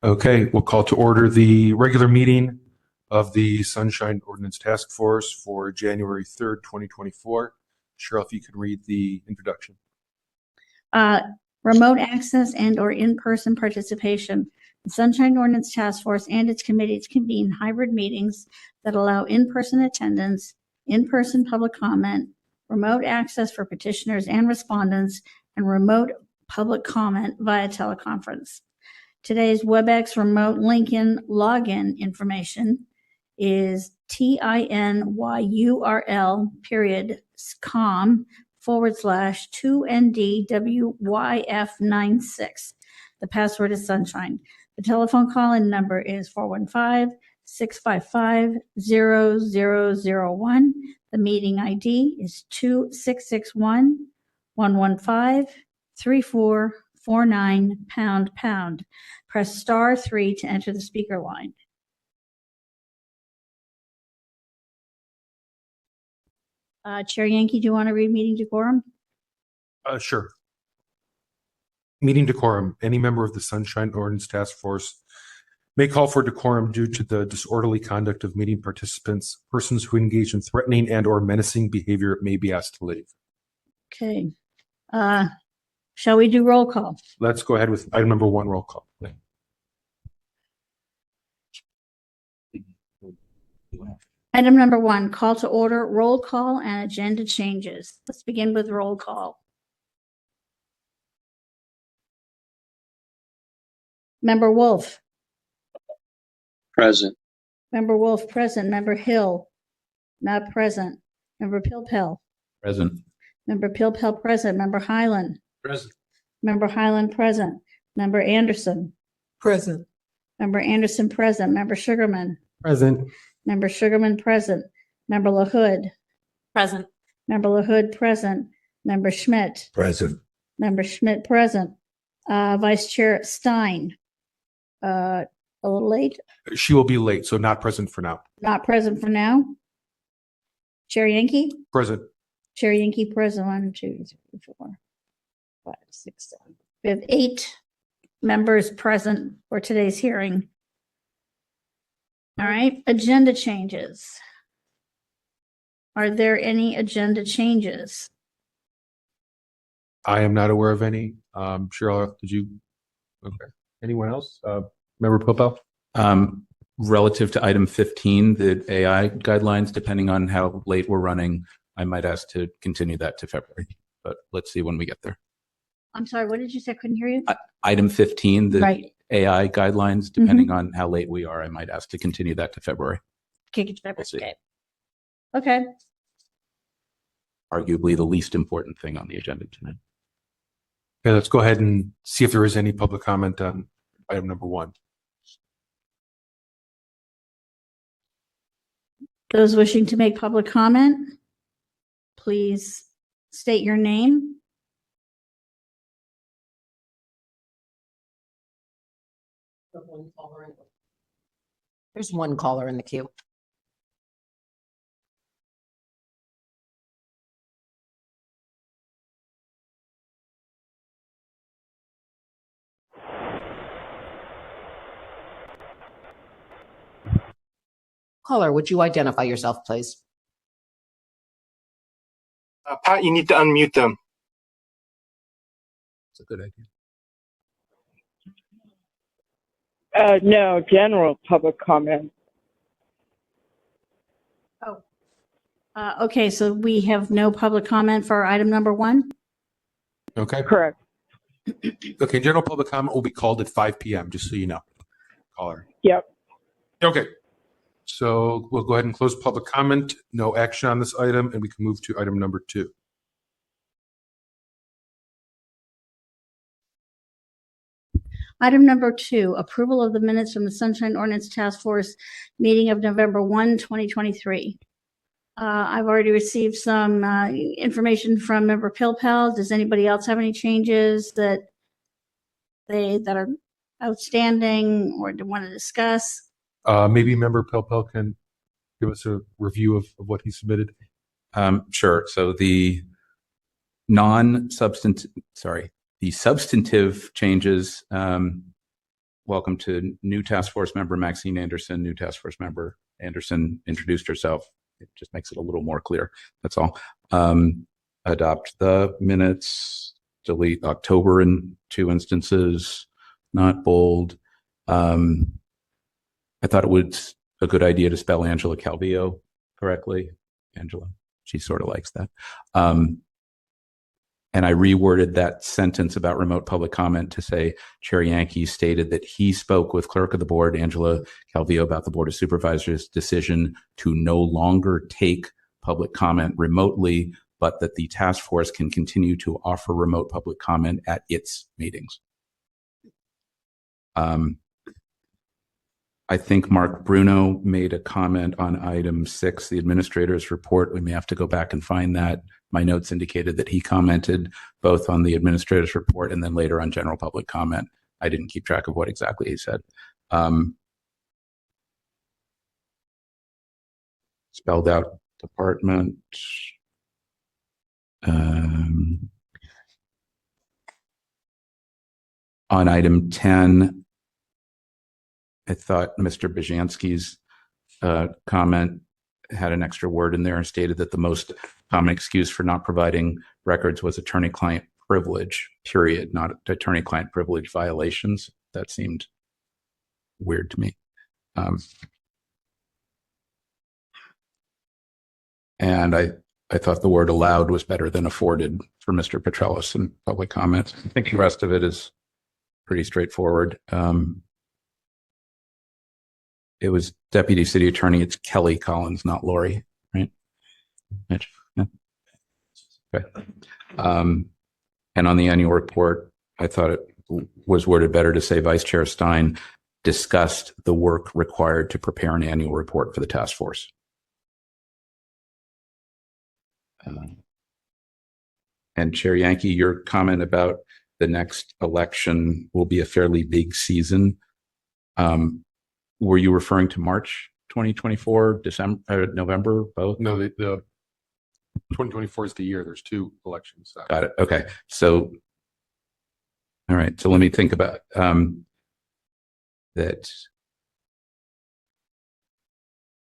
Okay, we'll call to order the regular meeting of the Sunshine Ordinance Task Force for January 3rd, 2024. Cheryl, if you could read the introduction. Remote access and or in-person participation. The Sunshine Ordinance Task Force and its committees convene hybrid meetings that allow in-person attendance, in-person public comment, remote access for petitioners and respondents, and remote public comment via teleconference. Today's WebEx remote link-in login information is tinY.com/2NDWYF96. The password is Sunshine. The telephone call-in number is 415-655-0001. The meeting ID is 2661-115-3449##. Press *3 to enter the speaker line. Chair Yankee, do you want to read meeting decorum? Sure. Meeting decorum. Any member of the Sunshine Ordinance Task Force may call for decorum due to the disorderly conduct of meeting participants. Persons who engage in threatening and or menacing behavior may be asked to leave. Okay. Shall we do roll call? Let's go ahead with item number 1, roll call. Item number 1, call to order, roll call, and agenda changes. Let's begin with roll call. Member Wolf. Present. Member Wolf, present. Member Hill, not present. Member Pilpel. Present. Member Pilpel, present. Member Highland. Present. Member Highland, present. Member Anderson. Present. Member Anderson, present. Member Sugarman. Present. Member Sugarman, present. Member LaHood. Present. Member LaHood, present. Member Schmidt. Present. Member Schmidt, present. Vice Chair Stein. A little late. She will be late, so not present for now. Not present for now. Chair Yankee. Present. Chair Yankee, present. 1, 2, 3, 4, 5, 6, 7. We have 8 members present for today's hearing. All right, agenda changes. Are there any agenda changes? I am not aware of any. Cheryl, did you? Okay. Anyone else? Member Pilpel? Relative to item 15, the AI guidelines, depending on how late we're running, I might ask to continue that to February, but let's see when we get there. I'm sorry, what did you say? I couldn't hear you. Item 15, the Right. AI guidelines, depending on how late we are, I might ask to continue that to February. Kick it to February. We'll see. Okay. Okay. Arguably the least important thing on the agenda tonight. Okay, let's go ahead and see if there is any public comment on item number 1. Those wishing to make public comment, please state your name. There's one caller in the queue. Caller, would you identify yourself, please? Pat, you need to unmute them. It's a good idea. No, general public comment. Okay, so we have no public comment for item number 1? Okay. Correct. Okay, general public comment will be called at 5 p.m., just so you know. Caller. Yep. Okay. So we'll go ahead and close public comment. No action on this item, and we can move to item number 2. Item number 2, approval of the minutes from the Sunshine Ordinance Task Force meeting of November 1, 2023. I've already received some information from Member Pilpel. Does anybody else have any changes that are outstanding or want to discuss? Maybe Member Pilpel can give us a review of what he submitted. Sure. So the substantive changes welcome to new task force member Maxine Anderson. New task force member Anderson introduced herself. It just makes it a little more clear. That's all. Adopt the minutes, delete October in 2 instances, not bold. I thought it was a good idea to spell Angela Calvillo correctly. Angela, she sort of likes that. And I reworded that sentence about remote public comment to say Chair Yankee stated that he spoke with clerk of the board, Angela Calvillo, about the Board of Supervisors' decision to no longer take public comment remotely, but that the task force can continue to offer remote public comment at its meetings. I think Mark Bruno made a comment on item 6, the administrator's report. We may have to go back and find that. My notes indicated that he commented both on the administrator's report and then later on general public comment. I didn't keep track of what exactly he said. Spelled out department. On item 10, I thought Mr. Bajanski's comment had an extra word in there and stated that the most common excuse for not providing records was attorney-client privilege, period, not attorney-client privilege violations. That seemed weird to me. And I thought the word allowed was better than afforded for Mr. Petrellis in public comments. I think the rest of it is pretty straightforward. It was Deputy City Attorney. It's Kelly Collins, not Lori, right? Mitch? Yeah. Okay. And on the annual report, I thought it was worded better to say Vice Chair Stein discussed the work required to prepare an annual report for the task force. And Chair Yankee, your comment about the next election will be a fairly big season. Were you referring to March 2024, December, November, both? No, the 2024 is the year. There's 2 elections. Got it. Okay. So, all right. So let me think about that.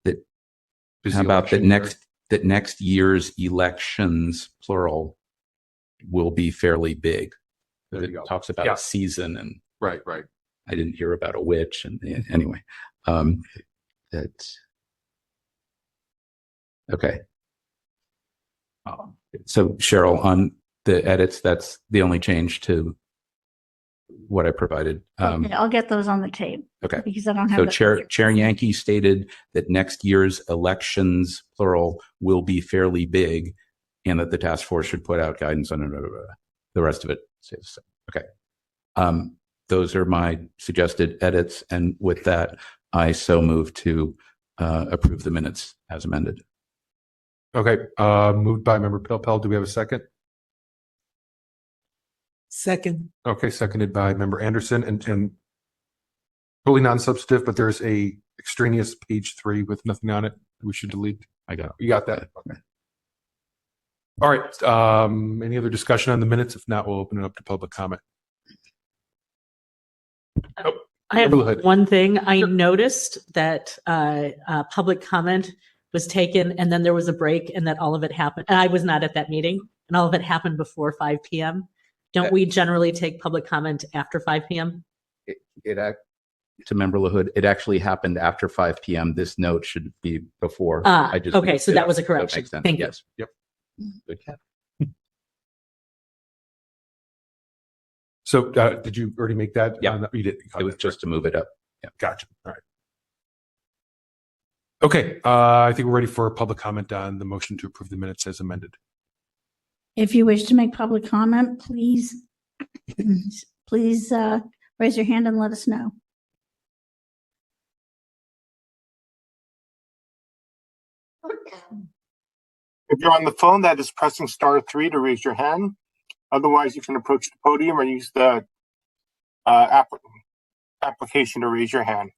Busy How about election year. that next year's elections, plural, will be fairly big. There It you go. talks about Yeah. a season, and Right. I didn't hear about a witch. And anyway, okay. So Cheryl, on the edits, that's the only change to what I provided. Okay, I'll get those on the tape. Okay. Because I don't have. So that Chair Yankee stated that next year's elections, plural, will be fairly big, and that the task force should put out guidance on the rest of it. Okay. Those are my suggested edits, and with that, I so move to approve the minutes as amended. Okay. Moved by Member Pilpel. Do we have a second? Second. Okay. Seconded by Member Anderson, and totally non-substantive, but there's a extraneous page 3 with nothing on it. We should delete. I got it. You got that? Okay. All right. Any other discussion on the minutes? If not, we'll open it up to public comment. I have Member LaHood. one thing. I noticed that public comment was taken and then there was a break and that all of it happened. And I was not at that meeting and all of it happened before 5 p.m. Don't we generally take public comment after 5 p.m.? To Member LaHood, it actually happened after 5 p.m. This note should be before. Okay, so that was a correction. Makes sense. Thank you. Yes. Yep. Good catch. So did you already make that? Yeah. You did. It was just to move it up. Yeah. Gotcha. All right. Okay. I think we're ready for a public comment on the motion to approve the minutes as amended. If you wish to make public comment, please raise your hand and let us know. If you're on the phone, that is pressing *3 to raise your hand. Otherwise, you can approach the podium or use the application to raise your hand.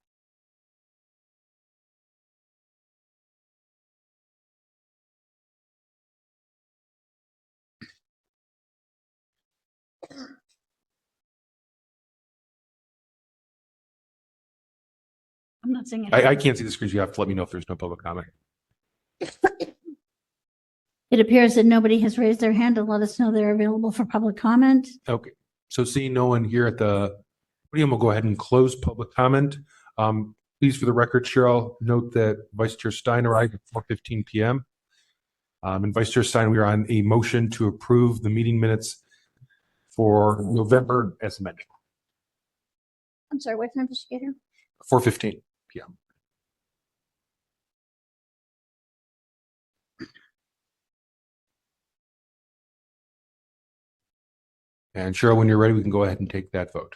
I'm not seeing it. I can't see the screens. You have to let me know if there's no public comment. It appears that nobody has raised their hand to let us know they're available for public comment. Okay. So seeing no one here at the podium, we'll go ahead and close public comment. Please, for the record, Cheryl, note that Vice Chair Stein arrived at 4:15 p.m. And Vice Chair Stein, we are on a motion to approve the meeting minutes for November as amended, I'm sorry, what time did she get here? 4:15 p.m. And Cheryl, when you're ready, we can go ahead and take that vote.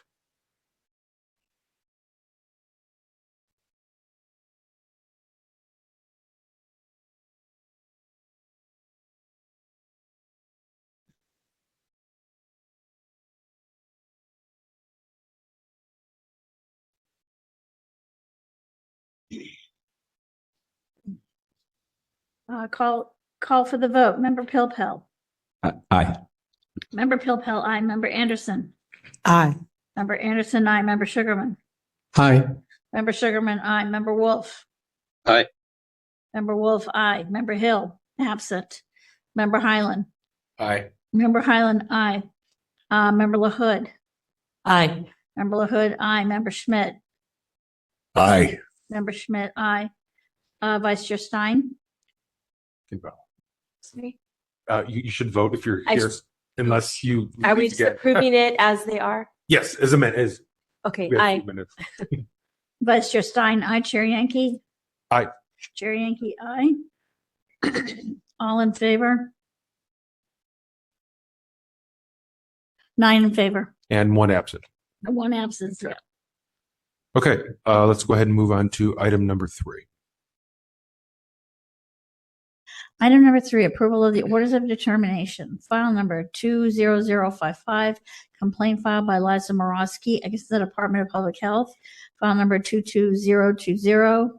Call for the vote. Member Pilpel. Aye. Member Pilpel, aye. Member Anderson. Aye. Member Anderson, aye. Member Sugarman. Aye. Member Sugarman, aye. Member Wolf. Aye. Member Wolf, aye. Member Hill, absent. Member Highland. Aye. Member Highland, aye. Member LaHood. Aye. Member LaHood, aye. Member Schmidt. Aye. Member Schmidt, aye. Vice Chair Stein. Sorry. You should vote if you're I here, s- unless you. Are we just Yeah. approving it as they are? Yes, as amended. As Okay, we have aye. 2 minutes. Vice Chair Stein, aye. Chair Yankee. Aye. Chair Yankee, aye. All in favor? 9 in favor. And 1 absent. 1 absence. Yeah. Okay, let's go ahead and move on to item number 3. Item number 3, approval of the orders of determination. File number 20055, complaint filed by Liza Morosky against the Department of Public Health. File number 22020,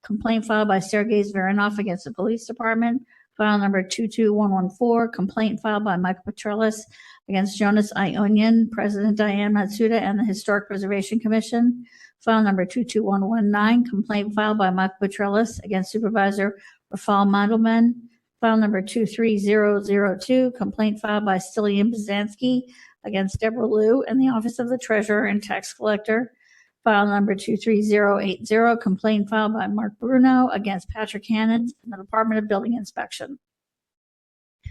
complaint filed by Sergei Zveranov against the Police Department. File number 22114, complaint filed by Michael Petrelis against Jonas Ionian, President Diane Matsuda, and the Historic Preservation Commission. File number 22119, complaint filed by Michael Petrelis against Supervisor Rafal Mandelman. File number 23002, complaint filed by Stillian Bazansky against Deborah Liu and the Office of the Treasurer and Tax Collector. File number 23080, complaint filed by Mark Bruno against Patrick Hannon in the Department of Building Inspection.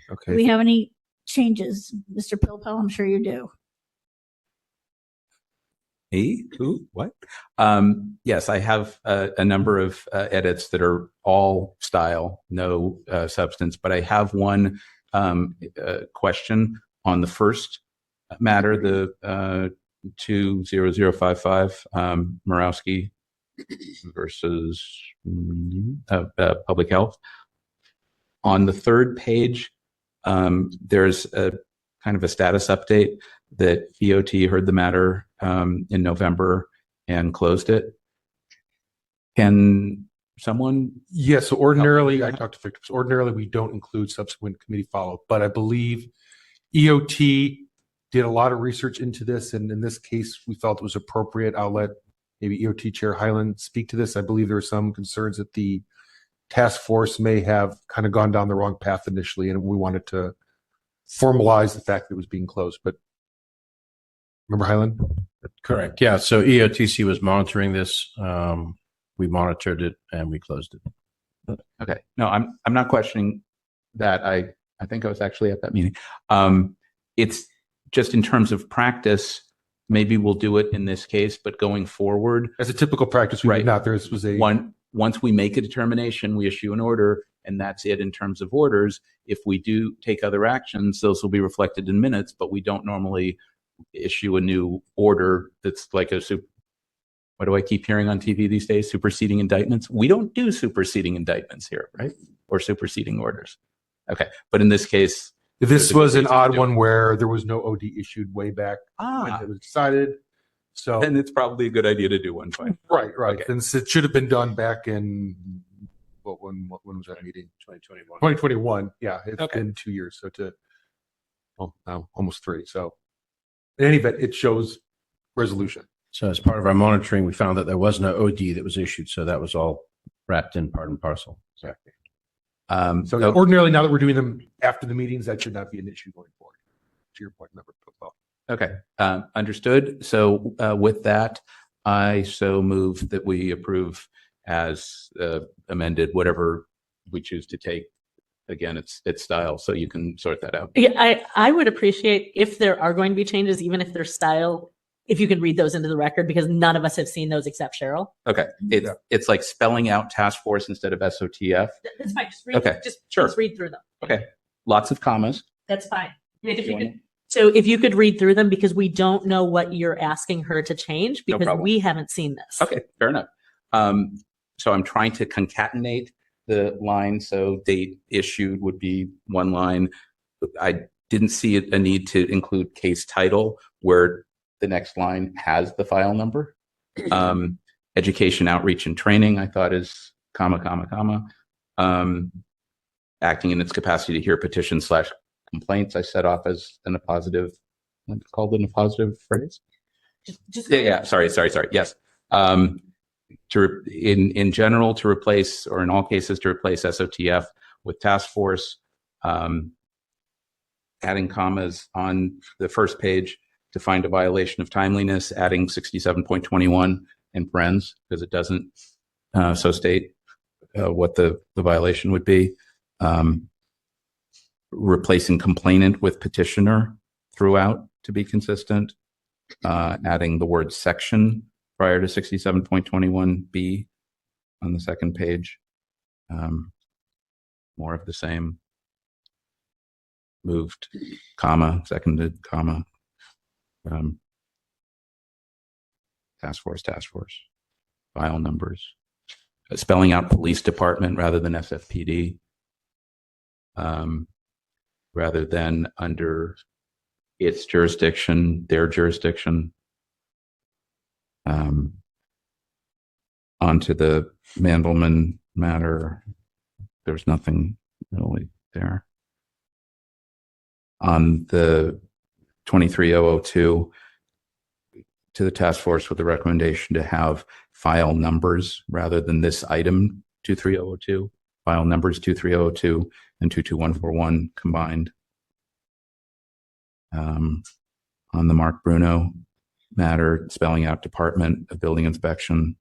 Do Okay. we have any changes, Mr. Pilpel? I'm sure you do. Me? Who? What? Yes, I have a number of edits that are all style, no substance, but I have one question on the first matter, the 20055 Murawski versus Public Health. On the third page, there's a kind of a status update that EOT heard the matter in November and closed it. Can someone? Yeah, so ordinarily, I Okay. talked to Victor. So ordinarily, we don't include subsequent committee follow-up, but I believe EOT did a lot of research into this, and in this case, we felt it was appropriate. I'll let maybe EOT Chair Highland speak to this. I believe there are some concerns that the task force may have kind of gone down the wrong path initially, and we wanted to formalize the fact that it was being closed. But remember Highland? Correct. Yeah. So EOTC was monitoring this. We monitored it and we closed it. Okay. No, I'm not questioning that. I think I was actually at that meeting. It's just in terms of practice, maybe we'll do it in this case, but going forward, As a typical practice, we Right. did not. There was a once we make a determination, we issue an order, and that's it in terms of orders. If we do take other actions, those will be reflected in minutes, but we don't normally issue a new order that's like a what do I keep hearing on TV these days? Superseding indictments. We don't do superseding indictments here, right? Or superseding orders. Okay. But in this case, This was an reason to odd do one where there was no OD issued way back when it was decided. So then it's probably a good idea to do one. Fine. right. Okay. And it should have been done back in when was that meeting? 2021. 2021. Yeah, it's Okay. been 2 years. So now almost 3. So in any event, it shows resolution. So as part of our monitoring, we found that there was no OD that was issued. So that was all wrapped in part and parcel. So So so- ordinarily, now that we're doing them after the meetings, that should not be an issue going forward. To your point, Member Football. Okay, understood. So with that, I so move that we approve as amended, whatever we choose to take. Again, it's style, so you can sort that out. Yeah, I would appreciate if there are going to be changes, even if they're style, if you can read those into the record, because none of us have seen those except Cheryl. Okay, it's like spelling out task force instead of SOTF. That's fine. Just read, Okay, sure. just read through them. Okay, lots of commas. That's fine. If you You want could- So if you could read through them, because we don't know what you're asking her to change, No because problem. we haven't seen this. Okay, fair enough. So I'm trying to concatenate the line. So date issued would be one line. I didn't see a need to include case title where the next line has the file number. Education, outreach, and training, I thought is comma, comma, comma. Acting in its capacity to hear petitions / complaints, I set off as in a positive, what's called in a positive phrase. Just Yeah. Sorry. Yes. In general, to replace, or in all cases, to replace SOTF with task force, adding commas on the first page to find a violation of timeliness, adding 67.21 in parens because it doesn't so state what the violation would be. Replacing complainant with petitioner throughout to be consistent. Adding the word section prior to 67.21B on the second page. More of the same. Moved, comma, seconded, comma. Task force. File numbers. Spelling out police department rather than SFPD. Rather than under its jurisdiction, their jurisdiction. Onto the Mandelman matter. There's nothing really there. On the 23002, to the task force with the recommendation to have file numbers rather than this item 23002, file numbers 23002 and 22141 combined. On the Mark Bruno matter, spelling out Department of Building Inspection,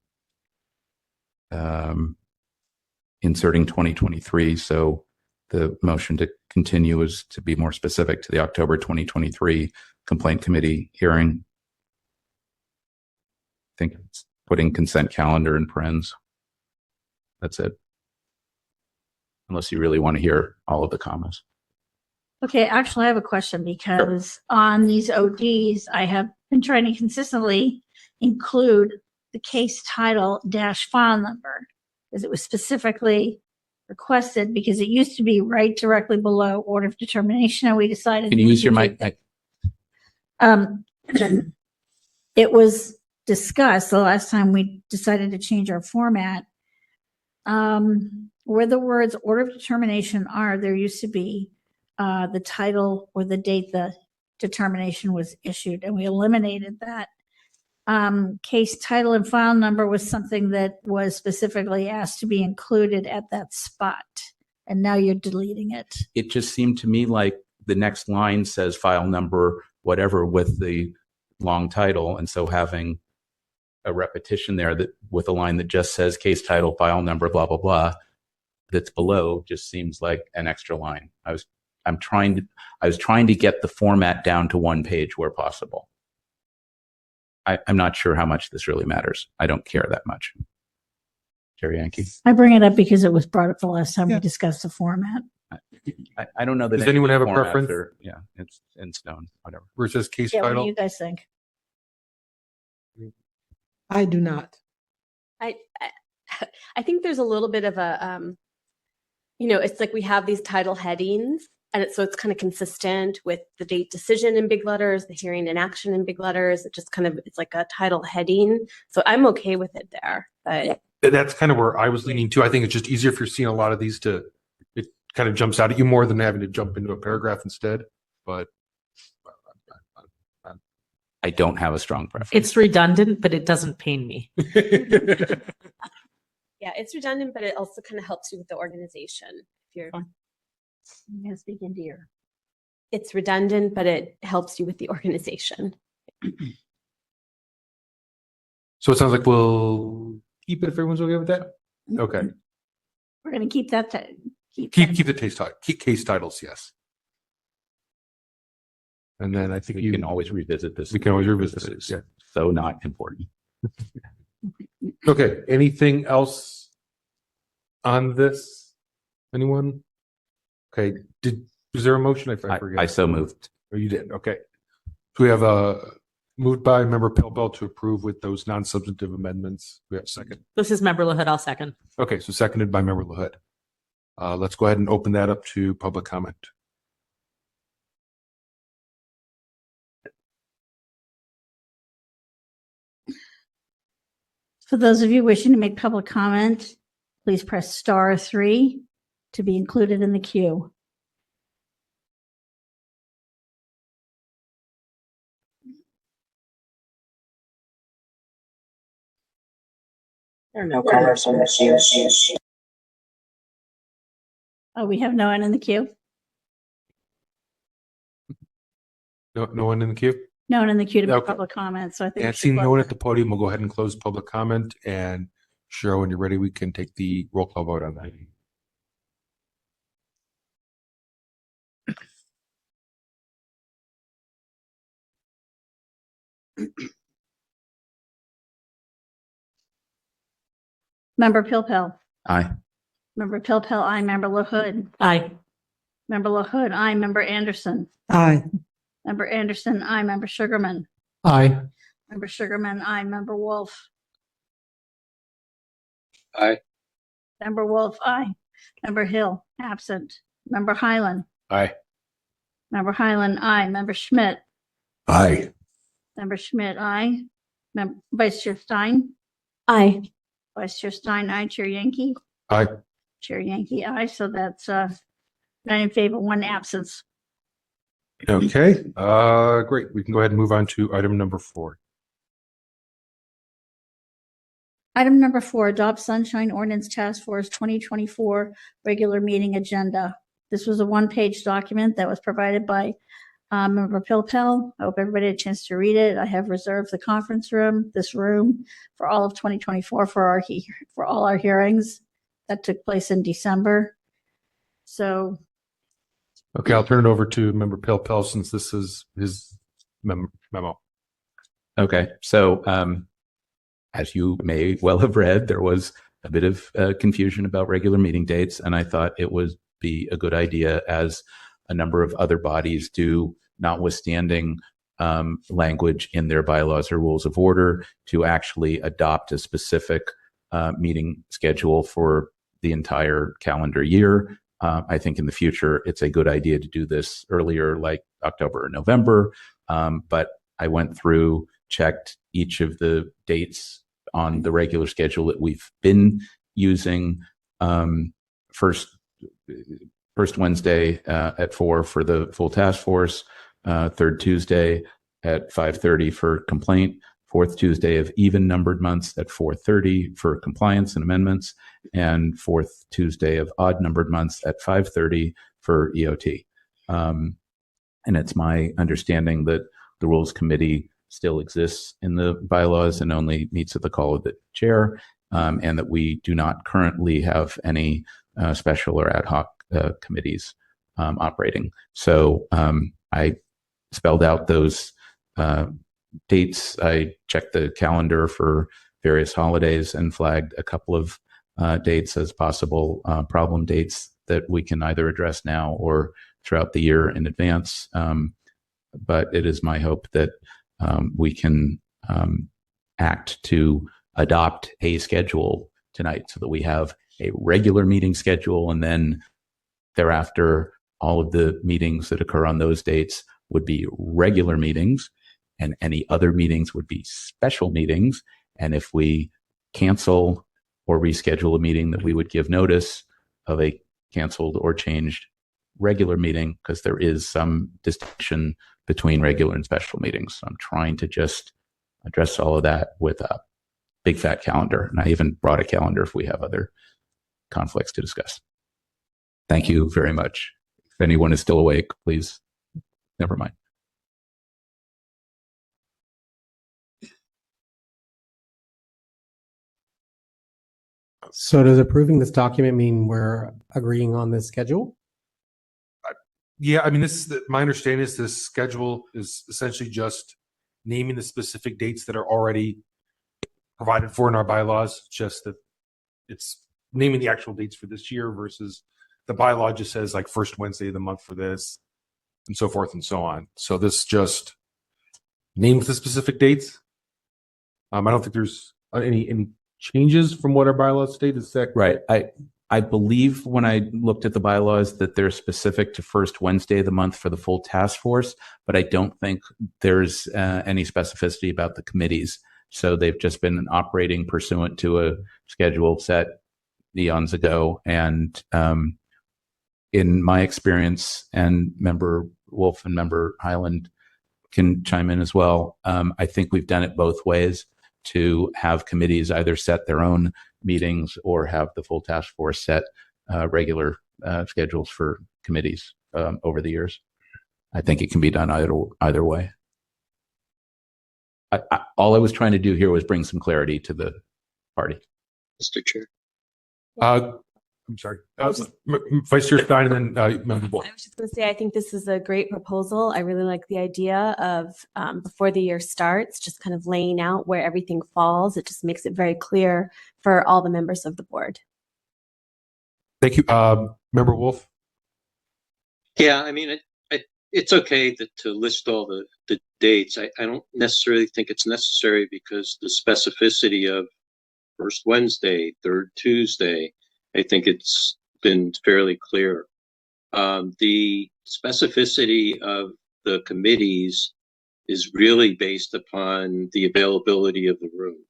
inserting 2023. So the motion to continue is to be more specific to the October 2023 complaint committee hearing. I think it's putting consent calendar in parens. That's it. Unless you really want to hear all of the commas. Okay, actually, I have a question because on these ODs, I have been trying to consistently include the case title - file number because it was specifically requested because it used to be right directly below order of determination, and we decided. Can you use your mic? It was discussed the last time we decided to change our format. Where the words order of determination are, there used to be the title or the date the determination was issued, and we eliminated that. Case title and file number was something that was specifically asked to be included at that spot, and now you're deleting it. It just seemed to me like the next line says file number, whatever, with the long title. And so having a repetition there that with a line that just says case title, file number, blah, blah, blah, that's below just seems like an extra line. I was trying to get the format down to one page where possible. I'm not sure how much this really matters. I don't care that much. Jerry Yankee? I bring it up because it was brought up the last time Yeah. we discussed the format. I don't know that. Does anyone have a formats preference? Yeah, it's in stone, whatever. Where it says case Yeah, what do title. you guys think? I do not. I think there's a little bit of a, it's like we have these title headings, and it's kind of consistent with the date decision in big letters, the hearing and action in big letters. It just it's like a title heading. So I'm okay with it there. But That's kind of where I was leaning to. I think it's just easier if you're seeing a lot of these it kind of jumps out at you more than having to jump into a paragraph instead. But I don't have a strong preference. It's redundant, but it doesn't pain me. Yeah, it's redundant, but it also kind of helps you with the organization. If you're, I'm going to speak into your. it's redundant, but it helps you with the organization. So it sounds like we'll keep it if everyone's okay with that. Okay. We're going to keep that. Keep Keep the keep case titles, yes. And then I think We can always revisit this. we can always revisit it. It's Yeah. so not important. Okay. Anything else on this? Anyone? Okay. Is there a motion? I forget. I so moved. Oh, you did. Okay. So we have a moved by member Pilbel to approve with those non-substantive amendments. We have a second. This is member LaHood. I'll second. Okay. So seconded by member LaHood. Let's go ahead and open that up to public comment. For those of you wishing to make public comment, please press *3 to be included in the queue. There are no callers in the queue. Oh, we have no one in the queue? No one in the queue? No one in the queue to make Okay. public comment, so I think. Yeah, we should seeing no close one it. at the podium, we'll go ahead and close public comment. And Cheryl, when you're ready, we can take the roll call vote on that. Member Pilpel. Aye. Member Pilpel, aye. Member LaHood. Aye. Member LaHood, aye. Member Anderson. Aye. Member Anderson, aye. Member Sugarman. Aye. Member Sugarman, aye. Member Wolf. Aye. Member Wolf, aye. Member Hill, absent. Member Highland. Aye. Member Highland, aye. Member Schmidt. Aye. Member Schmidt, aye. Vice Chair Stein. Aye. Vice Chair Stein, aye. Chair Yankee. Aye. Chair Yankee, aye. So that's 9 in favor, 1 absence. Okay. Great. We can go ahead and move on to item number 4. Item number 4, adopt Sunshine Ordinance Task Force 2024 regular meeting agenda. This was a 1-page document that was provided by Member Pilpel. I hope everybody had a chance to read it. I have reserved the conference room, this room, for all of 2024 for all our hearings that took place in December. So Okay, I'll turn it over to member Pilpel since this is his memo. Okay. So, as you may well have read, there was a bit of confusion about regular meeting dates, and I thought it would be a good idea, as a number of other bodies do, notwithstanding language in their bylaws or rules of order, to actually adopt a specific meeting schedule for the entire calendar year. I think in the future, it's a good idea to do this earlier, like October or November. But I went through, checked each of the dates on the regular schedule that we've been using. First Wednesday at 4 for the full task force, third Tuesday at 5:30 for complaint, fourth Tuesday of even numbered months at 4:30 for compliance and amendments, and fourth Tuesday of odd numbered months at 5:30 for EOT. And it's my understanding that the Rules Committee still exists in the bylaws and only meets at the call of the chair, and that we do not currently have any special or ad hoc committees operating. So I spelled out those dates. I checked the calendar for various holidays and flagged a couple of dates as possible problem dates that we can either address now or throughout the year in advance. But it is my hope that we can act to adopt a schedule tonight so that we have a regular meeting schedule, and then thereafter, all of the meetings that occur on those dates would be regular meetings, and any other meetings would be special meetings. And if we cancel or reschedule a meeting, that we would give notice of a canceled or changed regular meeting, because there is some distinction between regular and special meetings. I'm trying to just address all of that with a big fat calendar. And I even brought a calendar if we have other conflicts to discuss. Thank you very much. If anyone is still awake, please, never mind. So does approving this document mean we're agreeing on this schedule? Yeah, I mean, my understanding is this schedule is essentially just naming the specific dates that are already provided for in our bylaws, just that it's naming the actual dates for this year versus the bylaw just says like first Wednesday of the month for this and so forth and so on. So this just names the specific dates. I don't think there's any changes from what our bylaws state. Is that right? I believe when I looked at the bylaws that they're specific to first Wednesday of the month for the full task force, but I don't think there's any specificity about the committees. So they've just been operating pursuant to a schedule set eons ago. And in my experience, and Member Wolf and Member Highland can chime in as well, I think we've done it both ways to have committees either set their own meetings or have the full task force set regular schedules for committees over the years. I think it can be done either way. All I was trying to do here was bring some clarity to the party. Mr. Chair. I'm sorry, Vice Chair Stein and then Member Wolf. I was just going to say, I think this is a great proposal. I really like the idea of before the year starts, just kind of laying out where everything falls. It just makes it very clear for all the members of the board. Thank you. Member Wolf? Yeah, I mean, it's okay to list all the dates. I don't necessarily think it's necessary because the specificity of first Wednesday, third Tuesday, I think it's been fairly clear. The specificity of the committees is really based upon the availability of the room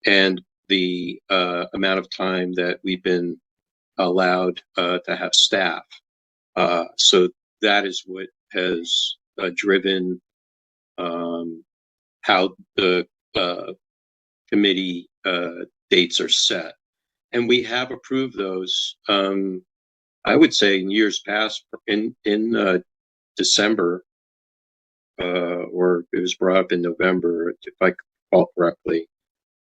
and the amount of time that we've been allowed to have staff. So that is what has driven how the committee dates are set. And we have approved those, I would say in years past, in December, or it was brought up in November, if I recall correctly.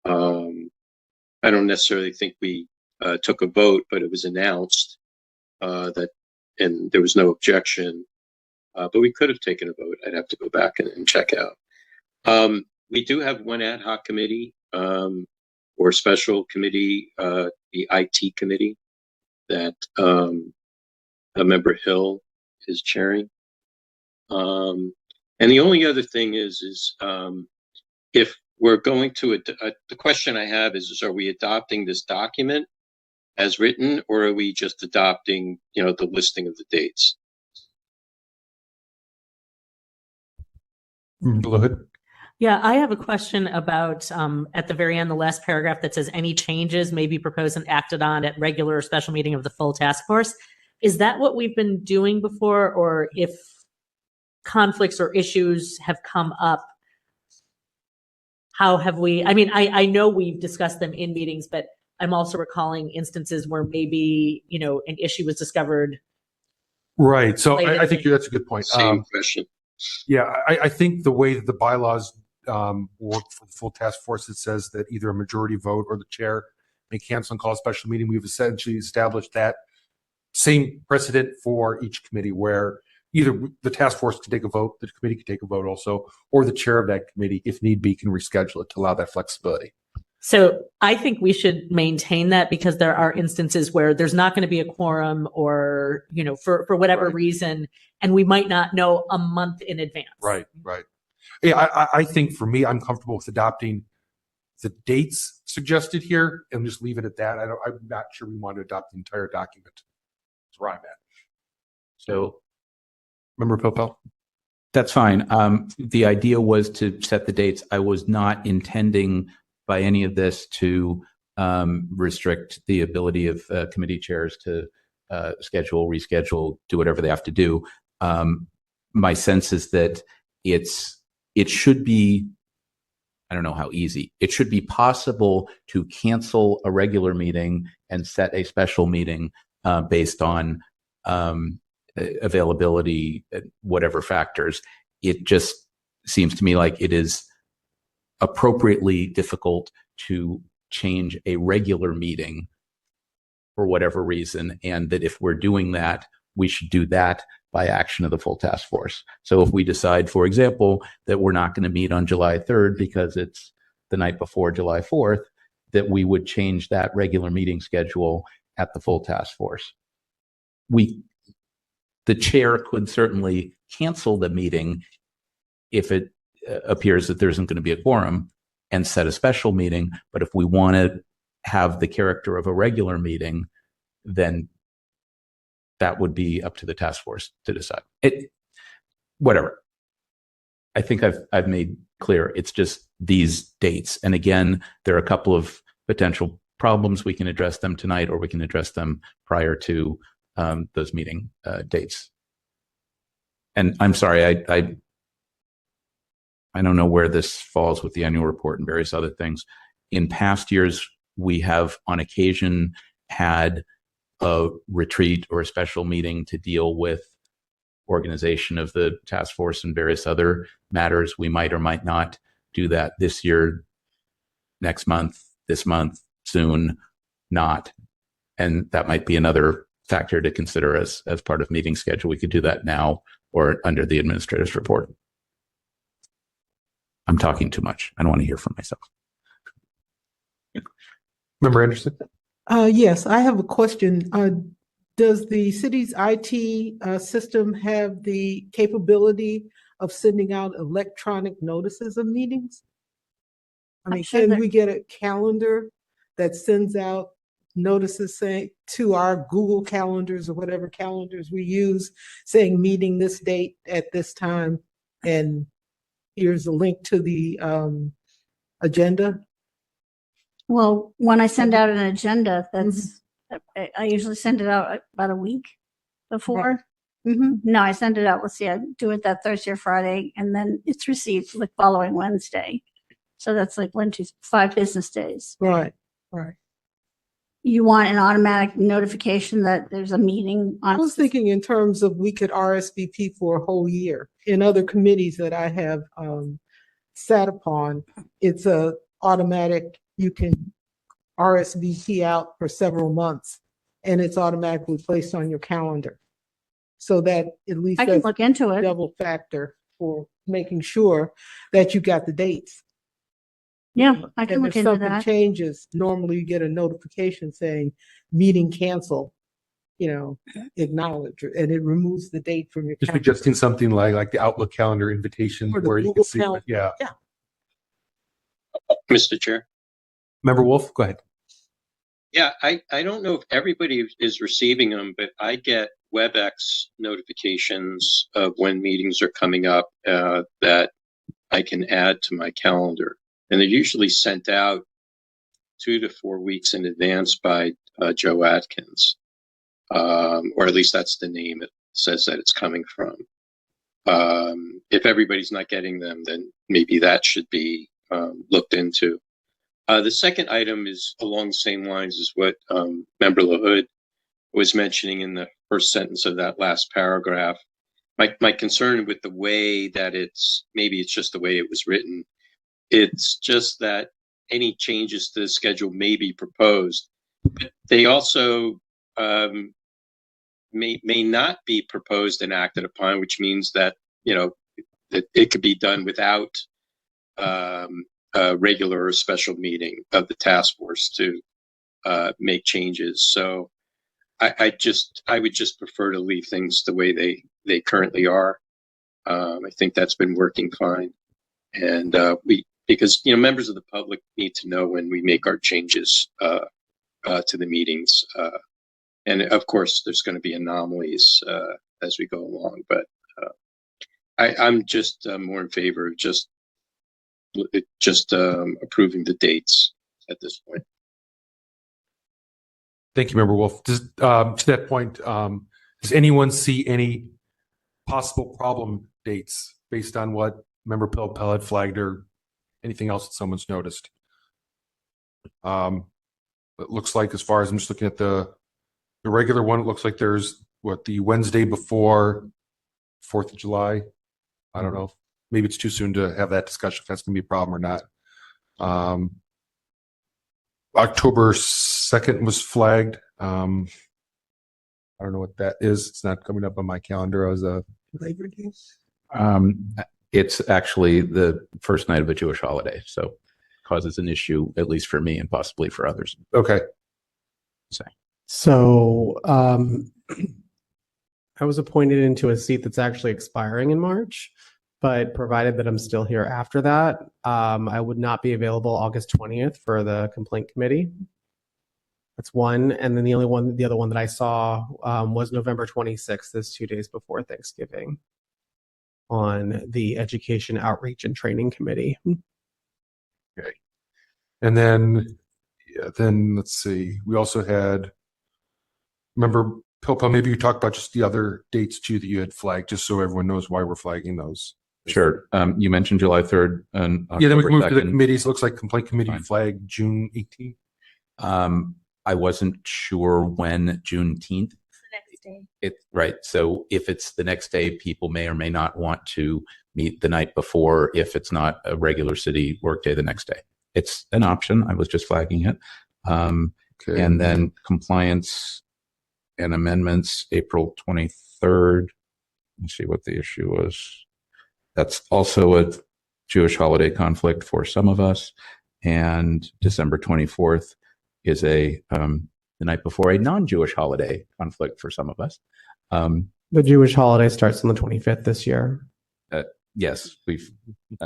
I don't necessarily think we took a vote, but it was announced that, and there was no objection, but we could have taken a vote. I'd have to go back and check out. We do have one ad hoc committee, or special committee, the IT committee that Member Hill is chairing. And the only other thing is if we're going to, the question I have is are we adopting this document as written, or are we just adopting, the listing of the dates? Go ahead. Yeah, I have a question about at the very end, the last paragraph that says any changes may be proposed and acted on at regular or special meeting of the full task force. Is that what we've been doing before? Or if conflicts or issues have come up, how have we, I know we've discussed them in meetings, but I'm also recalling instances where maybe, an issue was discovered. Right. So I think that's a good point. Same question. Yeah, I think the way that the bylaws work for the full task force, it says that either a majority vote or the chair may cancel and call a special meeting. We've essentially established that same precedent for each committee where either the task force can take a vote, the committee can take a vote also, or the chair of that committee, if need be, can reschedule it to allow that flexibility. So I think we should maintain that because there are instances where there's not going to be a quorum or, for whatever reason, and we might not know a month in advance. Right. Yeah, I think for me, I'm comfortable with adopting the dates suggested here and just leave it at that. I'm not sure we want to adopt the entire document. That's where I'm at. So, Member Popel? That's fine. The idea was to set the dates. I was not intending by any of this to restrict the ability of committee chairs to schedule, reschedule, do whatever they have to do. my sense is that it should be, I don't know how easy, it should be possible to cancel a regular meeting and set a special meeting based on availability, whatever factors. It just seems to me like it is appropriately difficult to change a regular meeting for whatever reason, and that if we're doing that, we should do that by action of the full task force. So if we decide, for example, that we're not going to meet on July 3rd because it's the night before July 4th, that we would change that regular meeting schedule at the full task force. The chair could certainly cancel the meeting if it appears that there isn't going to be a quorum and set a special meeting. But if we want to have the character of a regular meeting, then that would be up to the task force to decide. Whatever. I think I've made clear it's just these dates. And again, there are a couple of potential problems. We can address them tonight, or we can address them prior to those meeting dates. And I'm sorry, I don't know where this falls with the annual report and various other things. In past years, we have on occasion had a retreat or a special meeting to deal with organization of the task force and various other matters. We might or might not do that this year, next month, this month, soon, not. And that might be another factor to consider as part of meeting schedule. We could do that now or under the administrator's report. I'm talking too much. I don't want to hear from myself. Member Anderson? Yes, I have a question. Does the city's IT system have the capability of sending out electronic notices of meetings? I mean, sure can that- we get a calendar that sends out notices saying to our Google calendars or whatever calendars we use, saying meeting this date at this time, and here's a link to the agenda? Well, when I send out an agenda, that's, I usually send it out about a week before. No, I send it out, let's see, I do it that Thursday or Friday, and then it's received the following Wednesday. So that's like 5 business days. Right. You want an automatic notification that there's a meeting on? I was thinking in terms of we could RSVP for a whole year. In other committees that I have sat upon, it's a automatic, you can RSVP out for several months and it's automatically placed on your calendar. So that at least I can that's look into a it. double factor for making sure that you got the dates. Yeah, I can And look if into something that. changes, normally you get a notification saying meeting canceled, acknowledge, and it removes the date from your You're calendar. suggesting something like the Outlook calendar invitation Or the where you Google can see, calendar. yeah. Mr. Chair. Member Wolf, go ahead. Yeah, I don't know if everybody is receiving them, but I get WebEx notifications of when meetings are coming up that I can add to my calendar. And they're usually sent out 2 to 4 weeks in advance by Joe Atkins. Or at least that's the name it says that it's coming from. If everybody's not getting them, then maybe that should be looked into. The second item is along the same lines as what Member LaHood was mentioning in the first sentence of that last paragraph. My concern with the way that maybe it's just the way it was written. It's just that any changes to the schedule may be proposed, but they also may not be proposed and acted upon, which means that it could be done without a regular or special meeting of the task force to make changes. So I would just prefer to leave things the way they currently are. I think that's been working fine, and because members of the public need to know when we make our changes to the meetings, and of course there's going to be anomalies as we go along. But I'm just more in favor of just approving the dates at this point. Thank you, Member Wolf. To that point, does anyone see any possible problem dates based on what Member Pell had flagged or anything else that someone's noticed. It looks like, as far as I'm just looking at the regular one, it looks like there's the Wednesday before 4th of July. I don't know. Maybe it's too soon to have that discussion if that's going to be a problem or not. October 2nd was flagged. I don't know what that is. It's not coming up on my calendar as a Labor Day. It's actually the first night of a Jewish holiday, so causes an issue, at least for me and possibly for others. okay. So I was appointed into a seat that's actually expiring in March, but provided that I'm still here after that, I would not be available August 20th for the complaint committee. That's one. And then the other one that I saw was November 26th, that's 2 days before Thanksgiving, on the Education Outreach and Training Committee. Okay. And then let's see. We also had, remember, Pilpa, maybe you talk about just the other dates too that you had flagged, just so everyone knows why we're flagging those. Sure. You mentioned July 3rd and October Yeah, then we can move 2nd. to the committees. Looks like complaint committee Fine. flagged June 18th. I wasn't sure when Juneteenth. Next day. Right. So if it's the next day, people may or may not want to meet the night before if it's not a regular city workday the next day. It's an option. I was just flagging it. Okay. And then compliance and amendments, April 23rd. Let's see what the issue was. That's also a Jewish holiday conflict for some of us. And December 24th is the night before a non-Jewish holiday conflict for some of us. The Jewish holiday starts on the 25th this year. Yes, we've.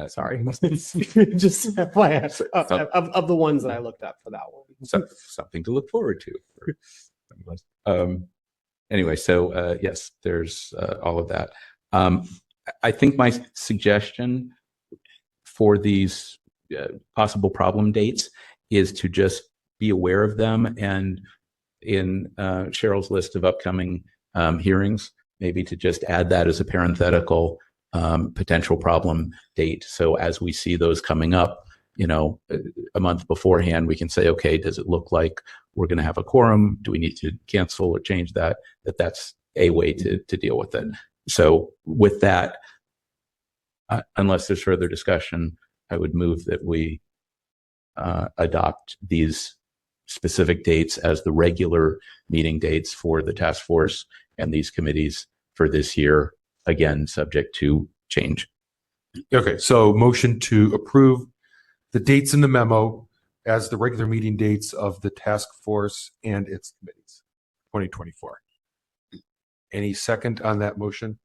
Sorry, just FYI, of the ones that I looked up for that one. Something to look forward to. For some of us. Anyway, so yes, there's all of that. I think my suggestion for these possible problem dates is to just be aware of them, and in Cheryl's list of upcoming hearings, maybe to just add that as a parenthetical potential problem date. So as we see those coming up, a month beforehand, we can say, okay, does it look like we're going to have a quorum? Do we need to cancel or change that? That's a way to deal with it. So with that, unless there's further discussion, I would move that we adopt these specific dates as the regular meeting dates for the task force and these committees for this year, again, subject to change. Okay, so motion to approve the dates in the memo as the regular meeting dates of the task force and its committees, 2024. Any second on that motion?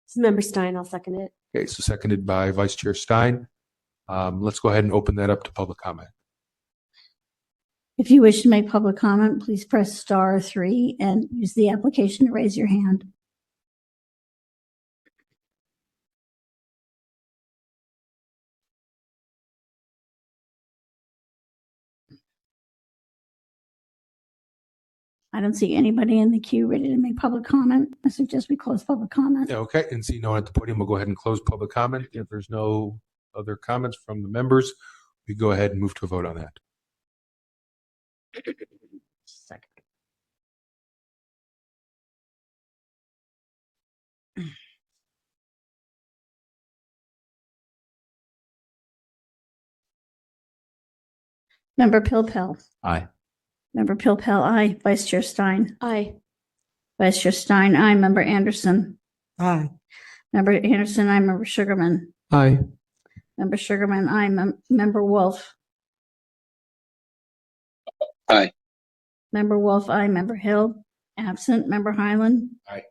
This is Member Stein. I'll second it. Okay, so seconded by Vice Chair Stein. Let's go ahead and open that up to public comment. If you wish to make public comment, please press *3 and use the application to raise your hand. I don't see anybody in the queue ready to make public comment. I suggest we close public comment. Yeah, okay, and see no one at the podium, we'll go ahead and close public comment. If there's no other comments from the members, we go ahead and move to a vote on that. Second. Member Pilpel. Aye. Member Pilpel, aye. Vice Chair Stein. Aye. Vice Chair Stein, aye. Member Anderson. Aye. Member Anderson, aye. Member Sugarman. Aye. Member Sugarman, aye. Member Wolf. Aye. Member Wolf, aye. Member Hill, absent. Member Highland. Aye.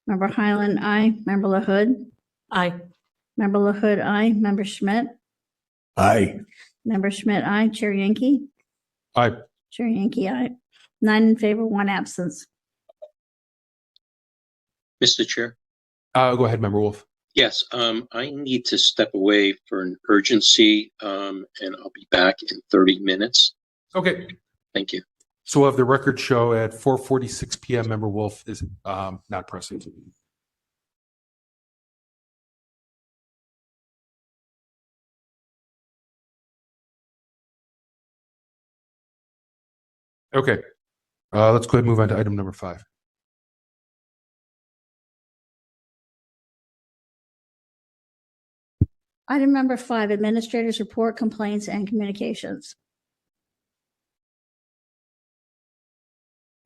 Member Highland, aye. Member LaHood. Aye. Member LaHood, aye. Member Schmidt. Aye. Member Schmidt, aye. Chair Yankee. Aye. Chair Yankee, aye. 9 in favor, 1 absence. Mr. Chair? Go ahead, Member Wolf. Yes, I need to step away for an urgency, and I'll be back in 30 minutes. Okay. Thank you. So we'll have the record show at 4:46 p.m. Member Wolf is not present. Okay. Let's go ahead and move on to item number 5. Item number 5, Administrators Report, Complaints, and Communications.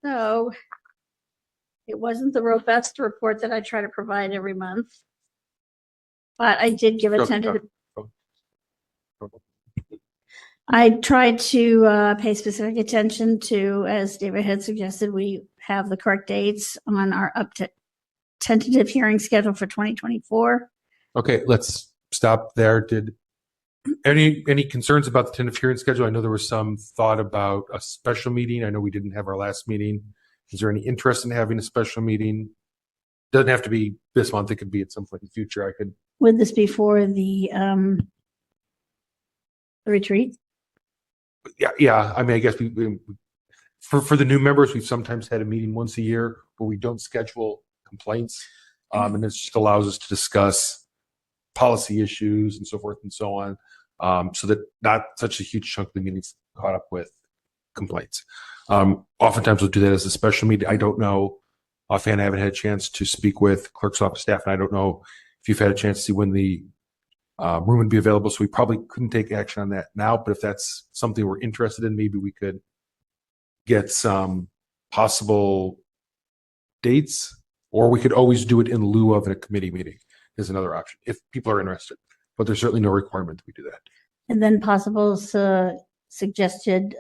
So it wasn't the robust report that I try to provide every month, but I did give a tentative. I tried to pay specific attention to, as David had suggested, we have the correct dates on our tentative hearing schedule for 2024. Okay, let's stop there. Did any concerns about the tentative hearing schedule? I know there was some thought about a special meeting. I know we didn't have our last meeting. Is there any interest in having a special meeting? Doesn't have to be this month. It could be at some point in the future. I could. Would this be for the retreat? Yeah. I mean, I guess for the new members, we've sometimes had a meeting once a year where we don't schedule complaints, and this just allows us to discuss policy issues and so forth and so on, so that not such a huge chunk of the meeting's caught up with complaints. Oftentimes we'll do that as a special meeting. I don't know offhand. I haven't had a chance to speak with clerk's office staff, and I don't know if you've had a chance to see when the room would be available. So we probably couldn't take action on that now, but if that's something we're interested in, maybe we could get some possible dates, or we could always do it in lieu of a committee meeting is another option if people are interested, but there's certainly no requirement that we do that. And then possible suggested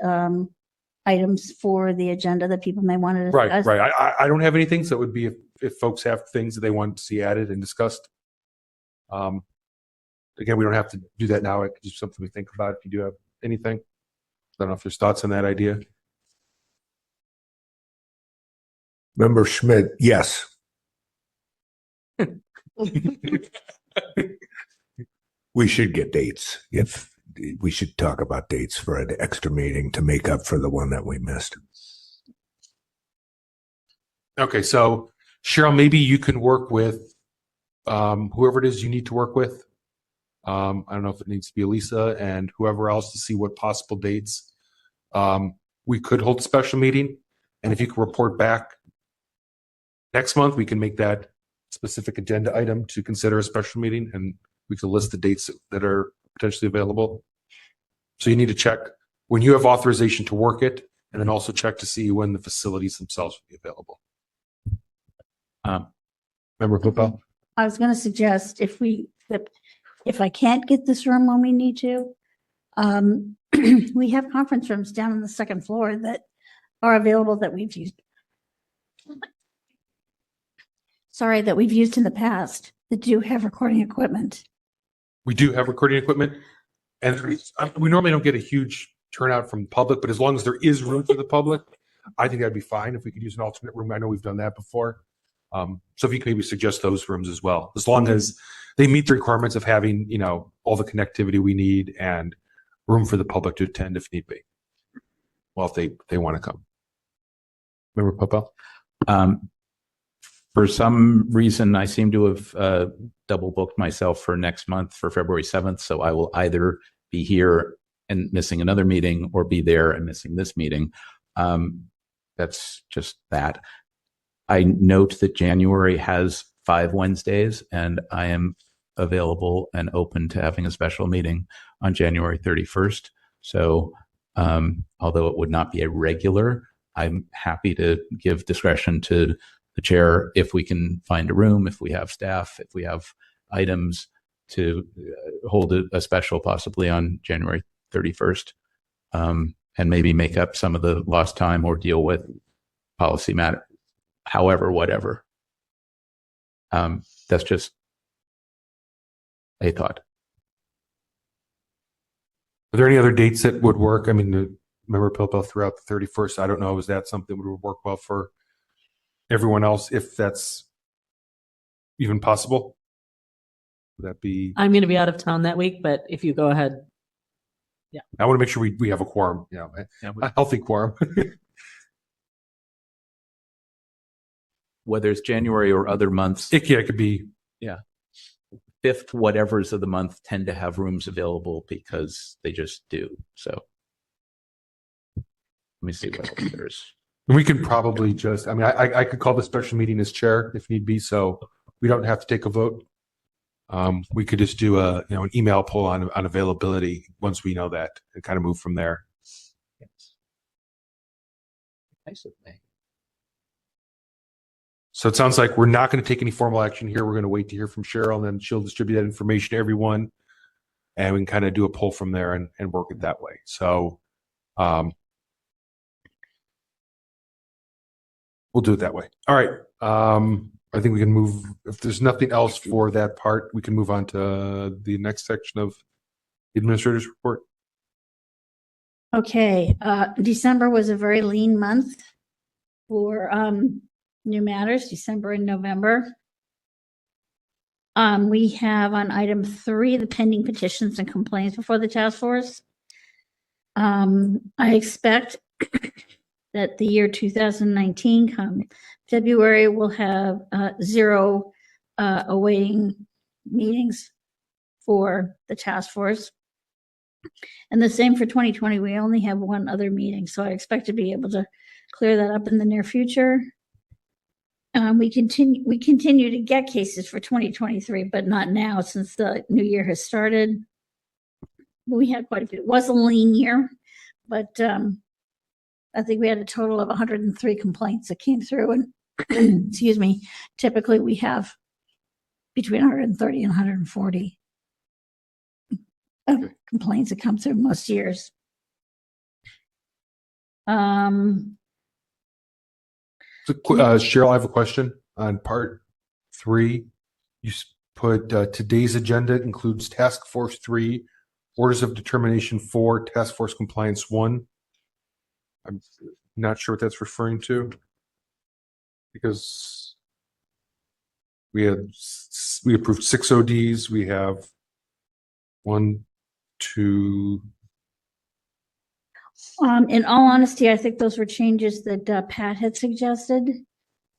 items for the agenda that people may want to discuss. Right. I don't have anything, so it would be if folks have things that they want to see added and discussed. Again, we don't have to do that now. It's just something we think about if you do have anything. I don't know if there's thoughts on that idea. Member Schmidt, yes. We should get dates. If we should talk about dates for an extra meeting to make up for the one that we missed. Okay, so Cheryl, maybe you can work with whoever it is you need to work with. I don't know if it needs to be Elisa and whoever else to see what possible dates we could hold a special meeting. And if you can report back next month, we can make that specific agenda item to consider a special meeting, and we can list the dates that are potentially available. So you need to check when you have authorization to work it, and then also check to see when the facilities themselves will be available. Member Poupel? I was going to suggest if I can't get this room when we need to, we have conference rooms down on the second floor that are available that we've used. Sorry, that we've used in the past that do have recording equipment. We do have recording equipment, and we normally don't get a huge turnout from the public, but as long as there is room for the public, I think that'd be fine if we could use an alternate room. I know we've done that before. So if you could maybe suggest those rooms as well, as long as they meet the requirements of having, you know, all the connectivity we need and room for the public to attend if need be. Well, if they want to come. Member Poupel? For some reason, I seem to have double booked myself for next month for February 7th. So I will either be here and missing another meeting or be there and missing this meeting. That's just that. I note that January has 5 Wednesdays, and I am available and open to having a special meeting on January 31st. So although it would not be a regular, I'm happy to give discretion to the chair if we can find a room, if we have staff, if we have items to hold a special possibly on January 31st, and maybe make up some of the lost time or deal with policy matter. However, whatever. That's just a thought. Are there any other dates that would work? I mean, Member Poupel throughout the 31st. I don't know. Is that something that would work well for everyone else, if that's even possible? Would that be? I'm going to be out of town that week, but if you go ahead. Yeah. I want to make sure we have a quorum, you know, a healthy quorum. whether it's January or other months, It could be. fifth whatevers of the month tend to have rooms available because they just do. So let me see what else there is. We could probably just, I mean, I could call the special meeting as chair if need be, so we don't have to take a vote. We could just do an email poll on availability once we know that and kind of move from there. Yes. Nice of me. So it sounds like we're not going to take any formal action here. We're going to wait to hear from Cheryl, and then she'll distribute that information to everyone, and we can kind of do a poll from there and work it that way. So we'll do it that way. All right. I think we can move. If there's nothing else for that part, we can move on to the next section of the administrator's report. Okay, December was a very lean month for new matters, December and November. We have on item 3, the pending petitions and complaints before the task force. I expect that the year 2019 come February, we'll have 0 awaiting meetings for the task force. And the same for 2020, we only have 1 other meeting, so I expect to be able to clear that up in the near future. We continue to get cases for 2023, but not now since the new year has started. We had quite a few. It was a lean year, but I think we had a total of 103 complaints that came through, and excuse me, typically we have between 130 and 140 complaints that come through most years. So, Cheryl, I have a question on part 3. You put today's agenda includes Task Force 3, Orders of Determination 4, Task Force Compliance 1. I'm not sure what that's referring to, because we approved 6 ODs. We have 1, 2. In all honesty, I think those were changes that Pat had suggested,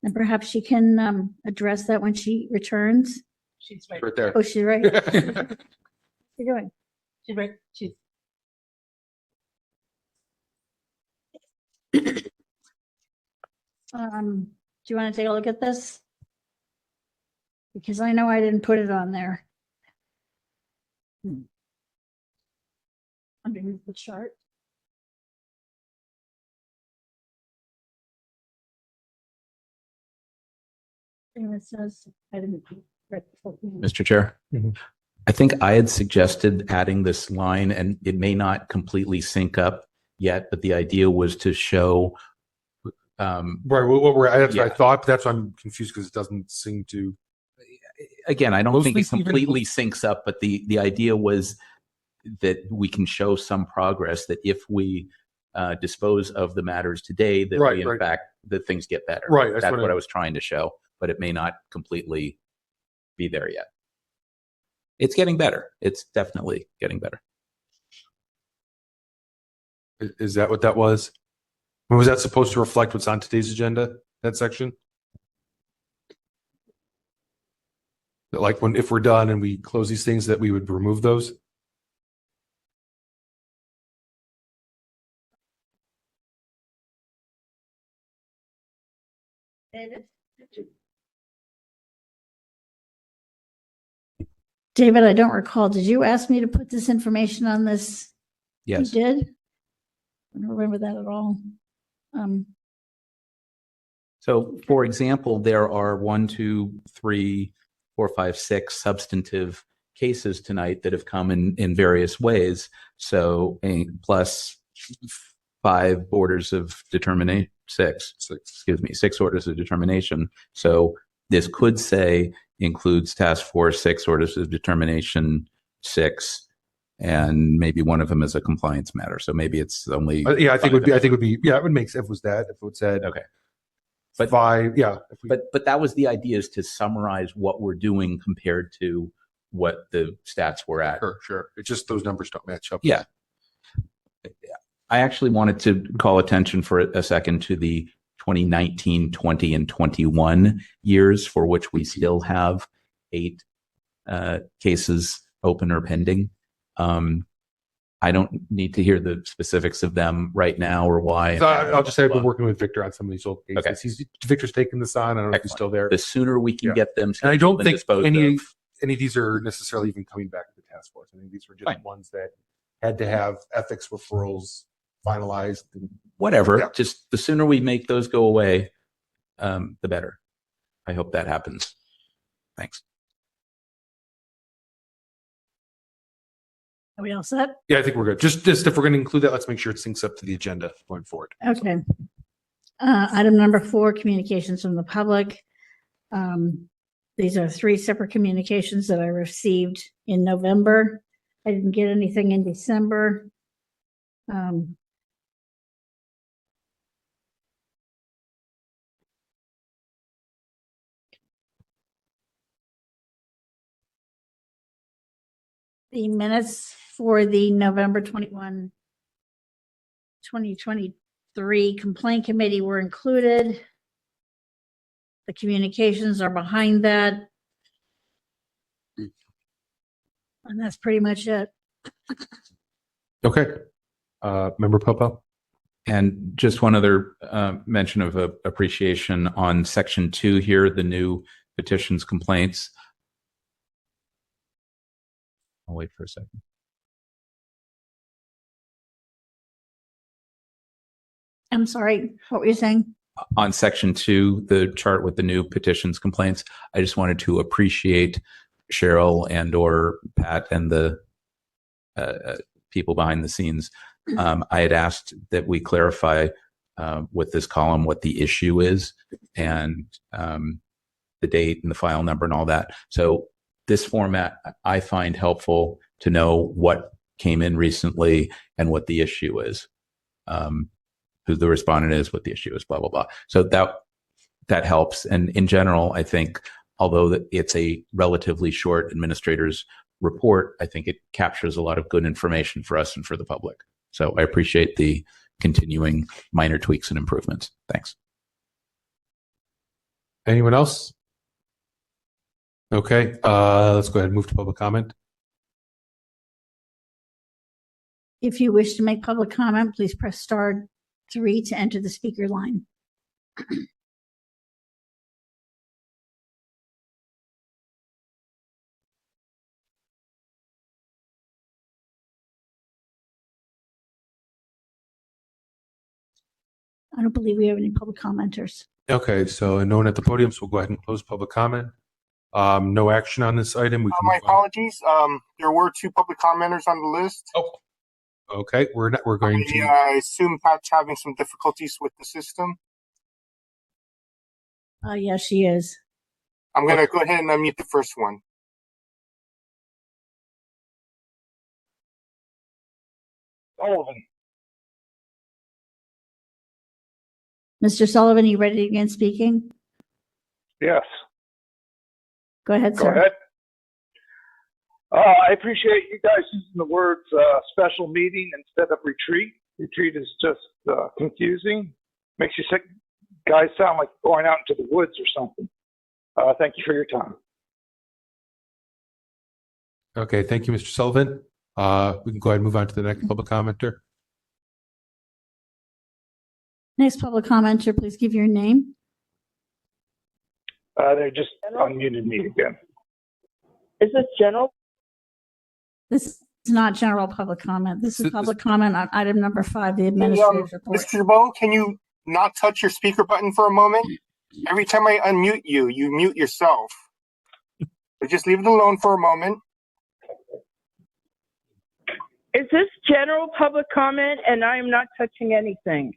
and perhaps she can address that when she returns. She's right. Right there. Oh, she's right. What are you doing? She's right. She's Do you want to take a look at this? Because I know I didn't put it on there. Underneath the chart. And it says, I didn't. Mr. Chair, I think I had suggested adding this line, and it may not completely sync up yet, but the idea was to show. Right. That's Yeah. what I thought, but that's why I'm confused, because it doesn't seem to. Again, I don't think it Mostly completely syncs up, but the idea was that we can show some progress, that if we dispose of the matters today, that Right, we, in right. fact, that things get better. Right, that's That's what what I- I was trying to show, but it may not completely be there yet. It's getting better. It's definitely getting better. Is that what that was? Was that supposed to reflect what's on today's agenda, that section? That, like, if we're done and we close these things, that we would remove those? David, I don't recall. Did you ask me to put this information on this? Yes. You did? I don't remember that at all. So, for example, there are 1, 2, 3, 4, 5, 6 substantive cases tonight that have come in various ways. So, plus 5 orders of determination, 6 orders of determination. So this could say includes task force 6 orders of determination 6, and maybe one of them is a compliance matter. So maybe it's only. Yeah, I think it would be. Yeah, it would make sense. If it was that, if it said okay. But 5, yeah. But that was the idea, is to summarize what we're doing compared to what the stats were at. Sure. It's just those numbers don't match up. Yeah. I actually wanted to call attention for a second to the 2019, 20, and 21 years for which we still have 8 cases open or pending. I don't need to hear the specifics of them right now or why. So I'll just say I've been working with Victor on some of these old cases. Okay. Victor's taking this on. I don't know if he's still there. The sooner we can Yeah. get them, And I don't think disposed any of. of these are necessarily even coming back to the task force. I think these were just Fine. ones that had to have ethics referrals finalized. Whatever. Yeah. Just the sooner we make those go away, the better. I hope that happens. Thanks. Are we all set? Yeah, I think we're good. Just if we're going to include that, let's make sure it syncs up to the agenda going forward. Okay. Item number 4, communications from the public. These are 3 separate communications that I received in November. I didn't get anything in December. The minutes for the November 21, 2023 complaint committee were included. The communications are behind that. And that's pretty much it. Okay. Member Popo? And just one other mention of appreciation on section 2 here, the new petitions complaints. I'll wait for a second. I'm sorry, what were you saying? On section 2, the chart with the new petitions complaints, I just wanted to appreciate Cheryl and or Pat and the people behind the scenes. I had asked that we clarify with this column what the issue is and the date and the file number and all that. So this format I find helpful to know what came in recently and what the issue is, who the respondent is, what the issue is, blah, blah, blah. So that helps. And in general, I think, although it's a relatively short administrator's report, I think it captures a lot of good information for us and for the public. So I appreciate the continuing minor tweaks and improvements. Thanks. Anyone else? Okay, let's go ahead and move to public comment. If you wish to make public comment, please press *3 to enter the speaker line. I don't believe we have any public commenters. Okay, so no one at the podium, so we'll go ahead and close public comment. No action on this item. We can My move on. apologies. There were 2 public commenters on the list. Oh, okay. We're going to. I assume Pat's having some difficulties with the system. Yes, she is. I'm going to go ahead and unmute the first one. Sullivan. Mr. Sullivan, are you ready to begin speaking? Yes. Go ahead, Go sir. ahead. I appreciate you guys using the words special meeting instead of retreat. Retreat is just confusing. Makes you guys sound like going out into the woods or something. Thank you for your time. Okay, thank you, Mr. Sullivan. We can go ahead and move on to the next public commenter. Next public commenter, please give your name. They just unmuted me again. Is this general? This is not general public comment. This is public comment on item number 5, the administrator's report. Mr. Jabot, can you not touch your speaker button for a moment? Every time I unmute you, you mute yourself. So just leave it alone for a moment. Is this general public comment and I am not touching anything?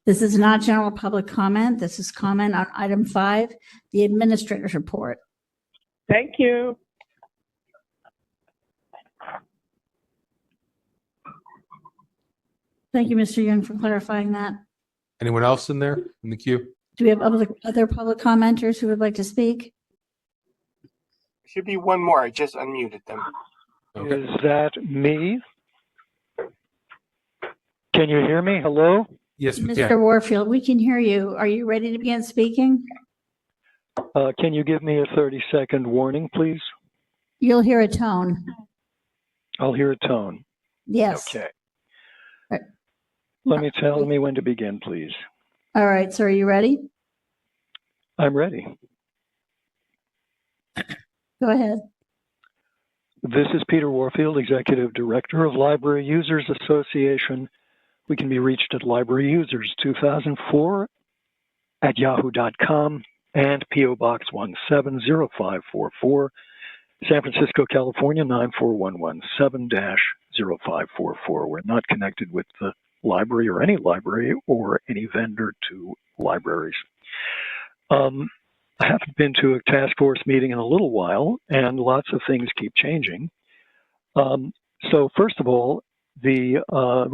This is not general public comment. This is comment on item 5, the administrator's report. Thank you. Thank you, Mr. Young, for clarifying that. Anyone else in there in the queue? Do we have other public commenters who would like to speak? Should be one more. I just unmuted them. Okay. Is that me? Can you hear me? Hello? Yes, we Mr. can. Warfield, we can hear you. Are you ready to begin speaking? Can you give me a 30-second warning, please? You'll hear a tone. I'll hear a tone. Yes. Okay. Right. Tell me when to begin, please. All right, so are you ready? I'm ready. Go ahead. This is Peter Warfield, Executive Director of Library Users Association. We can be reached at libraryusers2004@yahoo.com and PO Box 170544, San Francisco, California 94117-0544. We're not connected with the library or any vendor to libraries. I haven't been to a task force meeting in a little while, and lots of things keep changing. So first of all, the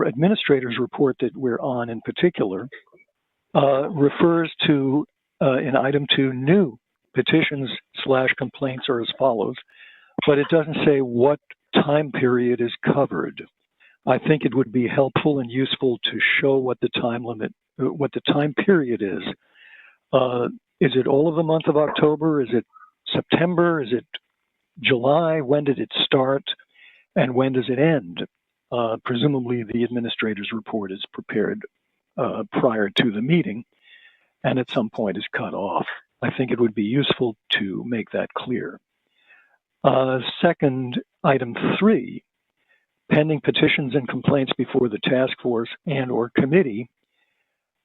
administrator's report that we're on in particular refers to, in item 2, new petitions/complaints are as follows, but it doesn't say what time period is covered. I think it would be helpful and useful to show what the time period is. Is it all of the month of October? Is it September? Is it July? When did it start? And when does it end? Presumably the administrator's report is prepared prior to the meeting and at some point is cut off. I think it would be useful to make that clear. Second, item 3, pending petitions and complaints before the task force and or committee.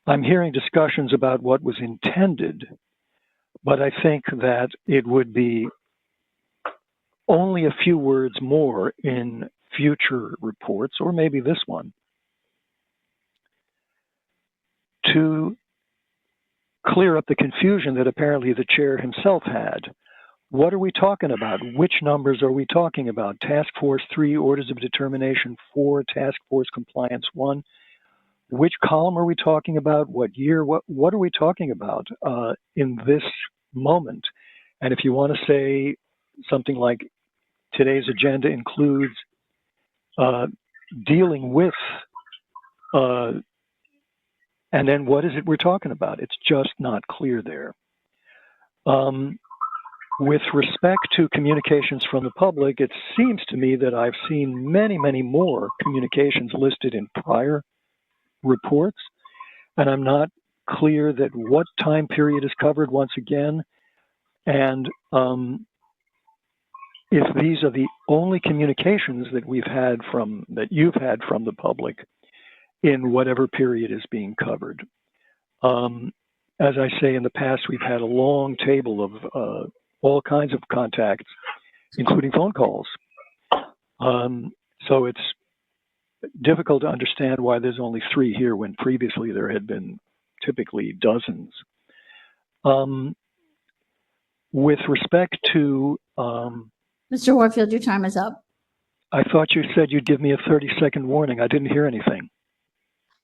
I'm hearing discussions about what was intended, but I think that it would be only a few words more in future reports, or maybe this one, to clear up the confusion that apparently the chair himself had. What are we talking about? Which numbers are we talking about? Task Force 3, Orders of Determination 4, Task Force Compliance 1. Which column are we talking about? What year? What are we talking about in this moment? And if you want to say something like today's agenda includes dealing with, and then what is it we're talking about? It's just not clear there. With respect to communications from the public, it seems to me that I've seen many, many more communications listed in prior reports, and I'm not clear that what time period is covered once again, and if these are the only communications that you've had from the public in whatever period is being covered. As I say, in the past, we've had a long table of all kinds of contacts, including phone calls. So it's difficult to understand why there's only 3 here when previously there had been typically dozens. With respect to... Mr. Warfield, your time is up. I thought you said you'd give me a 30-second warning. I didn't hear anything.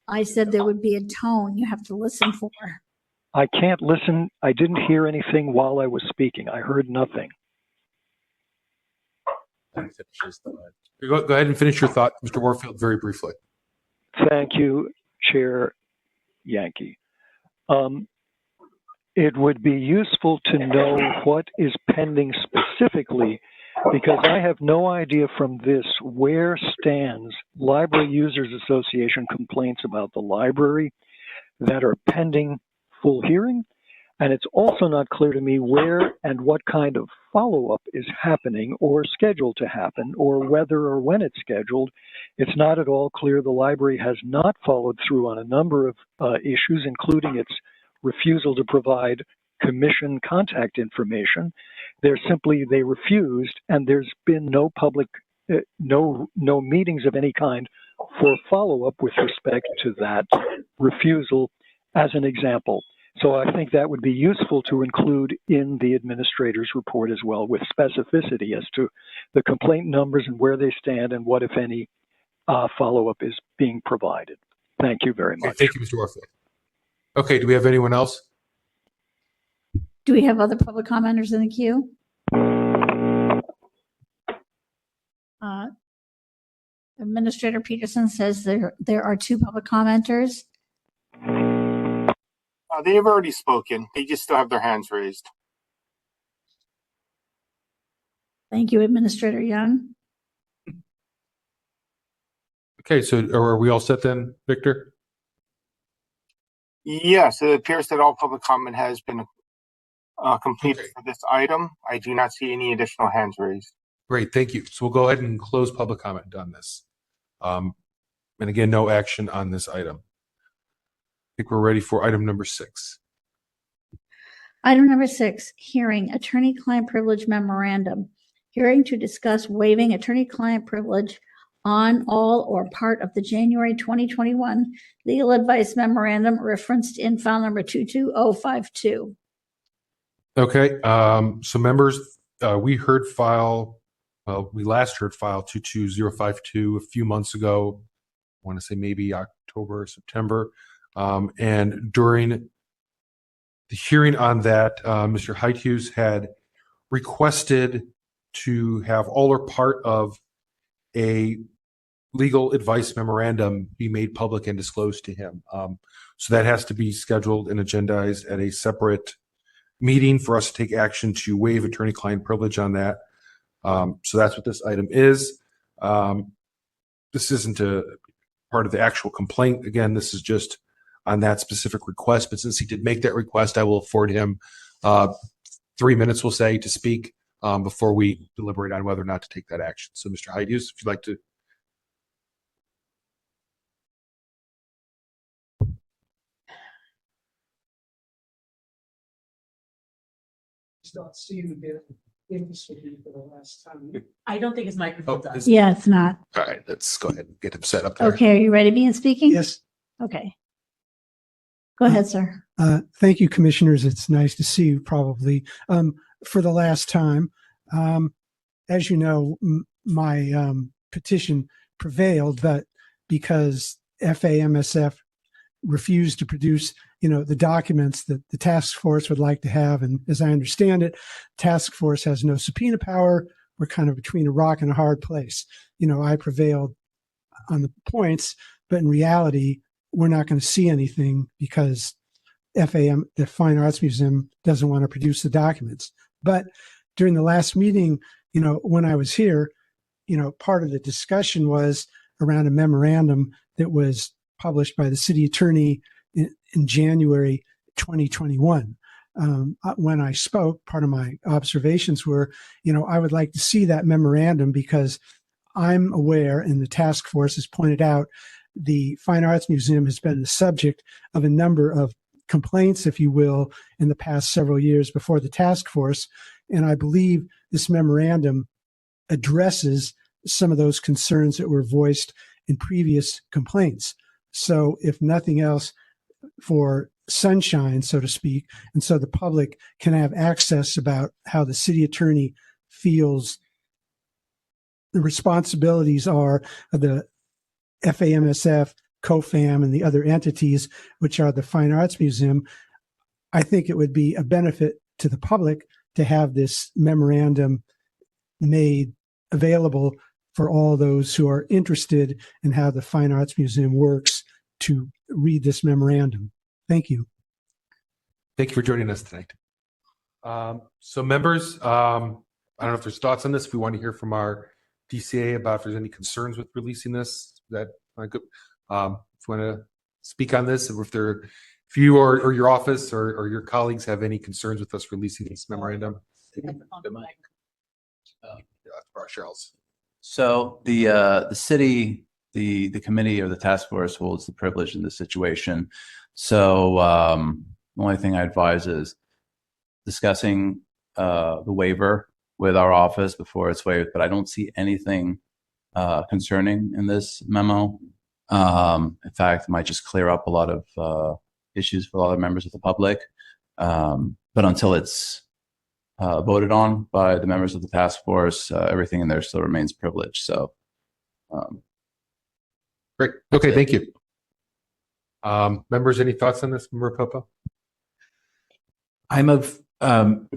I said there would be a tone you have to listen for. I can't listen. I didn't hear anything while I was speaking. I heard nothing. Go ahead and finish your thought, Mr. Warfield, very briefly. Thank you, Chair Yankee. It would be useful to know what is pending specifically, because I have no idea from this where stands Library Users Association complaints about the library that are pending full hearing. And it's also not clear to me where and what kind of follow-up is happening or scheduled to happen, or whether or when it's scheduled. It's not at all clear the library has not followed through on a number of issues, including its refusal to provide commission contact information. They refused, and there's been no public, no meetings of any kind for follow-up with respect to that refusal, as an example. So I think that would be useful to include in the administrator's report as well, with specificity as to the complaint numbers and where they stand and what, if any, follow-up is being provided. Thank you very much. Okay, thank you, Mr. Warfield. Okay, do we have anyone else? Do we have other public commenters in the queue? Administrator Peterson says there are 2 public commenters. They have already spoken. They just still have their hands raised. Thank you, Administrator Young. Okay, so are we all set then, Victor? Yes, it appears that all public comment has been completed for this item. I do not see any additional hands raised. Great, thank you. So we'll go ahead and close public comment on this. And again, no action on this item. I think we're ready for item number 6. Item number 6, hearing attorney-client privilege memorandum. Hearing to discuss waiving attorney-client privilege on all or part of the January 2021 legal advice memorandum referenced in file number 22052. Okay, so members, we last heard file 22052 a few months ago. I want to say maybe October or September. And during the hearing on that, Mr. Heithus had requested to have all or part of a legal advice memorandum be made public and disclosed to him. So that has to be scheduled and agendized at a separate meeting for us to take action to waive attorney-client privilege on that. So that's what this item is. This isn't a part of the actual complaint. Again, this is just on that specific request. But since he did make that request, I will afford him 3 minutes, we'll say, to speak before we deliberate on whether or not to take that action. So, Mr. Heithus, if you'd like to. Not seeing a bit interesting for the last time. I don't think his microphone does. Yeah, it's not. All right, let's go ahead and get him set up there. Okay, are you ready to begin speaking? Yes. Okay. Go ahead, sir. Thank you, commissioners. It's nice to see you probably for the last time. As you know, my petition prevailed, but because FAMSF refused to produce the documents that the task force would like to have. And as I understand it, task force has no subpoena power. We're kind of between a rock and a hard place. I prevailed on the points, but in reality, we're not going to see anything because the Fine Arts Museum doesn't want to produce the documents. But during the last meeting, when I was here, part of the discussion was around a memorandum that was published by the city attorney in January 2021. When I spoke, part of my observations were, I would like to see that memorandum because I'm aware, and the task force has pointed out, the Fine Arts Museum has been the subject of a number of complaints, if you will, in the past several years before the task force. And I believe this memorandum addresses some of those concerns that were voiced in previous complaints. So if nothing else, for sunshine, so to speak, and so the public can have access about how the city attorney feels the responsibilities are of the FAMSF, COFAM, and the other entities, which are the Fine Arts Museum. I think it would be a benefit to the public to have this memorandum made available for all those who are interested in how the Fine Arts Museum works to read this memorandum. Thank you. Thank you for joining us tonight. So members, I don't know if there's thoughts on this. If we want to hear from our DCA about if there's any concerns with releasing this, if you want to speak on this, if you or your office or your colleagues have any concerns with us releasing this memorandum. Cheryl's. So the city, the committee or the task force holds the privilege in this situation. So the only thing I advise is discussing the waiver with our office before it's waived. But I don't see anything concerning in this memo. In fact, it might just clear up a lot of issues for a lot of members of the public. But until it's voted on by the members of the task force, everything in there still remains privileged. So, great. Okay, thank you. Members, any thoughts on this, Member Popo? I'm of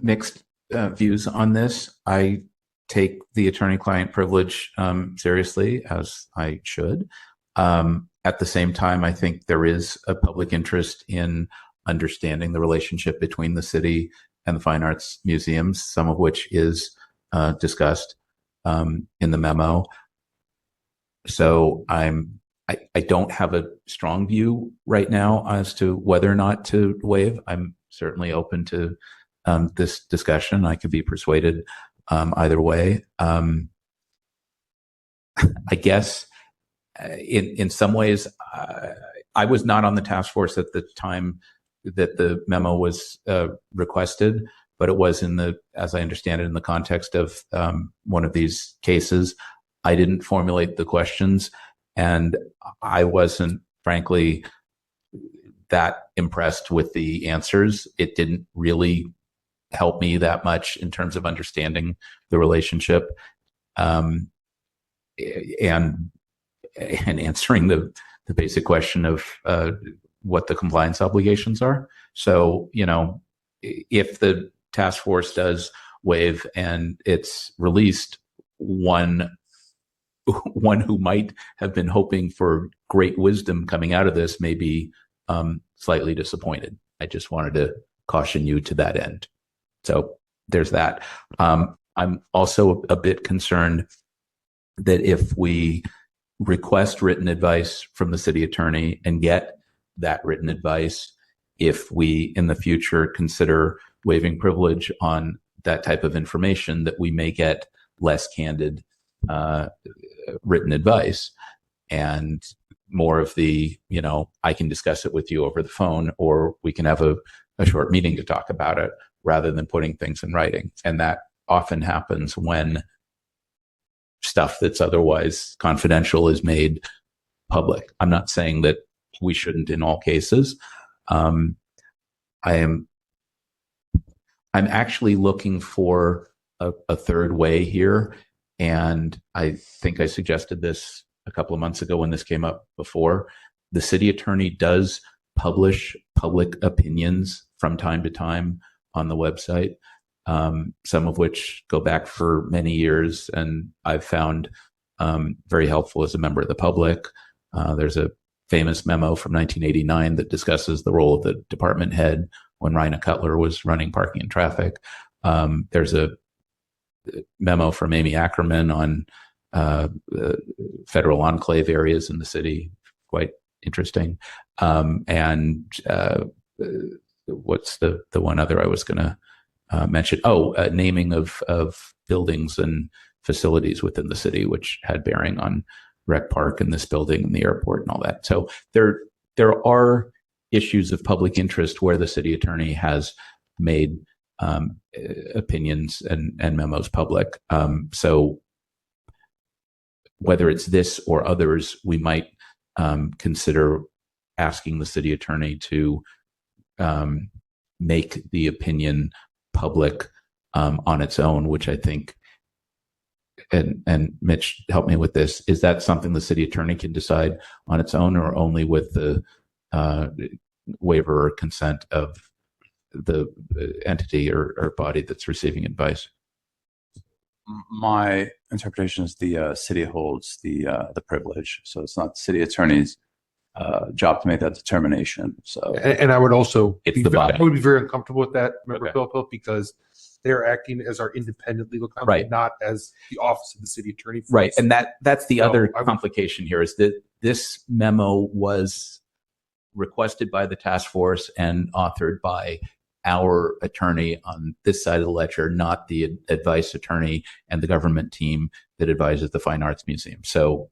mixed views on this. I take the attorney-client privilege seriously, as I should. At the same time, I think there is a public interest in understanding the relationship between the city and the fine arts museums, some of which is discussed in the memo. So I don't have a strong view right now as to whether or not to waive. I'm certainly open to this discussion. I could be persuaded either way. I guess in some ways, I was not on the task force at the time that the memo was requested, but it was as I understand it, in the context of one of these cases. I didn't formulate the questions, and I wasn't, frankly, that impressed with the answers. It didn't really help me that much in terms of understanding the relationship and answering the basic question of what the compliance obligations are. So, if the task force does waive and it's released, one who might have been hoping for great wisdom coming out of this may be slightly disappointed. I just wanted to caution you to that end. So there's that. I'm also a bit concerned that if we request written advice from the city attorney and get that written advice, if we in the future consider waiving privilege on that type of information, that we may get less candid written advice and more of the, I can discuss it with you over the phone, or we can have a short meeting to talk about it, rather than putting things in writing. And that often happens when stuff that's otherwise confidential is made public. I'm not saying that we shouldn't in all cases. I'm actually looking for a third way here. And I think I suggested this a couple of months ago when this came up before. The city attorney does publish public opinions from time to time on the website, some of which go back for many years, and I've found very helpful as a member of the public. There's a famous memo from 1989 that discusses the role of the department head when Rhina Cutler was running parking and traffic. There's a memo from Amy Ackerman on federal enclave areas in the city, quite interesting. And what's the one other I was going to mention? Naming of buildings and facilities within the city, which had bearing on Rec Park and this building and the airport and all that. So there are issues of public interest where the city attorney has made opinions and memos public. So whether it's this or others, we might consider asking the city attorney to make the opinion public on its own, which I think, and Mitch, help me with this, is that something the city attorney can decide on its own, or only with the waiver or consent of the entity or body that's receiving advice? My interpretation is the city holds the privilege, so it's not the city attorney's job to make that determination. So, and I would also it's the body. I would be very uncomfortable with that, Member Philpott, because they're acting as our independent legal counsel, Right. not as the office of the city attorney. Right, and that's the other I would- complication here, is that this memo was requested by the task force and authored by our attorney on this side of the ledger, not the advice attorney and the government team that advises the Fine Arts Museum. So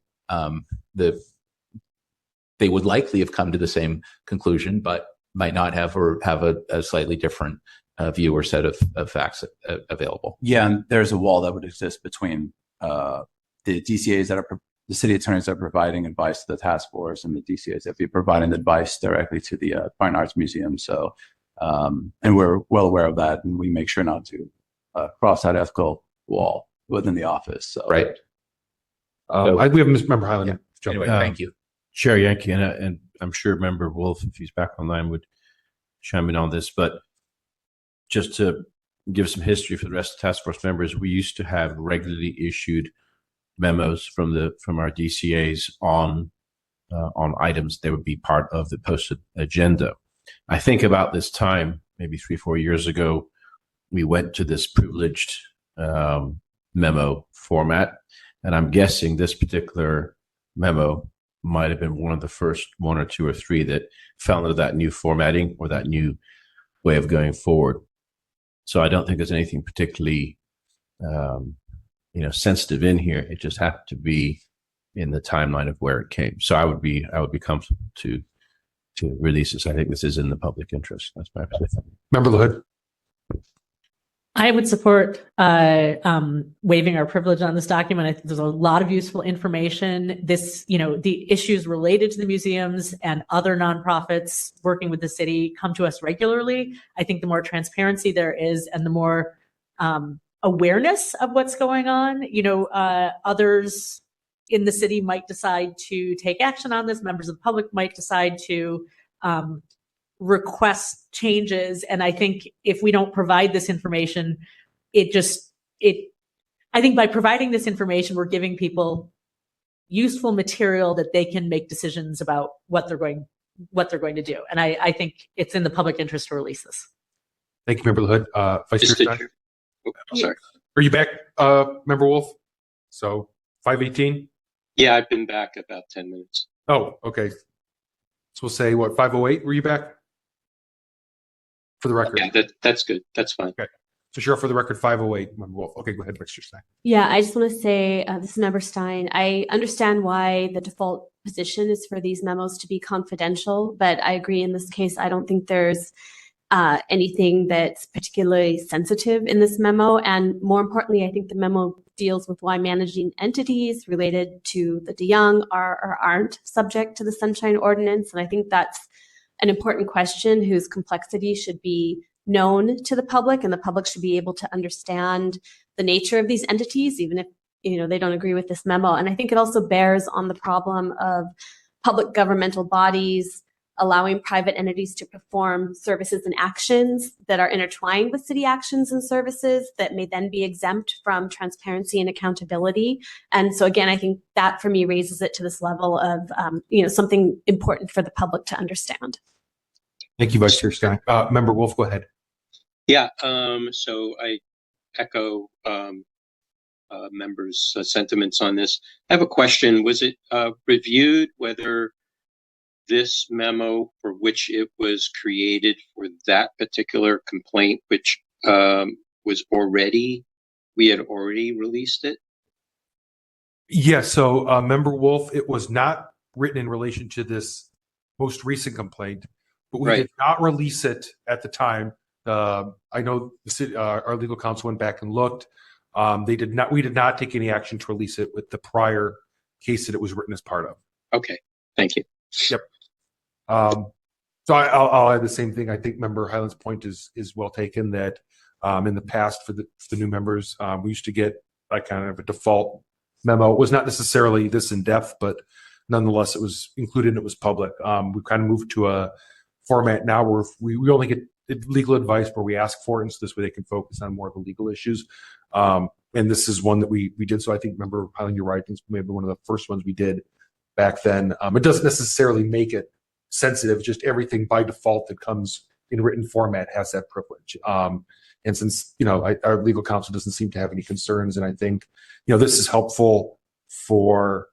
they would likely have come to the same conclusion, but might not have, or have a slightly different view or set of facts available. yeah, and there's a wall that would exist between the DCAs that are the city attorneys that are providing advice to the task force, and the DCAs that be providing advice directly to the Fine Arts Museum. So, and we're well aware of that, and we make sure not to cross that ethical wall within the office. So. Right. we have Member Highland. Yeah. jump Anyway, in. thank you. Chair Yankee, and I'm sure Member Wolf, if he's back online, would chime in on this. But just to give some history for the rest of the task force members, we used to have regularly issued memos from our DCAs on items that would be part of the posted agenda. I think about this time, maybe 3-4 years ago, we went to this privileged memo format. And I'm guessing this particular memo might have been one of the first 1 or 2 or 3 that fell into that new formatting or that new way of going forward. So I don't think there's anything particularly, sensitive in here. It just happened to be in the timeline of where it came. So I would be comfortable to release this. I think this is in the public interest. That's my position. Member LaHood. I would support waiving our privilege on this document. I think there's a lot of useful information. This, the issues related to the museums and other nonprofits working with the city come to us regularly. I think the more transparency there is and the more awareness of what's going on, others in the city might decide to take action on this. Members of the public might decide to request changes. And I think if we don't provide this information, I think by providing this information, we're giving people useful material that they can make decisions about what they're going to do. And I think it's in the public interest to release this. Thank you, Member LaHood. Vice Chair Stein. Sorry. Are you back, Member Wolf? So 5:18? Yeah, I've been back about 10 minutes. Oh, okay. So we'll say, 5:08? Were you back? For the record. Yeah, that's good. That's fine. Okay. So sure, for the record, 5:08, Member Wolf. Okay, go ahead, Vice Chair Stein. Yeah, I just want to say, this is Member Stein. I understand why the default position is for these memos to be confidential, but I agree in this case, I don't think there's anything that's particularly sensitive in this memo. And more importantly, I think the memo deals with why managing entities related to the DeYoung are or aren't subject to the Sunshine Ordinance. And I think that's an important question whose complexity should be known to the public, and the public should be able to understand the nature of these entities, even if they don't agree with this memo. And I think it also bears on the problem of public governmental bodies allowing private entities to perform services and actions that are intertwined with city actions and services that may then be exempt from transparency and accountability. And so again, I think that for me raises it to this level of something important for the public to understand. Thank you, Vice Chair Stein. Member Wolf, go ahead. Yeah, so I echo members' sentiments on this. I have a question. Was it reviewed whether this memo for which it was created for that particular complaint, which we had already released it? Yeah, so Member Wolf, it was not written in relation to this most recent complaint, but we did not release it at the time. I know the city, our legal counsel went back and looked. We did not take any action to release it with the prior case that it was written as part of. Okay, thank you. Yep. So I'll add the same thing. I think Member Highland's point is well taken, that in the past for the new members, we used to get like kind of a default memo. It was not necessarily this in depth, but nonetheless, it was included and it was public. We kind of moved to a format now where we only get legal advice where we ask for it, and so this way they can focus on more of the legal issues. And this is one that we did. So I think, Member Highland, you're right. It's maybe one of the first ones we did back then. It doesn't necessarily make it sensitive, just everything by default that comes in written format has that privilege. And since, our legal counsel doesn't seem to have any concerns, and I think, this is helpful for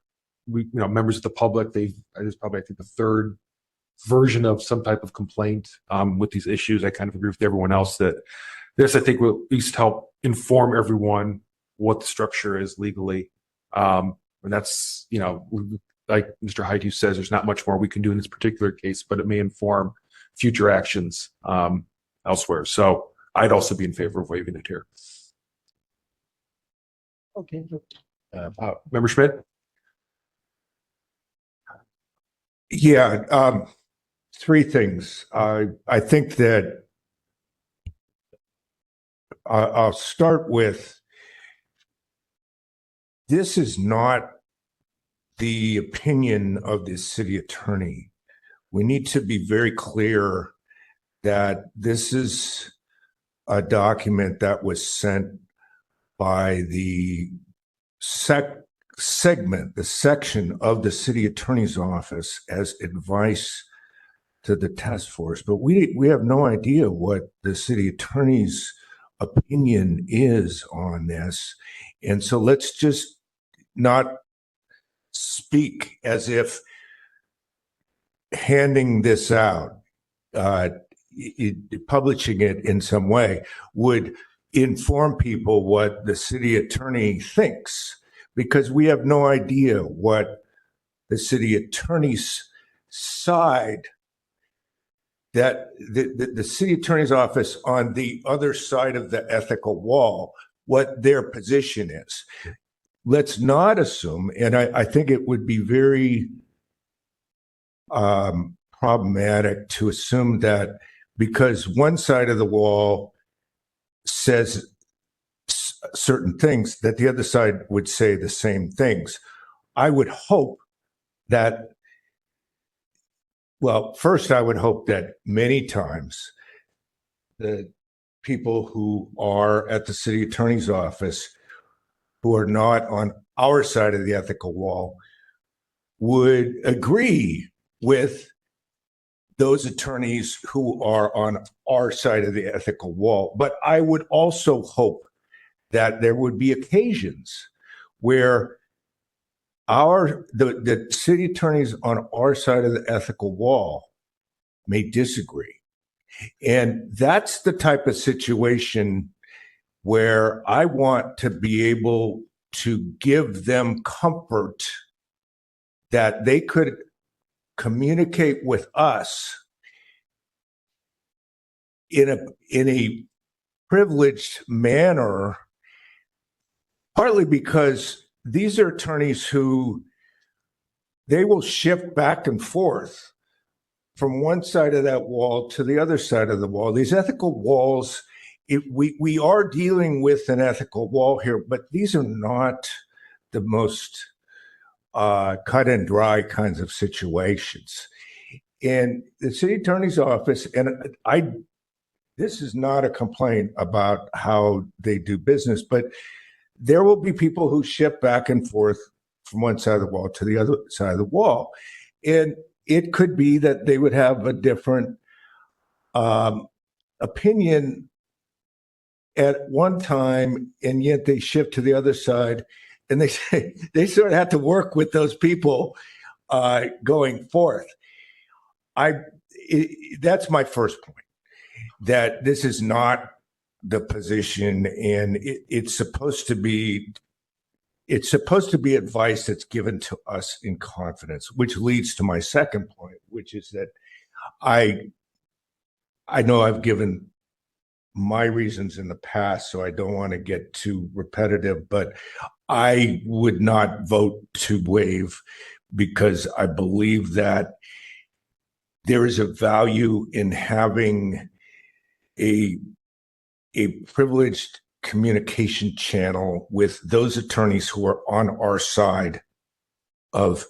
members of the public. It's probably, I think, the third version of some type of complaint with these issues. I kind of agree with everyone else that this, I think, will at least help inform everyone what the structure is legally. And that's, like Mr. Haidu says, there's not much more we can do in this particular case, but it may inform future actions elsewhere. So I'd also be in favor of waiving it here. Okay. Member Schmidt? Yeah, three things. I think that I'll start with, this is not the opinion of the city attorney. We need to be very clear that this is a document that was sent by the section of the city attorney's office as advice to the task force, but we have no idea what the city attorney's opinion is on this. And so let's just not speak as if handing this out, publishing it in some way would inform people what the city attorney thinks, because we have no idea what the city attorney's side, that the city attorney's office on the other side of the ethical wall, what their position is. Let's not assume, and I think it would be very problematic to assume that because one side of the wall says certain things, that the other side would say the same things. I would hope that, well, first, I would hope that many times the people who are at the city attorney's office who are not on our side of the ethical wall would agree with those attorneys who are on our side of the ethical wall. But I would also hope that there would be occasions where the city attorneys on our side of the ethical wall may disagree. And that's the type of situation where I want to be able to give them comfort that they could communicate with us in a privileged manner, partly because these are attorneys who they will shift back and forth from one side of that wall to the other side of the wall. These ethical walls, we are dealing with an ethical wall here, but these are not the most cut and dry kinds of situations. And the city attorney's office, and this is not a complaint about how they do business, but there will be people who shift back and forth from one side of the wall to the other side of the wall. And it could be that they would have a different opinion at one time, and yet they shift to the other side, and they say they sort of have to work with those people going forth. That's my first point, that this is not the position, and it's supposed to be advice that's given to us in confidence, which leads to my second point, which is that I know I've given my reasons in the past, so I don't want to get too repetitive, but I would not vote to waive because I believe that there is a value in having a privileged communication channel with those attorneys who are on our side of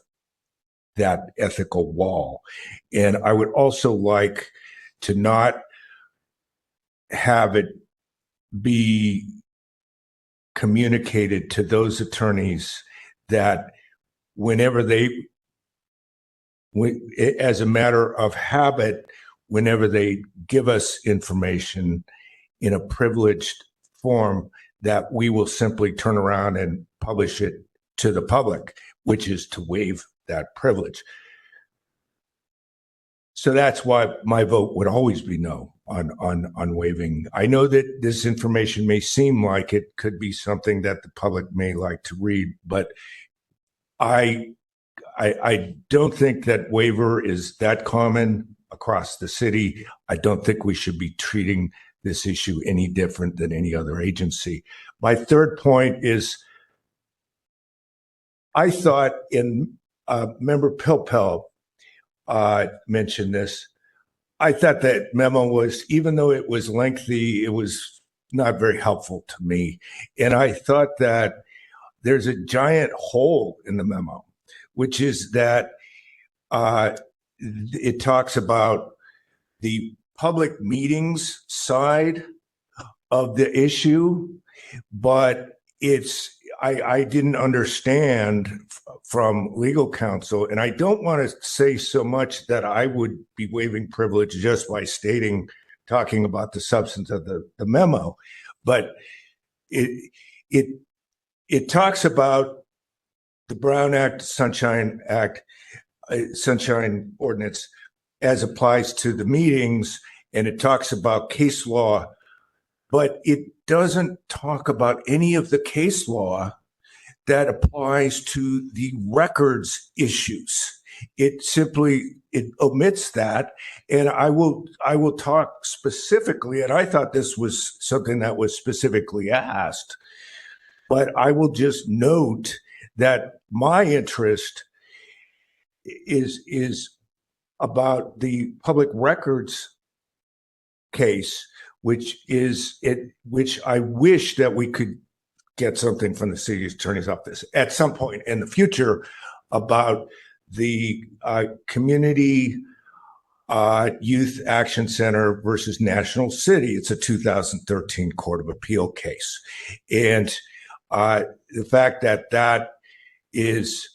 that ethical wall. And I would also like to not have it be communicated to those attorneys that as a matter of habit, whenever they give us information in a privileged form, that we will simply turn around and publish it to the public, which is to waive that privilege. So that's why my vote would always be no on waiving. I know that this information may seem like it could be something that the public may like to read, but I don't think that waiver is that common across the city. I don't think we should be treating this issue any different than any other agency. My third point is, I thought Member Pilpel mentioned this. I thought that memo was, even though it was lengthy, it was not very helpful to me. And I thought that there's a giant hole in the memo, which is that it talks about the public meetings side of the issue, but I didn't understand from legal counsel, and I don't want to say so much that I would be waiving privilege just by talking about the substance of the memo, but it talks about the Brown Act, Sunshine Act, Sunshine Ordinance as applies to the meetings, and it talks about case law, but it doesn't talk about any of the case law that applies to the records issues. It omits that. And I will talk specifically, and I thought this was something that was specifically asked, but I will just note that my interest is about the public records case, which I wish that we could get something from the city attorney's office at some point in the future about the community youth action center versus National City. It's a 2013 Court of Appeal case. And the fact that that is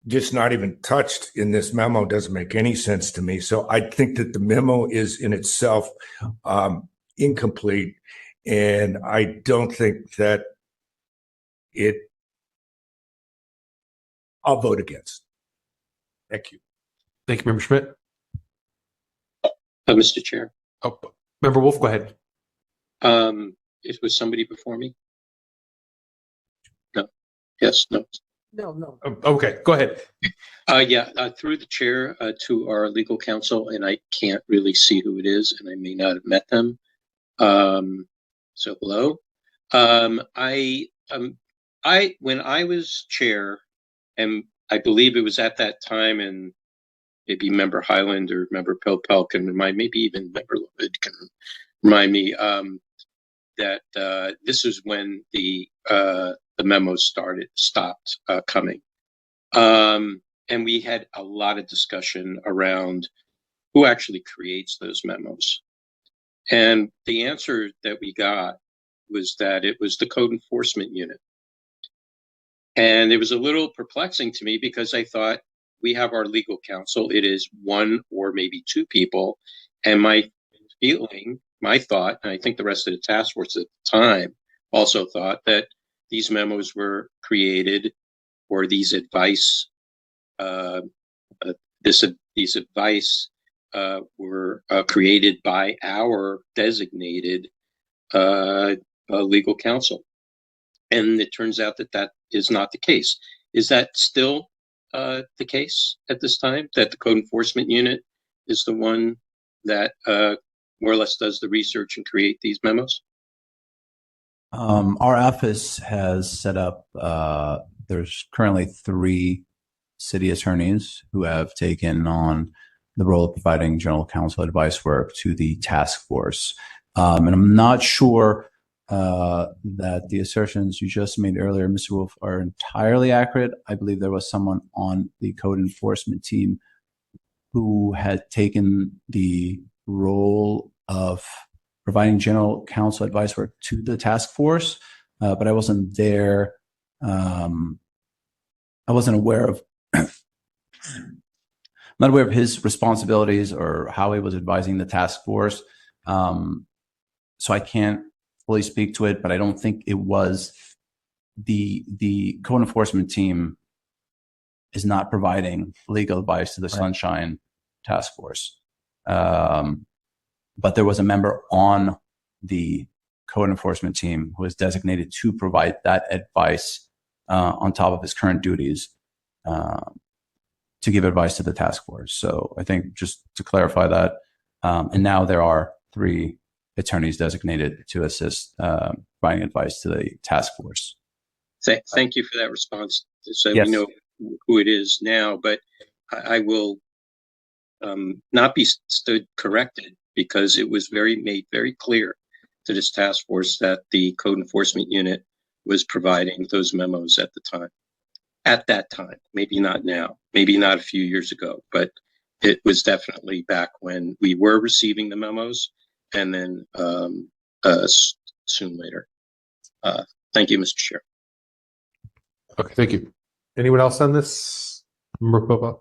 just not even touched in this memo doesn't make any sense to me. So I think that the memo is in itself incomplete. And I don't think that I'll vote against. Thank you. Thank you, Member Schmidt. Mr. Chair. Oh, Member Wolf, go ahead. It was somebody before me? No. Yes, no. No. Okay, go ahead. Through the chair to our legal counsel, and I can't really see who it is, and I may not have met them. So hello. When I was chair, and I believe it was at that time, and maybe Member Highland or Member Pelpel can remind, maybe even Member Lloyd can remind me that this is when the memos stopped coming, and we had a lot of discussion around who actually creates those memos. And the answer that we got was that it was the code enforcement unit. And it was a little perplexing to me because I thought we have our legal counsel. It is one or maybe two people. And my thought, and I think the rest of the task force at the time also thought that these memos were created, or these advice, these advice were created by our designated legal counsel. And it turns out that that is not the case. Is that still the case at this time, that the code enforcement unit is the one that more or less does the research and create these memos? Our office has set up, there's currently 3 city attorneys who have taken on the role of providing general counsel advice work to the task force. And I'm not sure that the assertions you just made earlier, Mr. Wolf, are entirely accurate. I believe there was someone on the code enforcement team who had taken the role of providing general counsel advice work to the task force, but I wasn't there. I wasn't aware of, not aware of his responsibilities or how he was advising the task force. So I can't fully speak to it, but I don't think it was the code enforcement team is not providing legal advice to the Sunshine Task Force. But there was a member on the code enforcement team who was designated to provide that advice on top of his current duties to give advice to the task force. So I think just to clarify that, and now there are 3 attorneys designated to assist providing advice to the task force. Thank you for that response. So Yes. we know who it is now, but I will not be stood corrected, because it was made very clear to this task force that the code enforcement unit was providing those memos at the time. At that time, maybe not now, maybe not a few years ago, but it was definitely back when we were receiving the memos, and then soon later. Thank you, Mr. Chair. Okay, thank you. Anyone else on this? Member Popa?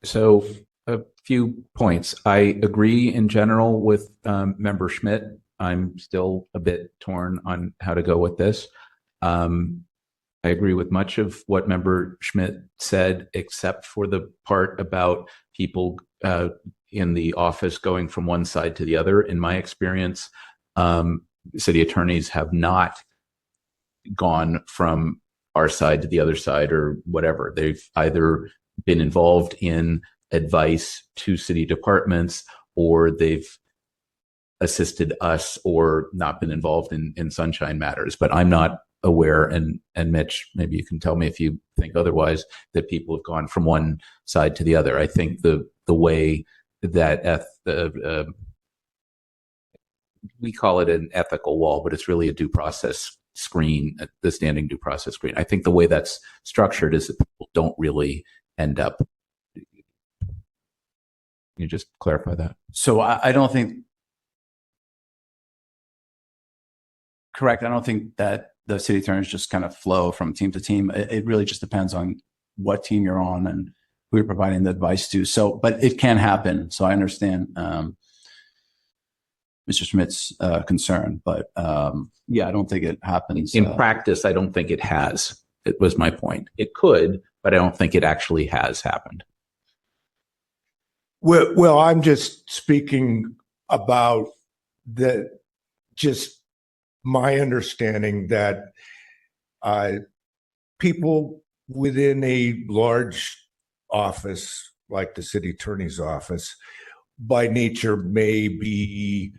So a few points. I agree in general with Member Schmidt. I'm still a bit torn on how to go with this. I agree with much of what Member Schmidt said, except for the part about people in the office going from one side to the other. In my experience, city attorneys have not gone from our side to the other side or whatever. They've either been involved in advice to city departments, or they've assisted us or not been involved in sunshine matters. But I'm not aware, and Mitch, maybe you can tell me if you think otherwise, that people have gone from one side to the other. I think the way that we call it an ethical wall, but it's really a due process screen, the standing due process screen. I think the way that's structured is that people don't really end up. Can you just clarify that? So I don't think, correct. I don't think that the city attorneys just kind of flow from team to team. It really just depends on what team you're on and who you're providing the advice to. So, but it can happen. So I understand Mr. Schmidt's concern, but yeah, I don't think it happens. In practice, I don't think it has. It was my point. It could, but I don't think it actually has happened. Well, I'm just speaking about just my understanding that people within a large office like the city attorney's office by nature may be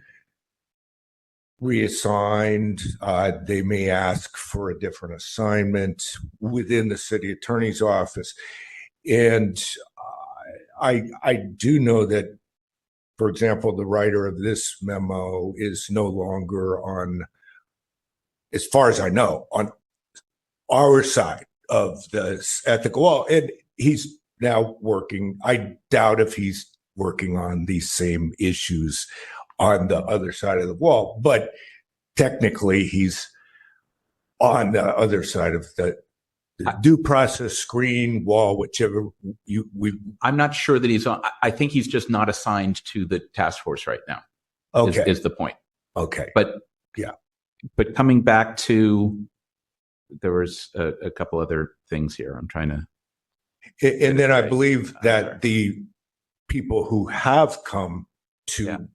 reassigned. They may ask for a different assignment within the city attorney's office. And I do know that, for example, the writer of this memo is no longer on, as far as I know, on our side of the ethical wall. And he's now working. I doubt if he's working on these same issues on the other side of the wall, but technically he's on the other side of the due process screen wall, whichever I'm not sure that he's on. I think he's just not assigned to the task force right now. Okay. Is the point. Okay. But yeah. But coming back to, there was a couple other things here. I'm trying to. And then I believe that the people who have come to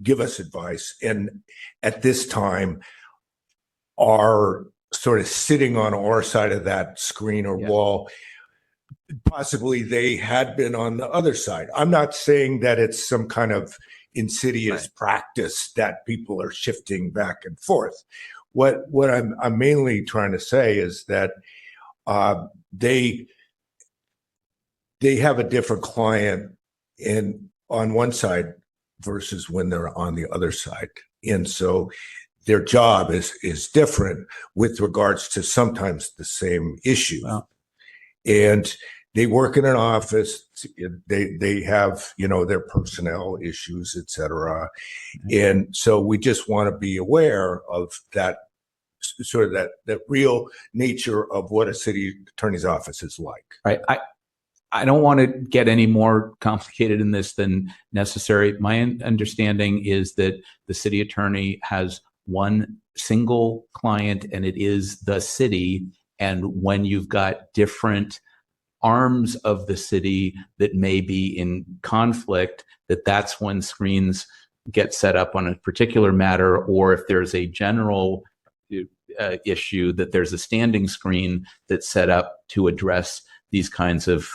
give us advice and at this time are sort of sitting on our side of that screen or wall. Possibly they had been on the other side. I'm not saying that it's some kind of insidious practice that people are shifting back and forth. What I'm mainly trying to say is that they have a different client on one side versus when they're on the other side. And so their job is different with regards to sometimes the same issue. Wow. And they work in an office, they have, their personnel issues, et cetera. And so we just want to be aware of that, sort of that real nature of what a city attorney's office is like. Right. I don't want to get any more complicated in this than necessary. My understanding is that the city attorney has one single client, and it is the city. And when you've got different arms of the city that may be in conflict, that's when screens get set up on a particular matter, or if there's a general issue, that there's a standing screen that's set up to address these kinds of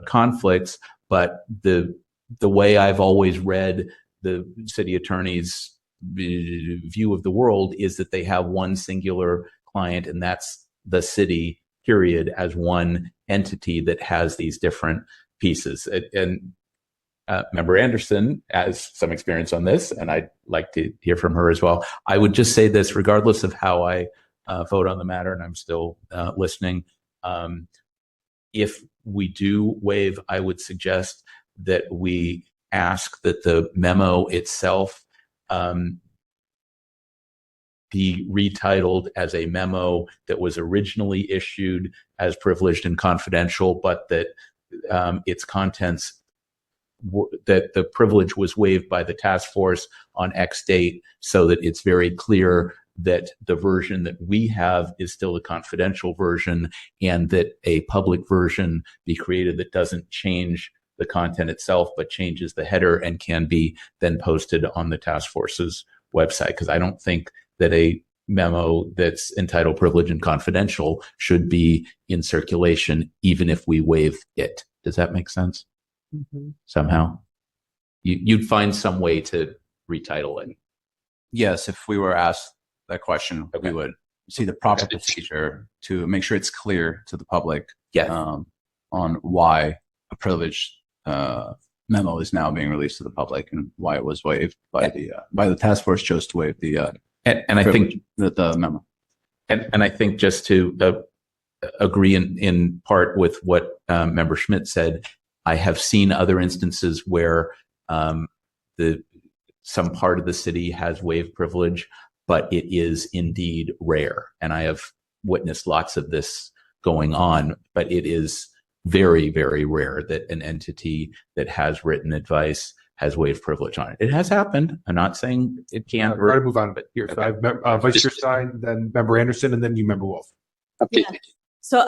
conflicts. But the way I've always read the city attorney's view of the world is that they have one singular client, and that's the city, period, as one entity that has these different pieces. And Member Anderson has some experience on this, and I'd like to hear from her as well. I would just say this, regardless of how I vote on the matter, and I'm still listening. If we do waive, I would suggest that we ask that the memo itself be retitled as a memo that was originally issued as privileged and confidential, but that its contents, that the privilege was waived by the task force on X date, so that it's very clear that the version that we have is still a confidential version, and that a public version be created that doesn't change the content itself, but changes the header and can be then posted on the task force's website. Because I don't think that a memo that's entitled privilege and confidential should be in circulation, even if we waive it. Does that make sense? Mm-hmm. Somehow you'd find some way to retitle it. Yes, if we were asked that question, we would see the proper procedure to make sure it's clear to the public on why a privileged memo is now being released to the public and why it was waived by the task force chose to waive the and I think the memo. And I think just to agree in part with what Member Schmidt said, I have seen other instances where some part of the city has waived privilege, but it is indeed rare. And I have witnessed lots of this going on, but it is very, very rare that an entity that has written advice has waived privilege on it. It has happened. I'm not saying it can't. Try to move on, but here, so I have Vice Chair Stein, then Member Anderson, and then you, Member Wolf. Yeah. So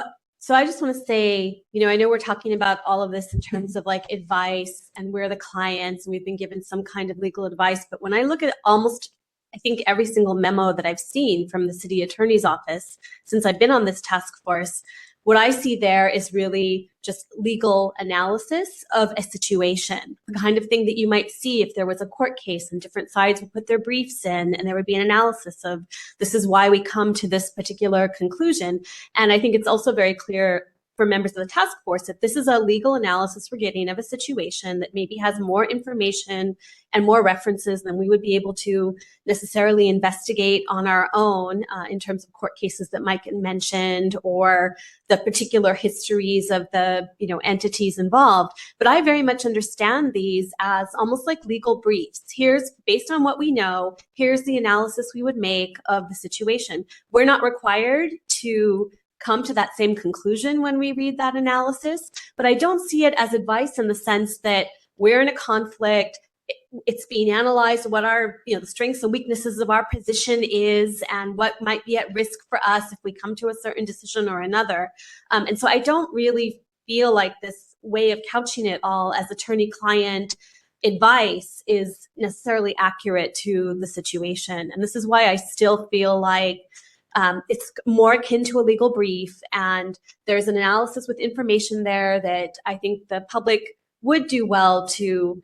I just want to say, I know we're talking about all of this in terms of like advice and we're the clients and we've been given some kind of legal advice. But when I look at I think every single memo that I've seen from the city attorney's office since I've been on this task force, what I see there is really just legal analysis of a situation, the kind of thing that you might see if there was a court case and different sides would put their briefs in and there would be an analysis of this is why we come to this particular conclusion. And I think it's also very clear for members of the task force that this is a legal analysis we're getting of a situation that maybe has more information and more references than we would be able to necessarily investigate on our own in terms of court cases that might get mentioned or the particular histories of the entities involved. But I very much understand these as almost like legal briefs. Here's, based on what we know, here's the analysis we would make of the situation. We're not required to come to that same conclusion when we read that analysis, but I don't see it as advice in the sense that we're in a conflict. It's being analyzed what our, the strengths and weaknesses of our position is and what might be at risk for us if we come to a certain decision or another. And so I don't really feel like this way of couching it all as attorney-client advice is necessarily accurate to the situation. And this is why I still feel like it's more akin to a legal brief, and there's an analysis with information there that I think the public would do well to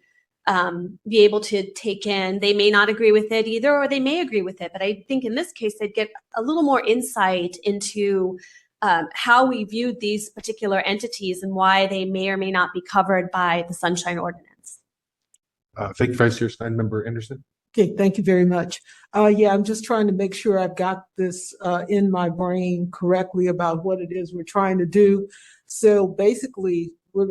be able to take in. They may not agree with it either, or they may agree with it. But I think in this case, they'd get a little more insight into how we viewed these particular entities and why they may or may not be covered by the Sunshine Ordinance. Thank you, Vice Chair Stein. Member Anderson. Okay, thank you very much. I'm just trying to make sure I've got this in my brain correctly about what it is we're trying to do. So basically, we're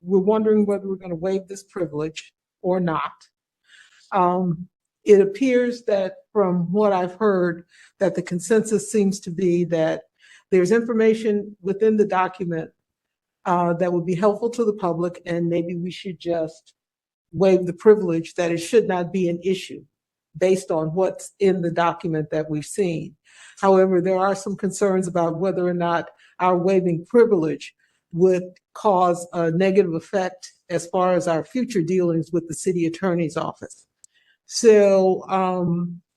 wondering whether we're going to waive this privilege or not. It appears that from what I've heard, that the consensus seems to be that there's information within the document that would be helpful to the public, and maybe we should just waive the privilege, that it should not be an issue based on what's in the document that we've seen. However, there are some concerns about whether or not our waiving privilege would cause a negative effect as far as our future dealings with the city attorney's office. So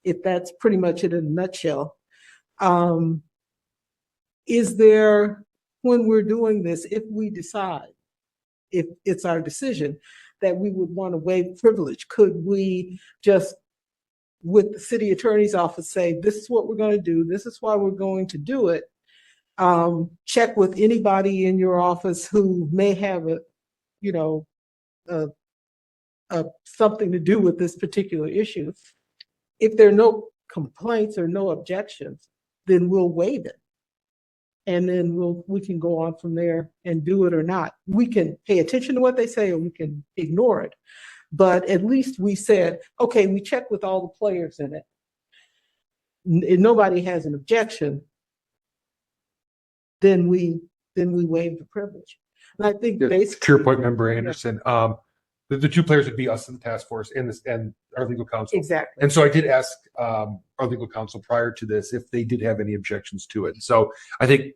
if that's pretty much it in a nutshell, is there, when we're doing this, if we decide, if it's our decision, that we would want to waive privilege, could we just, with the city attorney's office, say, this is what we're going to do, this is why we're going to do it, check with anybody in your office who may have something to do with this particular issue. If there are no complaints or no objections, then we'll waive it. And then we can go on from there and do it or not. We can pay attention to what they say or we can ignore it. But at least we said, okay, we checked with all the players in it. if nobody has an objection, then we waive the privilege. And I think basically, to your point, Member Anderson, the two players would be us in the task force and our legal counsel. exactly. And so I did ask our legal counsel prior to this if they did have any objections to it. So I think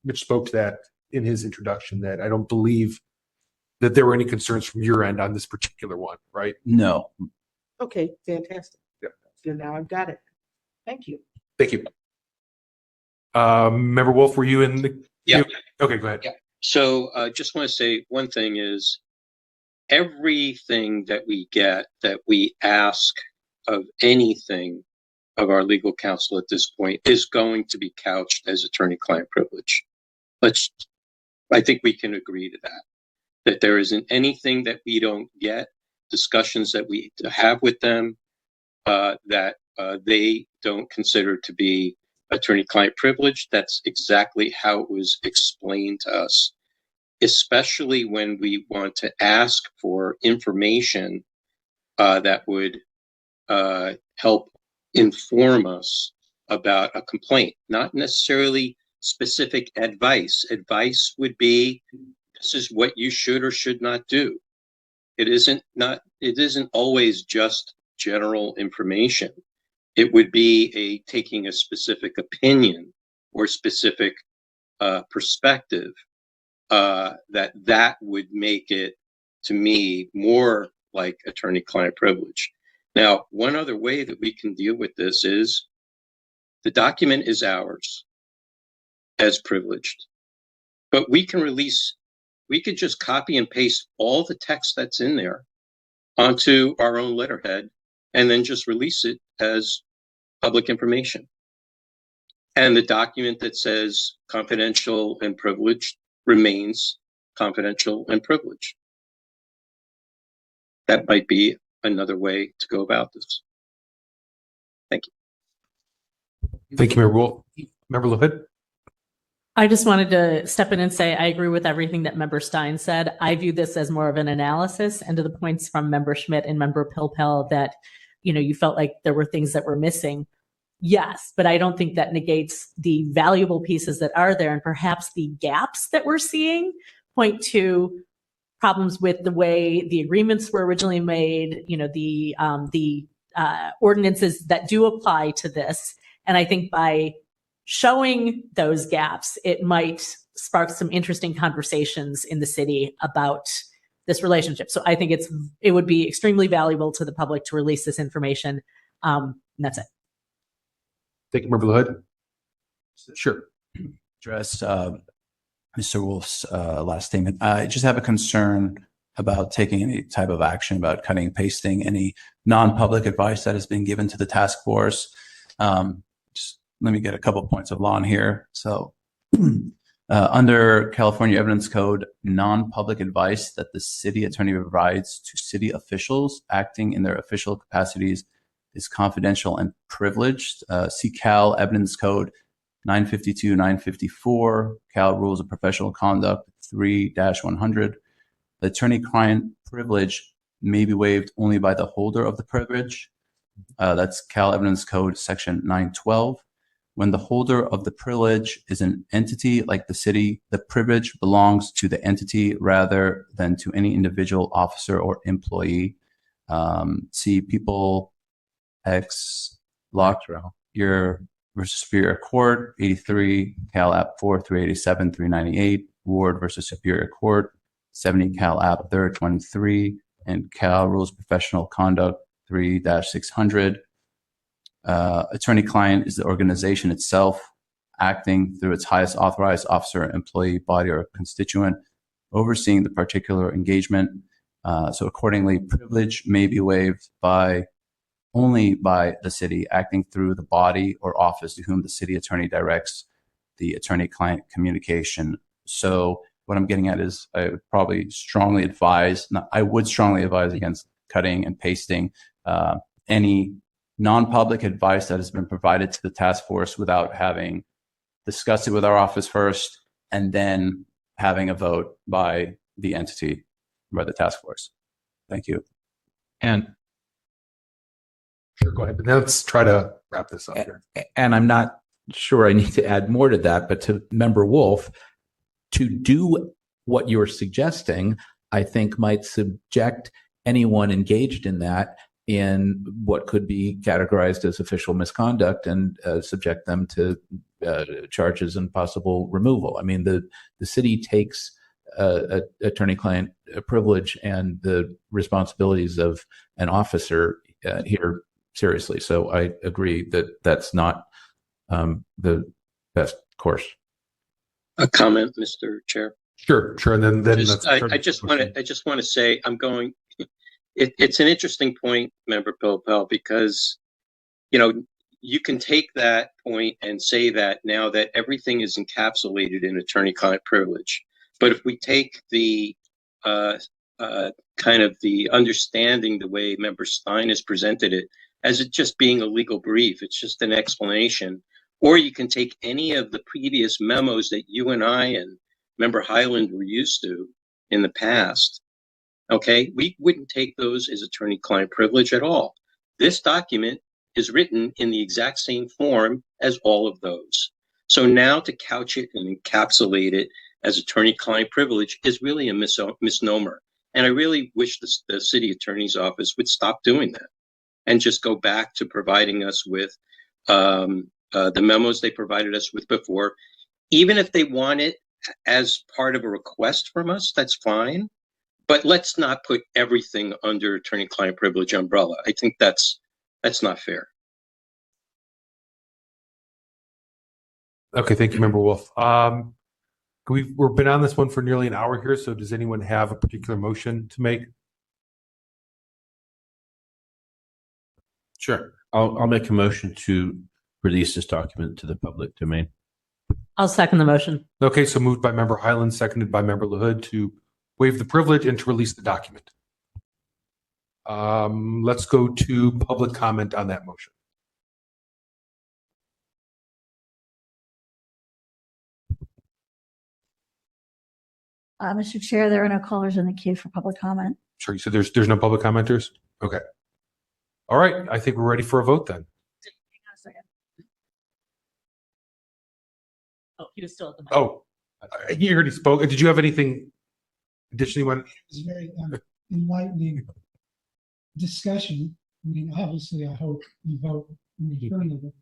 Mitch spoke to that in his introduction, that I don't believe that there were any concerns from your end on this particular one, right? No. Okay, fantastic. Yep. So now I've got it. Thank you. Thank you. Member Wolf, were you in the? Yeah. Okay, go ahead. Yeah. So just want to say one thing is everything that we get, that we ask of anything of our legal counsel at this point is going to be couched as attorney-client privilege. I think we can agree to that there isn't anything that we don't get, discussions that we have with them that they don't consider to be attorney-client privilege. That's exactly how it was explained to us, especially when we want to ask for information that would help inform us about a complaint, not necessarily specific advice. Advice would be, this is what you should or should not do. It isn't always just general information. It would be taking a specific opinion or specific perspective that would make it, to me, more like attorney-client privilege. Now, one other way that we can deal with this is the document is ours as privileged, but we could just copy and paste all the text that's in there onto our own letterhead and then just release it as public information. And the document that says confidential and privileged remains confidential and privileged. That might be another way to go about this. Thank you. Thank you, Member Wolf. Member Levin? I just wanted to step in and say I agree with everything that Member Stein said. I view this as more of an analysis, and to the points from Member Schmidt and Member Pilpel that, you felt like there were things that were missing. Yes, but I don't think that negates the valuable pieces that are there, and perhaps the gaps that we're seeing point to problems with the way the agreements were originally made, the ordinances that do apply to this. And I think by showing those gaps, it might spark some interesting conversations in the city about this relationship. So I think it would be extremely valuable to the public to release this information. And that's it. Thank you, Member Hood. Sure. Address Mr. Wolf's last statement. I just have a concern about taking any type of action about cutting and pasting any non-public advice that has been given to the task force. Just let me get a couple points of law in here. So under California Evidence Code, non-public advice that the city attorney provides to city officials acting in their official capacities is confidential and privileged. See Cal Evidence Code 952, 954, Cal Rules of Professional Conduct 3-100. The attorney-client privilege may be waived only by the holder of the privilege. That's Cal Evidence Code Section 912. When the holder of the privilege is an entity like the city, the privilege belongs to the entity rather than to any individual officer or employee. See People X Lockrell, your versus Superior Court, 83, Cal App 4, 387, 398, Ward versus Superior Court, 70, Cal App 3rd, 23, and Cal Rules Professional Conduct 3-600. Attorney-client is the organization itself acting through its highest authorized officer, employee, body, or constituent, overseeing the particular engagement. So accordingly, privilege may be waived only by the city acting through the body or office to whom the city attorney directs the attorney-client communication. So what I'm getting at is I would probably strongly advise against cutting and pasting any non-public advice that has been provided to the task force without having discussed it with our office first and then having a vote by the entity, by the task force. Thank you. And Sure, go ahead. But now let's try to wrap this up here. And I'm not sure I need to add more to that, but to Member Wolf, to do what you're suggesting, I think might subject anyone engaged in that in what could be categorized as official misconduct and subject them to charges and possible removal. I mean, the city takes attorney-client privilege and the responsibilities of an officer here seriously. So I agree that that's not the best course. A comment, Mr. Chair. Sure. And then I just want to say it's an interesting point, Member Pilpel, because you can take that point and say that now that everything is encapsulated in attorney-client privilege. But if we take the kind of the understanding the way Member Stein has presented it as it just being a legal brief, it's just an explanation. Or you can take any of the previous memos that you and I and Member Highland were used to in the past. Okay, we wouldn't take those as attorney-client privilege at all. This document is written in the exact same form as all of those. So now to couch it and encapsulate it as attorney-client privilege is really a misnomer. And I really wish the city attorney's office would stop doing that and just go back to providing us with the memos they provided us with before. Even if they want it as part of a request from us, that's fine. But let's not put everything under attorney-client privilege umbrella. I think that's not fair. Okay, thank you, Member Wolf. We've been on this one for nearly an hour here, so does anyone have a particular motion to make? Sure. I'll make a motion to release this document to the public domain. I'll second the motion. Okay, so moved by Member Highland, seconded by Member LaHood to waive the privilege and to release the document. Let's go to public comment on that motion. Mr. Chair, there are no callers in the queue for public comment. Sure, you said there's no public commenters? Okay. All right, I think we're ready for a vote then. Hang on a second. Oh, he was still at the mic. Oh, he already spoke. Did you have anything additionally? It was a very enlightening discussion. I mean, obviously, I hope you vote in return of the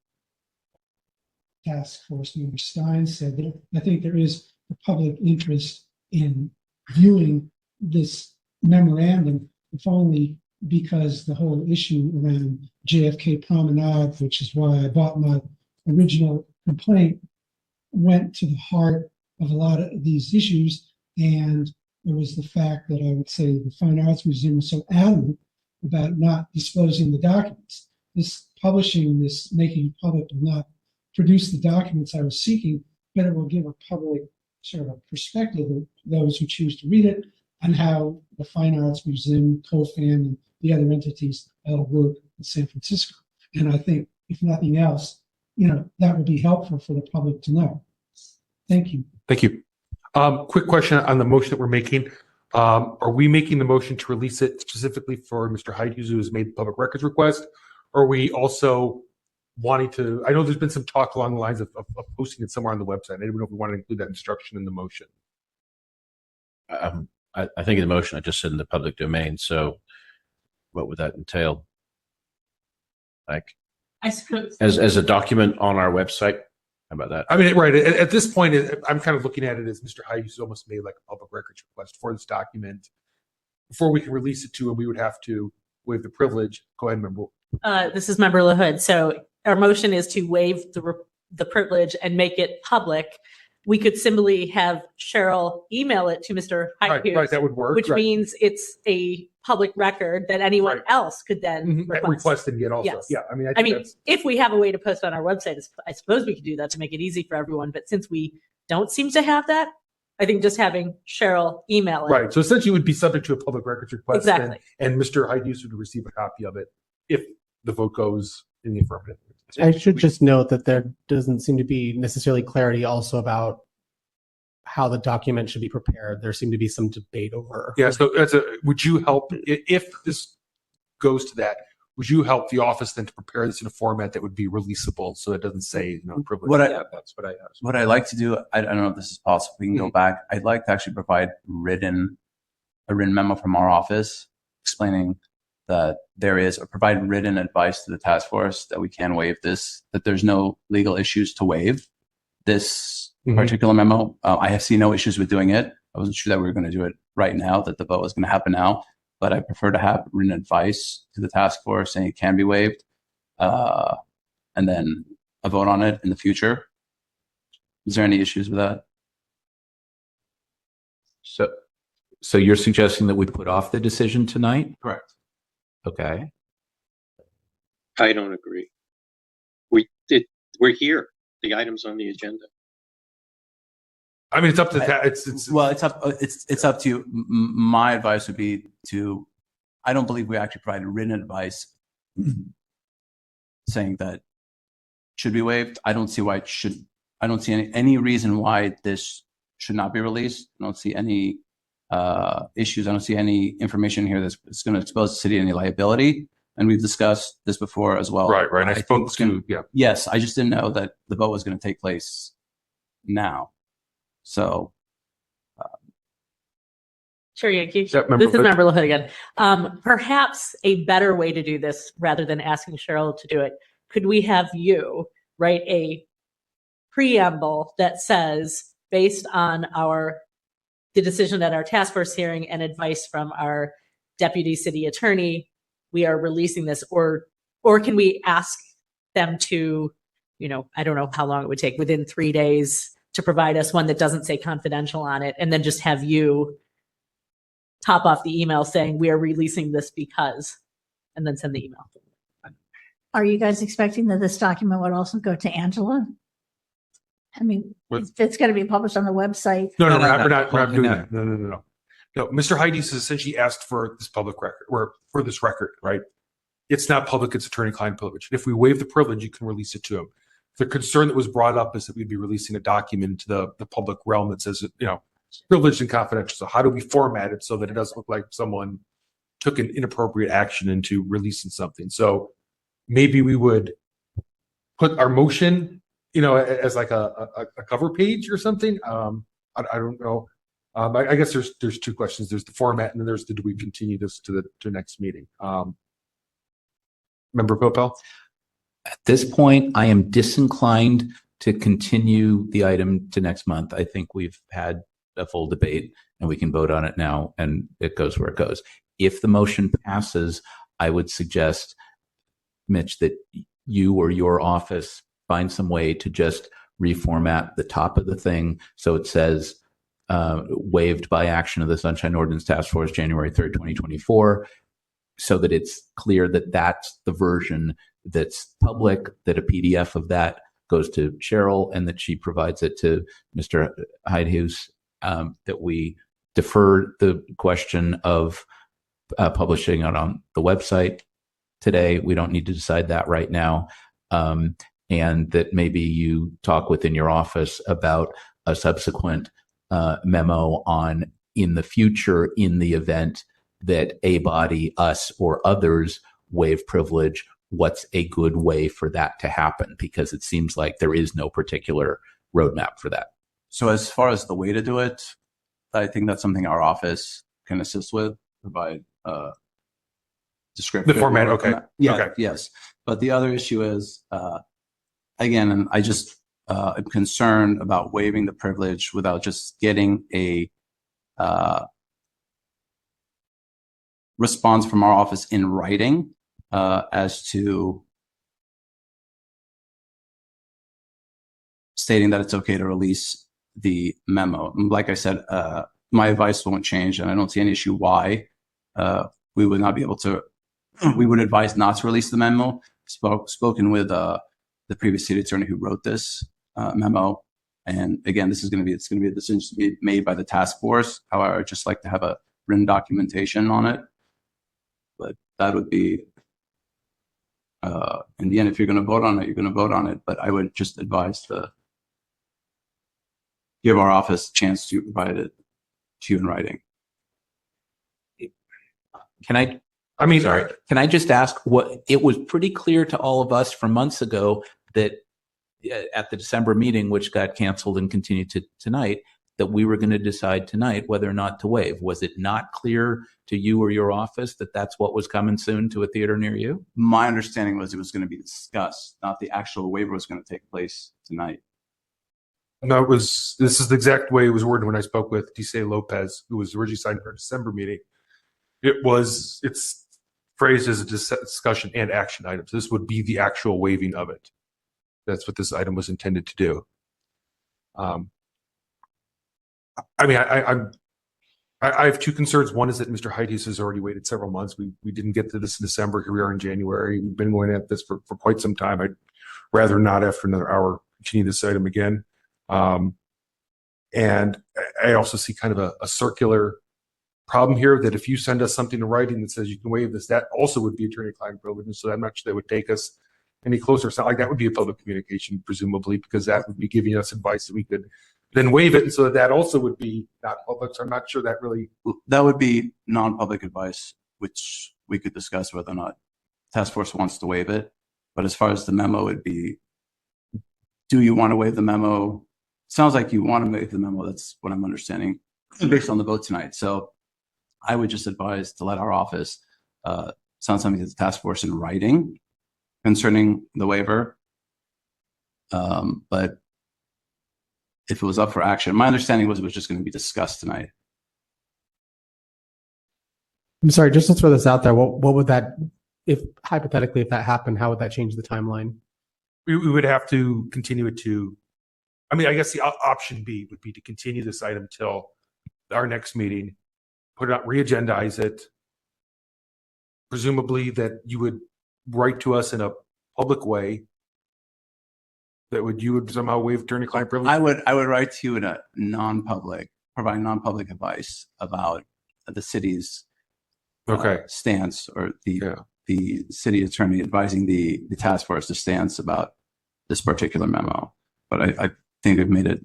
task force. Member Stein said that I think there is a public interest in viewing this memorandum, if only because the whole issue around JFK Promenade, which is why I bought my original complaint, went to the heart of a lot of these issues. And there was the fact that I would say the Fine Arts Museum was so adamant about not disclosing the documents. This publishing, this making it public will not produce the documents I was seeking, but it will give a public sort of a perspective of those who choose to read it and how the Fine Arts Museum, COFAM, and the other entities that'll work in San Francisco. And I think, if nothing else, that would be helpful for the public to know. Thank you. Thank you. Quick question on the motion that we're making. Are we making the motion to release it specifically for Mr. Heidhus, who has made the public records request? Or are we also wanting to, I know there's been some talk along the lines of posting it somewhere on the website. I don't know if we want to include that instruction in the motion. I think in the motion I just said in the public domain. So what would that entail? Like, I suppose as a document on our website? How about that? I mean, right. At this point, I'm kind of looking at it as Mr. Heidhus almost made like a public records request for this document. Before we can release it to him, we would have to waive the privilege. Go ahead, Member. This is Member LaHood. So our motion is to waive the privilege and make it public. We could simply have Cheryl email it to Mr. Heidhus, right, that would work. Which means it's a public record that anyone else could then request and get also. Yes. Yeah, I mean, I mean, if we have a way to post on our website, I suppose we could do that to make it easy for everyone. But since we don't seem to have that, I think just having Cheryl email it. Right. So essentially, it would be subject to a public records request. Exactly. And Mr. Heidhus would receive a copy of it if the vote goes in the affirmative. I should just note that there doesn't seem to be necessarily clarity also about how the document should be prepared. There seemed to be some debate over. Yeah. So would you help if this goes to that? would you help the office then to prepare this in a format that would be releasable so it doesn't say, privilege? That's what I asked. What I like to do, I don't know if this is possible. We can go back. I'd like to actually provide a written memo from our office explaining that there is, or provide written advice to the task force that we can waive this, that there's no legal issues to waive this particular memo. I have seen no issues with doing it. I wasn't sure that we were going to do it right now, that the vote was going to happen now, but I prefer to have written advice to the task force saying it can be waived, and then a vote on it in the future. Is there any issues with that? So you're suggesting that we put off the decision tonight? Correct. Okay. I don't agree. We're here. The item's on the agenda. I mean, it's up to that. It's up to you. My advice would be to, I don't believe we actually provided written advice saying that should be waived. I don't see why it should. I don't see any reason why this should not be released. I don't see any issues. I don't see any information here that's going to expose the city to any liability. And we've discussed this before as well. Right. I spoke to, Yes, I just didn't know that the vote was going to take place now. So. Sure, Yankee. Yeah, this is Member LaHood again. Perhaps a better way to do this, rather than asking Cheryl to do it, could we have you write a preamble that says, based on the decision at our task force hearing and advice from our deputy city attorney, we are releasing this, or can we ask them to, I don't know how long it would take, within 3 days, to provide us one that doesn't say confidential on it, and then just have you top off the email saying we are releasing this because, and then send the email. Are you guys expecting that this document would also go to Angela? I mean, it's going to be published on the website. No, we're not doing that. No. No, Mr. Heidi's has essentially asked for this public record, or for this record, right? It's not public, it's attorney-client privilege. If we waive the privilege, you can release it to him. The concern that was brought up is that we'd be releasing a document into the public realm that says, privileged and confidential. So how do we format it so that it doesn't look like someone took an inappropriate action into releasing something? So maybe we would put our motion, as like a cover page or something. I don't know. I guess there's two questions. There's the format, and then there's do we continue this to the next meeting? Member Popel? At this point, I am disinclined to continue the item to next month. I think we've had a full debate and we can vote on it now, and it goes where it goes. If the motion passes, I would suggest, Mitch, that you or your office find some way to just reformat the top of the thing so it says waived by action of the Sunshine Ordinance Task Force, January 3rd, 2024, so that it's clear that that's the version that's public, that a PDF of that goes to Cheryl and that she provides it to Mr. Heidhuis, that we defer the question of publishing it on the website today. We don't need to decide that right now. And that maybe you talk within your office about a subsequent memo on, in the future, in the event that a body, us or others, waive privilege, what's a good way for that to happen? Because it seems like there is no particular roadmap for that. So as far as the way to do it, I think that's something our office can assist with, provide descriptive. The format, okay. Yeah, okay. Yes. But the other issue is, again, and I just am concerned about waiving the privilege without just getting a response from our office in writing as to stating that it's okay to release the memo. Like I said, my advice won't change, and I don't see any issue why we would not be able to. We would advise not to release the memo. Spoken with the previous city attorney who wrote this memo, and again, it's going to be a decision to be made by the task force. However, I'd just like to have a written documentation on it. But that would be, in the end, if you're going to vote on it, you're going to vote on it. But I would just advise to give our office a chance to provide it to you in writing. Can I I mean, Sorry. Can I just ask what it was pretty clear to all of us from months ago that at the December meeting, which got canceled and continued to tonight, that we were going to decide tonight whether or not to waive. Was it not clear to you or your office that that's what was coming soon to a theater near you? My understanding was it was going to be discussed, not the actual waiver was going to take place tonight. No, this is the exact way it was worded when I spoke with DCA Lopez, who was originally signed for our December meeting. It's phrased as a discussion and action items. This would be the actual waiving of it. That's what this item was intended to do. I mean, I have two concerns. One is that Mr. Heidies has already waited several months. We didn't get to this in December. Here we are in January. We've been going at this for quite some time. I'd rather not, after another hour, continue this item again. And I also see kind of a circular problem here that if you send us something in writing that says you can waive this, that also would be attorney-client privilege. And so I'm not sure that would take us any closer. It's not like that would be a public communication, presumably, because that would be giving us advice that we could then waive it. And so that also would be not public. So I'm not sure that really. That would be non-public advice, which we could discuss whether or not task force wants to waive it. But as far as the memo would be, do you want to waive the memo? Sounds like you want to waive the memo. That's what I'm understanding based on the vote tonight. So I would just advise to let our office send something to the task force in writing concerning the waiver. But if it was up for action, my understanding was it was just going to be discussed tonight. I'm sorry, just to throw this out there, what would that, if hypothetically, if that happened, how would that change the timeline? We would have to continue it to, I mean, I guess the option B would be to continue this item till our next meeting, put it out, re-agendize it. Presumably that you would write to us in a public way that you would somehow waive attorney-client privilege. I would write to you in a non-public, provide non-public advice about the city's stance, or the city attorney advising the task force's stance about this particular memo. But I think I've made it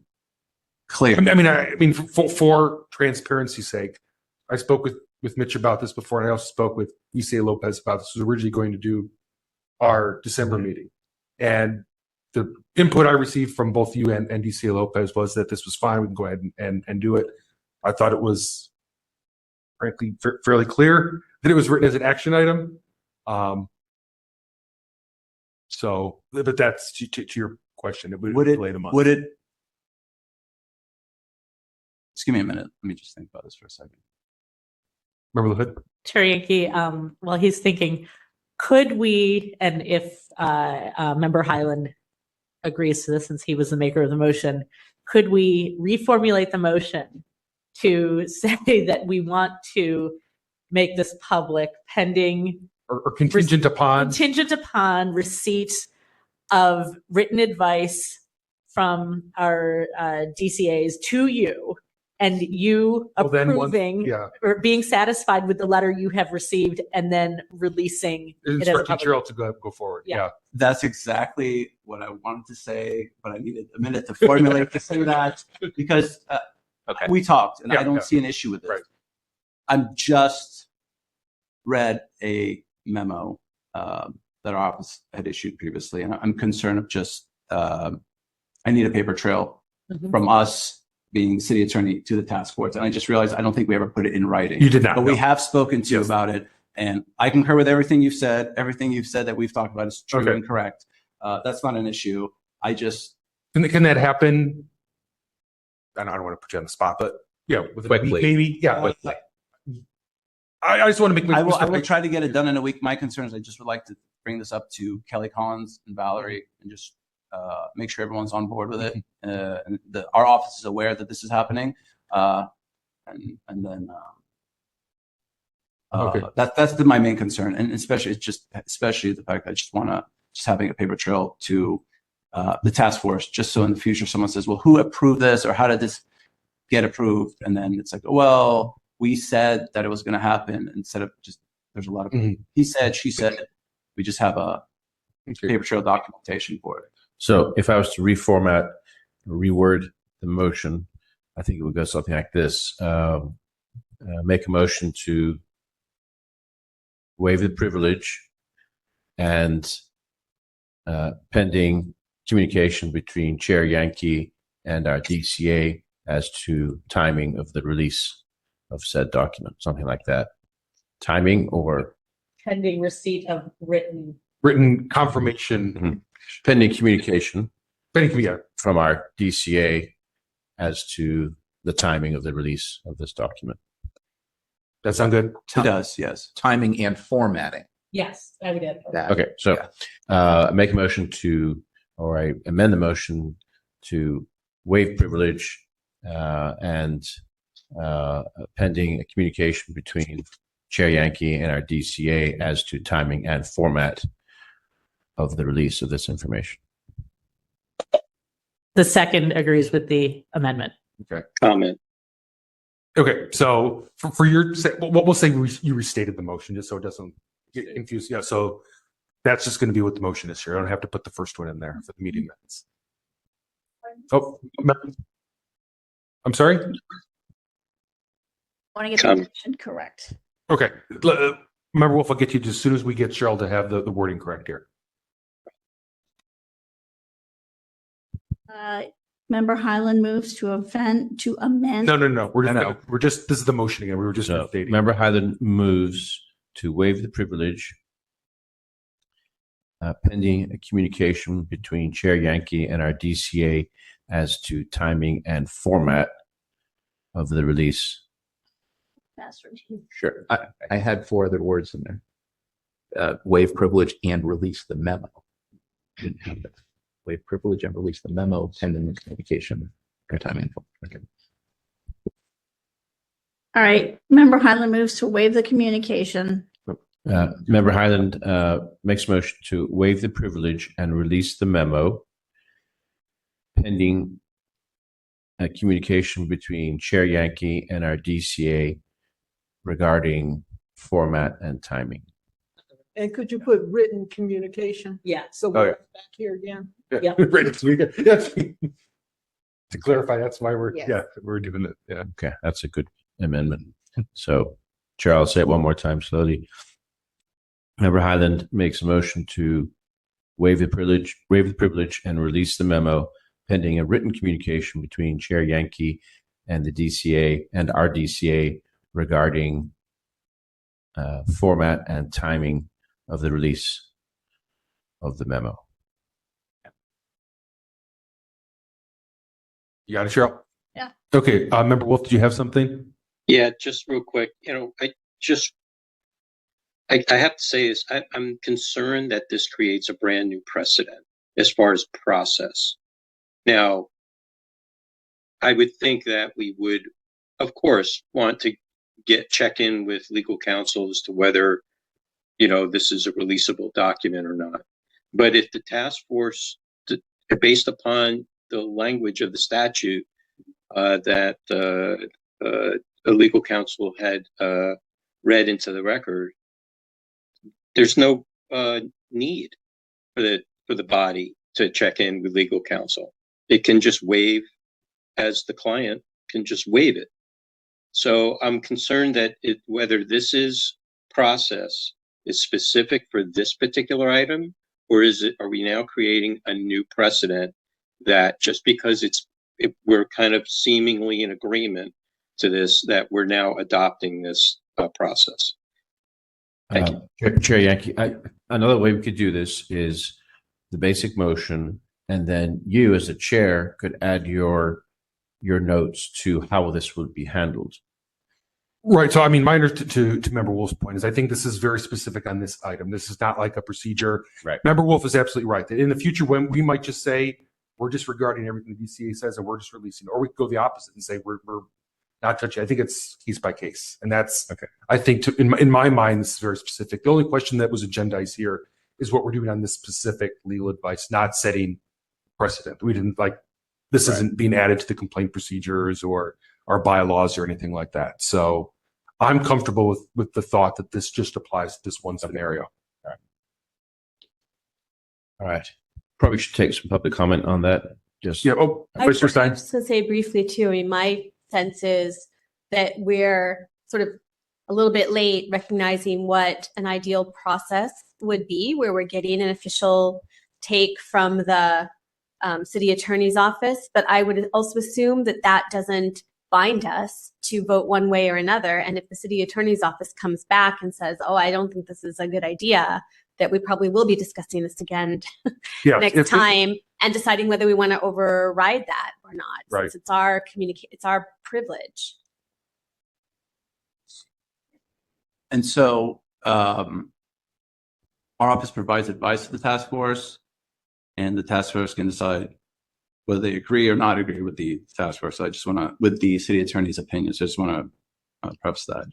clear. I mean, for transparency's sake, I spoke with Mitch about this before, and I also spoke with DCA Lopez about this. Was originally going to do our December meeting, and the input I received from both you and DCA Lopez was that this was fine. We can go ahead and do it. I thought it was, frankly, fairly clear that it was written as an action item. So, but that's to your question. It would delay the month. Would it? Just give me a minute. Let me just think about this for a second. Member LaHood? Chair Yankee, while he's thinking, could we, and if Member Highland agrees to this since he was the maker of the motion, could we reformulate the motion to say that we want to make this public pending or contingent upon receipt of written advice from our DCAs to you, and you approving or being satisfied with the letter you have received, and then releasing it as a public. Cheryl to go forward. Yeah. That's exactly what I wanted to say, but I needed a minute to formulate to say that, because we talked, and I don't see an issue with it. Right. I'm just read a memo that our office had issued previously, and I'm concerned of just I need a paper trail from us being city attorney to the task force, and I just realized I don't think we ever put it in writing. You did not, but no. we have spoken to you about it, and I concur with everything you've said. Everything you've said that we've talked about is true and correct. That's not an issue. I just can that happen? I don't want to put you on the spot, but with a week, maybe quickly. I just want to make. I will try to get it done in a week. My concern is I just would like to bring this up to Kelly Collins and Valerie and just make sure everyone's on board with it. And our office is aware that this is happening. And then that's my main concern. And especially the fact that I just want to having a paper trail to the task force, just so in the future someone says, well, who approved this, or how did this get approved? And then it's like, well, we said that it was going to happen, instead of just, there's a lot of he said, she said. We just have a paper trail documentation for it. So if I was to reformat, reword the motion, I think it would go something like this. Make a motion to waive the privilege and pending communication between Chair Yankee and our DCA as to timing of the release of said document, something like that. Timing or Pending receipt of written. confirmation. Pending communication Yeah. from our DCA as to the timing of the release of this document. That sound good? It does, yes. Timing and formatting. Yes, I would get That. Okay, so make a motion to, or I amend the motion to waive privilege and pending a communication between Chair Yankee and our DCA as to timing and format of the release of this information. The second agrees with the amendment. Okay. Comment. Okay. So for your, what we'll say, you restated the motion just so it doesn't get confused. Yeah. So that's just going to be what the motion is here. I don't have to put the first one in there for the meeting minutes. Oh, I'm sorry. Want to get the motion correct. Okay. Member Wolf, I'll get you as soon as we get Cheryl to have the wording correct here. Member Highland moves to amend. No. We're just, this is the motion again. We were just updating. Member Highland moves to waive the privilege pending a communication between Chair Yankee and our DCA as to timing and format of the release. Sure. I had 4 other words in there. Waive privilege and release the memo. Didn't have that. Waive privilege and release the memo pending the communication or timing. Okay. All right. Member Highland moves to waive the communication. Member Highland makes a motion to waive the privilege and release the memo pending a communication between Chair Yankee and our DCA regarding format and timing. And could you put written communication? Yeah. So we're back here again. Yeah. Right. So to clarify, that's why we're doing it. Yeah. Okay, that's a good amendment. So, Chair, I'll say it one more time slowly. Member Highland makes a motion to waive the privilege and release the memo pending a written communication between Chair Yankee and the DCA and our DCA regarding format and timing of the release of the memo. You got it, Cheryl? Yeah. Okay. Member Wolf, did you have something? Yeah, just real quick. I have to say is I'm concerned that this creates a brand new precedent as far as process. Now, I would think that we would, of course, want to check in with legal counsel as to whether, this is a releasable document or not. But if the task force, based upon the language of the statute that a legal counsel had read into the record, there's no need for the body to check in with legal counsel. It can just waive, as the client can just waive it. So I'm concerned that whether this process is specific for this particular item, or are we now creating a new precedent that just because we're kind of seemingly in agreement to this, that we're now adopting this process? Thank you. Chair Yankee, another way we could do this is the basic motion, and then you as a chair could add your notes to how this would be handled. Right. So, I mean, my to Member Wolf's point is I think this is very specific on this item. This is not like a procedure. Right. Member Wolf is absolutely right. That in the future, when we might just say we're disregarding everything the DCA says and we're just releasing, or we could go the opposite and say we're not touching. I think it's case by case, and that's okay. I think in my mind, this is very specific. The only question that was agendized here is what we're doing on this specific legal advice, not setting precedent. We didn't this isn't being added to the complaint procedures or our bylaws or anything like that. So I'm comfortable with the thought that this just applies to this one scenario. All right. Probably should take some public comment on that. Just Mr. Stein. Just to say briefly too, I mean, my sense is that we're sort of a little bit late recognizing what an ideal process would be, where we're getting an official take from the city attorney's office. But I would also assume that that doesn't bind us to vote one way or another. And if the city attorney's office comes back and says, oh, I don't think this is a good idea, that we probably will be discussing this again next time and deciding whether we want to override that or not. Right. Since it's our privilege. And so our office provides advice to the task force, and the task force can decide whether they agree or not agree with the task force. So I just want to, with the city attorney's opinions, I just want to preface that.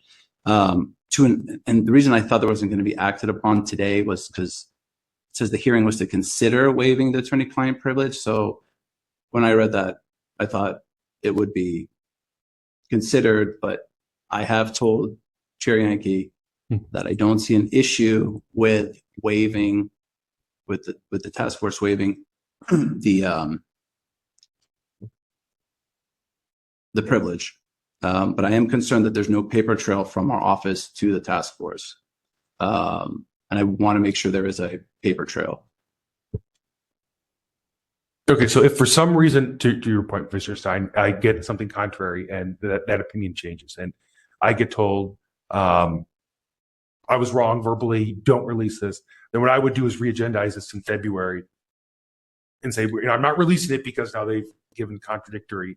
And the reason I thought there wasn't going to be acted upon today was because it says the hearing was to consider waiving the attorney-client privilege. So when I read that, I thought it would be considered, but I have told Chair Yankee that I don't see an issue with waiving, with the task force waiving the privilege. But I am concerned that there's no paper trail from our office to the task force. And I want to make sure there is a paper trail. Okay, so if for some reason, to your point, Mr. Stein, I get something contrary and that opinion changes, and I get told I was wrong verbally, don't release this, then what I would do is re-agendize this in February and say, I'm not releasing it because now they've given contradictory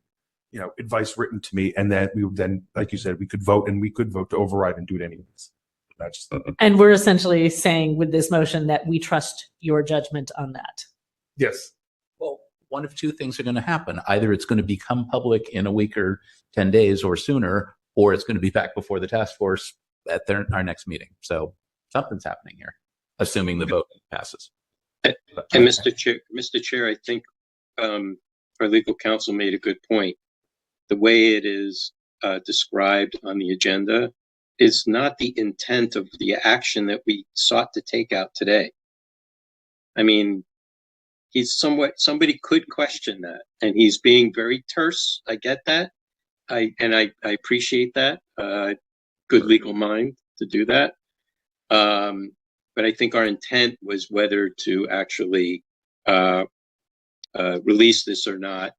advice written to me, and that we would then, like you said, we could vote to override and do it anyways. That's And we're essentially saying with this motion that we trust your judgment on that. Yes. Well, one of two things are going to happen. Either it's going to become public in a week or 10 days or sooner, or it's going to be back before the task force at our next meeting. So something's happening here, assuming the vote passes. And Mr. Chair, I think our legal counsel made a good point. The way it is described on the agenda is not the intent of the action that we sought to take out today. I mean, somebody could question that, and he's being very terse. I get that. I appreciate that. Good legal mind to do that. But I think our intent was whether to actually release this or not,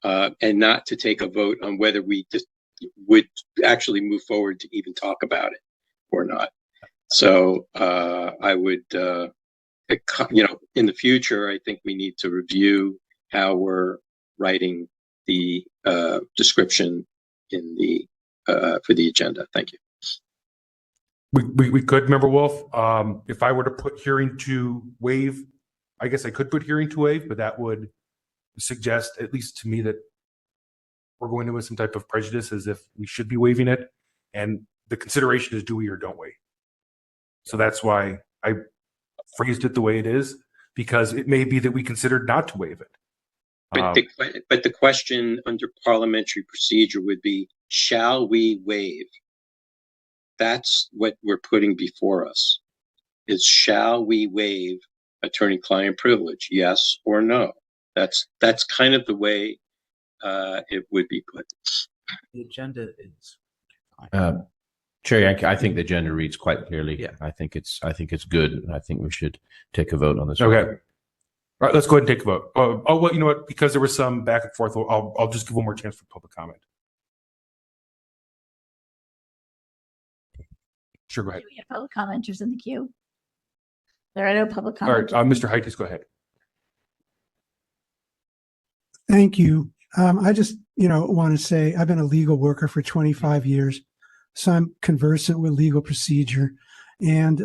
and not to take a vote on whether we would actually move forward to even talk about it or not. So I would, in the future, I think we need to review how we're writing the description in the for the agenda. Thank you. We could, Member Wolf, if I were to put hearing to waive, I guess I could put hearing to waive, but that would suggest, at least to me, that we're going to with some type of prejudice as if we should be waiving it. And the consideration is do we or don't we? So that's why I phrased it the way it is, because it may be that we considered not to waive it. But the question under parliamentary procedure would be, shall we waive? That's what we're putting before us, is shall we waive attorney-client privilege, yes or no? That's kind of the way it would be put. The agenda is Chair Yankee, I think the agenda reads quite clearly. Yeah. I think it's good. I think we should take a vote on this. Okay. All right, let's go ahead and take a vote. Oh, well, you know what? Because there was some back and forth, I'll just give one more chance for public comment. Sure, go ahead. Do we have public commenters in the queue? There are no public All right, commenters. Mr. Heites, go ahead. Thank you. I just, want to say I've been a legal worker for 25 years, so I'm conversant with legal procedure. And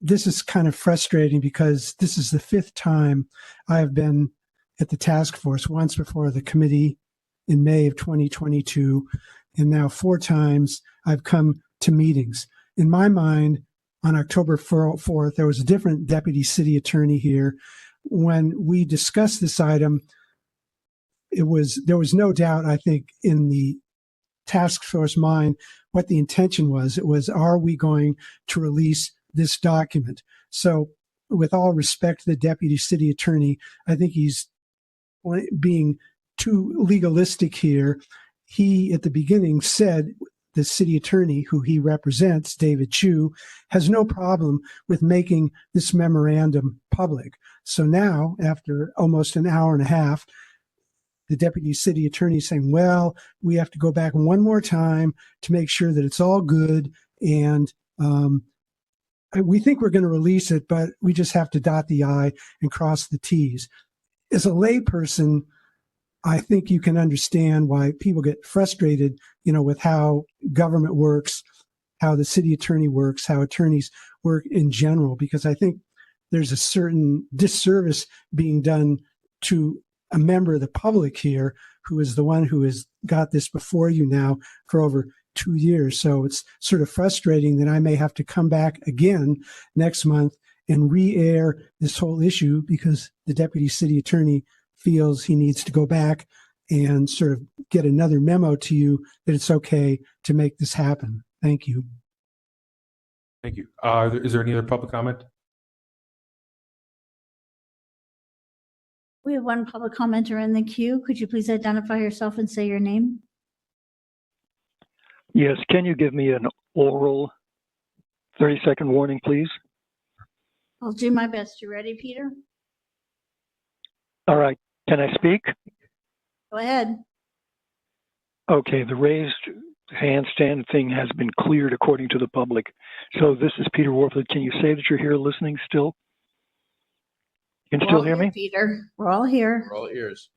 this is kind of frustrating because this is the fifth time I have been at the task force, once before the committee in May of 2022, and now 4 times I've come to meetings. In my mind, on October 4th, there was a different deputy city attorney here. When we discussed this item, there was no doubt, I think, in the task force mind what the intention was. It was, are we going to release this document? So with all respect to the deputy city attorney, I think he's being too legalistic here. He, at the beginning, said the city attorney who he represents, David Chu, has no problem with making this memorandum public. So now, after almost an hour and a half, the deputy city attorney is saying, well, we have to go back one more time to make sure that it's all good. And we think we're going to release it, but we just have to dot the I and cross the T's. As a layperson, I think you can understand why people get frustrated, with how government works, how the city attorney works, how attorneys work in general, because I think there's a certain disservice being done to a member of the public here who is the one who has got this before you now for over 2 years. So it's sort of frustrating that I may have to come back again next month and re-air this whole issue because the deputy city attorney feels he needs to go back and sort of get another memo to you that it's okay to make this happen. Thank you. Thank you. Is there any other public comment? We have one public commenter in the queue. Could you please identify yourself and say your name? Yes, can you give me an oral 30-second warning, please? I'll do my best. You ready, Peter? All right, can I speak? Go ahead. Okay, the raised handstand thing has been cleared according to the public. So this is Peter Warfield. Can you say that you're here listening still? You can still hear me? Peter, we're all here. We're all ears.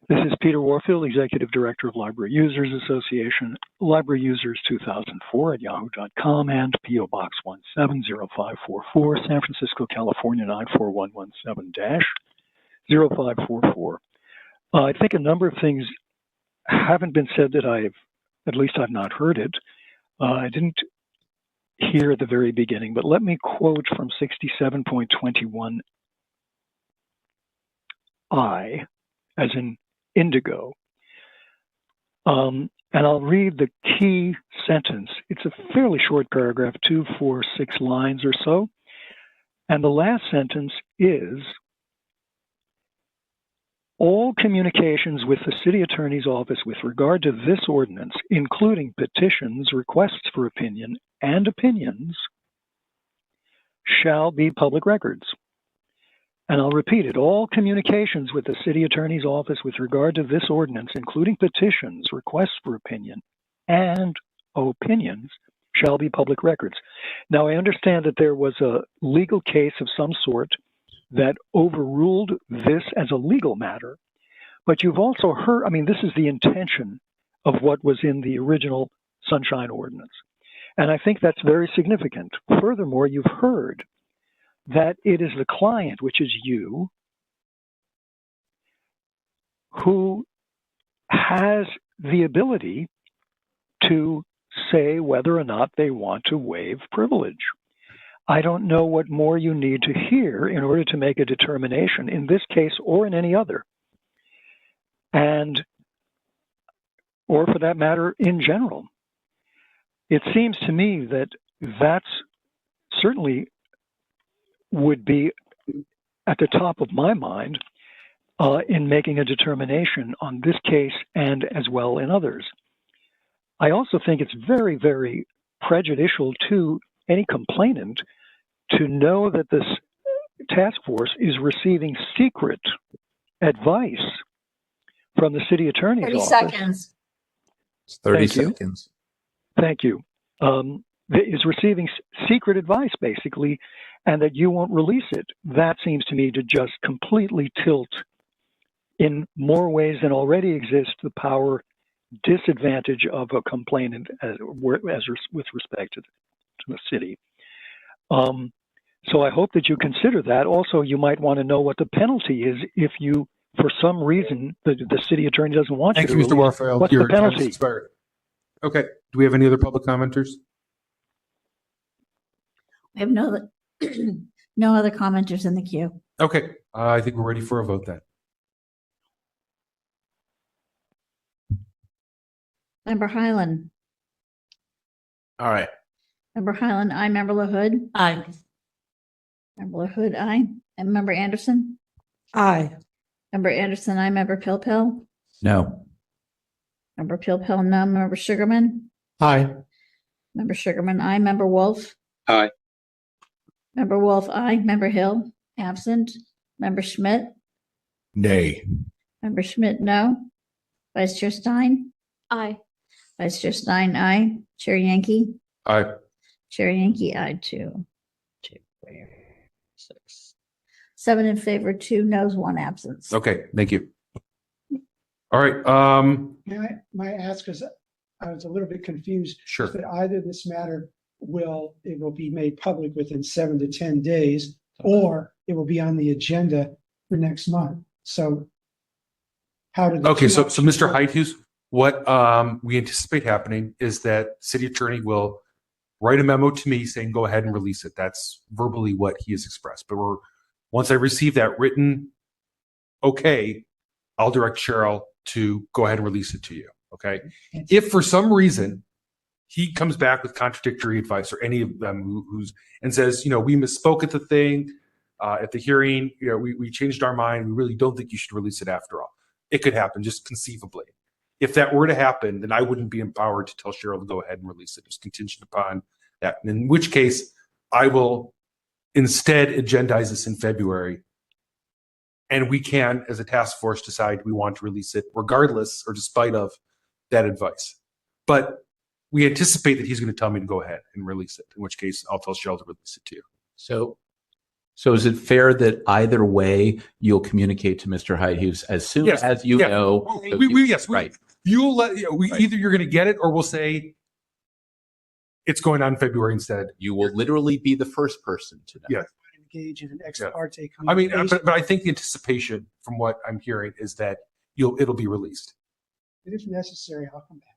This is Peter Warfield, Executive Director of Library Users Association, Library Users 2004 at yahoo.com, and P.O. Box 170544, San Francisco, California 94117-0544. I think a number of things haven't been said that I've not heard it. I didn't hear at the very beginning, but let me quote from 67.21I, as in indigo. And I'll read the key sentence. It's a fairly short paragraph, 2, 4, 6 lines or so. And the last sentence is, all communications with the city attorney's office with regard to this ordinance, including petitions, requests for opinion, and opinions, shall be public records. And I'll repeat it. All communications with the city attorney's office with regard to this ordinance, including petitions, requests for opinion, and opinions, shall be public records. Now, I understand that there was a legal case of some sort that overruled this as a legal matter, but you've also heard, this is the intention of what was in the original Sunshine Ordinance. And I think that's very significant. Furthermore, you've heard that it is the client, which is you, who has the ability to say whether or not they want to waive privilege. I don't know what more you need to hear in order to make a determination in this case or in any other. Or for that matter, in general. It seems to me that that's certainly would be at the top of my mind in making a determination on this case and as well in others. I also think it's very, very prejudicial to any complainant to know that this task force is receiving secret advice from the city attorney's 30 office. seconds. It's 30 Thank you. seconds. Thank you. Is receiving secret advice, basically, and that you won't release it. That seems to me to just completely tilt, in more ways than already exist, the power disadvantage of a complainant with respect to the city. So I hope that you consider that. Also, you might want to know what the penalty is if you, for some reason, the city attorney doesn't want Thank you you, to Mr. release. Warfield. What's Your the time has penalty? expired. Okay. Do we have any other public commenters? We have no other commenters in the queue. Okay. I think we're ready for a vote then. Member Highland. All right. Member Highland, aye. Member LaHood? Aye. Member LaHood, aye. And Member Anderson? Aye. Member Anderson, aye. Member Pill? No. Member Pilpel, no. Member Sugarman? Aye. Member Sugarman, aye. Member Wolf? Aye. Member Wolf, aye. Member Hill, absent. Member Schmidt? Nay. Member Schmidt, no. Vice Chair Stein? Aye. Vice Chair Stein, aye. Chair Yankee? Aye. Chair Yankee, aye, 2. 6. 7 in favor, 2 noes, 1 absence. Okay, thank you. All right. May I ask, because I was a little bit confused. Sure. That either this matter will be made public within 7 to 10 days, or it will be on the agenda for next month. So how did? Okay, so Mr. Heithus, what we anticipate happening is that city attorney will write a memo to me saying, go ahead and release it. That's verbally what he has expressed. But once I receive that written okay, I'll direct Cheryl to go ahead and release it to you. Okay. If for some reason he comes back with contradictory advice, or any of them and says, we misspoke at the thing, at the hearing, we changed our mind. We really don't think you should release it after all. It could happen, just conceivably. If that were to happen, then I wouldn't be empowered to tell Cheryl to go ahead and release it. It's contingent upon that. And in which case, I will instead agendize this in February. And we can, as a task force, decide we want to release it regardless or despite of that advice. But we anticipate that he's going to tell me to go ahead and release it, in which case I'll tell Cheryl to release it to you. So is it fair that either way you'll communicate to Mr. Heithus as soon as you know? Right. You'll let either you're going to get it, or we'll say it's going on in February instead. You will literally be the first person to know. Yeah. Engage in an ex parte I mean, but I think the anticipation from what I'm hearing is that it'll be released. But if necessary, I'll come back.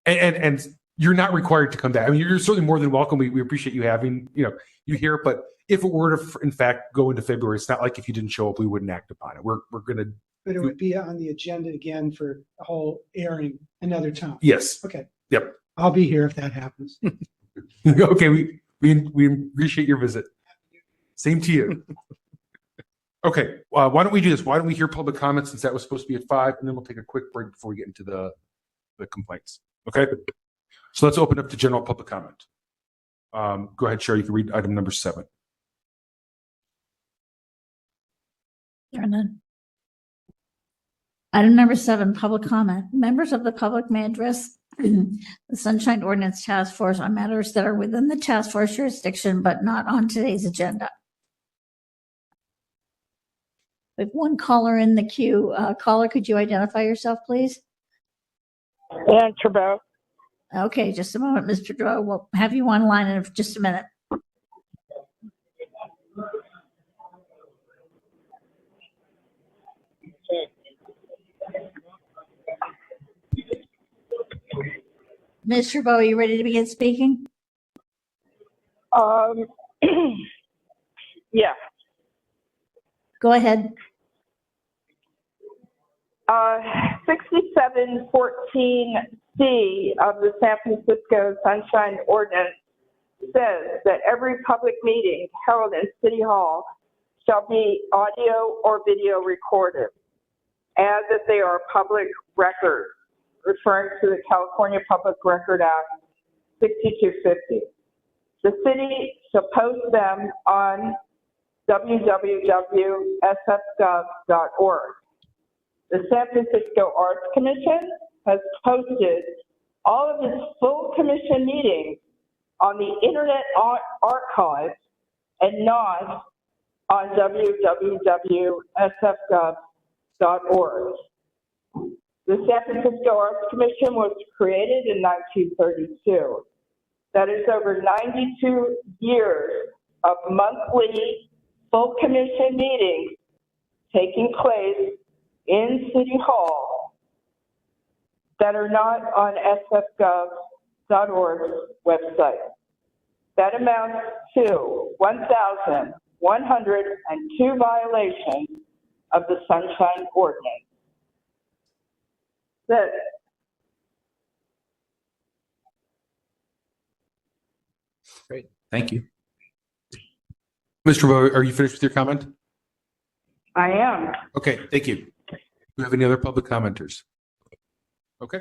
And you're not required to come back. I mean, you're certainly more than welcome. We appreciate you having you here. But if it were to, in fact, go into February, it's not like if you didn't show up, we wouldn't act upon it. We're going to. But it would be on the agenda again for the whole airing another time. Yes. Okay. Yep. I'll be here if that happens. Okay. We appreciate your visit. Same to you. Okay. Why don't we do this? Why don't we hear public comments, since that was supposed to be at 5, and then we'll take a quick break before we get into the complaints. Okay. So let's open up to general public comment. Go ahead, Sherry. You can read item number 7. There are none. Item number 7, public comment. Members of the public may address the Sunshine Ordinance Task Force on matters that are within the task force jurisdiction, but not on today's agenda. We have one caller in the queue. Caller, could you identify yourself, please? Ann Trudeau. Okay, just a moment, Mr. Trudeau. We'll have you online in just a minute. Ms. Trudeau, are you ready to begin speaking? Yeah. Go ahead. 6714C of the San Francisco Sunshine Ordinance says that every public meeting held in City Hall shall be audio or video recorded, and that they are public records, referring to the California Public Record Act 6250. The city shall post them on www.sfgov.org. The San Francisco Arts Commission has posted all of its full commission meetings on the Internet Archive and not on www.sfgov.org. The San Francisco Arts Commission was created in 1932. That is over 92 years of monthly full commission meetings taking place in City Hall that are not on sfgov.org's website. That amounts to 1,102 violations of the Sunshine Ordinance. That's it. Great. Thank you. Mr. Bowe, are you finished with your comment? I am. Okay, thank you. Do we have any other public commenters? Okay.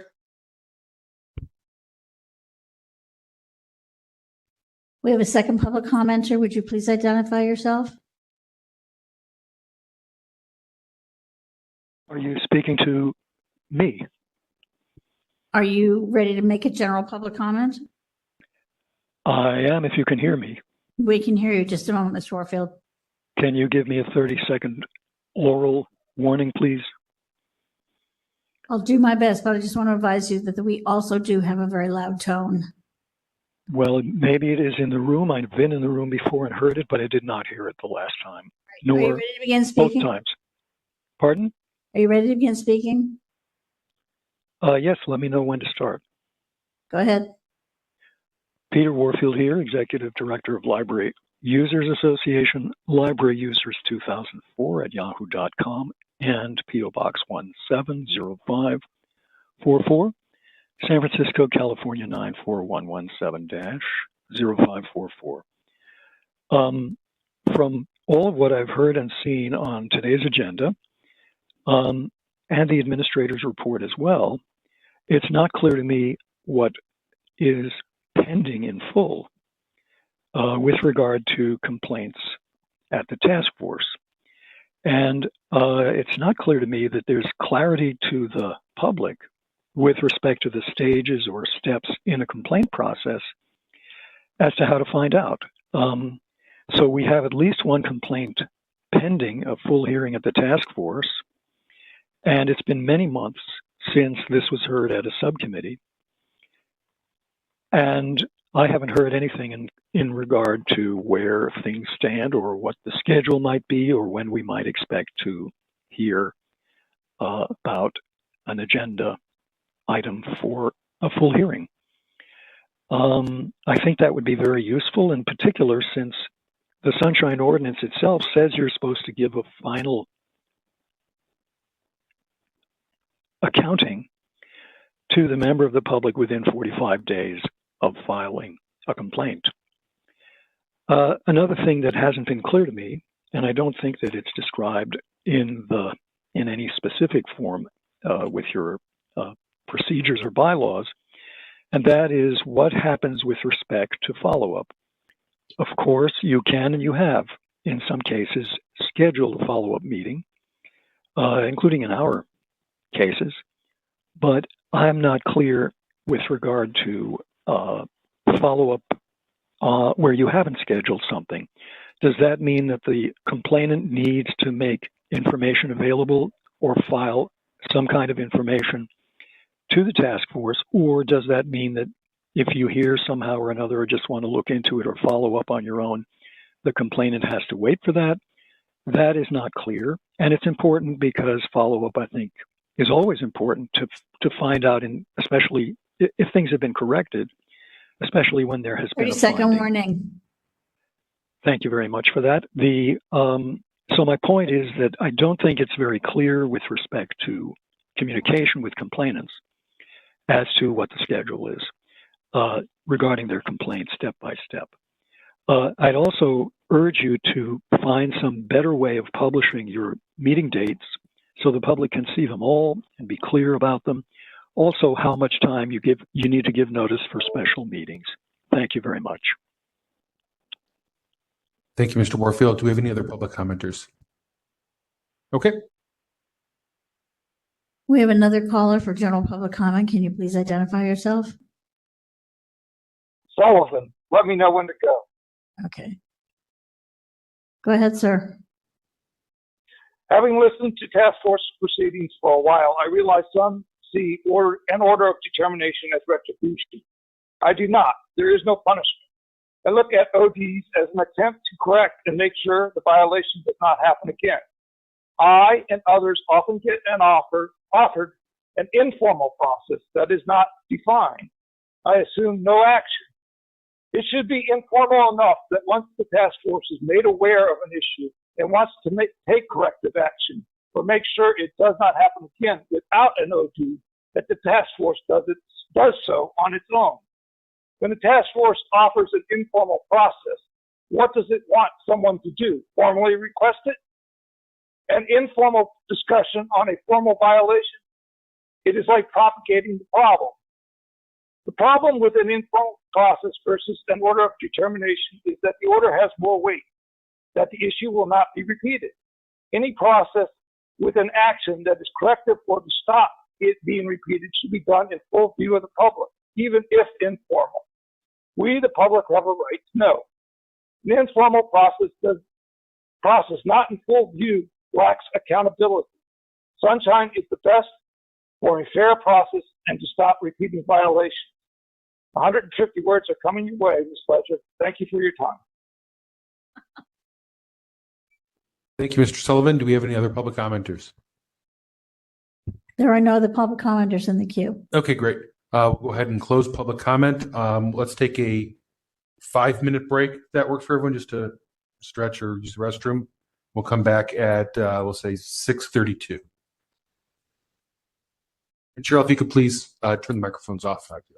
We have a second public commenter. Would you please identify yourself? Are you speaking to me? Are you ready to make a general public comment? I am, if you can hear me. We can hear you. Just a moment, Mr. Warfield. Can you give me a 30-second oral warning, please? I'll do my best, but I just want to advise you that we also do have a very loud tone. Well, maybe it is in the room. I've been in the room before and heard it, but I did not hear it the last time. Are you Nor ready to begin both speaking? times. Pardon? Are you ready to begin speaking? Yes, let me know when to start. Go ahead. Peter Warfield here, Executive Director of Library Users Association, Library Users 2004 at yahoo.com and P.O. Box 170544, San Francisco, California 94117-0544. From all of what I've heard and seen on today's agenda, and the administrator's report as well, it's not clear to me what is pending in full with regard to complaints at the task force. And it's not clear to me that there's clarity to the public with respect to the stages or steps in a complaint process as to how to find out. So we have at least one complaint pending a full hearing at the task force, and it's been many months since this was heard at a subcommittee. And I haven't heard anything in regard to where things stand or what the schedule might be or when we might expect to hear about an agenda item for a full hearing. I think that would be very useful, in particular since the Sunshine Ordinance itself says you're supposed to give a final accounting to the member of the public within 45 days of filing a complaint. Another thing that hasn't been clear to me, and I don't think that it's described in any specific form with your procedures or bylaws, and that is what happens with respect to follow-up. Of course, you can and you have, in some cases, scheduled a follow-up meeting, including in our cases, but I'm not clear with regard to follow-up where you haven't scheduled something. Does that mean that the complainant needs to make information available or file some kind of information to the task force, or does that mean that if you hear somehow or another or just want to look into it or follow up on your own, the complainant has to wait for that? That is not clear, and it's important because follow-up, I think, is always important to find out, especially if things have been corrected, especially when there has been a 30-second finding. warning. Thank you very much for that. So my point is that I don't think it's very clear with respect to communication with complainants as to what the schedule is regarding their complaints step by step. I'd also urge you to find some better way of publishing your meeting dates so the public can see them all and be clear about them. Also, how much time you need to give notice for special meetings. Thank you very much. Thank you, Mr. Warfield. Do we have any other public commenters? Okay. We have another caller for general public comment. Can you please identify yourself? Sullivan, let me know when to go. Okay. Go ahead, sir. Having listened to task force proceedings for a while, I realize some see an order of determination as retribution. I do not. There is no punishment. I look at ODs as an attempt to correct and make sure the violation does not happen again. I and others often get offered an informal process that is not defined. I assume no action. It should be informal enough that once the task force is made aware of an issue and wants to take corrective action or make sure it does not happen again without an OD, that the task force does so on its own. When the task force offers an informal process, what does it want someone to do? Formally request it? An informal discussion on a formal violation? It is like propagating the problem. The problem with an informal process versus an order of determination is that the order has more weight, that the issue will not be repeated. Any process with an action that is corrective or to stop it being repeated should be done in full view of the public, even if informal. We, the public, have a right to know. An informal process not in full view lacks accountability. Sunshine is the best for a fair process and to stop repeating violations. 150 words are coming your way, Ms. Fletcher. Thank you for your time. Thank you, Mr. Sullivan. Do we have any other public commenters? There are no other public commenters in the queue. Okay, great. We'll go ahead and close public comment. Let's take a 5-minute break. If that works for everyone, just to stretch or use the restroom. We'll come back at, we'll say 6:32. And Cheryl, if you could please turn the microphones off after that.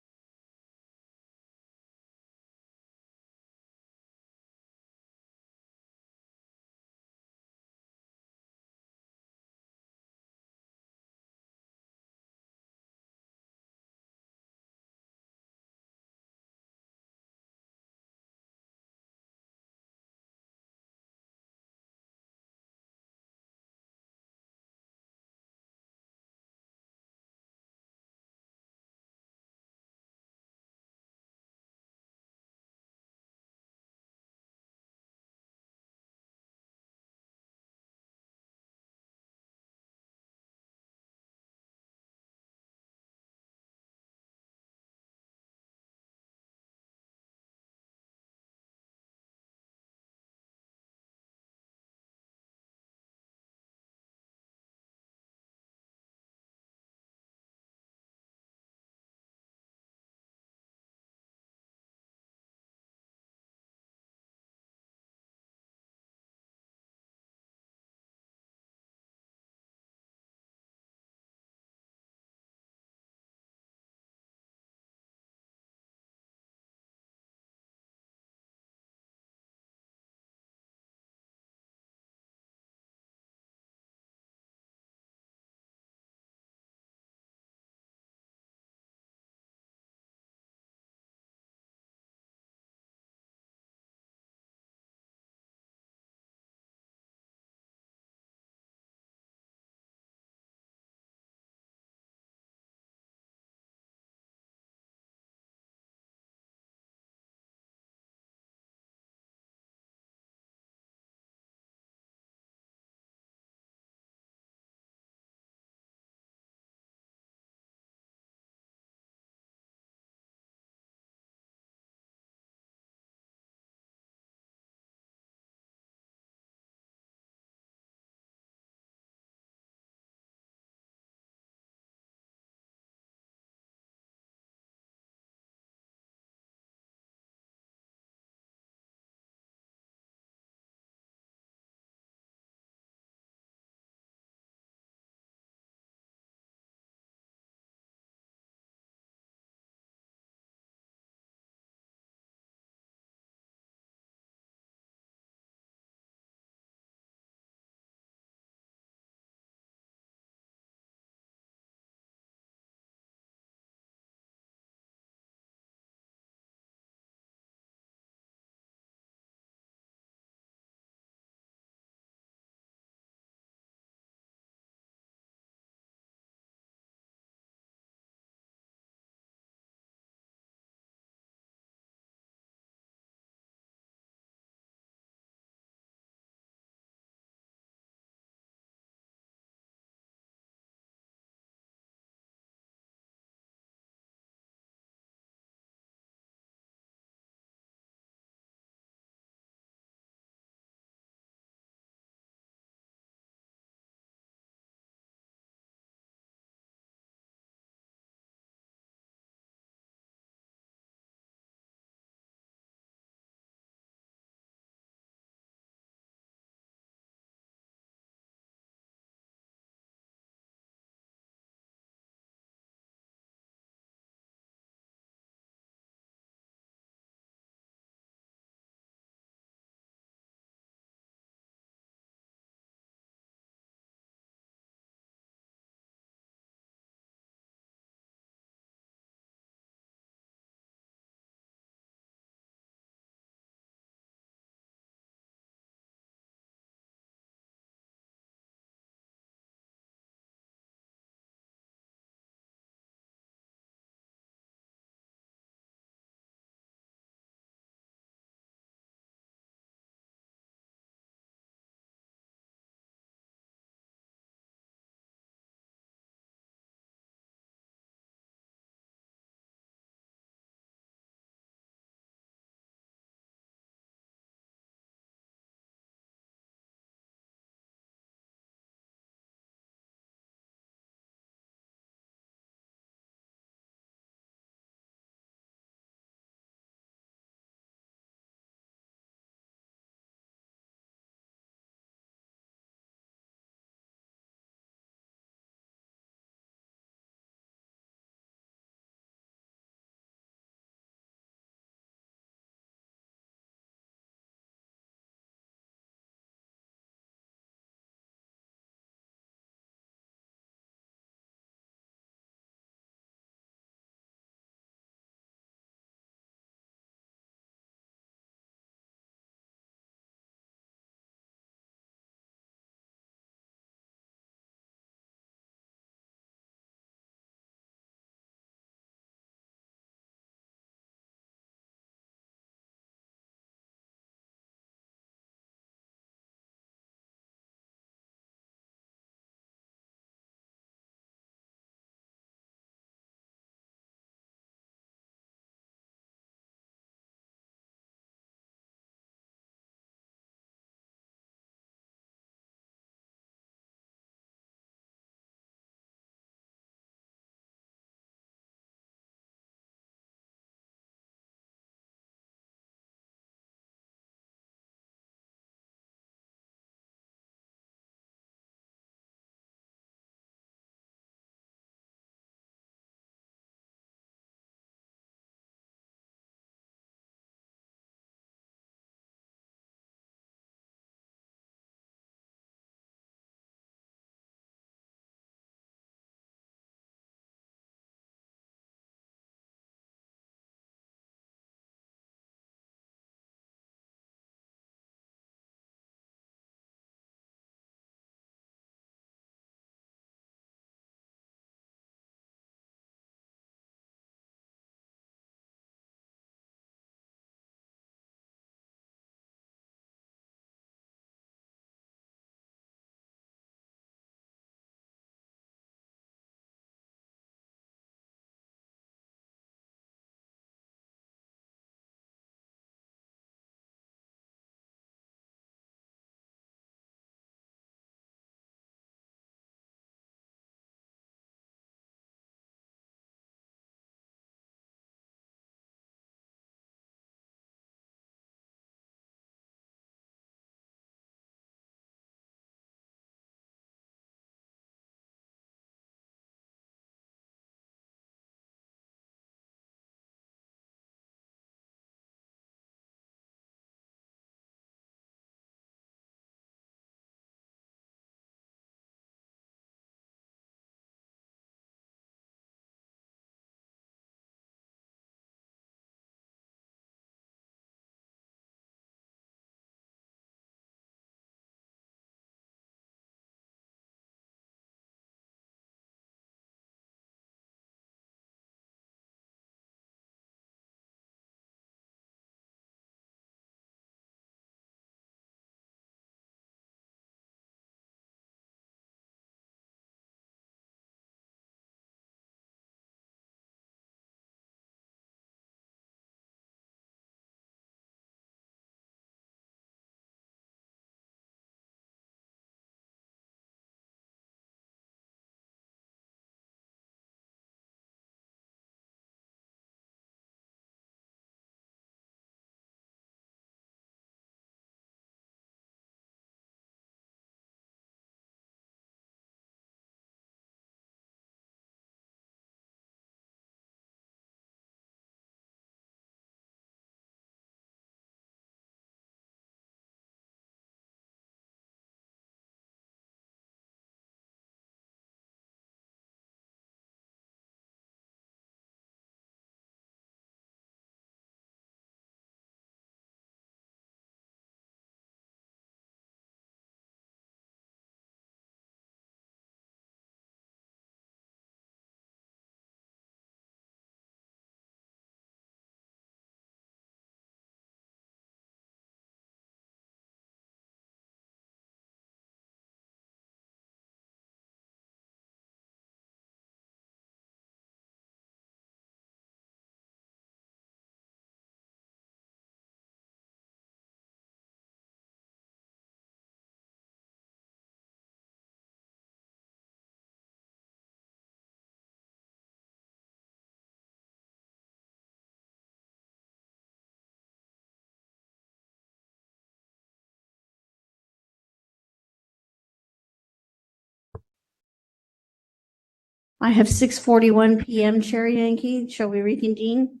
I have 6:41 PM, Chair Yankee. Shall we reconvene?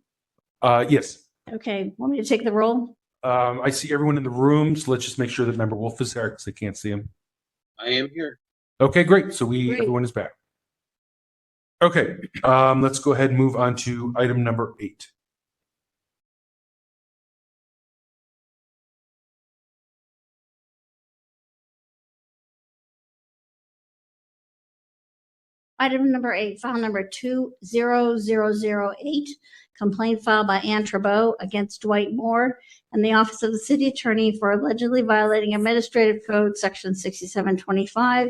Yes. Okay, want me to take the roll? I see everyone in the room, so let's just make sure that Member Wolf is there because I can't see him. I am here. Okay, great. So Great. everyone is back. Okay, let's go ahead and move on to item number 8. Item number 8, file number 20008, complaint filed by Ann Trabeau against Dwight Moore and the Office of the City Attorney for allegedly violating Administrative Code Section 6725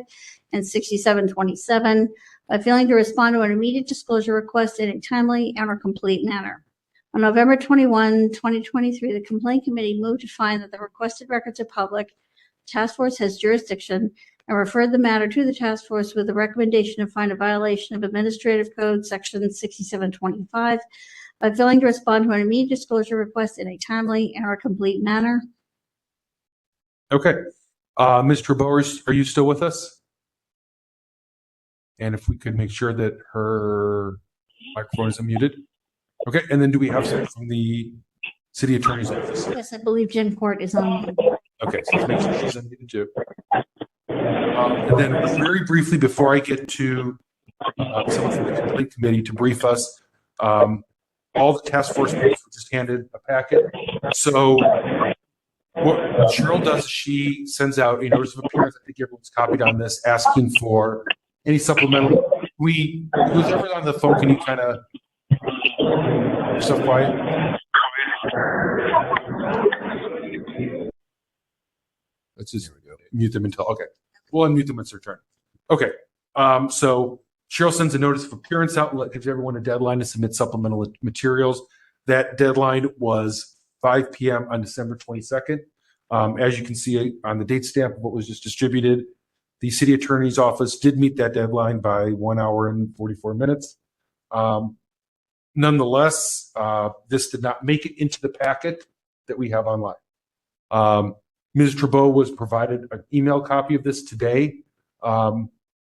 and 6727 by failing to respond to an immediate disclosure request in a timely and or complete manner. On November 21, 2023, the Complaint Committee moved to find that the requested records are public, the task force has jurisdiction, and referred the matter to the task force with the recommendation to find a violation of Administrative Code Section 6725 by failing to respond to an immediate disclosure request in a timely and or complete manner. Okay. Ms. Trabeau, are you still with us? And if we could make sure that her microphone is unmuted. Okay, and then do we have someone from the City Attorney's Office? Yes, I believe Jen Court is on. Okay, so let's make sure she's unmuted too. And then very briefly, before I get to someone from the Complaint Committee to brief us, all the task force members were just handed a packet. So what Cheryl does, she sends out a notice of appearance. I think everyone's copied on this, asking for any supplemental. Who's ever on the phone, can you kind of yourself quiet? Let's just mute them until, okay. We'll unmute them when it's their turn. Okay. So Cheryl sends a notice of appearance out and gives everyone a deadline to submit supplemental materials. That deadline was 5 p.m. on December 22nd. As you can see on the date stamp of what was just distributed, the City Attorney's Office did meet that deadline by 1 hour and 44 minutes. Nonetheless, this did not make it into the packet that we have online. Ms. Trabeau was provided an email copy of this today.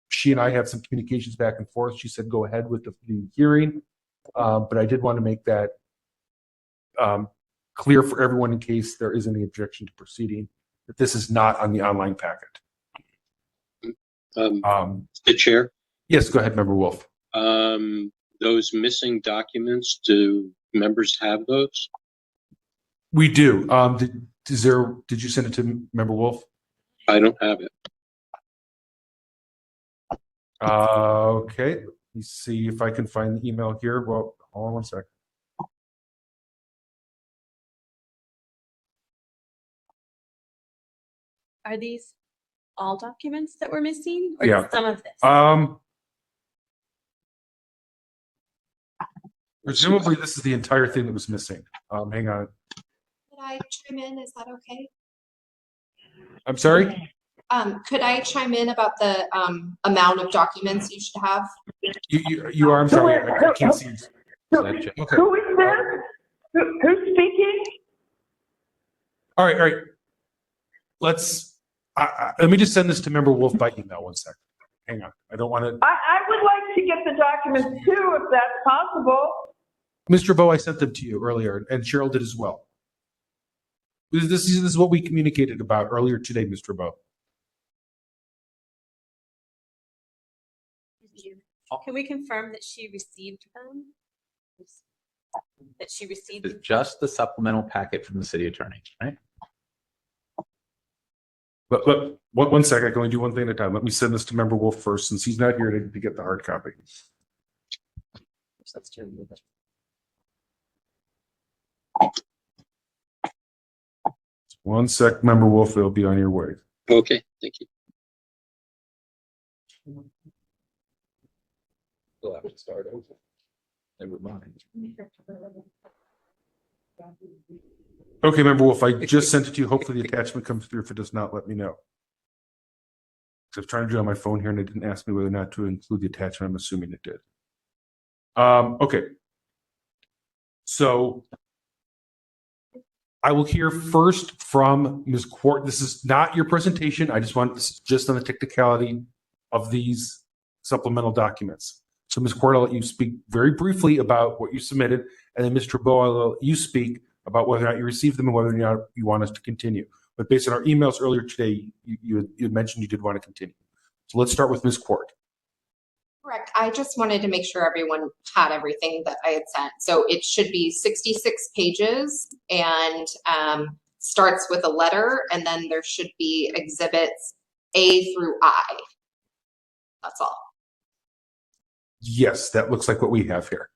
She and I had some communications back and forth. She said, go ahead with the hearing. But I did want to make that clear for everyone in case there is any objection to proceeding, that this is not on the online packet. The chair? Yes, go ahead, Member Wolf. Those missing documents, do members have those? We do. Did you send it to Member Wolf? I don't have it. Okay. Let me see if I can find the email here. Well, hold on one second. Are these all documents that we're missing, or Yeah. just some of this? Presumably, this is the entire thing that was missing. Hang on. Could I chime in? Is that okay? I'm sorry? Could I chime in about the amount of documents you should have? You are. I'm sorry. I can't see you. Okay. Who is this? Who's speaking? All right. Let me just send this to Member Wolf by email. 1 second. Hang on. I don't want to. I would like to get the documents too, if that's possible. Mr. Bo, I sent them to you earlier, and Cheryl did as well. This is what we communicated about earlier today, Mr. Bo. Can we confirm that she received them? That she received them? Just the supplemental packet from the city attorney, right? But 1 second. I can only do one thing at a time. Let me send this to Member Wolf first, since he's not here to get the hard copy. One sec, Member Wolf. It'll be on your way. Okay, thank you. We'll have to start over. Never mind. Okay, Member Wolf. I just sent it to you. Hopefully, the attachment comes through. If it does not, let me know. I was trying to do it on my phone here, and it didn't ask me whether or not to include the attachment. I'm assuming it did. Okay. So I will hear first from Ms. Quart. This is not your presentation. I just want this just on the technicality of these supplemental documents. So Ms. Cord, I'll let you speak very briefly about what you submitted, and then Mr. Bowe, I'll let you speak about whether or not you received them and whether or not you want us to continue. But based on our emails earlier today, you had mentioned you did want to continue. So let's start with Ms. Cord. Correct. I just wanted to make sure everyone had everything that I had sent. So it should be 66 pages and starts with a letter, and then there should be exhibits A through I. That's all. Yes, that looks like what we have here.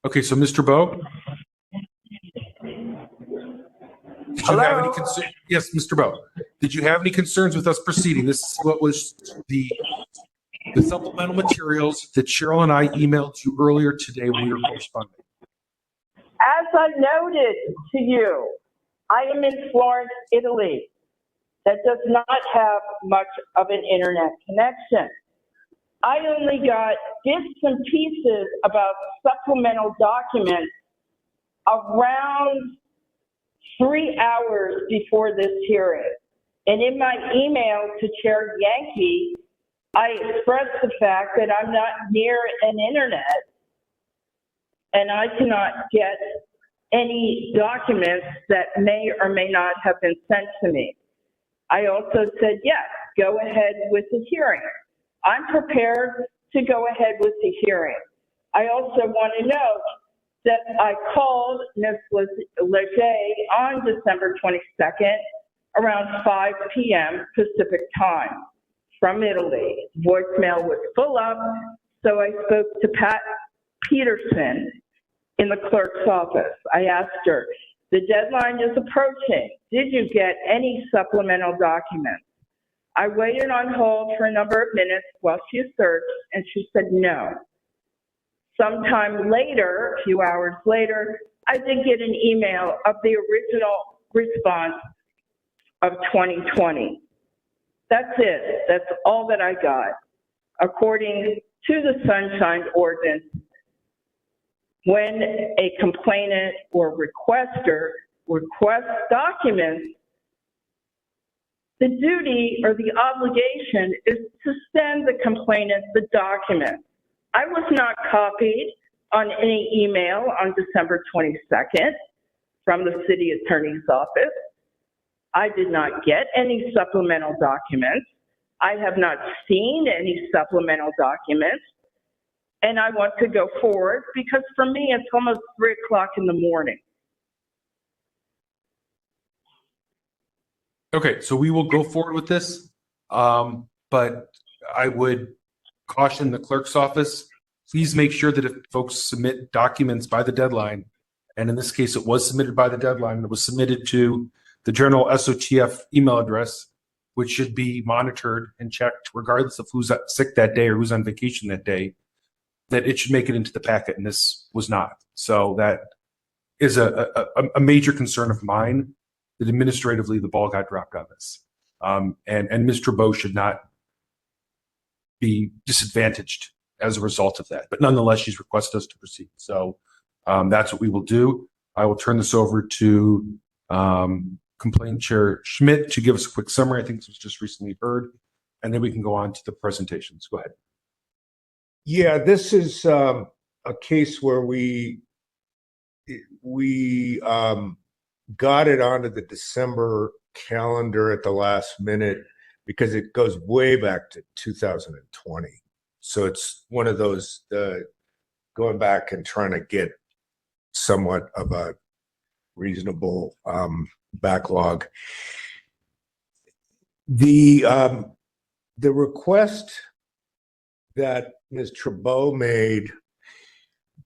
Okay, so Mr. Bowe? Did you have any concerns? Yes, Mr. Bowe. Did you have any concerns with us proceeding? This is what was the supplemental materials that Cheryl and I emailed you earlier today when we were corresponding. As I noted to you, I am in Florence, Italy. That does not have much of an internet connection. I only got bits and pieces about supplemental documents around 3 hours before this hearing. And in my email to Chair Yankee, I expressed the fact that I'm not near an internet and I cannot get any documents that may or may not have been sent to me. I also said, yes, go ahead with the hearing. I'm prepared to go ahead with the hearing. I also want to note that I called Ms. Leger on December 22nd around 5 p.m. Pacific time from Italy. Voicemail was full up, so I spoke to Pat Peterson in the clerk's office. I asked her, the deadline is approaching. Did you get any supplemental documents? I waited on hold for a number of minutes while she searched, and she said no. Sometime later, a few hours later, I did get an email of the original response of 2020. That's it. That's all that I got. According to the Sunshine Ordinance, when a complainant or requester requests documents, the duty or the obligation is to send the complainant the documents. I was not copied on any email on December 22nd from the city attorney's office. I did not get any supplemental documents. I have not seen any supplemental documents. And I want to go forward because for me, it's almost 3 o'clock in the morning. Okay, so we will go forward with this, but I would caution the clerk's office, please make sure that if folks submit documents by the deadline, and in this case, it was submitted by the deadline, it was submitted to the general SOTF email address, which should be monitored and checked regardless of who's sick that day or who's on vacation that day, that it should make it into the packet, and this was not. So that is a major concern of mine, that administratively the ball got dropped on this. And Mr. Bowe should not be disadvantaged as a result of that. But nonetheless, she's requested us to proceed. So that's what we will do. I will turn this over to Complaint Chair Schmidt to give us a quick summary. I think this was just recently heard. And then we can go on to the presentations. Go ahead. Yeah, this is a case where we got it onto the December calendar at the last minute because it goes way back to 2020. So it's one of those going back and trying to get somewhat of a reasonable backlog. The request that Ms. Trabeau made,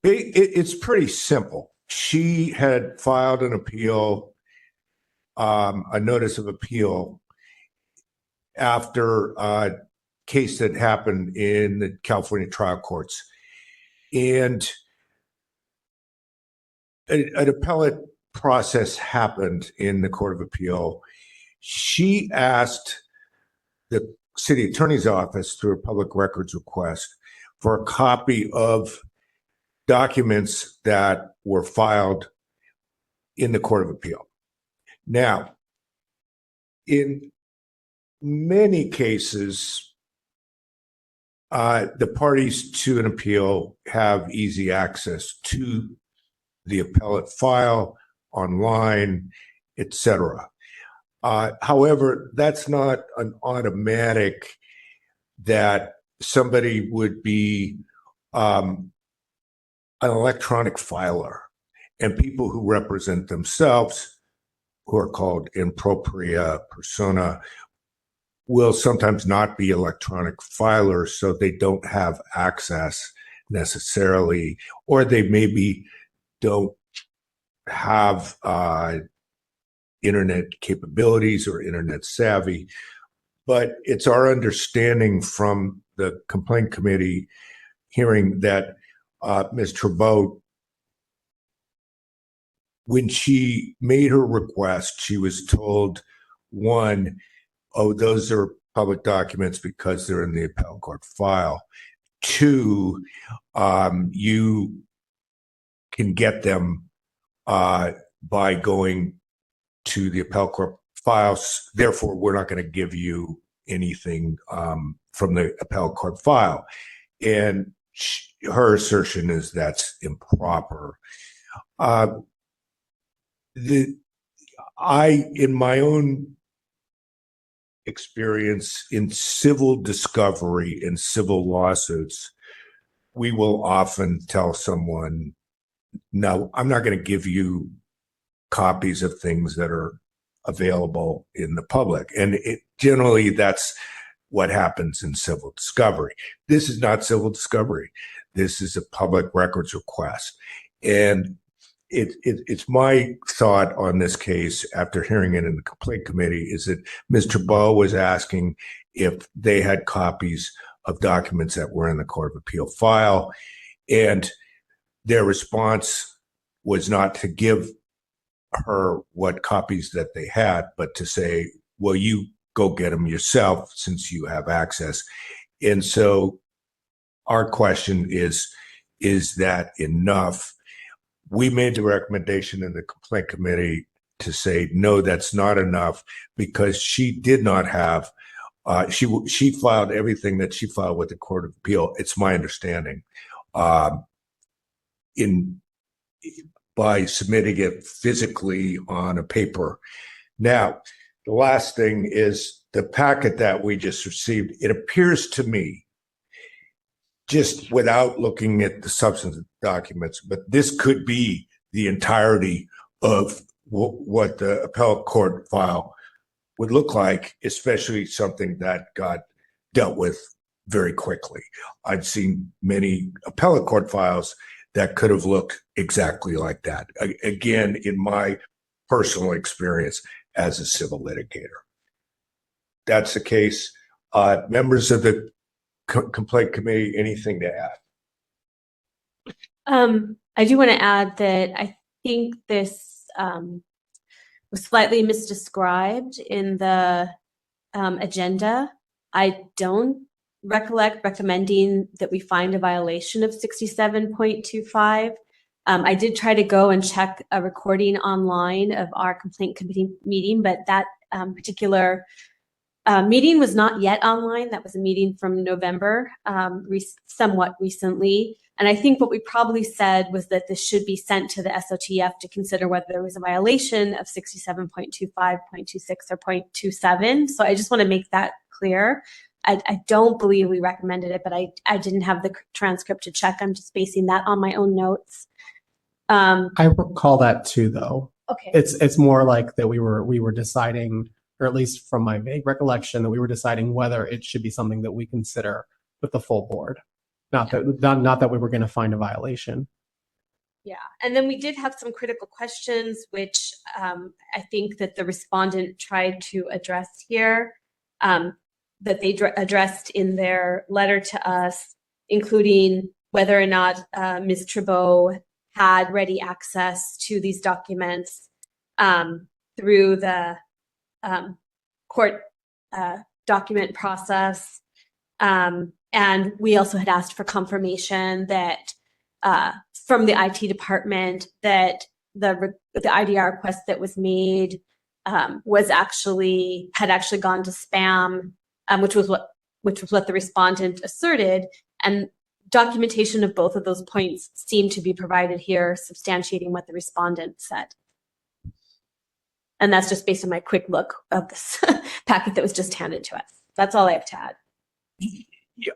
it's pretty simple. She had filed an appeal, a notice of appeal, after a case that happened in the California trial courts. And an appellate process happened in the Court of Appeal. She asked the city attorney's office through a public records request for a copy of documents that were filed in the Court of Appeal. Now, in many cases, the parties to an appeal have easy access to the appellate file online, etc. However, that's not an automatic that somebody would be an electronic filer, and people who represent themselves, who are called in propria persona, will sometimes not be electronic filers, so they don't have access necessarily, or they maybe don't have internet capabilities or internet savvy. But it's our understanding from the complaint committee hearing that Ms. Trabeau, when she made her request, she was told, one, oh, those are public documents because they're in the appellate court file. Two, you can get them by going to the appellate court files. Therefore, we're not going to give you anything from the appellate court file. And her assertion is that's improper. In my own experience in civil discovery in civil lawsuits, we will often tell someone, no, I'm not going to give you copies of things that are available in the public. And generally that's what happens in civil discovery. This is not civil discovery. This is a public records request. And it's my thought on this case after hearing it in the complaint committee is that Ms. Trabeau was asking if they had copies of documents that were in the Court of Appeal file, and their response was not to give her what copies that they had, but to say, well, you go get them yourself since you have access. And so our question is that enough? We made the recommendation in the complaint committee to say, no, that's not enough, because she did not have, she filed everything that she filed with the Court of Appeal. It's my understanding, by submitting it physically on a paper. Now, the last thing is the packet that we just received. It appears to me, just without looking at the substance of the documents, but this could be the entirety of what the appellate court file would look like, especially something that got dealt with very quickly. I've seen many appellate court files that could have looked exactly like that. Again, in my personal experience as a civil litigator. That's the case. Members of the complaint committee, anything to add? I do want to add that I think this was slightly misdescribed in the agenda. I don't recollect recommending that we find a violation of 67.25. I did try to go and check a recording online of our complaint committee meeting, but that particular meeting was not yet online. That was a meeting from November, somewhat recently. And I think what we probably said was that this should be sent to the SOTF to consider whether there was a violation of 67.25, 0.26, or 0.27. So I just want to make that clear. I don't believe we recommended it, but I didn't have the transcript to check. I'm just basing that on my own notes. I recall that too, though. Okay. It's more like that we were deciding, or at least from my vague recollection, that we were deciding whether it should be something that we consider with the full board. Not that we were going to find a violation. Yeah, and then we did have some critical questions, which I think that the respondent tried to address here, that they addressed in their letter to us, including whether or not Ms. Trabeau had ready access to these documents through the court document process. And we also had asked for confirmation that from the IT department that the IDR request that was made had actually gone to spam, which was what which was what the respondent asserted, and documentation of both of those points seem to be provided here, substantiating what the respondent said. And that's just based on my quick look of this packet that was just handed to us. That's all I have to add.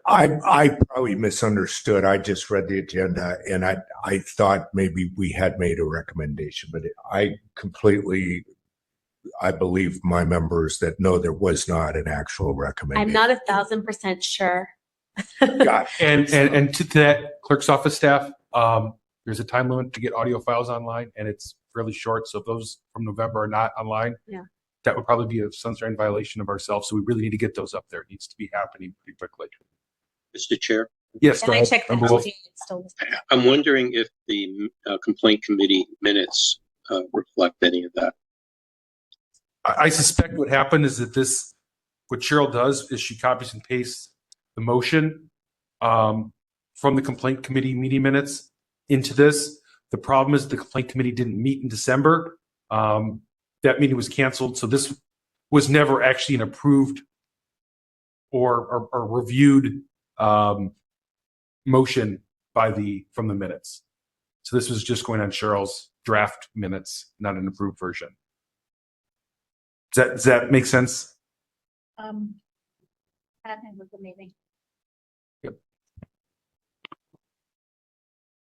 I probably misunderstood. I just read the agenda and I thought maybe we had made a recommendation, but I believe my members that no, there was not an actual recommendation. I'm not 1,000% sure. Got it. And to that clerk's office staff, there's a time limit to get audio files online, and it's fairly short. So if those from November are not online, Yeah. that would probably be a sunshine violation of ourselves. So we really need to get those up there. It needs to be happening pretty quickly. Mr. Chair, Yes, And go I ahead. checked the Member Wolf. it's still I'm wondering if the complaint committee minutes reflect any of that. I suspect what happened is that what Cheryl does is she copies and pastes the motion from the complaint committee meeting minutes into this. The problem is the complaint committee didn't meet in December. That meeting was canceled. So this was never actually an approved or reviewed motion from the minutes. So this was just going on Cheryl's draft minutes, not an approved version. Does that make sense? Admin was the meeting.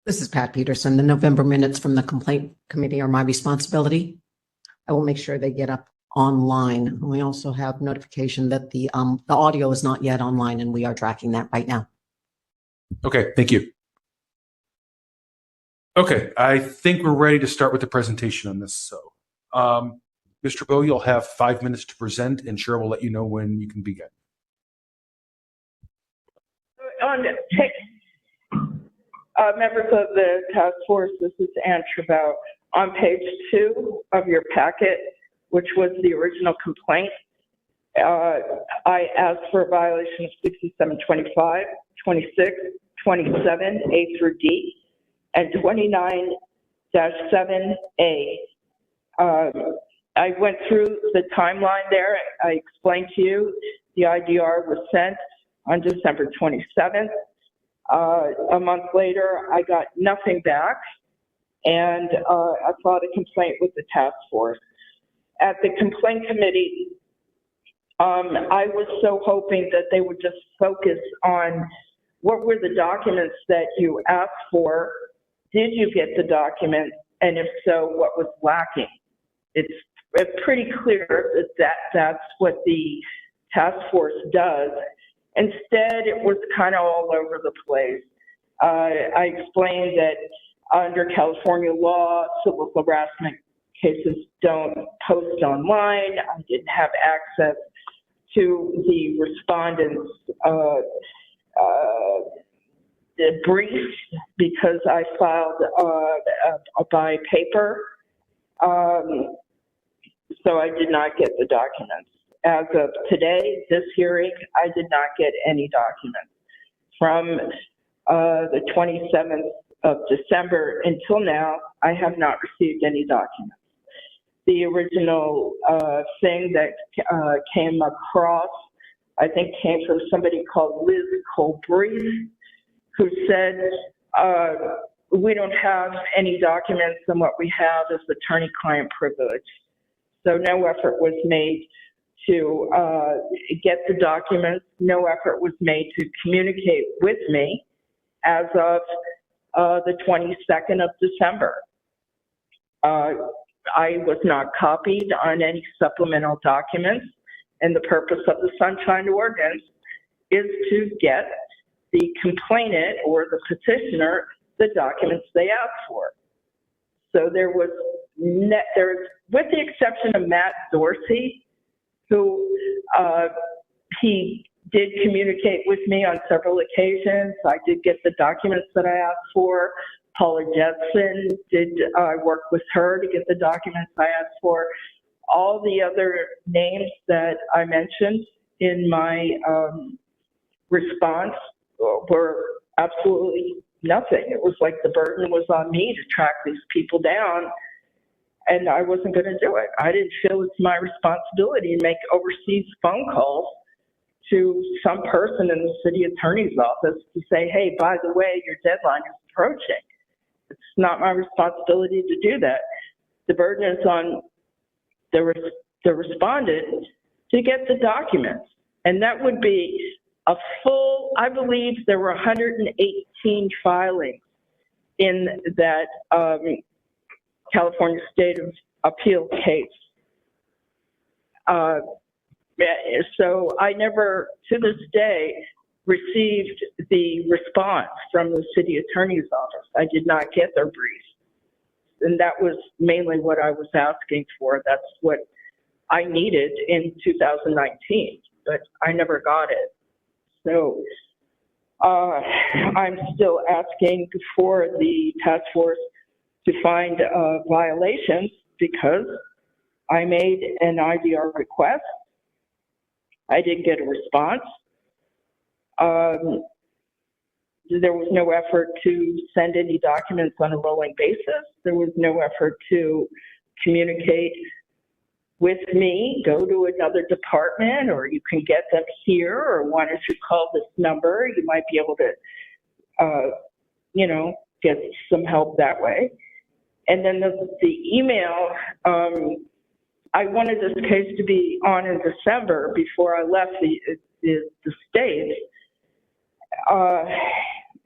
This is Pat Peterson. The November minutes from the complaint committee are my responsibility. I will make sure they get up online. We also have notification that the audio is not yet online, and we are tracking that right now. Okay, thank you. Okay, I think we're ready to start with the presentation on this. So, Mr. Bowe, you'll have 5 minutes to present, and Cheryl will let you know when you can begin. Members of the task force, this is Ann Trevau. On page 2 of your packet, which was the original complaint, I asked for a violation of 6725, 26, 27, A through D, and 29-7A. I went through the timeline there. I explained to you the IDR was sent on December 27th. A month later, I got nothing back, and I filed a complaint with the task force. At the complaint committee, I was so hoping that they would just focus on what were the documents that you asked for. Did you get the documents? And if so, what was lacking? It's pretty clear that that's what the task force does. Instead, it was kind of all over the place. I explained that under California law, civil harassment cases don't post online. I didn't have access to the respondents' the brief because I filed by paper. So I did not get the documents. As of today, this hearing, I did not get any documents. From the 27th of December until now, I have not received any documents. The original thing that came across, I think came from somebody called Liz Colbreth, who said, we don't have any documents, and what we have is attorney-client privilege. So no effort was made to get the documents. No effort was made to communicate with me as of the 22nd of December. I was not copied on any supplemental documents, and the purpose of the Sunshine Ordinance is to get the complainant or the petitioner the documents they asked for. So there was, with the exception of Matt Dorsey, who he did communicate with me on several occasions. I did get the documents that I asked for. Paula Jetson did work with her to get the documents I asked for. All the other names that I mentioned in my response were absolutely nothing. It was like the burden was on me to track these people down, and I wasn't going to do it. I didn't feel it's my responsibility to make overseas phone calls to some person in the city attorney's office to say, hey, by the way, your deadline is approaching. It's not my responsibility to do that. The burden is on the respondent to get the documents. And that would be a full, I believe there were 118 filings in that California State of Appeal case. So I never, to this day, received the response from the city attorney's office. I did not get their brief. And that was mainly what I was asking for. That's what I needed in 2019, but I never got it. So I'm still asking for the task force to find violations because I made an IDR request. I didn't get a response. There was no effort to send any documents on a rolling basis. There was no effort to communicate with me, go to another department, or you can get them here, or why don't you call this number? You might be able to, get some help that way. And then the email, I wanted this case to be on in December before I left the state.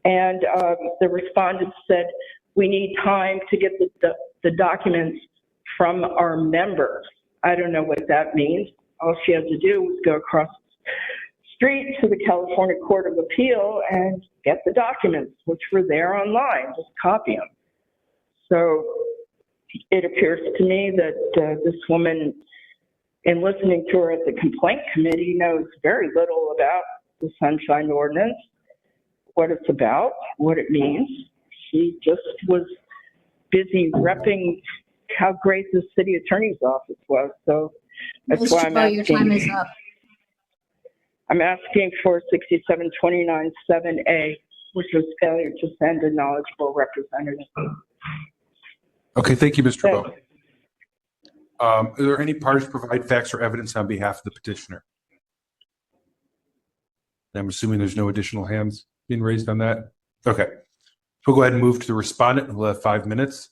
And the respondent said, we need time to get the documents from our members. I don't know what that means. All she had to do was go across the street to the California Court of Appeal and get the documents, which were there online, just copy them. So it appears to me that this woman, in listening to her at the complaint committee, knows very little about the Sunshine Ordinance, what it's about, what it means. She just was busy repping how great the city attorney's office was. So that's why I'm asking. Your time is up. I'm asking for 6729-7A, which was failure to send a knowledgeable representative. Okay, thank you, Mr. Bowe. Are there any parties provide facts or evidence on behalf of the petitioner? I'm assuming there's no additional hands being raised on that. Okay, we'll go ahead and move to the respondent. We'll have 5 minutes.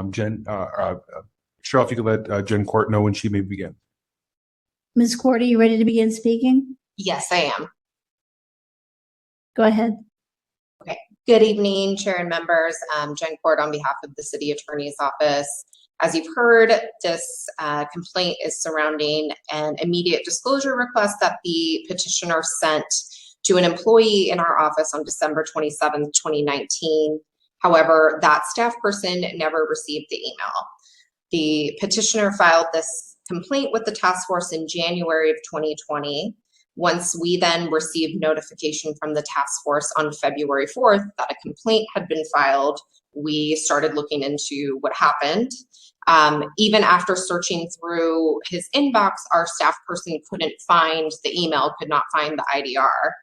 Jen, Cheryl, if you could let Jen Court know when she may begin. Ms. Court, are you ready to begin speaking? Yes, I am. Go ahead. Okay. Good evening, Chair and members. Jen Court on behalf of the City Attorney's Office. As you've heard, this complaint is surrounding an immediate disclosure request that the petitioner sent to an employee in our office on December 27th, 2019. However, that staff person never received the email. The petitioner filed this complaint with the task force in January of 2020. Once we then received notification from the task force on February 4th that a complaint had been filed, we started looking into what happened. Even after searching through his inbox, our staff person couldn't find the email, could not find the IDR.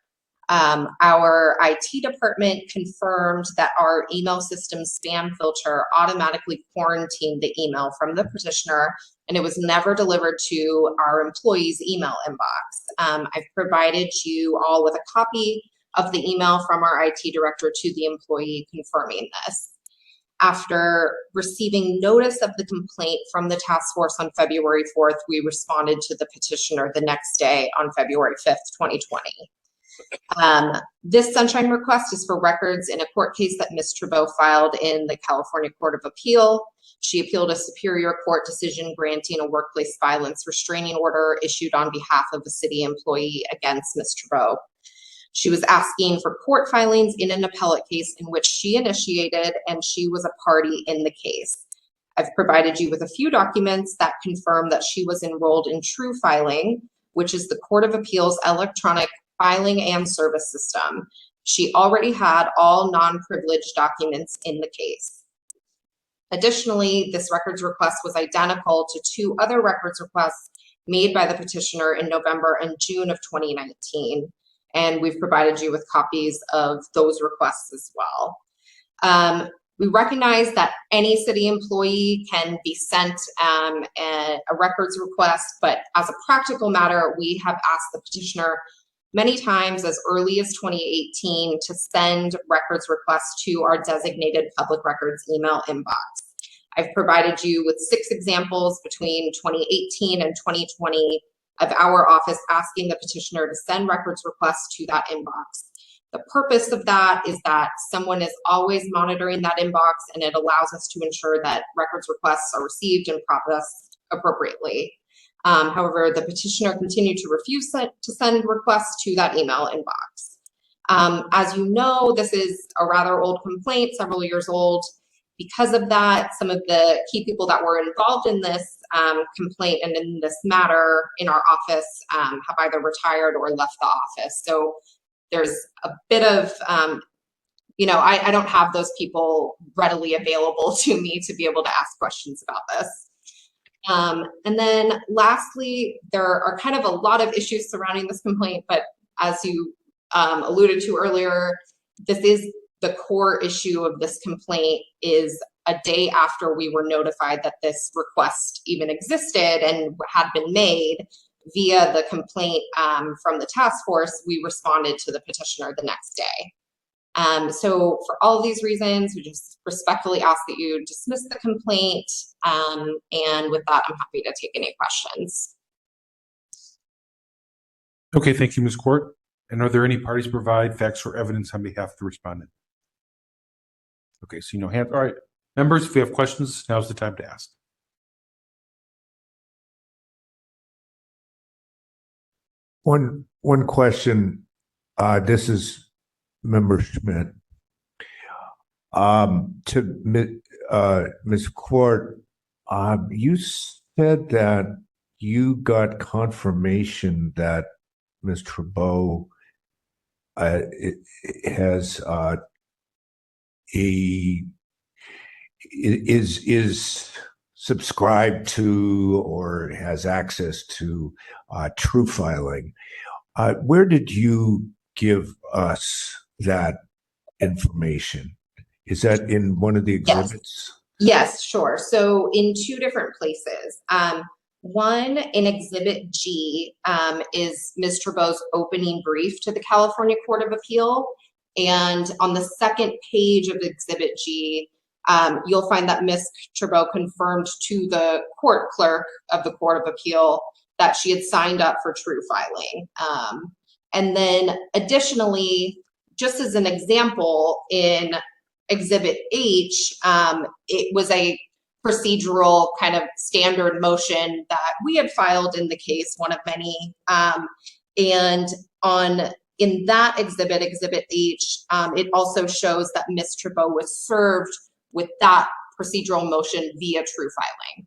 Our IT department confirmed that our email system spam filter automatically quarantined the email from the petitioner, and it was never delivered to our employee's email inbox. I've provided you all with a copy of the email from our IT director to the employee confirming this. After receiving notice of the complaint from the task force on February 4th, we responded to the petitioner the next day on February 5th, 2020. This sunshine request is for records in a court case that Ms. Trudeau filed in the California Court of Appeal. She appealed a Superior Court decision granting a workplace violence restraining order issued on behalf of a city employee against Ms. Trudeau. She was asking for court filings in an appellate case in which she initiated, and she was a party in the case. I've provided you with a few documents that confirm that she was enrolled in True Filing, which is the Court of Appeals electronic filing and service system. She already had all non-privileged documents in the case. Additionally, this records request was identical to 2 other records requests made by the petitioner in November and June of 2019. And we've provided you with copies of those requests as well. We recognize that any city employee can be sent a records request, but as a practical matter, we have asked the petitioner many times as early as 2018 to send records requests to our designated public records email inbox. I've provided you with 6 examples between 2018 and 2020 of our office asking the petitioner to send records requests to that inbox. The purpose of that is that someone is always monitoring that inbox, and it allows us to ensure that records requests are received and processed appropriately. However, the petitioner continued to refuse to send requests to that email inbox. As you know, this is a rather old complaint, several years old. Because of that, some of the key people that were involved in this complaint and in this matter in our office have either retired or left the office. So there's a bit of, I don't have those people readily available to me to be able to ask questions about this. And then lastly, there are kind of a lot of issues surrounding this complaint, but as you alluded to earlier, this is the core issue of this complaint is a day after we were notified that this request even existed and had been made via the complaint from the task force, we responded to the petitioner the next day. So for all of these reasons, we just respectfully ask that you dismiss the complaint. And with that, I'm happy to take any questions. Okay, thank you, Ms. Court. And are there any parties to provide facts or evidence on behalf of the respondent? Okay, see no hands. All right, members, if you have questions, now's the time to ask. One question. This is Member Schmidt. To Ms. Court, you said that you got confirmation that Ms. Trabeau is subscribed to or has access to True Filing. Where did you give us that information? Is that in one of the exhibits? Yes, sure. So in 2 different places. One, in Exhibit G, is Ms. Trabeau's opening brief to the California Court of Appeal. And on the second page of Exhibit G, you'll find that Ms. Trabeau confirmed to the court clerk of the Court of Appeal that she had signed up for True Filing. And then additionally, just as an example, in Exhibit H, it was a procedural kind of standard motion that we had filed in the case, one of many. And in that exhibit, Exhibit H, it also shows that Ms. Trabeau was served with that procedural motion via True Filing.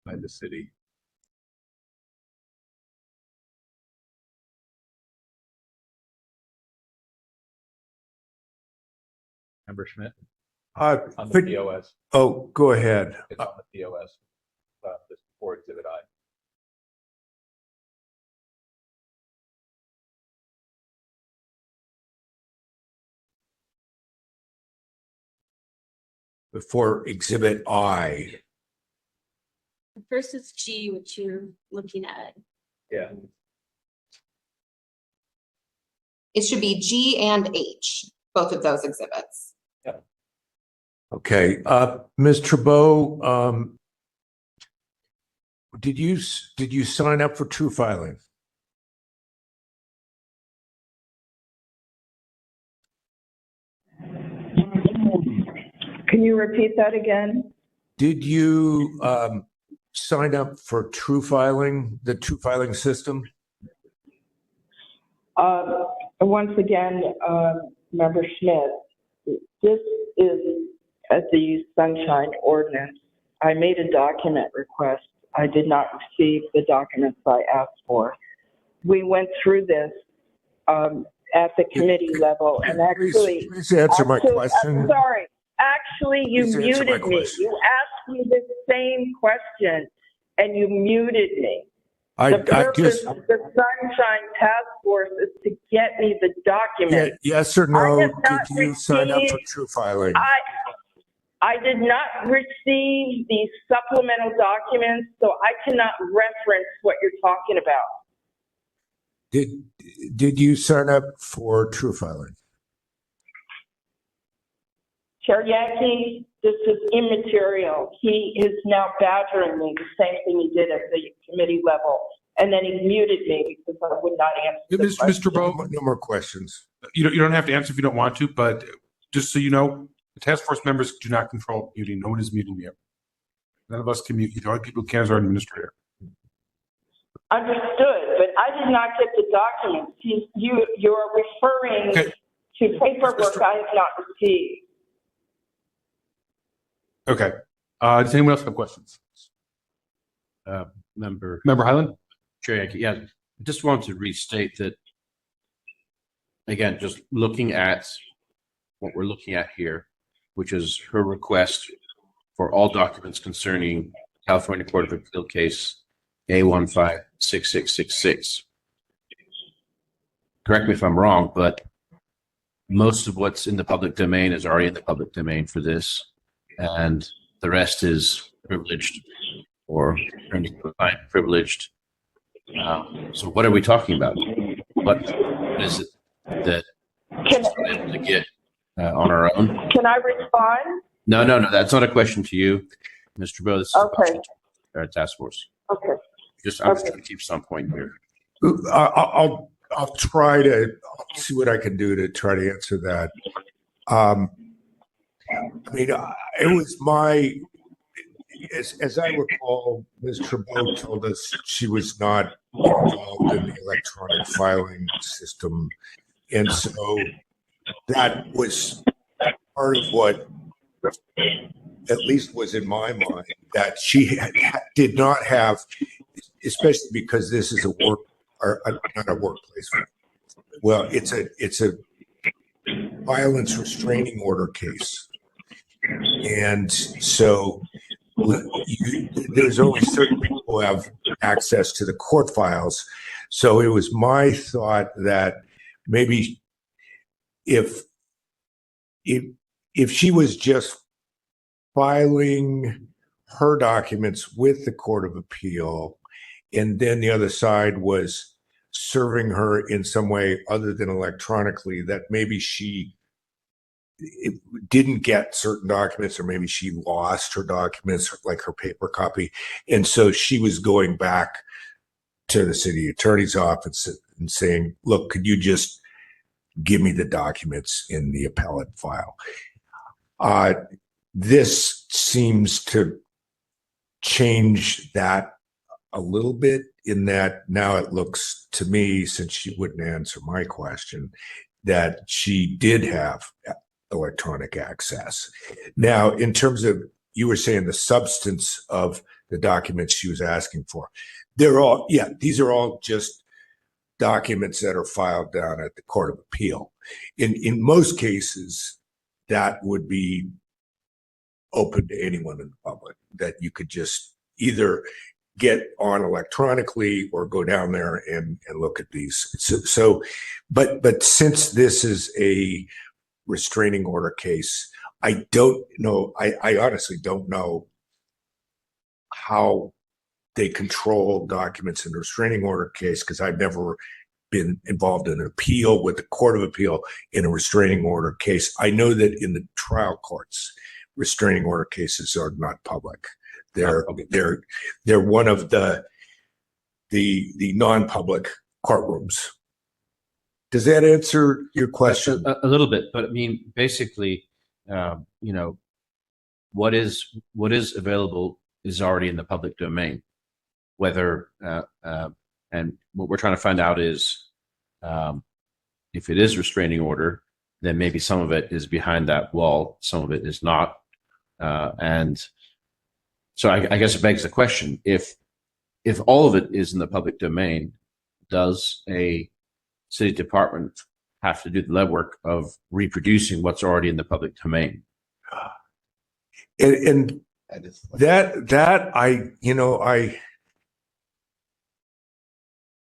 By the city. Member Schmidt? On the POS. Oh, go ahead. It's on the POS. This for Exhibit I. Before Exhibit I. The first is G, which you're looking at. Yeah. It should be G and H, both of those exhibits. Yeah. Okay. Ms. Trabeau, did you sign up for True Filing? Can you repeat that again? Did you sign up for True Filing, the True Filing system? Once again, Member Schmidt, this is the Sunshine Ordinance. I made a document request. I did not receive the documents I asked for. We went through this at the committee level, and actually, please answer my question. I'm sorry. Actually, you muted me. You asked me the same question, and you muted me. The purpose of the Sunshine Task Force is to get me the document. Yes or no? Did you sign up for True Filing? I did not receive the supplemental documents, so I cannot reference what you're talking about. Did you sign up for True Filing? Chair Yankee, this is immaterial. He is now badgering me, the same thing he did at the committee level. And then he muted me because I would not answer. Mr. Bo, No more questions. you don't have to answer if you don't want to, but just so you know, the task force members do not control muting. No one is muting you. None of us can mute you. The only people who can is our administrator. Understood, but I did not get the documents. You're referring to paperwork I have not received. Okay. Does anyone else have questions? Member Highland? Chair Yankee, yeah, I just wanted to restate that, again, just looking at what we're looking at here, which is her request for all documents concerning California Court of Appeal case A156666. Correct me if I'm wrong, but most of what's in the public domain is already in the public domain for this, and the rest is privileged or privileged. So what are we talking about? What is it that she's able to get on her own? Can I respond? No, that's not a question to you, Mr. Bo. This is a question to our task force. Okay. I'm just trying to keep some point here. I'll try to see what I can do to try to answer that. I mean, it was as I recall, Ms. Trudeau told us she was not involved in the electronic filing system. And so that was part of what at least was in my mind, that she did not have, especially because this is a work, or not a workplace. Well, it's a violence restraining order case. And so there's only certain people who have access to the court files. So it was my thought that maybe if she was just filing her documents with the Court of Appeal, and then the other side was serving her in some way other than electronically, that maybe she didn't get certain documents, or maybe she lost her documents, like her paper copy. And so she was going back to the city attorney's office and saying, look, could you just give me the documents in the appellate file? This seems to change that a little bit, in that now it looks to me, since she wouldn't answer my question, that she did have electronic access. Now, in terms of, you were saying the substance of the documents she was asking for, these are all just documents that are filed down at the Court of Appeal. In most cases, that would be open to anyone in the public, that you could just either get on electronically or go down there and look at these. But since this is a restraining order case, I don't know, I honestly don't know how they control documents in a restraining order case, because I've never been involved in an appeal with the Court of Appeal in a restraining order case. I know that in the trial courts, restraining order cases are not public. They're one of the non-public courtrooms. Does that answer your question? A little bit, but I mean, basically, what is available is already in the public domain. Whether and what we're trying to find out is, if it is restraining order, then maybe some of it is behind that wall, some of it is not, and so I guess it begs the question: if all of it is in the public domain, does a city department have to do the legwork of reproducing what's already in the public domain? And that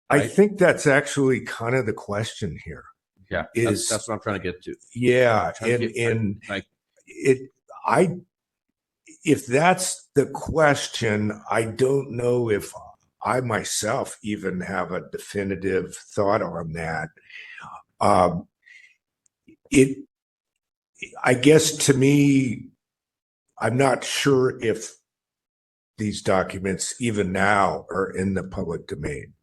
I think that's actually kind of the question here. Yeah, that's what I'm trying to get to. Yeah, if that's the question, I don't know if I myself even have a definitive thought on that. I guess to me, I'm not sure if these documents even now are in the public domain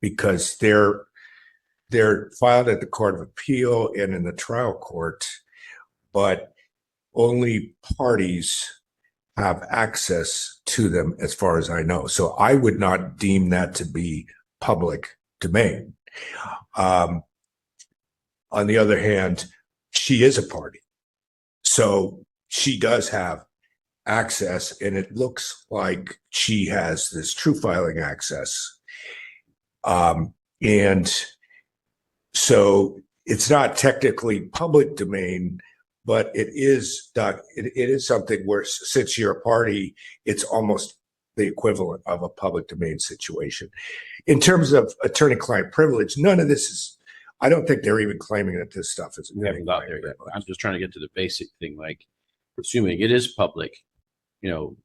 because they're filed at the Court of Appeal and in the trial court, but only parties have access to them as far as I know. So I would not deem that to be public domain. On the other hand, she is a party. So she does have access, and it looks like she has this true filing access. And so it's not technically public domain, but it is something where, since you're a party, it's almost the equivalent of a public domain situation. In terms of attorney-client privilege, none of this is, I don't think they're even claiming that this stuff is. We haven't got there yet. I'm just trying to get to the basic thing, like assuming it is public, you know,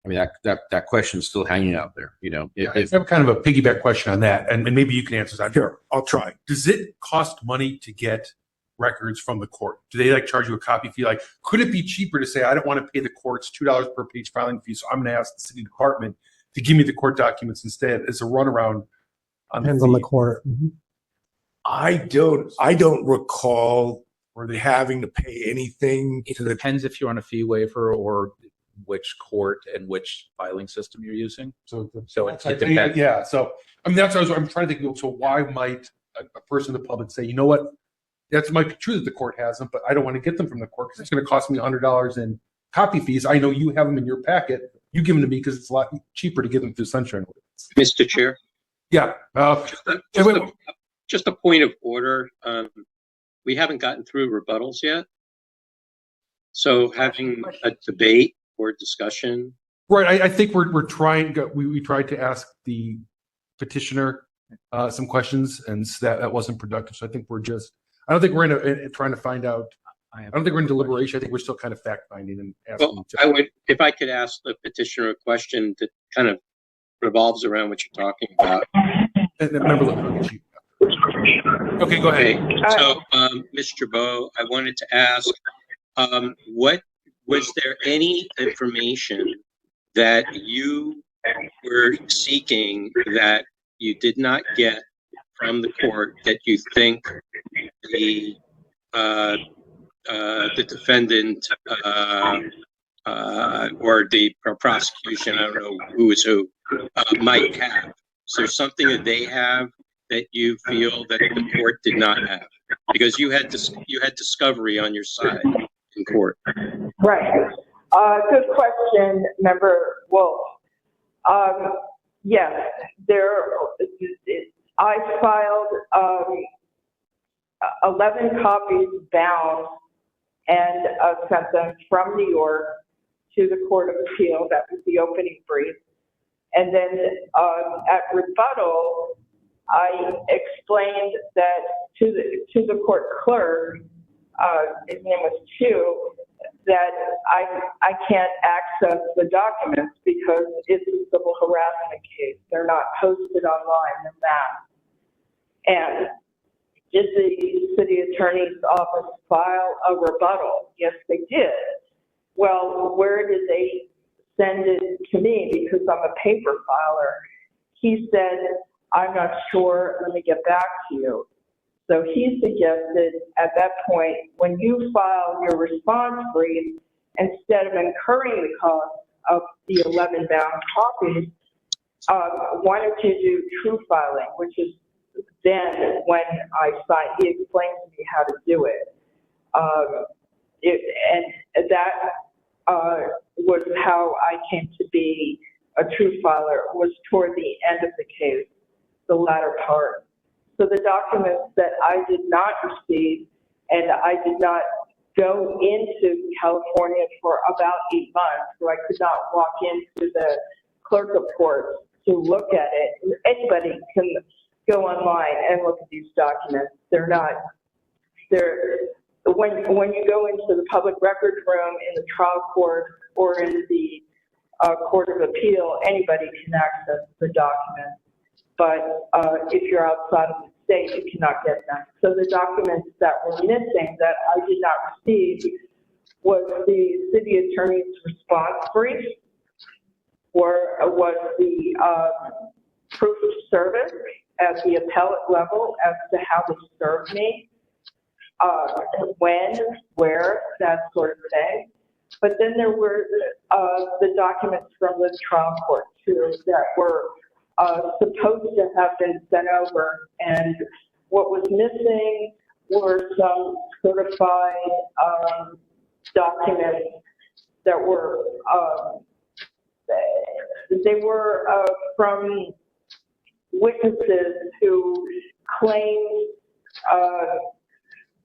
I mean, that question is still hanging out there, you know. I have kind of a piggyback question on that, and maybe you can answer that. Sure, I'll try. Does it cost money to get records from the court? Do they like charge you a copy fee? Like, could it be cheaper to say, I don't want to pay the courts $2 per page filing fee, so I'm going to ask the city department to give me the court documents instead as a runaround? Depends on the court. I don't recall were they having to pay anything. It depends if you're on a fee waiver or which court and which filing system you're using. So it depends. Yeah. So, I mean, that's what I'm trying to think. So why might a person in the public say, you know what, that might be true that the court has them, but I don't want to get them from the court because it's going to cost me $100 in copy fees. I know you have them in your packet. You give them to me because it's a lot cheaper to get them through Sunshine. Mr. Chair? Yeah. Just a point of order. We haven't gotten through rebuttals yet. So having a debate or discussion. Right. I think we're trying, we tried to ask the petitioner some questions, and that wasn't productive. So I think I don't think we're in trying to find out. I don't think we're in deliberation. I think we're still kind of fact finding and asking. Well, if I could ask the petitioner a question that kind of revolves around what you're talking about. Okay, go ahead. So, Mr. Bowe, I wanted to ask, was there any information that you were seeking that you did not get from the court that you think the defendant or the prosecution, I don't know who is who, might have? Is there something that they have that you feel that the court did not have? Because you had discovery on your side in court. Right. Good question, Member Wolf. Yes, I filed 11 copies bound and sent them from New York to the Court of Appeal. That was the opening brief. And then at rebuttal, I explained that to the court clerk, his name was Chu, that I can't access the documents because it's a civil harassment case. They're not posted online, they're masked. And did the city attorney's office file a rebuttal? Yes, they did. Well, where did they send it to me? Because I'm a paper filer. He said, I'm not sure, let me get back to you. So he suggested at that point, when you file your response brief, instead of incurring the cost of the 11 bound copies, why don't you do true filing, which is then when I signed, he explained to me how to do it. And that was how I came to be a true filer, was toward the end of the case, the latter part. So the documents that I did not receive, and I did not go into California for about 8 months, so I could not walk into the clerk of court to look at it. Anybody can go online and look at these documents. When you go into the public records room in the trial court or in the Court of Appeal, anybody can access the documents. But if you're outside of the state, you cannot get them. So the documents that were missing that I did not receive was the city attorney's response brief, or was the proof of service at the appellate level as to how they served me, when, where, that sort of thing. But then there were the documents from the trial court too that were supposed to have been sent over, and what was missing were some certified documents that were from witnesses who claimed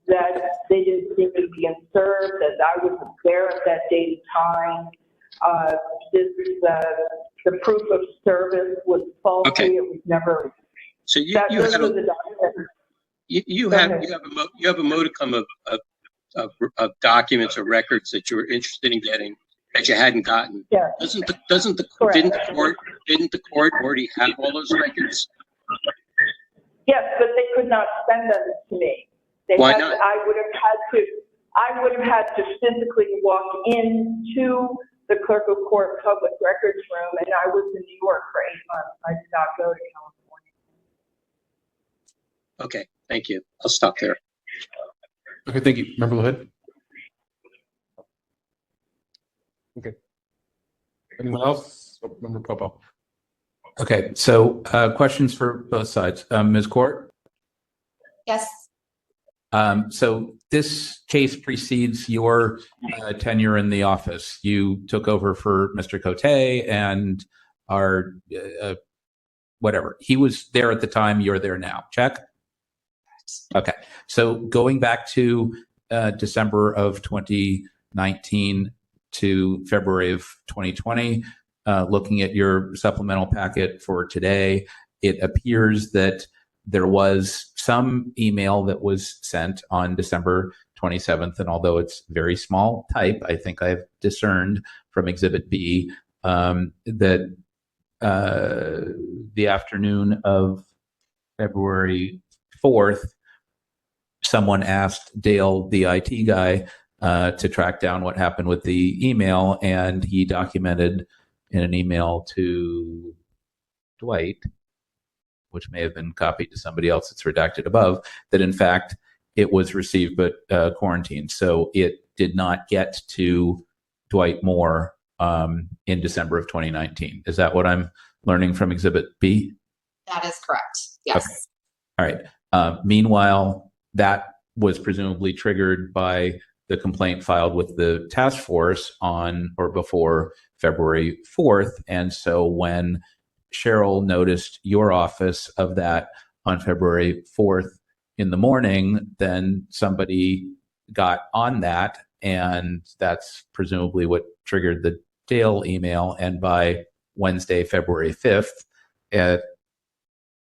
that they didn't seem to be served, that I wasn't there at that date and time. The proof of service was faulty. Okay. It was never. So you those have were a, the documents. you Go have ahead. you have a modicum of documents or records that you were interested in getting that you hadn't gotten. Yeah. Didn't the Correct. didn't the court already have all those records? Yes, but they could not send them to me. Why not? I would have had to physically walk into the clerk of court public records room, and I was in New York for 8 months. I did not go to California. Okay, thank you. I'll stop there. Okay, thank you. Member Lohead? Okay. Anyone else? Oh, Member Popo. Okay, so questions for both sides. Ms. Court? Yes. So this case precedes your tenure in the office. You took over for Mr. Cote and are whatever. He was there at the time, you're there now. Check? Okay. So going back to December of 2019 to February of 2020, looking at your supplemental packet for today, it appears that there was some email that was sent on December 27th, and although it's very small type, I think I've discerned from Exhibit B that the afternoon of February 4th, someone asked Dale, the IT guy, to track down what happened with the email, and he documented in an email to Dwight, which may have been copied to somebody else, it's redacted above, that in fact it was received but quarantined. So it did not get to Dwight Moore in December of 2019. Is that what I'm learning from Exhibit B? That is correct. Yes. Okay. All right. Meanwhile, that was presumably triggered by the complaint filed with the task force on or before February 4th. And so when Cheryl noticed your office of that on February 4th in the morning, then somebody got on that, and that's presumably what triggered the Dale email. And by Wednesday, February 5th, at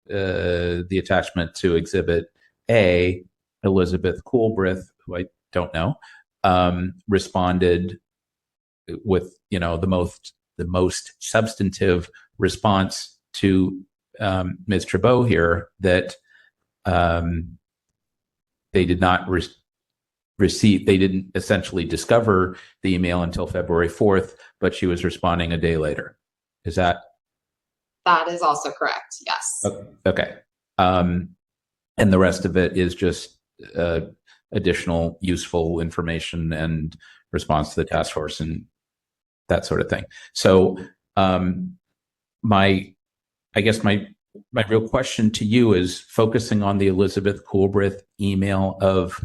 the attachment to Exhibit A, Elizabeth Coolbrith, who I don't know, responded with, the most substantive response to Ms. Trabeau here, that they did not receive, they didn't essentially discover the email until February 4th, but she was responding a day later. Is that? That is also correct. Yes. Okay. And the rest of it is just additional useful information and response to the task force and that sort of thing. So my real question to you is focusing on the Elizabeth Coolbrith email of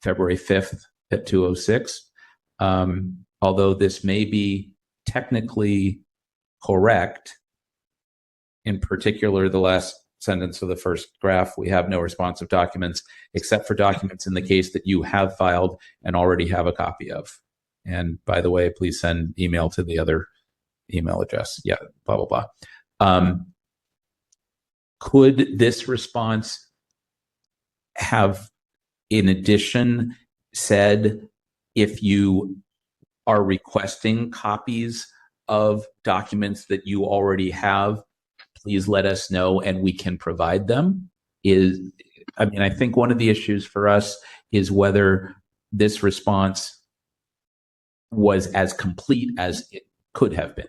February 5th at 2:06. Although this may be technically correct, in particular, the last sentence of the first graph, we have no responsive documents except for documents in the case that you have filed and already have a copy of. And by the way, please send email to the other email address. Yeah, blah, blah, blah. Could this response have, in addition, said if you are requesting copies of documents that you already have, please let us know and we can provide them. I think one of the issues for us is whether this response was as complete as it could have been.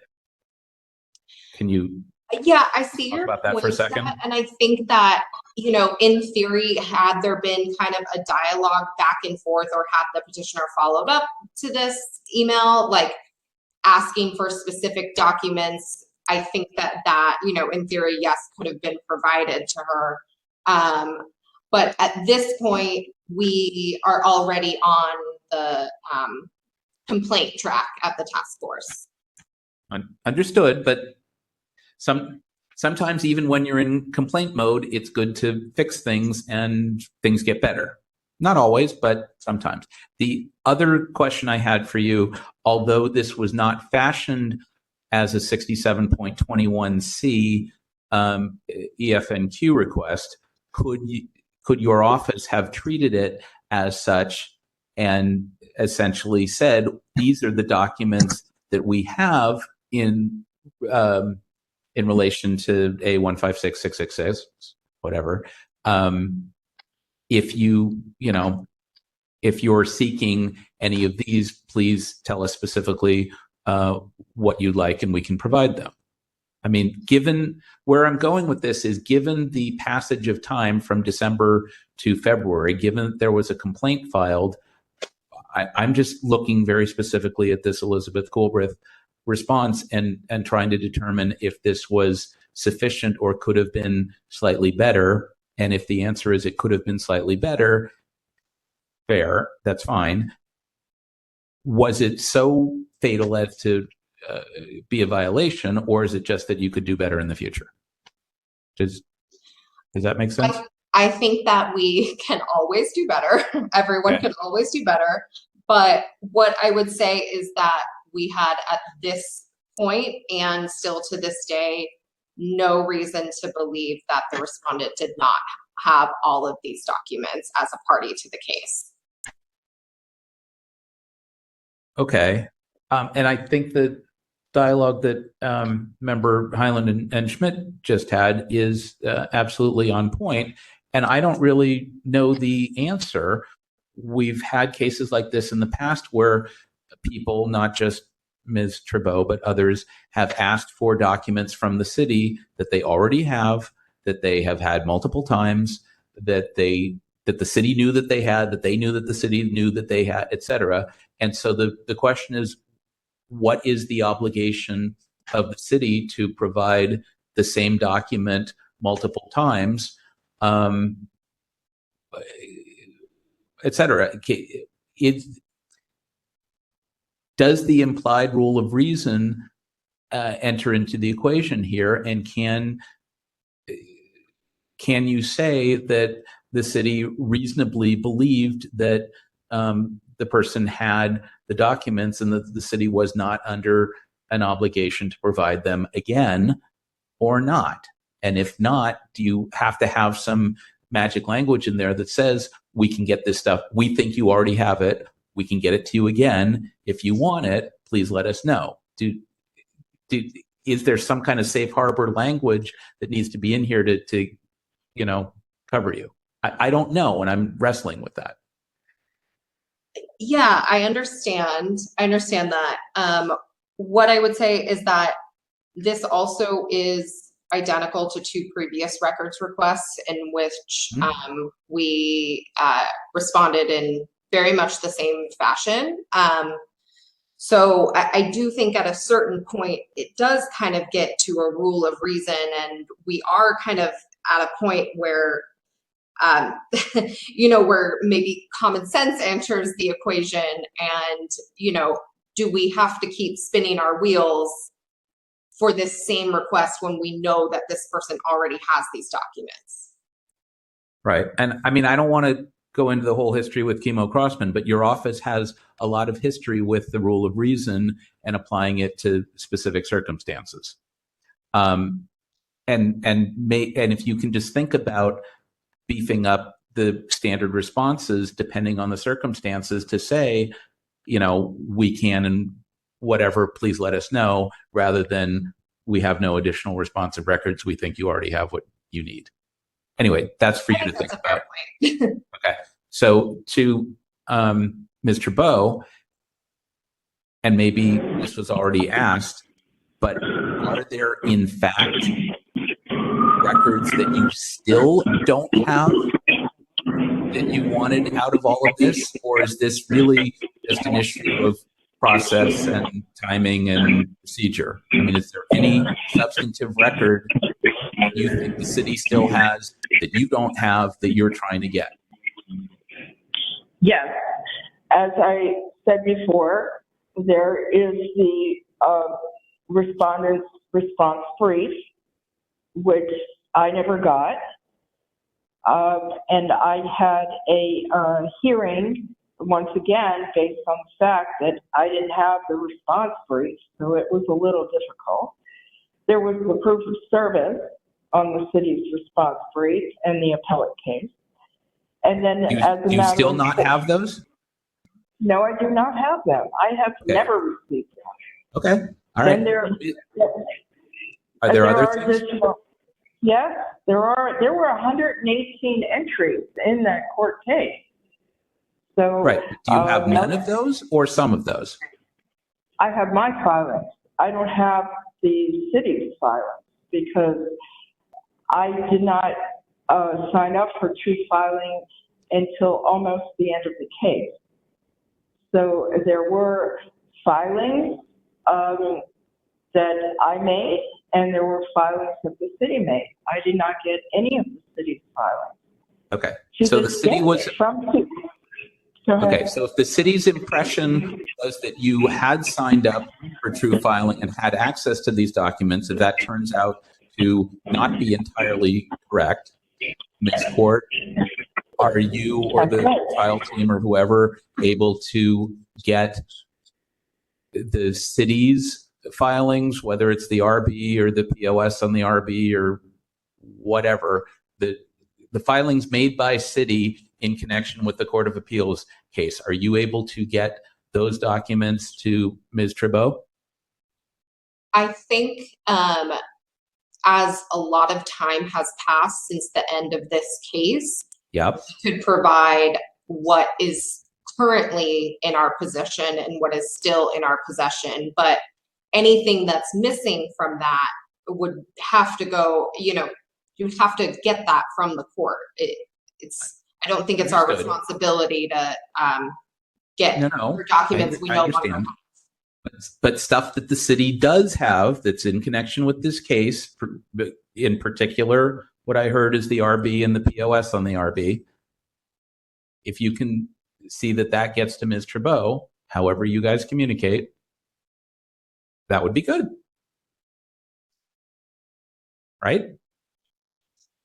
Can you Yeah, I see talk your about that for a point, second? and I think that, in theory, had there been kind of a dialogue back and forth, or had the petitioner followed up to this email, like asking for specific documents, I think that in theory, yes, could have been provided to her. But at this point, we are already on the complaint track at the task force. Understood, but sometimes even when you're in complaint mode, it's good to fix things and things get better. Not always, but sometimes. The other question I had for you, although this was not fashioned as a 67.21C EFNQ request, could your office have treated it as such and essentially said, these are the documents that we have in relation to A156666, whatever. If you're seeking any of these, please tell us specifically what you'd like and we can provide them. I mean, given where I'm going with this is given the passage of time from December to February, given that there was a complaint filed, I'm just looking very specifically at this Elizabeth Coolbrith response and trying to determine if this was sufficient or could have been slightly better. And if the answer is it could have been slightly better, fair, that's fine. Was it so fatal as to be a violation, or is it just that you could do better in the future? Does that make sense? I think that we can always do better. Everyone can always do better. But what I would say is that we had at this point, and still to this day, no reason to believe that the respondent did not have all of these documents as a party to the case. Okay. And I think the dialogue that member Highland and Schmidt just had is absolutely on point. And I don't really know the answer. We've had cases like this in the past where people, not just Ms. Trabeau, but others, have asked for documents from the city that they already have, that they have had multiple times, that the city knew that they had, that they knew that the city knew that they had, et cetera. And so the question is, what is the obligation of the city to provide the same document multiple times, et cetera? Does the implied rule of reason enter into the equation here? And can you say that the city reasonably believed that the person had the documents and that the city was not under an obligation to provide them again, or not? And if not, do you have to have some magic language in there that says, we can get this stuff, we think you already have it, we can get it to you again. If you want it, please let us know. Is there some kind of safe harbor language that needs to be in here to cover you? I don't know, and I'm wrestling with that. Yeah, I understand. I understand that. What I would say is that this also is identical to two previous records requests in which we responded in very much the same fashion. So I do think at a certain point, it does kind of get to a rule of reason, and we are kind of at a point where where maybe common sense enters the equation, and, do we have to keep spinning our wheels for this same request when we know that this person already has these documents? Right. And I mean, I don't want to go into the whole history with Chemo Crossman, but your office has a lot of history with the rule of reason and applying it to specific circumstances. And if you can just think about beefing up the standard responses depending on the circumstances to say, we can and whatever, please let us know, rather than we have no additional responsive records. We think you already have what you need. Anyway, that's for you to think about. Okay. So to Ms. Chabot, and maybe this was already asked, but are there in fact records that you still don't have that you wanted out of all of this? Or is this really just an issue of process and timing and procedure? I mean, is there any substantive record that you think the city still has that you don't have that you're trying to get? Yes. As I said before, there is the respondent's response brief, which I never got. And I had a hearing, once again, based on the fact that I didn't have the response brief, so it was a little difficult. There was the proof of service on the city's response brief and the appellate case. And then Do you still not have those? No, I do not have them. I have never received them. Okay. All right. And there, Are there other things? Yes, there were 118 entries in that court case. So Right. Do you have none of those or some of those? I have my filings. I don't have the city's filings because I did not sign up for true filing until almost the end of the case. So there were filings that I made, and there were filings that the city made. I did not get any of the city's filings. Okay. So the city was. Okay. So if the city's impression was that you had signed up for true filing and had access to these documents, if that turns out to not be entirely correct, Ms. Court, are you or the trial team or whoever able to get the city's filings, whether it's the RB or the POS on the RB or whatever, the filings made by city in connection with the Court of Appeals case? Are you able to get those documents to Ms. Chabot? I think as a lot of time has passed since the end of this case, Yep. could provide what is currently in our possession and what is still in our possession. But anything that's missing from that would have to go, you'd have to get that from the court. I don't think it's our responsibility to get documents we no longer have. But stuff that the city does have that's in connection with this case, in particular, what I heard is the RB and the POS on the RB. If you can see that gets to Ms. Chabot, however you guys communicate, that would be good. Right?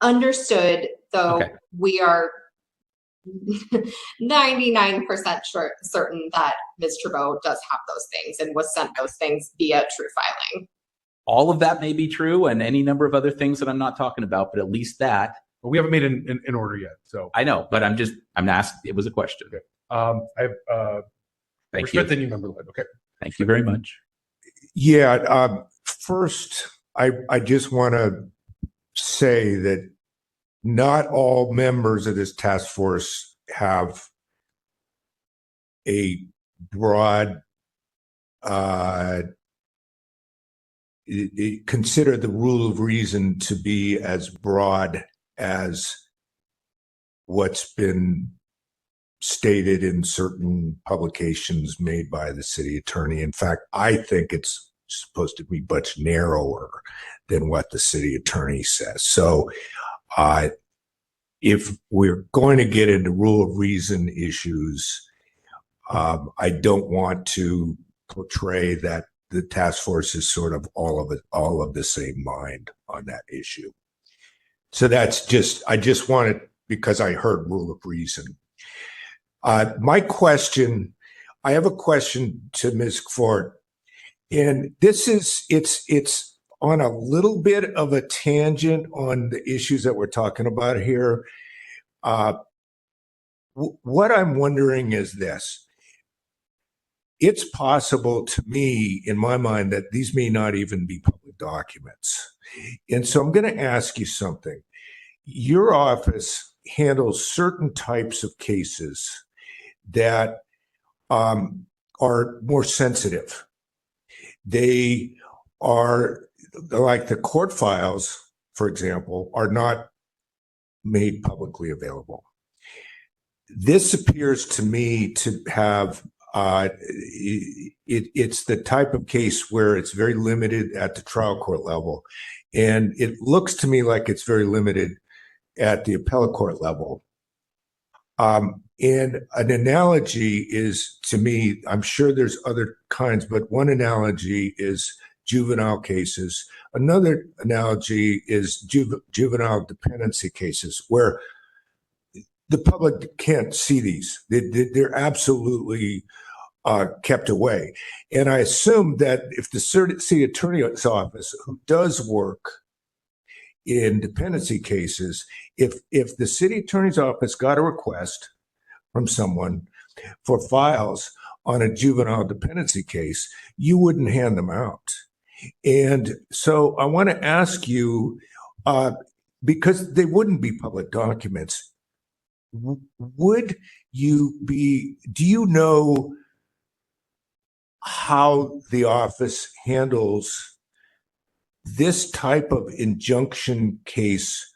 Understood, though. Okay. We are 99% certain that Ms. Chabot does have those things and was sent those things via true filing. All of that may be true, and any number of other things that I'm not talking about, but at least that. But we haven't made an order yet, so. I know, but I'm asked. It was a question. Okay. I have Thank you. respect the new member led. Okay. Thank you very much. Yeah. First, I just want to say that not all members of this task force have a broad, consider the rule of reason to be as broad as what's been stated in certain publications made by the city attorney. In fact, I think it's supposed to be much narrower than what the city attorney says. So if we're going to get into rule of reason issues, I don't want to portray that the task force is sort of all of the same mind on that issue. So I just wanted, because I heard rule of reason. I have a question to Ms. Ford, and it's on a little bit of a tangent on the issues that we're talking about here. What I'm wondering is this. it's possible to me, in my mind, that these may not even be public documents. And so I'm going to ask you something. Your office handles certain types of cases that are more sensitive. They are like the court files, for example, are not made publicly available. This appears to me to have it's the type of case where it's very limited at the trial court level, and it looks to me like it's very limited at the appellate court level. And an analogy is, to me, I'm sure there's other kinds, but one analogy is juvenile cases. Another analogy is juvenile dependency cases, where the public can't see these. They're absolutely kept away. And I assume that if the city attorney's office, who does work in dependency cases, if the city attorney's office got a request from someone for files on a juvenile dependency case, you wouldn't hand them out. And so I want to ask you, because they wouldn't be public documents, do you know how the office handles this type of injunction case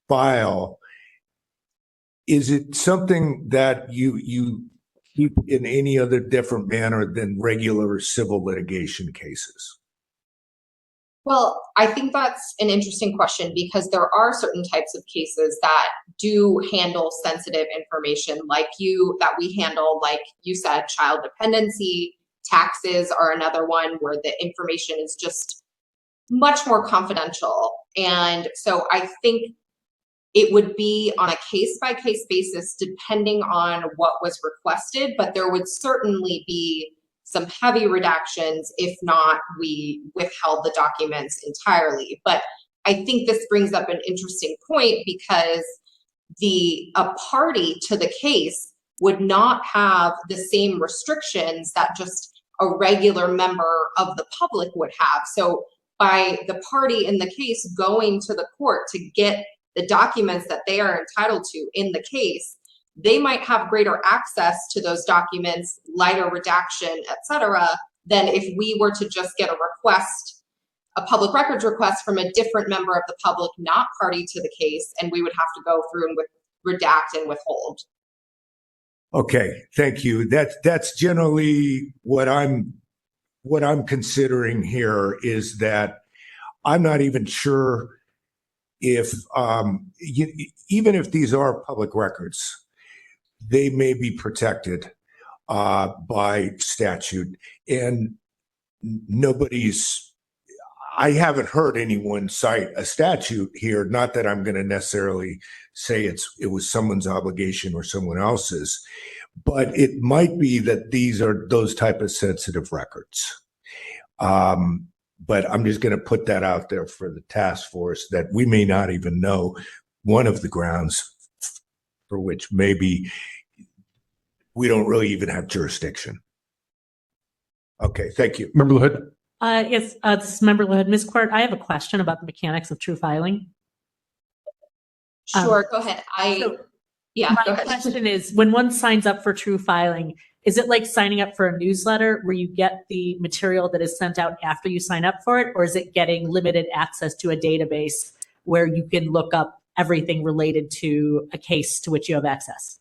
file? Is it something that you keep in any other different manner than regular civil litigation cases? Well, I think that's an interesting question, because there are certain types of cases that do handle sensitive information that we handle, like you said, child dependency. Taxes are another one where the information is just much more confidential. And so I think it would be on a case-by-case basis depending on what was requested, but there would certainly be some heavy redactions if not we withheld the documents entirely. But I think this brings up an interesting point, because a party to the case would not have the same restrictions that just a regular member of the public would have. So by the party in the case going to the court to get the documents that they are entitled to in the case, they might have greater access to those documents, lighter redaction, etc., than if we were to just get a public records request from a different member of the public, not party to the case, and we would have to go through and redact and withhold. Okay, thank you. That's generally what I'm considering here, is that I'm not even sure if even if these are public records, they may be protected by statute, and I haven't heard anyone cite a statute here. Not that I'm going to necessarily say it was someone's obligation or someone else's, but it might be that these are those type of sensitive records. But I'm just going to put that out there for the task force, that we may not even know one of the grounds for which maybe we don't really even have jurisdiction. Okay, thank you. Member LaHood? Yes, this is Member LaHood. Ms. Court, I have a question about the mechanics of true filing. Sure, go ahead. Go ahead. My question is, when one signs up for true filing, is it like signing up for a newsletter where you get the material that is sent out after you sign up for it, or is it getting limited access to a database where you can look up everything related to a case to which you have access?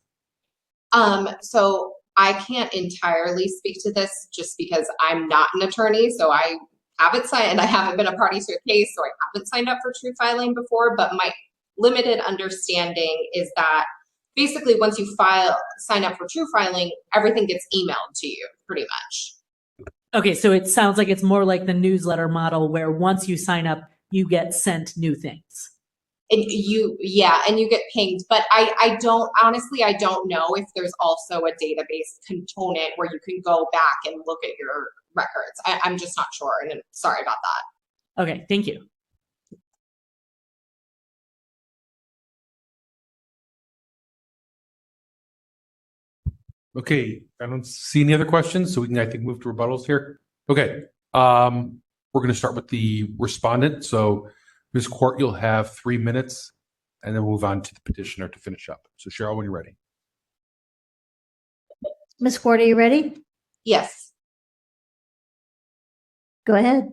So I can't entirely speak to this just because I'm not an attorney, so I haven't signed, and I haven't been a party to a case, so I haven't signed up for true filing before, but my limited understanding is that basically once you sign up for true filing, everything gets emailed to you pretty much. Okay, so it sounds like it's more like the newsletter model where once you sign up, you get sent new things. And you get pinged, but I don't know if there's also a database component where you can go back and look at your records. I'm just not sure, and I'm sorry about that. Okay, thank you. Okay, I don't see any other questions, so we can, I think, move to rebuttals here. Okay, we're going to start with the respondent. So, Ms. Court, you'll have 3 minutes, and then we'll move on to the petitioner to finish up. So, Cheryl, when you're ready. Ms. Court, are you ready? Yes. Go ahead.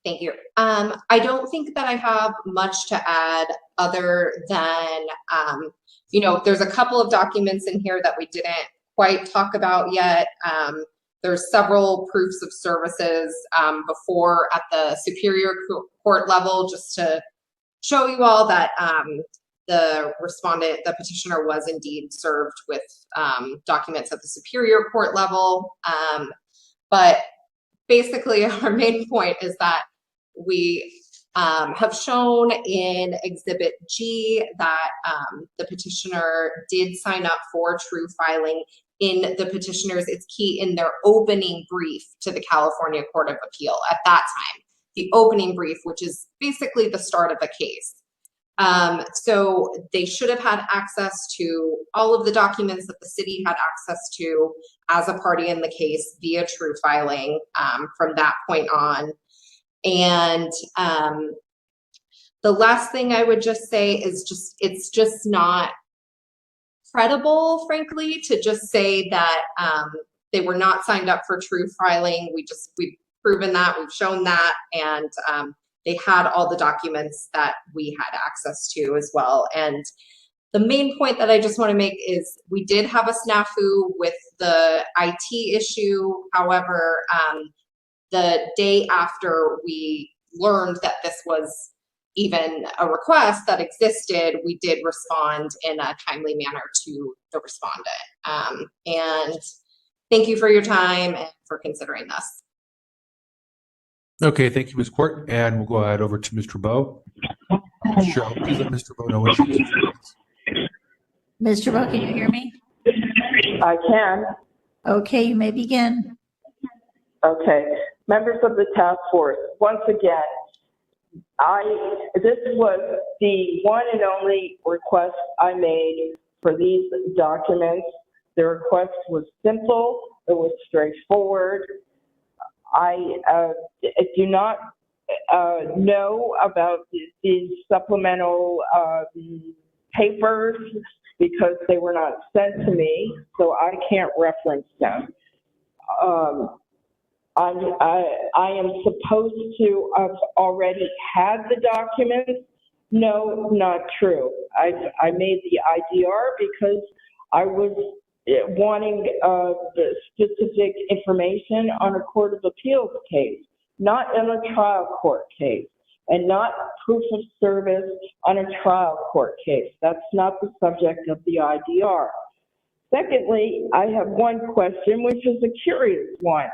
Thank you. I don't think that I have much to add other than, there's a couple of documents in here that we didn't quite talk about yet. There's several proofs of services before at the Superior Court level, just to show you all that the petitioner was indeed served with documents at the Superior Court level. But basically, our main point is that we have shown in Exhibit G that the petitioner did sign up for true filing in the petitioners. It's key in their opening brief to the California Court of Appeal at that time, the opening brief, which is basically the start of a case. So they should have had access to all of the documents that the city had access to as a party in the case via true filing from that point on. And the last thing I would just say is it's just not credible, frankly, to just say that they were not signed up for true filing. We've proven that, we've shown that, and they had all the documents that we had access to as well. And the main point that I just want to make is we did have a snafu with the IT issue. However, the day after we learned that this was even a request that existed, we did respond in a timely manner to the respondent. And thank you for your time and for considering this. Okay, thank you, Ms. Court. And we'll go ahead over to Mr. Bowe. Cheryl, please let Mr. Bowe know when she uses your minutes. Mr. Bowe, can you hear me? I can. Okay, you may begin. Okay. Members of the task force, once again, this was the one and only request I made for these documents. The request was simple. It was straightforward. I do not know about these supplemental papers because they were not sent to me, so I can't reference them. I am supposed to have already had the documents. No, not true. I made the IDR because I was wanting the specific information on a Court of Appeals case, not in a trial court case, and not proof of service on a trial court case. That's not the subject of the IDR. Secondly, I have one question, which is a curious one.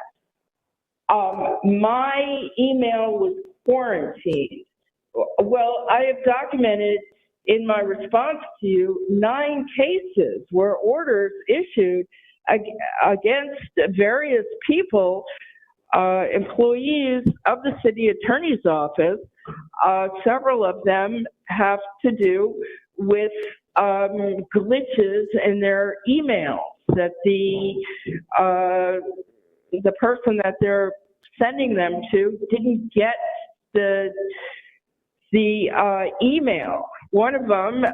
My email was quarantined. Well, I have documented in my response to you 9 cases where orders issued against various people, employees of the city attorney's office. Several of them have to do with glitches in their emails that the person that they're sending them to didn't get the email. One of them,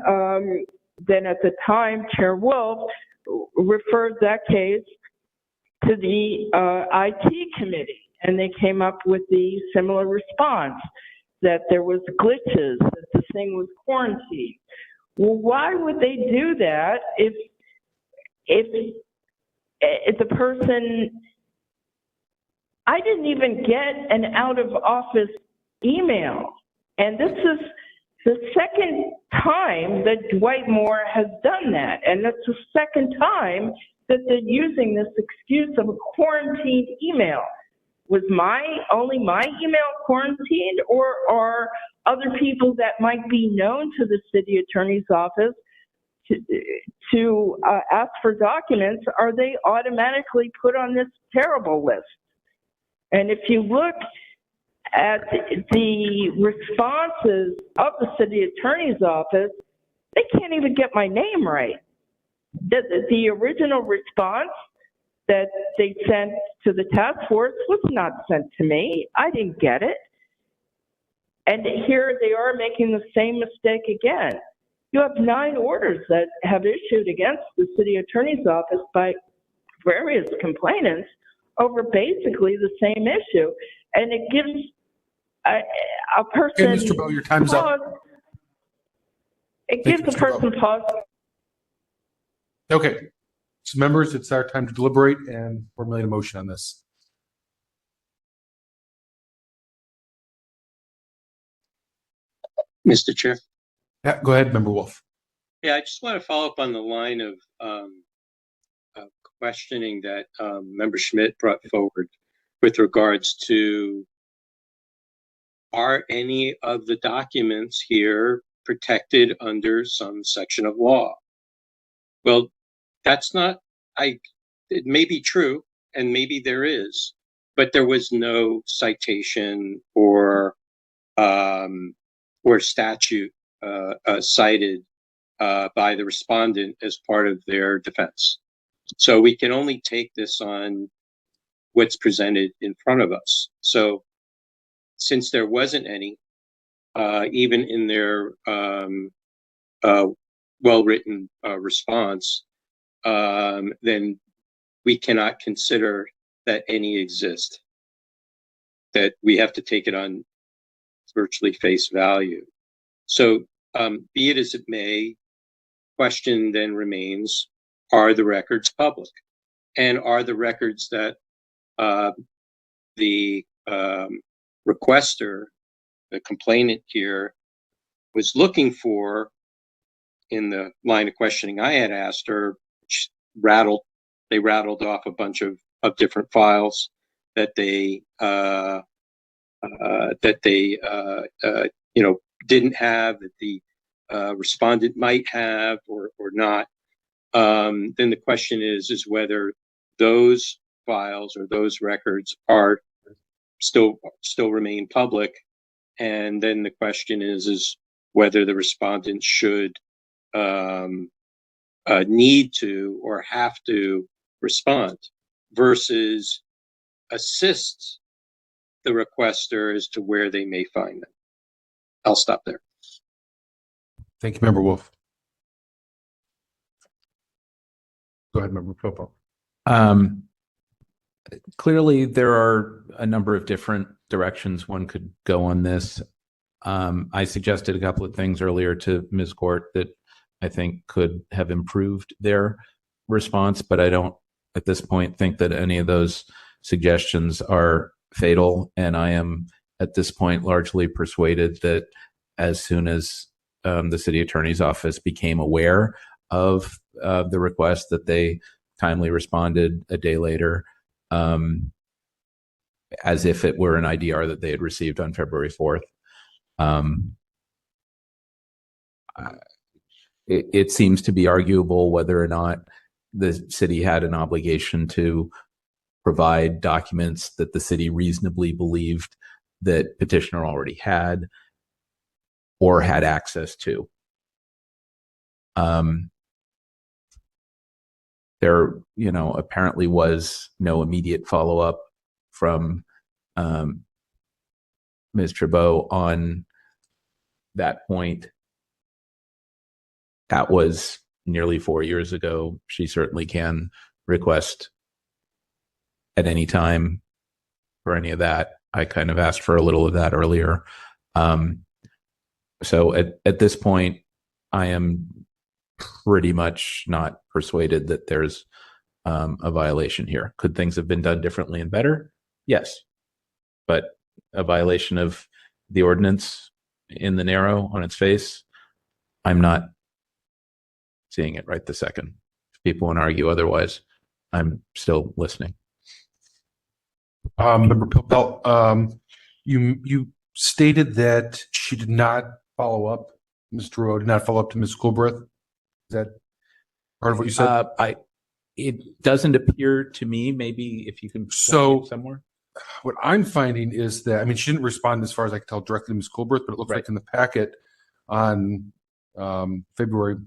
then at the time, Chair Wolf, referred that case to the IT committee, and they came up with the similar response that there was glitches, that the thing was quarantined. Well, why would they do that if the person, I didn't even get an out of office email. And this is the second time that Dwight Moore has done that. And that's the second time that they're using this excuse of a quarantined email. Was only my email quarantined, or are other people that might be known to the city attorney's office to ask for documents, are they automatically put on this terrible list? And if you look at the responses of the city attorney's office, they can't even get my name right. The original response that they sent to the task force was not sent to me. I didn't get it. And here they are making the same mistake again. You have 9 orders that have issued against the city attorney's office by various complainants over basically the same issue. And it gives a person Okay, Mr. Bowe, your time's up. pause. It Thank gives you, a Mr. person pause. Okay. So members, it's our time to deliberate and formulate a motion on this. Mr. Chair. Yeah, go ahead, Member Wolf. Yeah, I just want to follow up on the line of questioning that Member Schmidt brought forward with regards to, are any of the documents here protected under some section of law? Well, that's not, it may be true, and maybe there is, but there was no citation or statute cited by the respondent as part of their defense. So we can only take this on what's presented in front of us. So since there wasn't any, even in their well-written response, then we cannot consider that any exist, that we have to take it on virtually face value. So be it as it may, question then remains, are the records public? And are the records that the requester, the complainant here, was looking for in the line of questioning I had asked her, they rattled off a bunch of different files that they didn't have, that the respondent might have or not. Then the question is whether those files or those records are still remain public. And then the question is whether the respondent should need to or have to respond versus assist the requester as to where they may find them. I'll stop there. Thank you, Member Wolf. Go ahead, Member Popo. Clearly, there are a number of different directions one could go on this. I suggested a couple of things earlier to Ms. Court that I think could have improved their response, but I don't at this point think that any of those suggestions are fatal. And I am at this point largely persuaded that as soon as the city attorney's office became aware of the request, that they timely responded a day later, as if it were an IDR that they had received on February 4th. It seems to be arguable whether or not the city had an obligation to provide documents that the city reasonably believed that petitioner already had or had access to. There, apparently was no immediate follow-up from Ms. Chabot on that point. That was nearly 4 years ago. She certainly can request at any time for any of that. I kind of asked for a little of that earlier. So at this point, I am pretty much not persuaded that there's a violation here. Could things have been done differently and better? Yes. But a violation of the ordinance in the narrow on its face, I'm not seeing it right this second. If people want to argue otherwise, I'm still listening. Member Pilpel, you stated that she did not follow up, Ms. Drouot did not follow up to Ms. Coolbrith. Is that part of what you said? It doesn't appear to me, maybe if you can point somewhere. What I'm finding is that, she didn't respond as far as I can tell directly to Ms. Coolbrith, but it looks like in the packet on February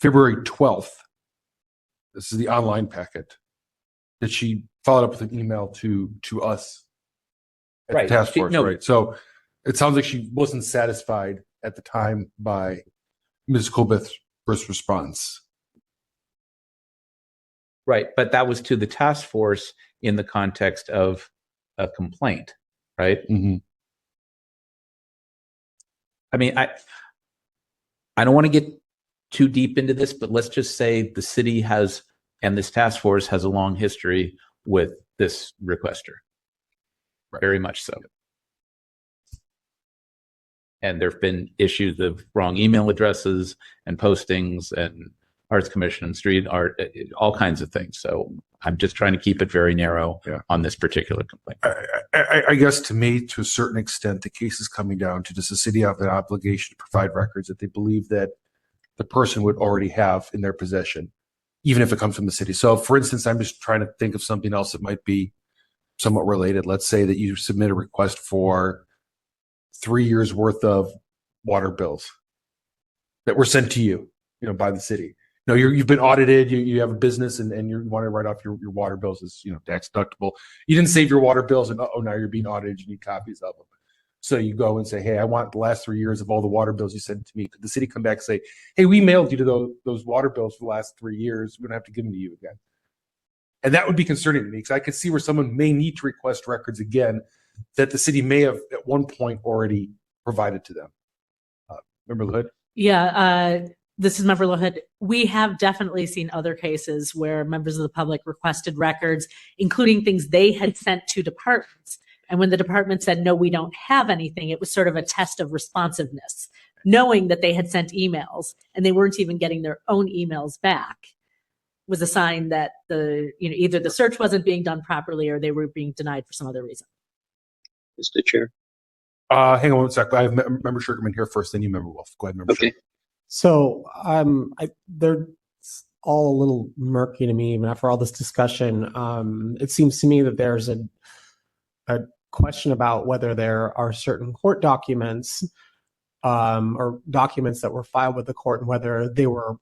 February 12th, this is the online packet, that she followed up with an email to us at Right. the task force, No. right? So it sounds like she wasn't satisfied at the time by Ms. Colbeth's first response. Right, but that was to the task force in the context of a complaint, right? Mm-hmm. I mean, I don't want to get too deep into this, but let's just say the city has, and this task force has a long history with this requester. Right. Very much so. And there have been issues of wrong email addresses and postings and Arts Commission and street art, all kinds of things. So I'm just trying to keep it very narrow on this particular complaint. I guess to me, to a certain extent, the case is coming down to, does the city have an obligation to provide records that they believe that the person would already have in their possession, even if it comes from the city? So for instance, I'm just trying to think of something else that might be somewhat related. Let's say that you submit a request for 3 years worth of water bills that were sent to you, by the city. No, you've been audited. You have a business, and you want to write off your water bills as tax deductible. You didn't save your water bills, and now you're being audited. You need copies of them. So you go and say, hey, I want the last 3 years of all the water bills you sent to me. Could the city come back and say, hey, we mailed you to those water bills for the last 3 years. We don't have to give them to you again. And that would be concerning to me, because I could see where someone may need to request records again that the city may have at one point already provided to them. Member LaHood? Yeah, this is Member LaHood. We have definitely seen other cases where members of the public requested records, including things they had sent to departments. And when the department said, no, we don't have anything, it was sort of a test of responsiveness, knowing that they had sent emails and they weren't even getting their own emails back was a sign that either the search wasn't being done properly or they were being denied for some other reason. Mr. Chair. Hang on one sec. I have Member Sugarman here first, then you, Member Wolf. Go ahead, Member Sugarman. So they're all a little murky to me, even after all this discussion. It seems to me that there's a question about whether there are certain court documents or documents that were filed with the court, and whether they were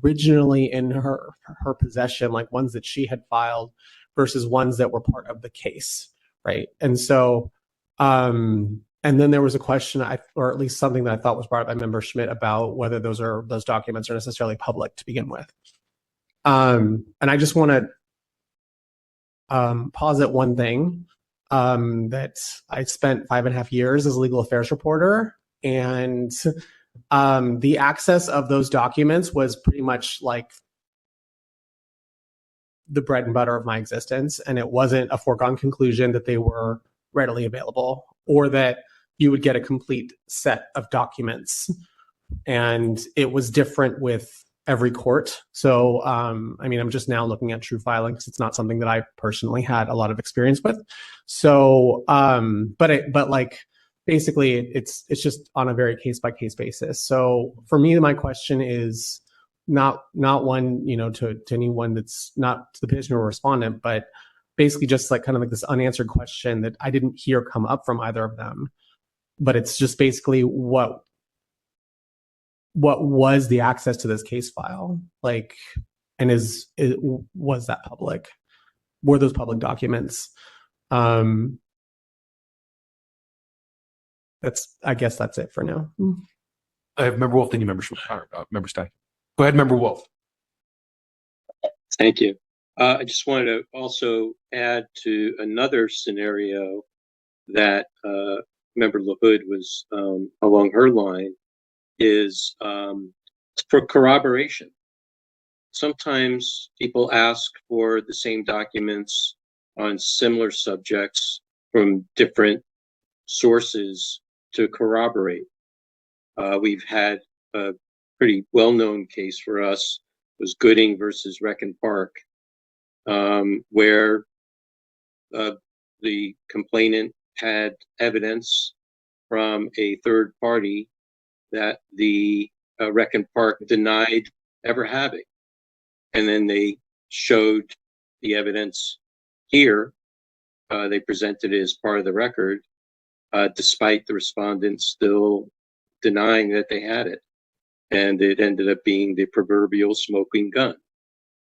originally in her possession, like ones that she had filed versus ones that were part of the case, right? And so and then there was a question, or at least something that I thought was brought up by Member Schmidt, about whether those documents are necessarily public to begin with. And I just want to posit one thing, that I spent 5.5 years as a legal affairs reporter, and the access of those documents was pretty much like the bread and butter of my existence, and it wasn't a foregone conclusion that they were readily available or that you would get a complete set of documents. And it was different with every court. So, I'm just now looking at True Filing because it's not something that I personally had a lot of experience with. So, basically it's just on a very case by case basis. So for me, my question is not one, to anyone that's not to the petitioner or respondent, but basically just like kind of like this unanswered question that I didn't hear come up from either of them. But it's just basically what was the access to this case file like, and was that public? Were those public documents? I guess that's it for now. I have Member Wolf, then you, Member Stein. Go ahead, Member Wolf. Thank you. I just wanted to also add to another scenario that Member LaHood was along her line is for corroboration. Sometimes people ask for the same documents on similar subjects from different sources to corroborate. We've had a pretty well-known case for us, was Gooding versus Reckin Park, where the complainant had evidence from a third party that the Reckin Park denied ever having. And then they showed the evidence here. They presented it as part of the record, despite the respondent still denying that they had it. and it ended up being the proverbial smoking gun.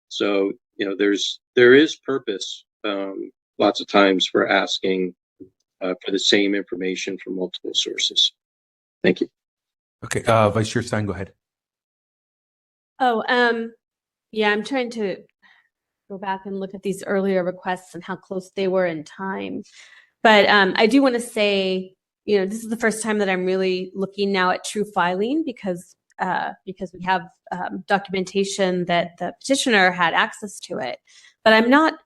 So, there is purpose lots of times for asking for the same information from multiple sources. Thank you. Okay, Vice Chair Stein, go ahead. Yeah, I'm trying to go back and look at these earlier requests and how close they were in time. But I do want to say, this is the first time that I'm really looking now at true filing because we have documentation that the petitioner had access to it. But I'm not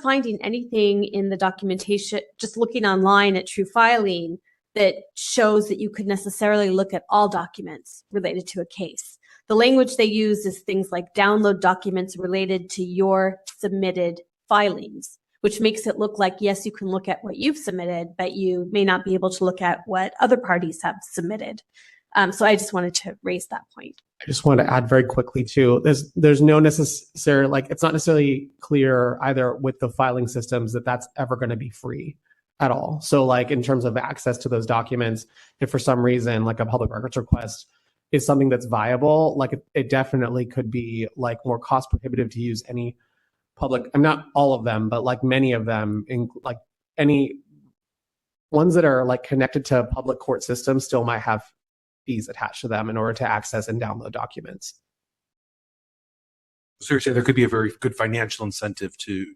finding anything in the documentation, just looking online at true filing, that shows that you could necessarily look at all documents related to a case. The language they use is things like download documents related to your submitted filings, which makes it look like, yes, you can look at what you've submitted, but you may not be able to look at what other parties have submitted. So I just wanted to raise that point. I just want to add very quickly too, there's no necessary, it's not necessarily clear either with the filing systems that that's ever going to be free at all. So in terms of access to those documents, if for some reason a public records request is something that's viable, it definitely could be more cost prohibitive to use any public, I'm not all of them, but many of them, any ones that are connected to public court systems still might have fees attached to them in order to access and download documents. Seriously, there could be a very good financial incentive to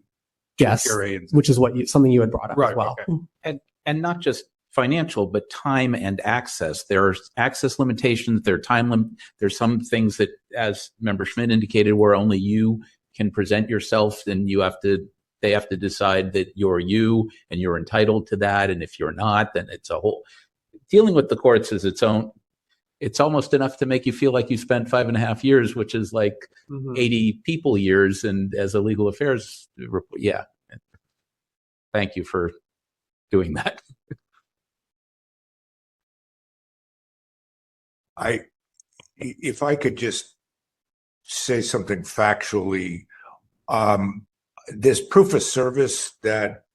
Yes, PRA which is something you had brought up Right, as well. okay. And not just financial, but time and access. There are access limitations. There are time limit. There's some things that, as Member Schmidt indicated, where only you can present yourself, and they have to decide that you're you and you're entitled to that. And if you're not, then it's a whole. Dealing with the courts is its own. It's almost enough to make you feel like you spent 5.5 years, which is 80 people years. And as a legal affairs, yeah. Thank you for doing that. If I could just say something factually, this proof of service that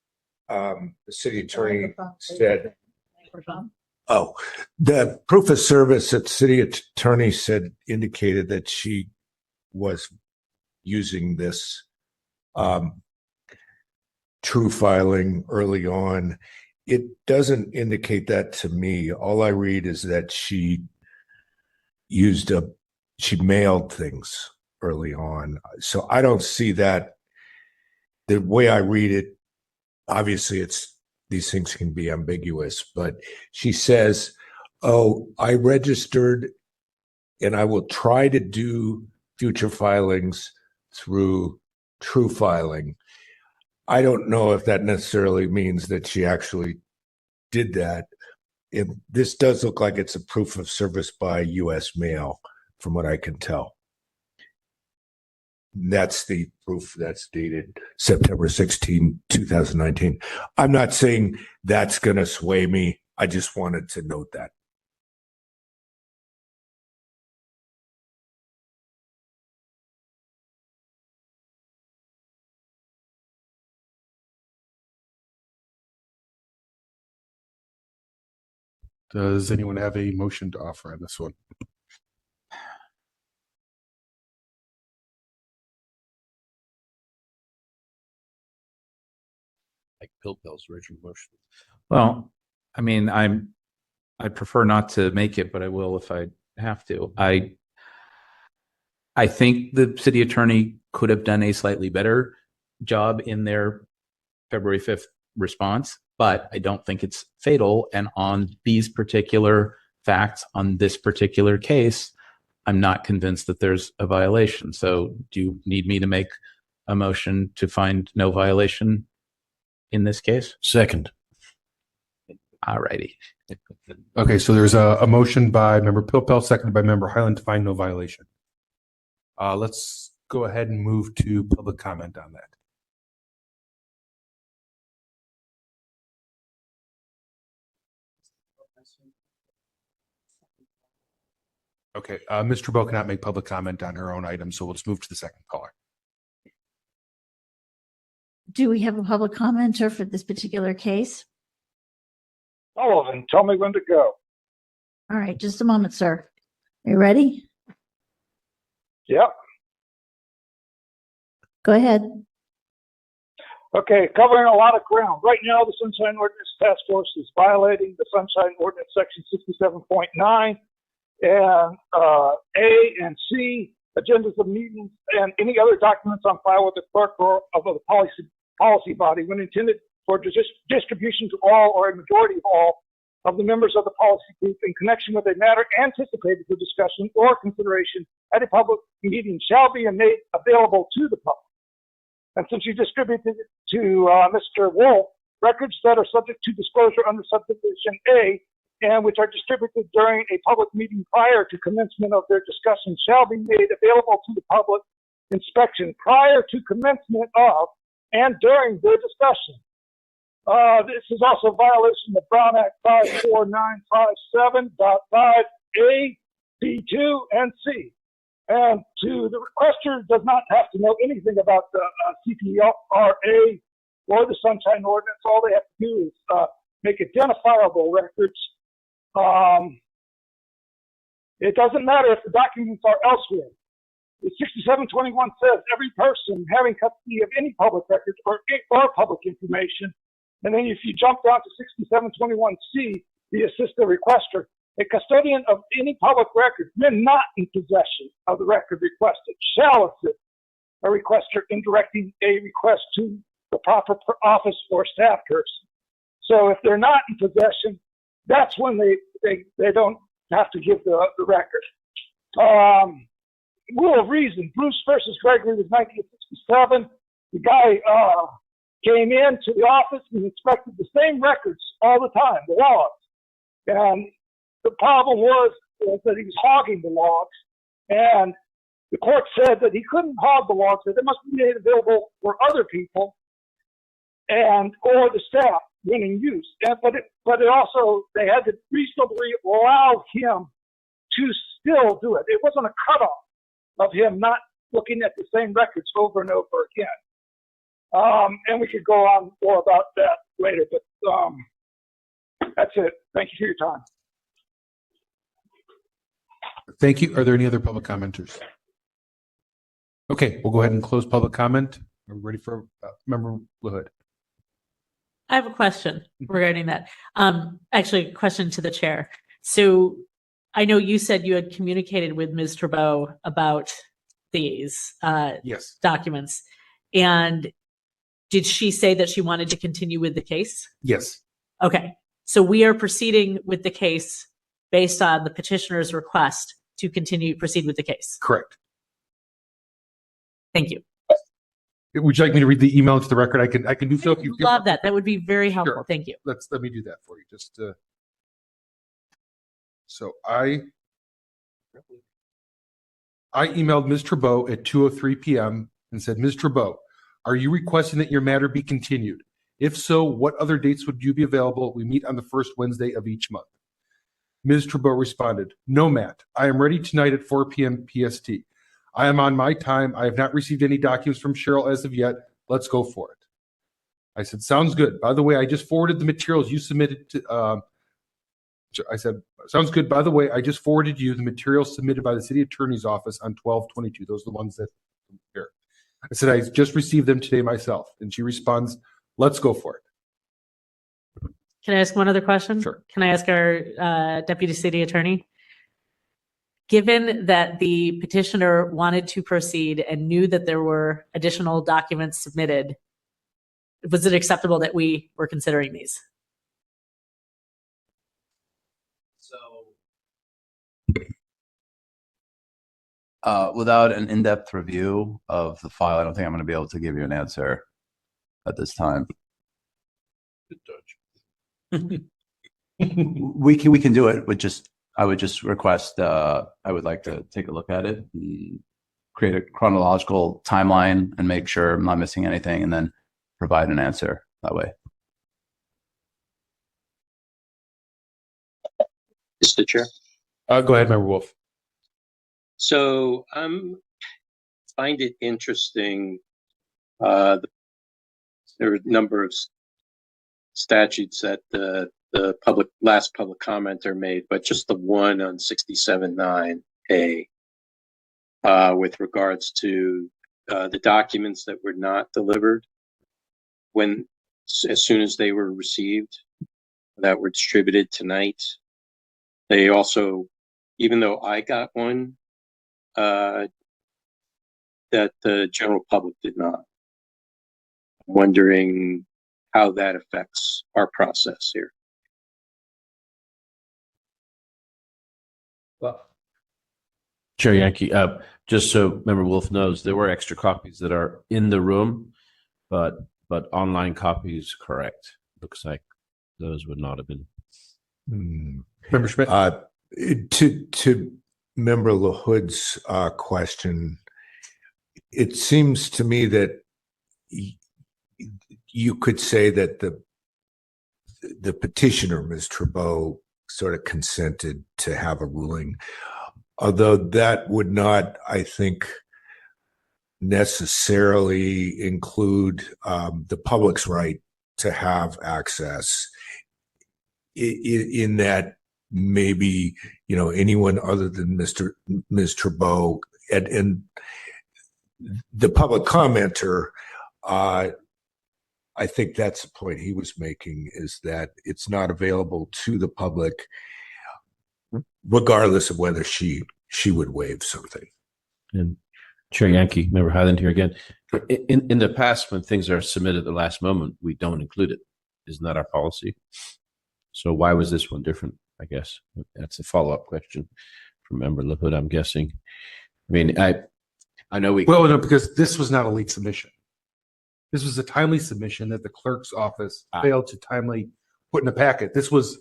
the city attorney said, the proof of service that city attorney said indicated that she was using this true filing early on. It doesn't indicate that to me. All I read is that she mailed things early on. So I don't see that. The way I read it, obviously these things can be ambiguous, but she says, I registered and I will try to do future filings through true filing. I don't know if that necessarily means that she actually did that. This does look like it's a proof of service by U.S. mail, from what I can tell. That's the proof that's dated September 16, 2019. I'm not saying that's going to sway me. I just wanted to note that. Does anyone have a motion to offer on this one? Like Bill's original motion. Well, I mean, I prefer not to make it, but I will if I have to. I think the city attorney could have done a slightly better job in their February 5th response, but I don't think it's fatal. And on these particular facts, on this particular case, I'm not convinced that there's a violation. So do you need me to make a motion to find no violation in this case? Second. All righty. Okay, so there's a motion by Member Pilpel, seconded by Member Highland to find no violation. Let's go ahead and move to public comment on that. Okay, Ms. Trudeau cannot make public comment on her own item, so let's move to the second caller. Do we have a public commenter for this particular case? Sullivan, tell me when to go. All right, just a moment, sir. Are you ready? Yep. Go ahead. Okay, covering a lot of ground. Right now, the Sunshine Ordinance Task Force is violating the Sunshine Ordinance Section 67.9 and A and C, agendas of meetings and any other documents on file with the clerk or of the policy body when intended for distribution to all or a majority of all of the members of the policy group in connection with a matter anticipated for discussion or consideration at a public meeting shall be made available to the public. And since you distributed it to Mr. Wolf, records that are subject to disclosure under subdivision A and which are distributed during a public meeting prior to commencement of their discussion shall be made available to the public inspection prior to commencement of and during their discussion. This is also a violation of Brown Act 54957.5A, B2, and C. And to the requester does not have to know anything about the CPRA or the Sunshine Ordinance. All they have to do is make identifiable records. It doesn't matter if the documents are elsewhere. The 6721 says every person having custody of any public records or public information. And then if you jump down to 6721C, the assist the requester, a custodian of any public record when not in possession of the record requested shall assist a requester in directing a request to the proper office or staff person. So if they're not in possession, that's when they don't have to give the record. Rule of reason, Bruce versus Gregory was 1967. The guy came into the office and inspected the same records all the time, the logs. And the problem was that he was hogging the logs. And the court said that he couldn't hog the logs, that they must be made available for other people and or the staff when in use. But it also, they had to reasonably allow him to still do it. It wasn't a cutoff of him not looking at the same records over and over again. And we could go on more about that later, but that's it. Thank you for your time. Thank you. Are there any other public commenters? Okay, we'll go ahead and close public comment. Are we ready for Member LaHood? I have a question regarding that. Actually, a question to the chair. So I know you said you had communicated with Ms. Trabeau about these Yes. documents. And did she say that she wanted to continue with the case? Yes. Okay. So we are proceeding with the case based on the petitioner's request to proceed with the case. Correct. Thank you. Would you like me to read the email into the record? I can do so if you feel. Love that. That would be very helpful. Sure. Thank you. Let me do that for you. Just so I emailed Ms. Trabeau at 2:03 p.m. and said, Ms. Trabeau, are you requesting that your matter be continued? If so, what other dates would you be available? We meet on the first Wednesday of each month. Ms. Trabeau responded, no, Matt, I am ready tonight at 4 p.m. PST. I am on my time. I have not received any documents from Cheryl as of yet. Let's go for it. I said, sounds good. By the way, I just forwarded the materials you submitted to, I said, sounds good. By the way, I just forwarded you the materials submitted by the city attorney's office on 12/22. Those are the ones that here. I said, I just received them today myself. And she responds, let's go for it. Can I ask one other question? Sure. Can I ask our deputy city attorney? Given that the petitioner wanted to proceed and knew that there were additional documents submitted, was it acceptable that we were considering these? Without an in-depth review of the file, I don't think I'm going to be able to give you an answer at this time. We can do it, but I would just request, I would like to take a look at it, and create a chronological timeline and make sure I'm not missing anything, and then provide an answer that way. Mr. Chair. Go ahead, Member Wolf. So find it interesting. There are a number of statutes that the last public commenter made, but just the one on 67.9 A with regards to the documents that were not delivered as soon as they were received, that were distributed tonight. They also, even though I got one, that the general public did not. I'm wondering how that affects our process here. Well, Chair Yankee, just so Member Wolf knows, there were extra copies that are in the room, but online copies, correct. Looks like those would not have been. Member Schmidt. To Member LaHood's question, it seems to me that you could say that the petitioner, Ms. Trudeau, sort of consented to have a ruling, although that would not, I think, necessarily include the public's right to have access. In that maybe anyone other than Ms. Trudeau and the public commenter, I think that's the point he was making, is that it's not available to the public regardless of whether she would waive something. And Chair Yankee, Member Highland here again. In the past, when things are submitted at the last moment, we don't include it. Isn't that our policy? So why was this one different? I guess that's a follow-up question from Member LaHood, I'm guessing. I mean, I know we... Well, no, because this was not a late submission. This was a timely submission that the clerk's office failed to timely put in a packet. This was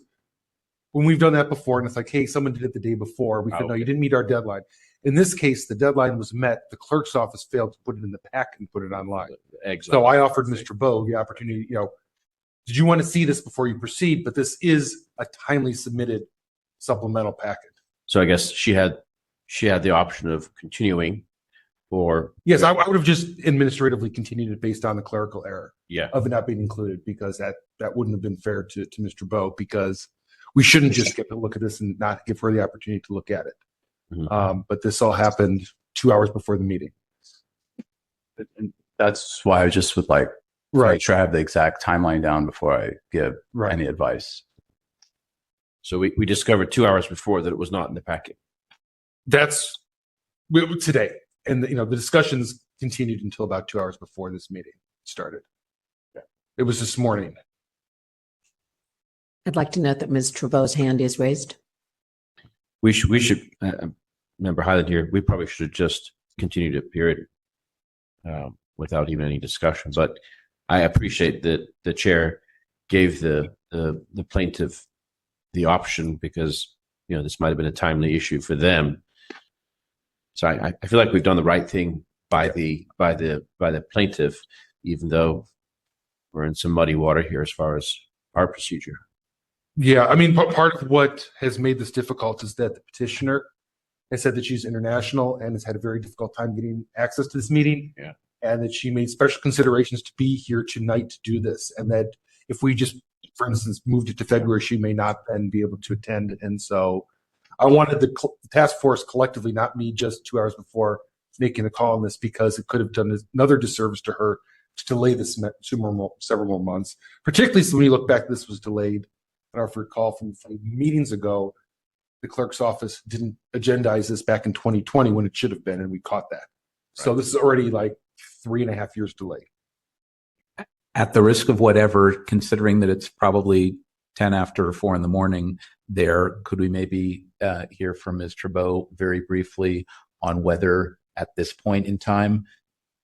when we've done that before, and it's like, hey, someone did it the day before. We said, no, you didn't meet our deadline. In this case, the deadline was met. The clerk's office failed to put it in the packet and put it online. Exactly. So I offered Mr. Bowe the opportunity, did you want to see this before you proceed? But this is a timely submitted supplemental packet. So I guess she had the option of continuing, or yes, I would have just administratively continued it based on the clerical error of it not being included, because that wouldn't have been fair to Mr. Bowe, because we shouldn't just get to look at this and not give her the opportunity to look at it. Mm-hmm. But this all happened 2 hours before the meeting. And that's why I just would like to make sure I have the exact timeline down before I give any advice. So we discovered 2 hours before that it was not in the packet. That's today. And the discussions continued until about 2 hours before this meeting started. It was this morning. I'd like to note that Ms. Trudeau's hand is raised. We should Member Highland here, we probably should have just continued it, period, without even any discussion. But I appreciate that the chair gave the plaintiff the option, because this might have been a timely issue for them. So I feel like we've done the right thing by the plaintiff, even though we're in some muddy water here as far as our procedure. Yeah, I mean, part of what has made this difficult is that the petitioner has said that she's international and has had a very difficult time getting access to this meeting. Yeah. And that she made special considerations to be here tonight to do this. And that if we just, for instance, moved it to February, she may not then be able to attend. And so I wanted the task force collectively, not me just 2 hours before making a call on this, because it could have done another disservice to her to delay this several more months, particularly when you look back, this was delayed. And if I recall from meetings ago, the clerk's office didn't agendize this back in 2020 when it should have been, and we caught that. So this is already like 3.5 years delayed. At the risk of whatever, considering that it's probably 10 after 4 in the morning there, could we maybe hear from Ms. Trudeau very briefly on whether at this point in time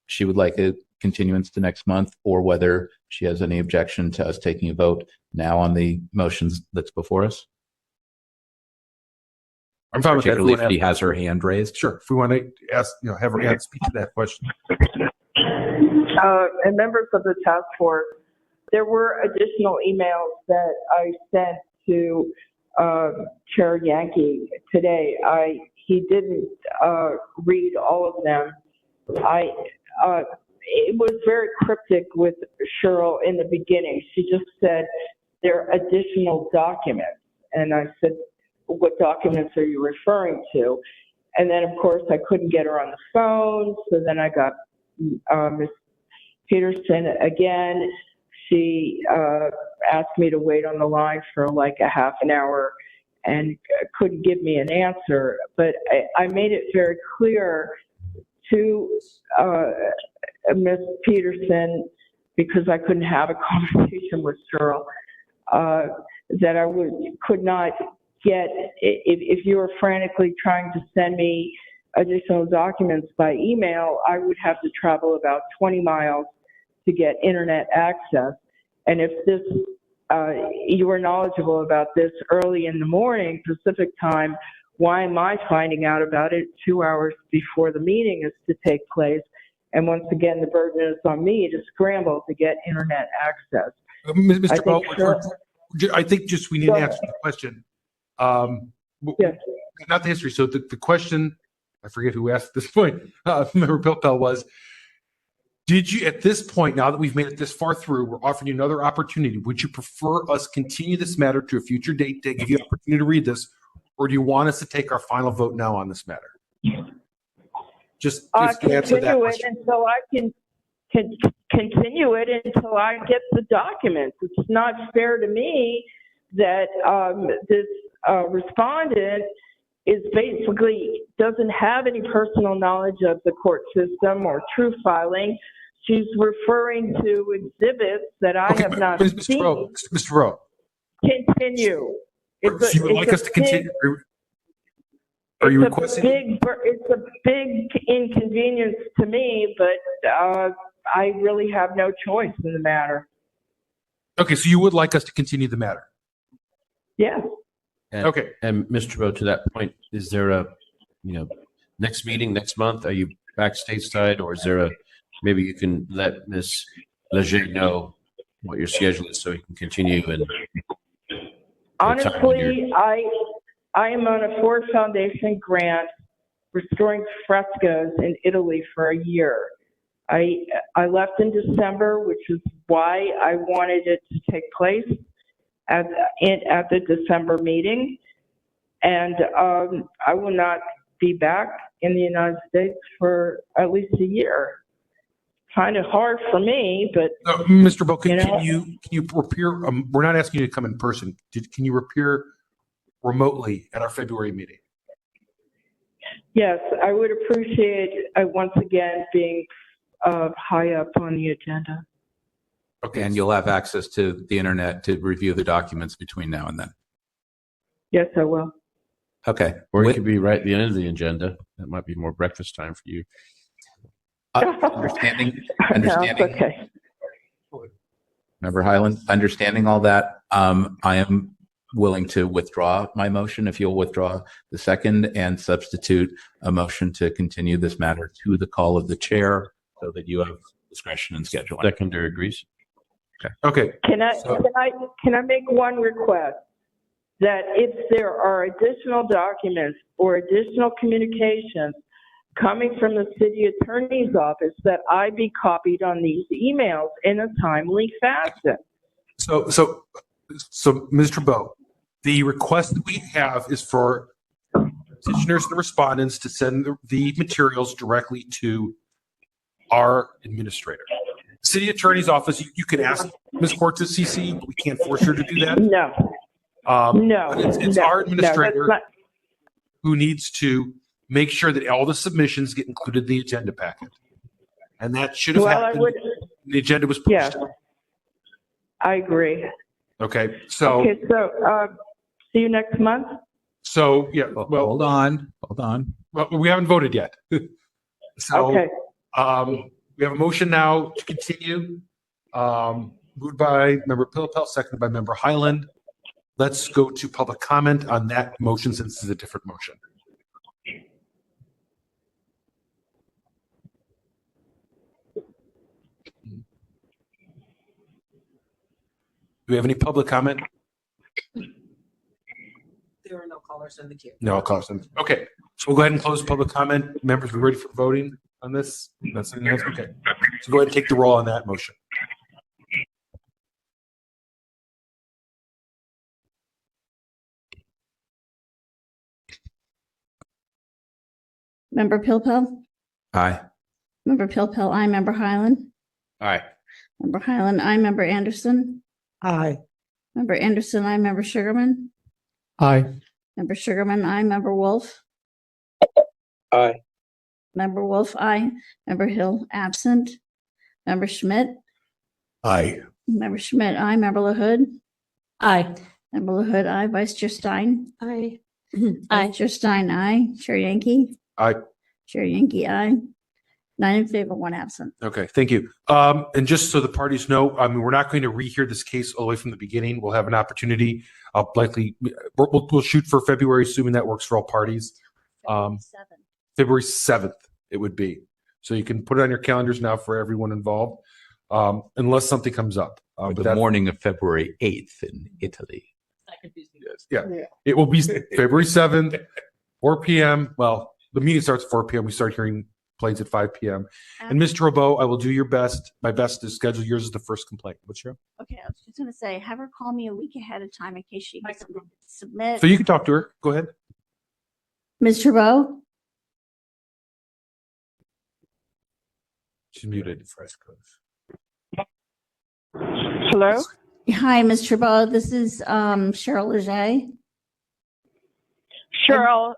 she would like a continuance to next month, or whether she has any objection to us taking a vote now on the motions that's before us? I'm fine with that. Particularly if she has her hand raised. Sure. If we want to ask, have her speak to that question. And members of the task force, there were additional emails that I sent to Chair Yankee today. He didn't read all of them. It was very cryptic with Cheryl in the beginning. She just said there are additional documents, and I said, what documents are you referring to? And then, of course, I couldn't get her on the phone. So then I got Ms. Peterson again. She asked me to wait on the line for like a half an hour and couldn't give me an answer. But I made it very clear to Ms. Peterson, because I couldn't have a conversation with Cheryl, that I could not get, if you were frantically trying to send me additional documents by email, I would have to travel about 20 miles to get internet access. And if this, you were knowledgeable about this early in the morning, Pacific time, why am I finding out about it 2 hours before the meeting is to take place? And once again, the burden is on me to scramble to get internet access. Mr. Bell, I think just we need to answer the question. Yes. Not the history. So the question, I forget who asked at this point, Member Pilpel, was, did you, at this point, now that we've made it this far through, we're offering you another opportunity, would you prefer us continue this matter to a future date to give you an opportunity to read this, or do you want us to take our final vote now on this matter? Just to answer that question. Until I can continue it until I get the documents. It's not fair to me that this respondent is basically doesn't have any personal knowledge of the court system or true filing. She's referring to exhibits that I have not seen. Mr. Rowe. Continue. So you would like us to continue? Are you requesting? It's a big inconvenience to me, but I really have no choice in the matter. Okay, so you would like us to continue the matter? Yes. And, okay. And Mr. Rowe, to that point, is there a, next meeting next month? Are you back stateside, or is there a, maybe you can let Ms. Leger know what your schedule is so you can continue and. Honestly, I am on a Ford Foundation grant restoring frescoes in Italy for a year. I left in December, which is why I wanted it to take place at the December meeting. And I will not be back in the United States for at least a year. Kind of hard for me, but Mr. Bo, can you appear? We're not asking you to come in person. Can you appear remotely at our February meeting? Yes, I would appreciate once again being high up on the agenda. Okay, and you'll have access to the internet to review the documents between now and then. Yes, I will. Okay. Or it could be right at the end of the agenda. That might be more breakfast time for you. Understanding. No, it's okay. Member Highland, understanding all that, I am willing to withdraw my motion if you'll withdraw the second and substitute a motion to continue this matter to the call of the chair so that you have discretion in scheduling. Seconder agrees. Okay. Can I make one request? That if there are additional documents or additional communications coming from the city attorney's office, that I be copied on these emails in a timely fashion. So Mr. Bo, the request that we have is for petitioners and respondents to send the materials directly to our administrator. City attorney's office, you can ask Ms. Court to CC, but we can't force her to do that. No. It's our administrator who needs to make sure that all the submissions get included in the agenda packet. And that should have happened. The agenda was pushed. Yeah, I agree. Okay, so. Okay, so see you next month? So, yeah. Well, hold on. Well, we haven't voted yet. So, okay. We have a motion now to continue. Moved by Member Pilpel, seconded by Member Highland. Let's go to public comment on that motion since it's a different motion. Do we have any public comment? There are no callers in the queue. No callers. Okay, so we'll go ahead and close public comment. Members, we ready for voting on this? That's okay. So go ahead and take the roll on that motion. Member Pilpel? Aye. Member Pilpel, aye. Member Highland? Aye. Member Highland, aye. Member Anderson? Aye. Member Anderson, aye. Member Sugarman? Aye. Member Sugarman, aye. Member Wolf? Aye. Member Wolf, aye. Member Hill, absent. Member Schmidt? Aye. Member Schmidt, aye. Member LaHood? Aye. Member LaHood, aye. Vice Chair Stein? Aye. Vice Chair Stein, aye. Chair Yankee? Aye. Chair Yankee, aye. 9 in favor, 1 absent. Okay, thank you. And just so the parties know, I mean, we're not going to rehear this case all the way from the beginning. We'll have an opportunity. We'll shoot for February, assuming that works for all parties. February 7th, it would be. So you can put it on your calendars now for everyone involved, unless something comes up. Or But the morning of February 8th in Italy. Yeah, it will be February 7th, 4 p.m. Well, the meeting starts at 4 p.m. We start hearing planes at 5 p.m. And Mr. Robo, I will do my best to schedule yours as the first complaint. What's your? Okay, I was just gonna say, have her call me a week ahead of time in case she can submit. So you can talk to her. Go ahead. Ms. Trudeau? She's muted. Hello? Hi, Ms. Trudeau. This is Cheryl Leger. Cheryl,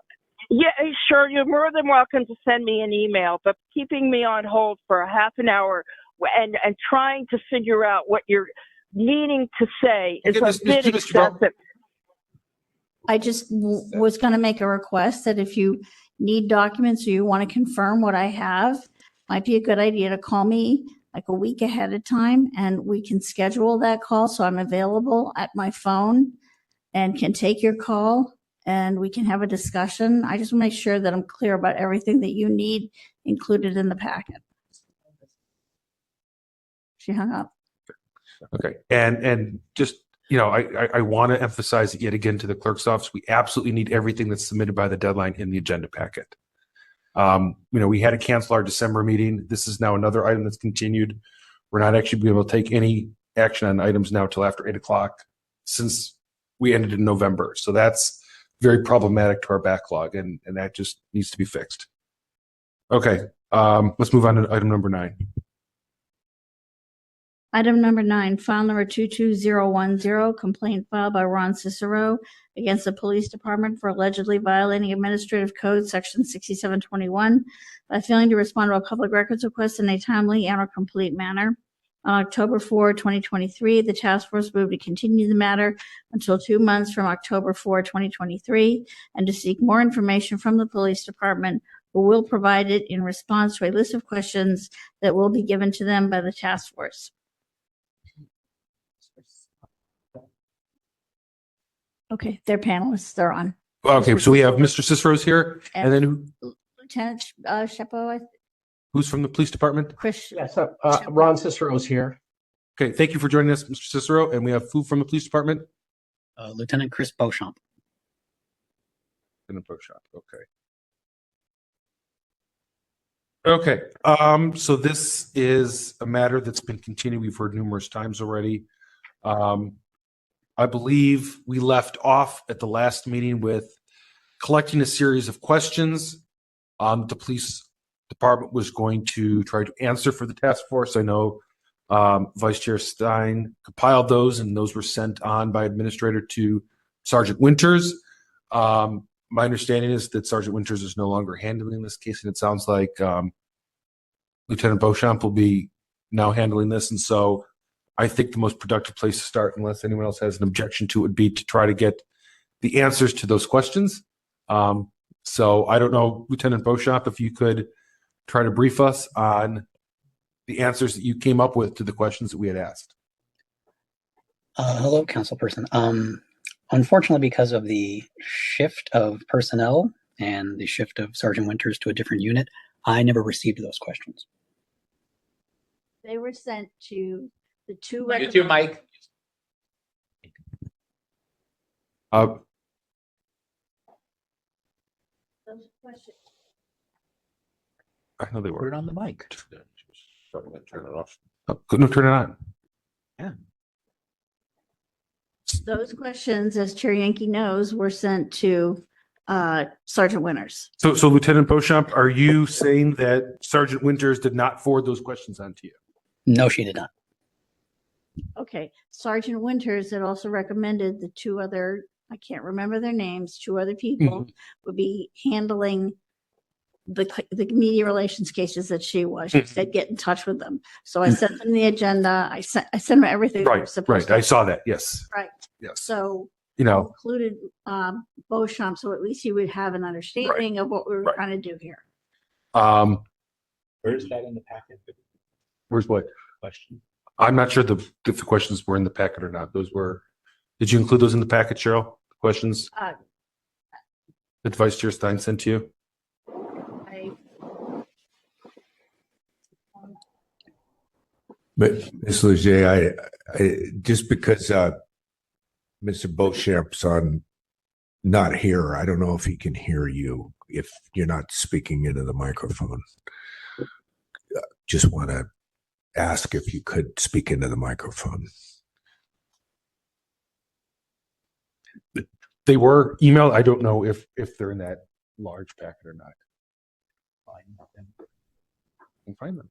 yeah, sure, you're more than welcome to send me an email, but keeping me on hold for a half an hour and trying to figure out what you're needing to say is Okay, a Ms. bit Trudeau. excessive. I just was going to make a request that if you need documents or you want to confirm what I have, might be a good idea to call me like a week ahead of time and we can schedule that call so I'm available at my phone and can take your call and we can have a discussion. I just want to make sure that I'm clear about everything that you need included in the packet. She hung up. Okay. And just, I want to emphasize it yet again to the clerk's office. We absolutely need everything that's submitted by the deadline in the agenda packet. We had to cancel our December meeting. This is now another item that's continued. We're not actually be able to take any action on items now till after 8:00 since we ended in November. So that's very problematic to our backlog and that just needs to be fixed. Okay. Let's move on to item number 9. Item number 9, file number 22010, complaint filed by Ron Cicero against the police department for allegedly violating Administrative Code Section 6721 by failing to respond to a public records request in a timely and or complete manner. On October 4, 2023, the task force moved to continue the matter until 2 months from October 4, 2023, and to seek more information from the police department, who will provide it in response to a list of questions that will be given to them by the task force. Okay, they're panelists. They're on. Okay. So we have Mr. Cicero's here and then Lieutenant Shepo, who's from the police department? Chris. Yes, Ron Cicero's here. Okay. Thank you for joining us, Mr. Cicero. And we have who from the police department? Lieutenant Chris Beauchamp. Okay. Okay. So this is a matter that's been continued. We've heard numerous times already. I believe we left off at the last meeting with collecting a series of questions the police department was going to try to answer for the task force. I know Vice Chair Stein compiled those and those were sent on by administrator to Sergeant Winters. My understanding is that Sergeant Winters is no longer handling this case and it sounds like Lieutenant Beauchamp will be now handling this. And so I think the most productive place to start, unless anyone else has an objection to it, would be to try to get the answers to those questions. So I don't know, Lieutenant Beauchamp, if you could try to brief us on the answers that you came up with to the questions that we had asked. Hello, Councilperson. Unfortunately, because of the shift of personnel and the shift of Sergeant Winters to a different unit, I never received those questions. They were sent to the two. Use your mic. Those questions. I know they were. Put it on the mic. Turn it off. Oh, couldn't turn it on. Yeah. Those questions, as Chair Yankee knows, were sent to Sergeant Winters. So Lieutenant Beauchamp, are you saying that Sergeant Winters did not forward those questions on to you? No, she did not. Okay, Sergeant Winters had also recommended the two other, I can't remember their names, two other people would be handling the media relations cases that she was. She said, get in touch with them. So I sent them the agenda. I sent them everything. they were Right, supposed right. I to. saw that. Yes. Right. Yes. So You know, included Beauchamp, so at least he would have an understanding of what we were trying to do here. Where's that in the packet? Where's what? Question. I'm not sure if the questions were in the packet or not. Did you include those in the packet, Cheryl? The questions that Vice Chair Stein sent to you? But Ms. Leger, I just because Mr. Beauchamp's not here, I don't know if he can hear you if you're not speaking into the microphone. Just want to ask if you could speak into the microphone. They were emailed. I don't know if they're in that large packet or not. I can find them.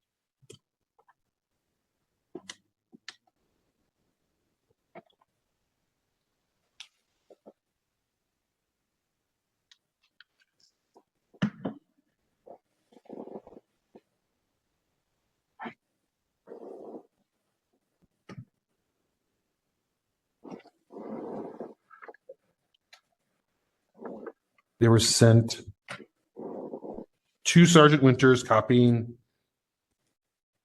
They were sent to Sergeant Winters, copying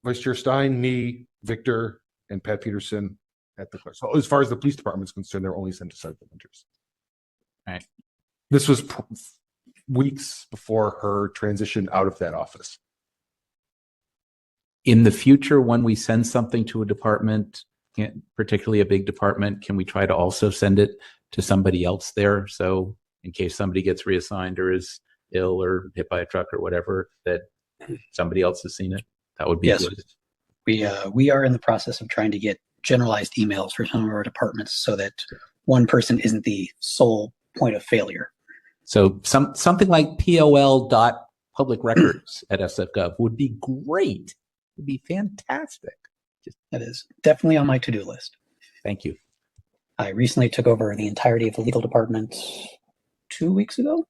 Vice Chair Stein, me, Victor, and Pat Peterson at the question. So as far as the police department is concerned, they're only sent to Sergeant Winters. All right. This was weeks before her transition out of that office. In the future, when we send something to a department, particularly a big department, can we try to also send it to somebody else there? So in case somebody gets reassigned or is ill or hit by a truck or whatever, that somebody else has seen it. That would be good. We are in the process of trying to get generalized emails for some of our departments so that one person isn't the sole point of failure. So something like pol.publicrecords at SF.gov would be great. Would be fantastic. That is definitely on my to-do list. Thank you. I recently took over the entirety of the legal department 2 weeks ago.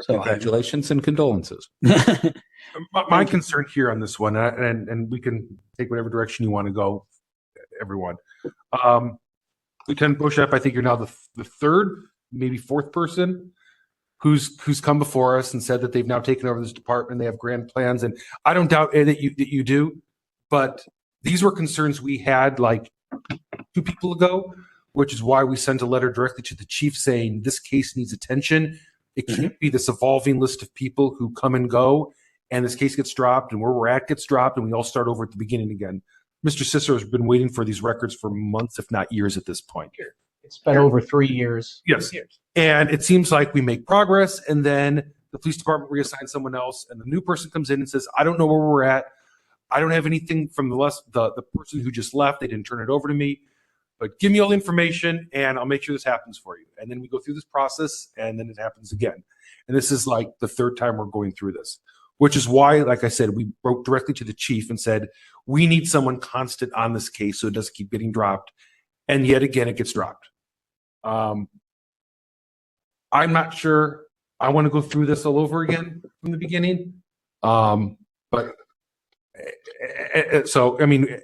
So congratulations and condolences. My concern here on this one, and we can take whatever direction you want to go, everyone. Lieutenant Beauchamp, I think you're now the third, maybe fourth person who's come before us and said that they've now taken over this department. They have grand plans, and I don't doubt that you do. But these were concerns we had like 2 people ago, which is why we sent a letter directly to the chief saying this case needs attention. It can't be this evolving list of people who come and go, and this case gets dropped, and where we're at gets dropped, and we all start over at the beginning again. Mr. Cicero has been waiting for these records for months, if not years, at this point. It's been over 3 years. Yes. And it seems like we make progress, and then the police department reassigns someone else, and the new person comes in and says, I don't know where we're at. I don't have anything from the person who just left. They didn't turn it over to me. But give me all the information and I'll make sure this happens for you. And then we go through this process and then it happens again. And this is like the third time we're going through this, which is why, like I said, we wrote directly to the chief and said, we need someone constant on this case so it doesn't keep getting dropped. And yet again, it gets dropped. I'm not sure I want to go through this all over again from the beginning. But so, I mean,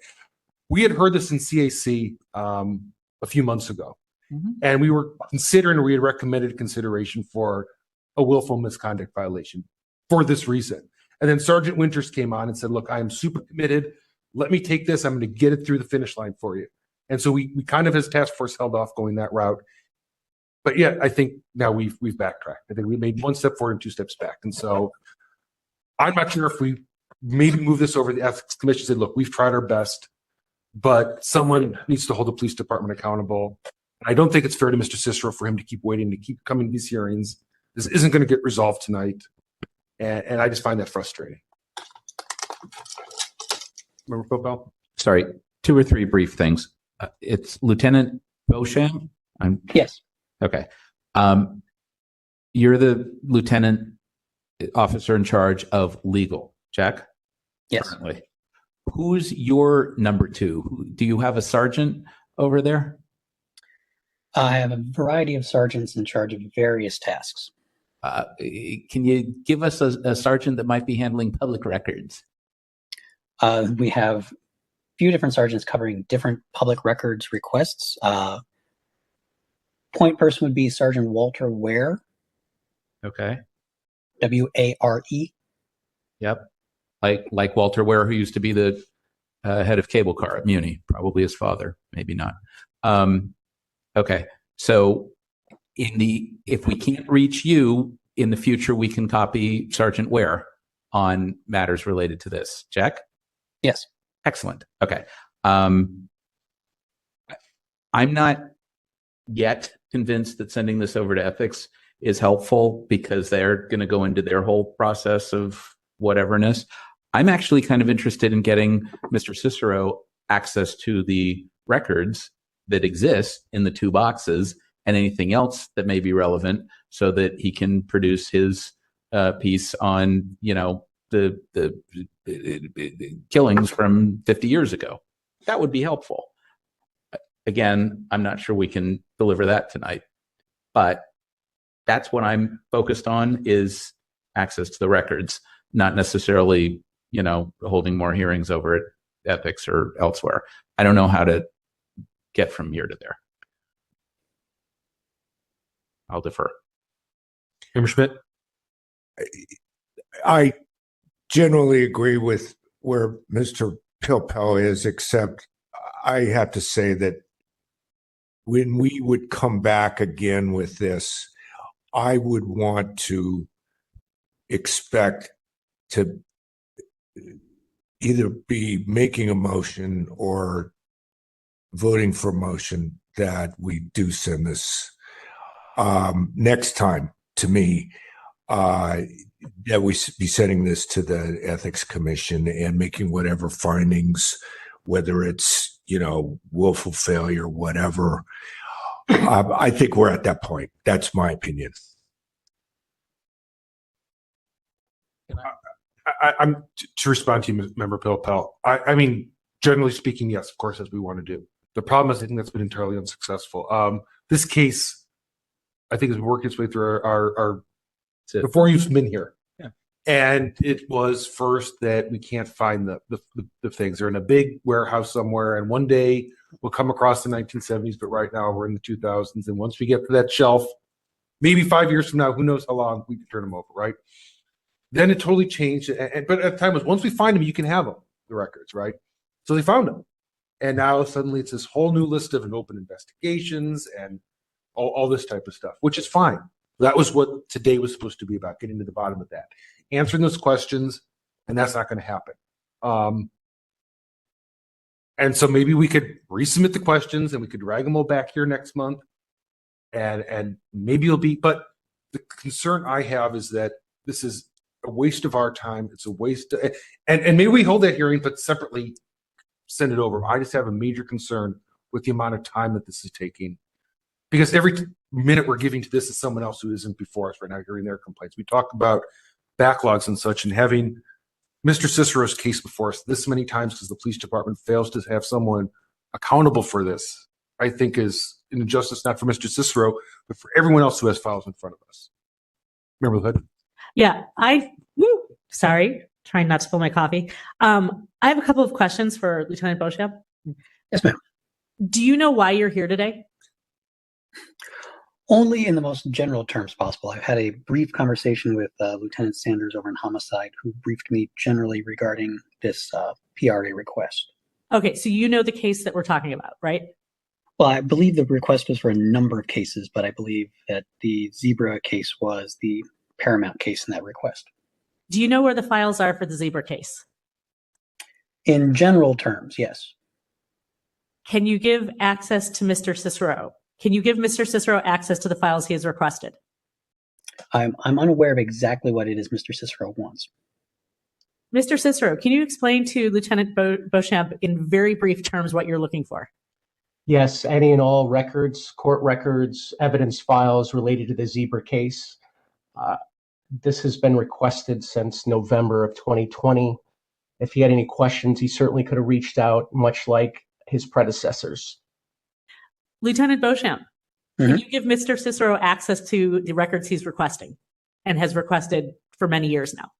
we had heard this in CAC a few months ago, and we were considering, or we had recommended consideration for a willful misconduct violation for this reason. And then Sergeant Winters came on and said, look, I am super committed. Let me take this. I'm going to get it through the finish line for you. And so we kind of, as task force, held off going that route. But yeah, I think now we've backtracked. I think we made 1 step forward and 2 steps back. And so I'm not sure if we maybe move this over to the ethics commission and say, look, we've tried our best, but someone needs to hold the police department accountable. I don't think it's fair to Mr. Cicero for him to keep waiting, to keep coming to these hearings. This isn't going to get resolved tonight. And I just find that frustrating. Member Popel? Sorry, 2 or 3 brief things. It's Lieutenant Beauchamp? Yes. Okay. you're the lieutenant officer in charge of legal, Jack? Yes. Currently. Who's your number two? Do you have a sergeant over there? I have a variety of sergeants in charge of various tasks. Can you give us a sergeant that might be handling public records? We have a few different sergeants covering different public records requests. Point person would be Sergeant Walter Ware. Okay. W-A-R-E. Yep. Like Walter Ware, who used to be the head of cable car at Muni, probably his father, maybe not. Okay. So if we can't reach you in the future, we can copy Sergeant Ware on matters related to this. Jack? Yes. Excellent. Okay. I'm not yet convinced that sending this over to ethics is helpful because they're going to go into their whole process of whateverness. I'm actually kind of interested in getting Mr. Cicero access to the records that exist in the two boxes and anything else that may be relevant so that he can produce his piece on, the killings from 50 years ago. That would be helpful. Again, I'm not sure we can deliver that tonight, but that's what I'm focused on is access to the records, not necessarily, holding more hearings over at ethics or elsewhere. I don't know how to get from here to there. I'll defer. Hammer Schmidt? I generally agree with where Mr. Pilpel is, except I have to say that when we would come back again with this, I would want to expect to either be making a motion or voting for a motion that we do send this next time to me, that we be sending this to the Ethics Commission and making whatever findings, whether it's, willful failure, whatever. I think we're at that point. That's my opinion. I'm to respond to you, Member Pilpel. I mean, generally speaking, yes, of course, as we want to do. The problem is, I think that's been entirely unsuccessful. This case, I think, has worked its way through our before you've been here. Yeah. And it was first that we can't find the things. They're in a big warehouse somewhere, and one day we'll come across the 1970s, but right now we're in the 2000s. And once we get to that shelf, maybe 5 years from now, who knows how long we can turn them over, right? Then it totally changed. But at the time was once we find them, you can have them, the records, right? So they found them. And now suddenly it's this whole new list of open investigations and all this type of stuff, which is fine. That was what today was supposed to be about, getting to the bottom of that, answering those questions, and that's not going to happen. And so maybe we could resubmit the questions and we could drag them all back here next month, and maybe it'll be. But the concern I have is that this is a waste of our time. It's a waste, and maybe we hold that hearing, but separately send it over. I just have a major concern with the amount of time that this is taking, because every minute we're giving to this is someone else who isn't before us right now hearing their complaints. We talk about backlogs and such, and having Mr. Cicero's case before us this many times because the police department fails to have someone accountable for this, I think is an injustice, not for Mr. Cicero, but for everyone else who has files in front of us. Member Hood? Yeah, sorry, trying not to spill my coffee. I have a couple of questions for Lieutenant Beauchamp. Yes, ma'am. Do you know why you're here today? Only in the most general terms possible. I've had a brief conversation with Lieutenant Sanders over in Homicide, who briefed me generally regarding this PRA request. Okay, so you know the case that we're talking about, right? Well, I believe the request was for a number of cases, but I believe that the Zebra case was the paramount case in that request. Do you know where the files are for the Zebra case? In general terms, yes. Can you give access to Mr. Cicero? Can you give Mr. Cicero access to the files he has requested? I'm unaware of exactly what it is Mr. Cicero wants. Mr. Cicero, can you explain to Lieutenant Beauchamp in very brief terms what you're looking for? Yes, any and all records, court records, evidence files related to the Zebra case. This has been requested since November of 2020. If he had any questions, he certainly could have reached out, much like his predecessors. Lieutenant Beauchamp, can you give Mr. Cicero access to the records he's requesting and has requested for many years now?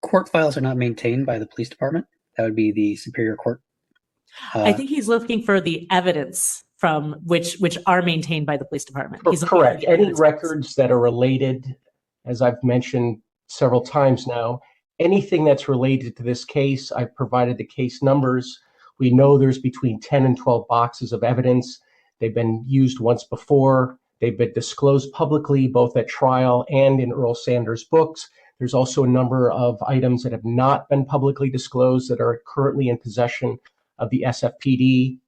Court files are not maintained by the police department. That would be the Superior Court. I think he's looking for the evidence from which are maintained by the police department. He's looking for Correct. the Any evidence. records that are related, as I've mentioned several times now, anything that's related to this case, I've provided the case numbers. We know there's between 10 and 12 boxes of evidence. They've been used once before. They've been disclosed publicly, both at trial and in Earl Sanders' books. There's also a number of items that have not been publicly disclosed that are currently in possession of the SFPD.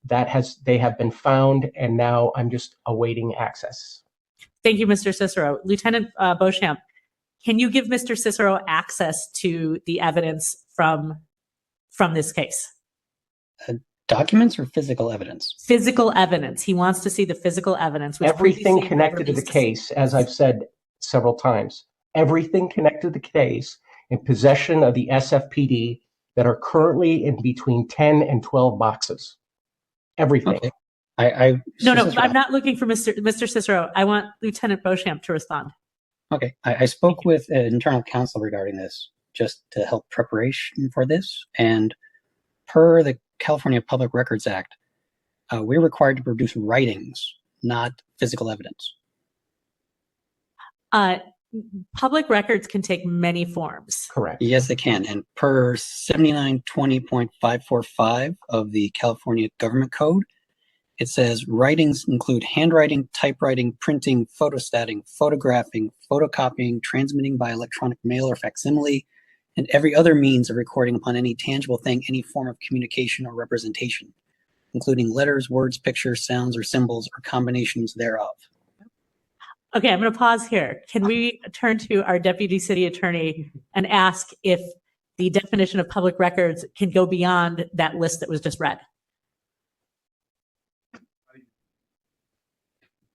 They have been found, and now I'm just awaiting access. Thank you, Mr. Cicero. Lieutenant Beauchamp, can you give Mr. Cicero access to the evidence from this case? Documents or physical evidence? Physical evidence. He wants to see the physical evidence. Which Everything connected to the case, as I've said several times, everything connected to the case in possession of the SFPD that are currently in between 10 and 12 boxes. Everything. Okay. No, I'm not looking for Mr. Cicero. I want Lieutenant Beauchamp to respond. Okay. I spoke with internal counsel regarding this just to help preparation for this. And per the California Public Records Act, we're required to produce writings, not physical evidence. Public records can take many forms. Correct. Yes, they can. And per 7920.545 of the California Government Code, it says writings include handwriting, typewriting, printing, photostating, photographing, photocopying, transmitting by electronic mail or facsimile, and every other means of recording upon any tangible thing, any form of communication or representation, including letters, words, pictures, sounds, or symbols, or combinations thereof. Okay, I'm going to pause here. Can we turn to our Deputy City Attorney and ask if the definition of public records can go beyond that list that was just read?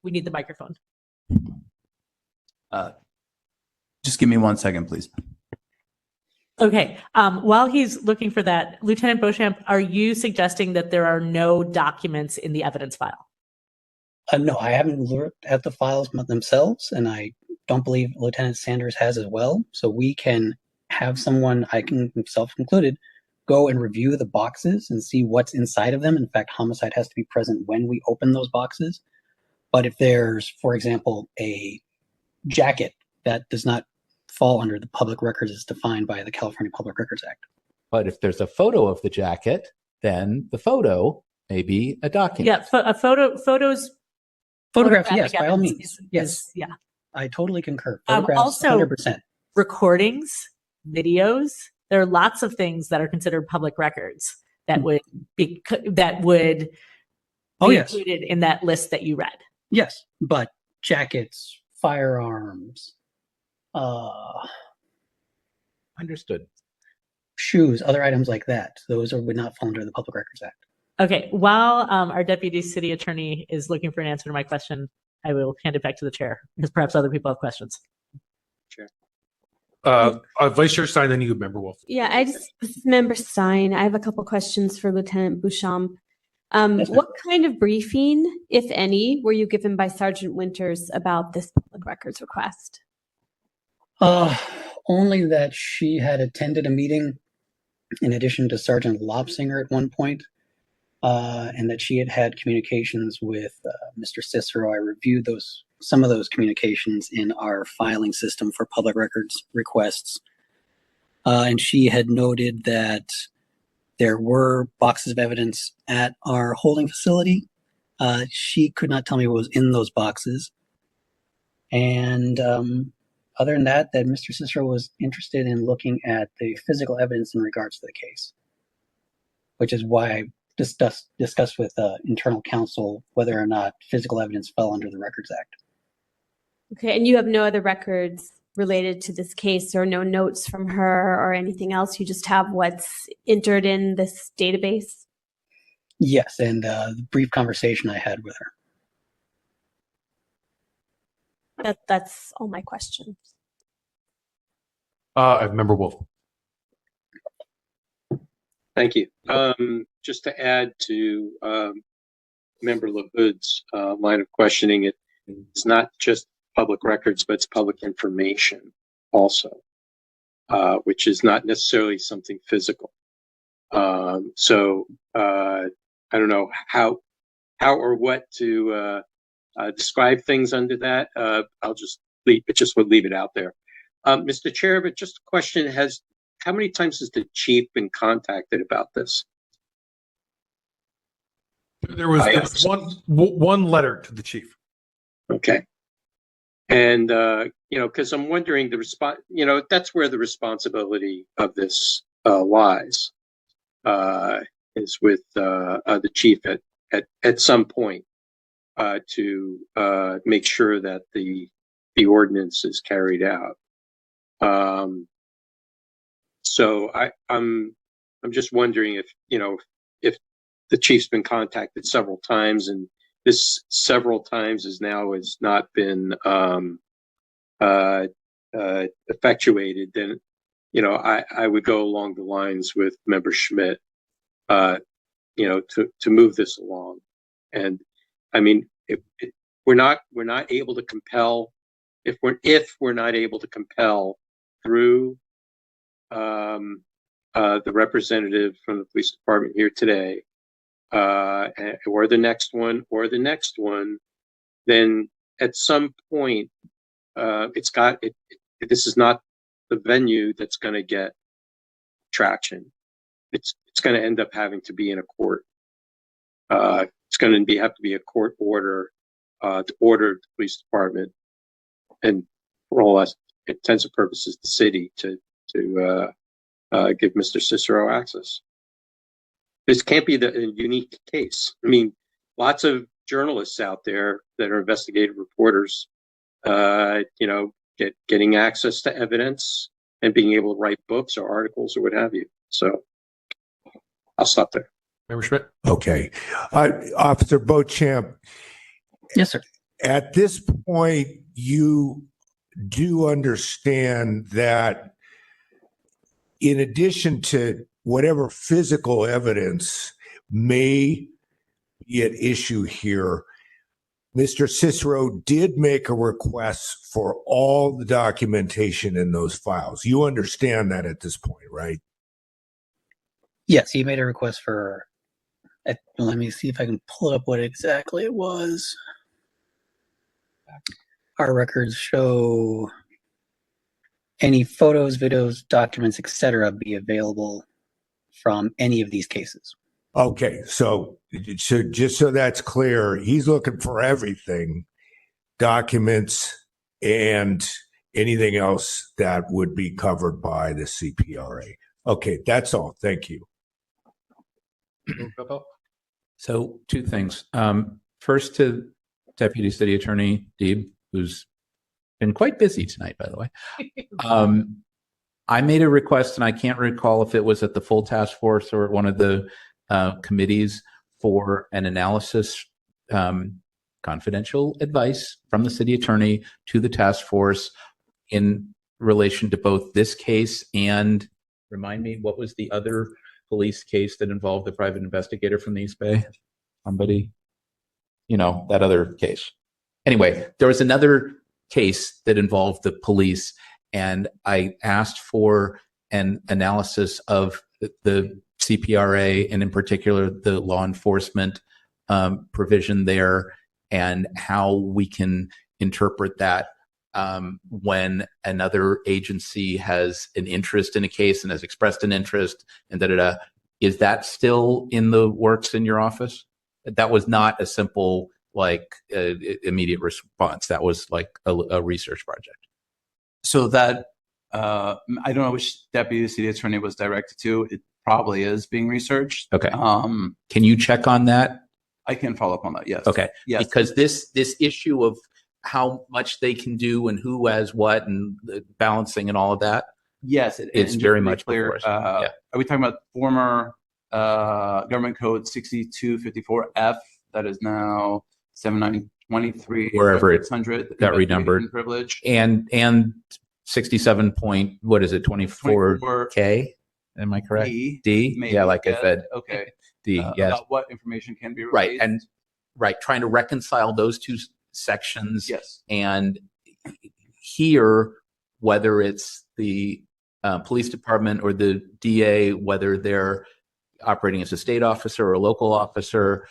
We need the microphone. Just give me 1 second, please. Okay, while he's looking for that, Lieutenant Beauchamp, are you suggesting that there are no documents in the evidence file? No, I haven't looked at the files themselves, and I don't believe Lieutenant Sanders has as well. So we can have someone, I can himself included, go and review the boxes and see what's inside of them. In fact, homicide has to be present when we open those boxes. But if there's, for example, a jacket that does not fall under the public records as defined by the California Public Records Act. But if there's a photo of the jacket, then the photo may be a document. Yeah, photos. Photographs, yes, by all means. Is, yes. Yeah. I totally concur. Photographs, also, 100%. Recordings, videos. There are lots of things that are considered public records that would be included in that list that you read. Yes, but jackets, firearms, Understood. shoes, other items like that, those would not fall under the Public Records Act. Okay, while our Deputy City Attorney is looking for an answer to my question, I will hand it back to the chair because perhaps other people have questions. Sure. Vice Chair Stein, then you, Member Wolf. Yeah, this is Member Stein. I have a couple questions for Lieutenant Beauchamp. What kind of briefing, if any, were you given by Sergeant Winters about this public records request? Only that she had attended a meeting in addition to Sergeant Lobsinger at one point, and that she had had communications with Mr. Cicero. I reviewed some of those communications in our filing system for public records requests. And she had noted that there were boxes of evidence at our holding facility. She could not tell me what was in those boxes. And other than that Mr. Cicero was interested in looking at the physical evidence in regards to the case, which is why I discussed with internal counsel whether or not physical evidence fell under the Records Act. Okay, and you have no other records related to this case or no notes from her or anything else? You just have what's entered in this database? Yes, and the brief conversation I had with her. That's all my questions. Member Wolf. Thank you. Just to add to Member LaHood's line of questioning, it's not just public records, but it's public information also, which is not necessarily something physical. So I don't know how or what to describe things under that. I'll just leave it out there. Mr. Chair, but just a question: how many times has the chief been contacted about this? There was one letter to the chief. Okay. And, because I'm wondering that's where the responsibility of this lies, is with the chief at some point to make sure that the ordinance is carried out. So I'm just wondering if the chief's been contacted several times, and this several times has not been effectuated, then I would go along the lines with Member Schmidt, to move this along. And I mean, if we're not able to compel through the representative from the police department here today, or the next one, then at some point, this is not the venue that's going to get traction. It's going to end up having to be in a court. It's going to have to be a court order to order the police department, and for all intents and purposes, the city to give Mr. Cicero access. This can't be the unique case. I mean, lots of journalists out there that are investigative reporters, getting access to evidence and being able to write books or articles or what have you. So I'll stop there. Member Schmidt. Okay. Officer Beauchamp. Yes, sir. At this point, you do understand that in addition to whatever physical evidence may be at issue here, Mr. Cicero did make a request for all the documentation in those files. You understand that at this point, right? Yes, he made a request for, let me see if I can pull up what exactly it was. Our records show any photos, videos, documents, etc. be available from any of these cases. Okay, so just so that's clear, he's looking for everything, documents and anything else that would be covered by the CPRA. Okay, that's all. Thank you. So two things. First, to Deputy City Attorney Deeb, who's been quite busy tonight, by the way. I made a request, and I can't recall if it was at the full task force or at one of the committees, for an analysis, confidential advice from the city attorney to the task force in relation to both this case and, remind me, what was the other police case that involved the private investigator from the East Bay? Somebody, that other case. Anyway, there was another case that involved the police, and I asked for an analysis of the CPRA, and in particular the law enforcement provision there, and how we can interpret that when another agency has an interest in a case and has expressed an interest, and Is that still in the works in your office? That was not a simple immediate response. That was like a research project. So that I don't know which deputy city attorney was directed to. It probably is being researched. Okay. Can you check on that? I can follow up on that. Yes. Okay. Yes. Because this issue of how much they can do and who has what and the balancing and all of that. Yes, it's very much clear. before us. Are we talking about former Government Code 6254F that is now 790 23 wherever it 600 got renumbered, investigation privilege. and 67 point, what is it, 24K? Am I correct? D? Maybe, Yeah, like I yeah, said. okay. D, yes. About what information can be released. Right, and trying to reconcile those two sections. Yes. And here, whether it's the police department or the DA, whether they're operating as a state officer or a local officer,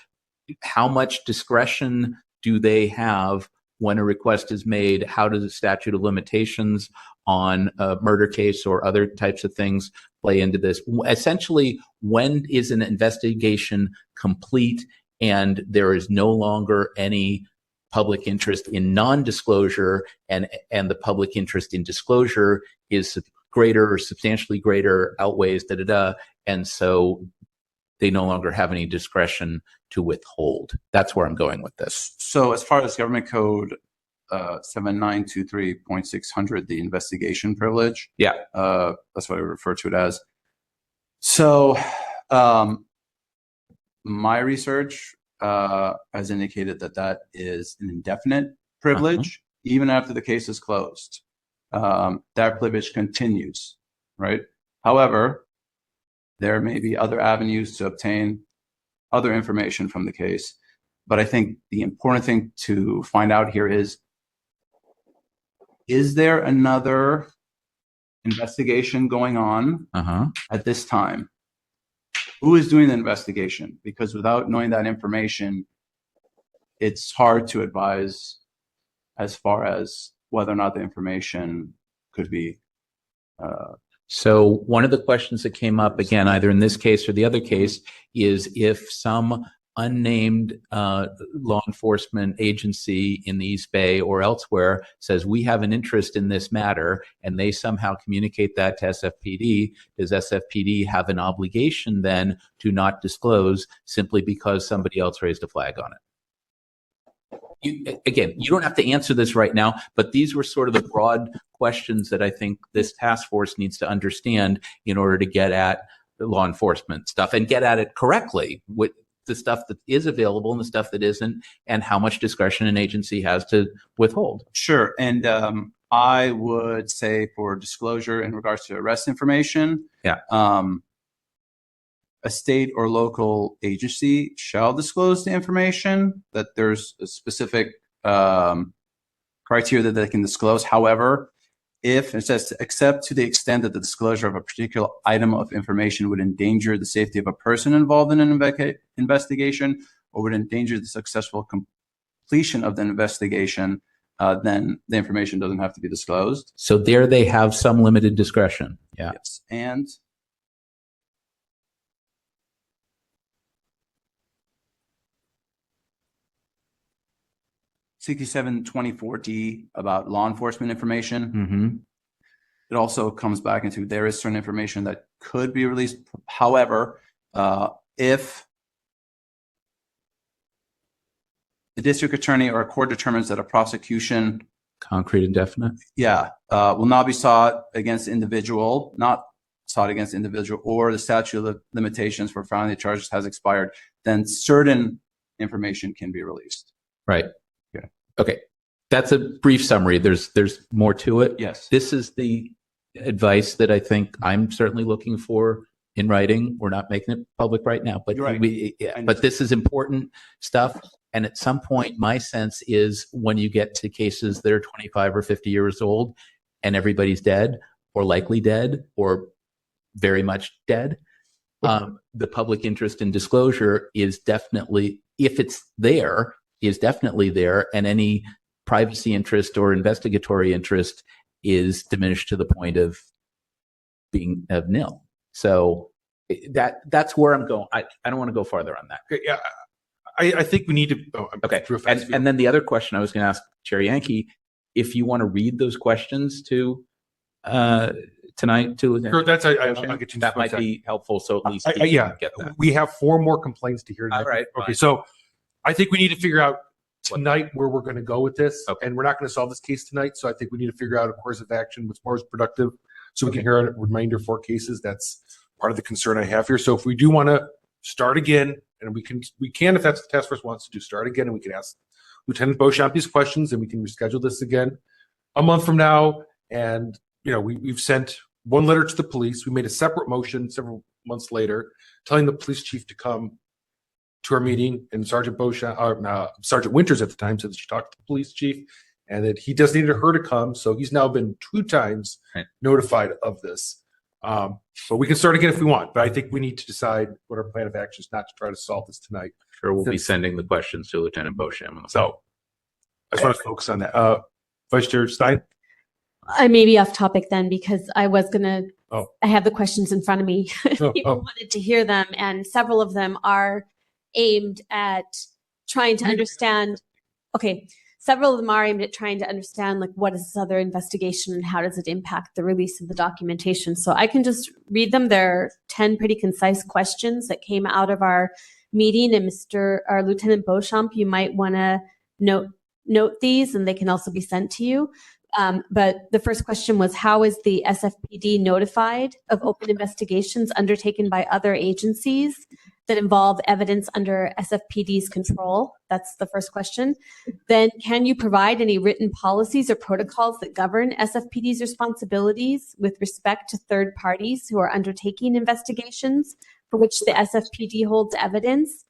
how much discretion do they have when a request is made? How does the statute of limitations on a murder case or other types of things play into this? Essentially, when is an investigation complete and there is no longer any public interest in non-disclosure, and the public interest in disclosure is greater or substantially greater, outweighs and so they no longer have any discretion to withhold. That's where I'm going with this. So as far as Government Code 7923.600, the investigation privilege. Yeah. That's what I refer to it as. So my research has indicated that is an indefinite privilege, even after the case is closed. That privilege continues, right? However, there may be other avenues to obtain other information from the case. But I think the important thing to find out here is there another investigation going on at this time? Who is doing the investigation? Because without knowing that information, it's hard to advise as far as whether or not the information could be. So one of the questions that came up, again, either in this case or the other case, is if some unnamed law enforcement agency in the East Bay or elsewhere says, we have an interest in this matter, and they somehow communicate that to SFPD, does SFPD have an obligation then to not disclose simply because somebody else raised a flag on it? Again, you don't have to answer this right now, but these were sort of the broad questions that I think this task force needs to understand in order to get at the law enforcement stuff and get at it correctly with the stuff that is available and the stuff that isn't, and how much discretion an agency has to withhold. Sure. And I would say for disclosure in regards to arrest information, a state or local agency shall disclose the information, that there's a specific criteria that they can disclose. However, if it says, except to the extent that the disclosure of a particular item of information would endanger the safety of a person involved in an investigation or would endanger the successful completion of the investigation, then the information doesn't have to be disclosed. So there they have some limited discretion. Yeah. Yes. And $6724D about law enforcement information. It also comes back into there is certain information that could be released. However, if the district attorney or a court determines that a prosecution concrete and definite, will not be sought against individual, or the statute of limitations for filing the charges has expired, then certain information can be released. Right. Okay. That's a brief summary. There's more to it. Yes. This is the advice that I think I'm certainly looking for in writing. We're not making it public right now, but but this is important stuff. And at some point, my sense is when you get to cases that are 25 or 50 years old and everybody's dead or likely dead or very much dead, the public interest in disclosure is definitely, if it's there, is definitely there, and any privacy interest or investigatory interest is diminished to the point of being of nil. So that's where I'm going. I don't want to go farther on that. Yeah, I think we need to. Okay, and then the other question I was going to ask Chair Yankee, if you want to read those questions to tonight to sure, that's I'll get you that might be helpful. So at least get that. We have 4 more complaints to hear tonight. All right. Okay, so I think we need to figure out tonight where we're going to go with this, and we're not going to solve this case tonight. So I think we need to figure out a course of action which more is productive, so we can hear a reminder 4 cases. That's part of the concern I have here. So if we do want to start again, and we can if that's what the task force wants to do, start again, and we can ask Lieutenant Beauchamp these questions, and we can reschedule this again a month from now. And, we've sent one letter to the police. We made a separate motion several months later telling the police chief to come to our meeting, and Sergeant Winters at the time said that she talked to the police chief and that he designated her to come. So he's now been 2 times notified of this. So we can start again if we want, but I think we need to decide what our plan of action is, not to try to solve this tonight. Sure, we'll be sending the questions to Lieutenant Beauchamp. So I just want to focus on that. Vice Chair Stein? I may be off topic then because I was going to, I have the questions in front of me. People wanted to hear them, and several of them are aimed at trying to understand. Okay, several of them are aimed at trying to understand, like, what is this other investigation and how does it impact the release of the documentation? So I can just read them. There are 10 pretty concise questions that came out of our meeting, and Lieutenant Beauchamp, you might want to note these, and they can also be sent to you. But the first question was, how is the SFPD notified of open investigations undertaken by other agencies that involve evidence under SFPD's control? That's the first question. Then, can you provide any written policies or protocols that govern SFPD's responsibilities with respect to third parties who are undertaking investigations for which the SFPD holds evidence?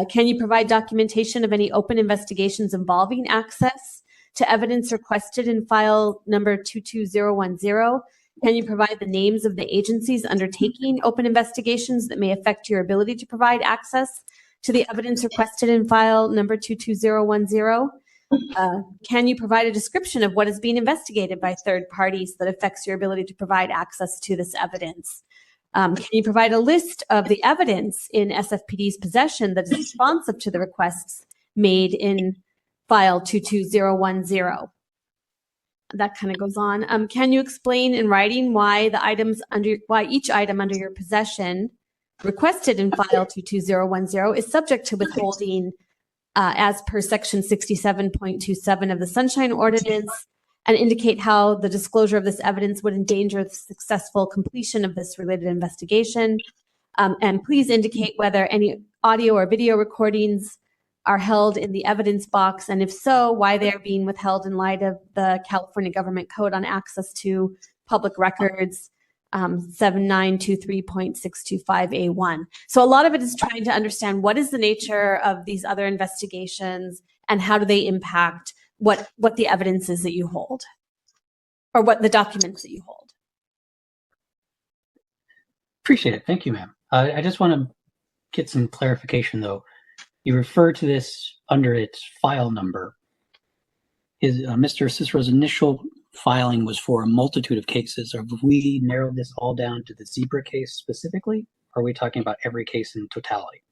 Can you provide documentation of any open investigations involving access to evidence requested in file number 22010? Can you provide the names of the agencies undertaking open investigations that may affect your ability to provide access to the evidence requested in file number 22010? Can you provide a description of what is being investigated by third parties that affects your ability to provide access to this evidence? Can you provide a list of the evidence in SFPD's possession that is responsive to the requests made in file 22010? That kind of goes on. Can you explain in writing why each item under your possession requested in file 22010 is subject to withholding as per section 67.27 of the Sunshine Ordinance, and indicate how the disclosure of this evidence would endanger the successful completion of this related investigation? And please indicate whether any audio or video recordings are held in the evidence box, and if so, why they are being withheld in light of the California Government Code on Access to Public Records, 7923.625A1. So a lot of it is trying to understand what is the nature of these other investigations and how do they impact what the evidence is that you hold, or what the documents that you hold. Appreciate it. Thank you, ma'am. I just want to get some clarification, though. You refer to this under its file number. Mr. Cicero's initial filing was for a multitude of cases. Have we narrowed this all down to the zebra case specifically? Or are we talking about every case in totality?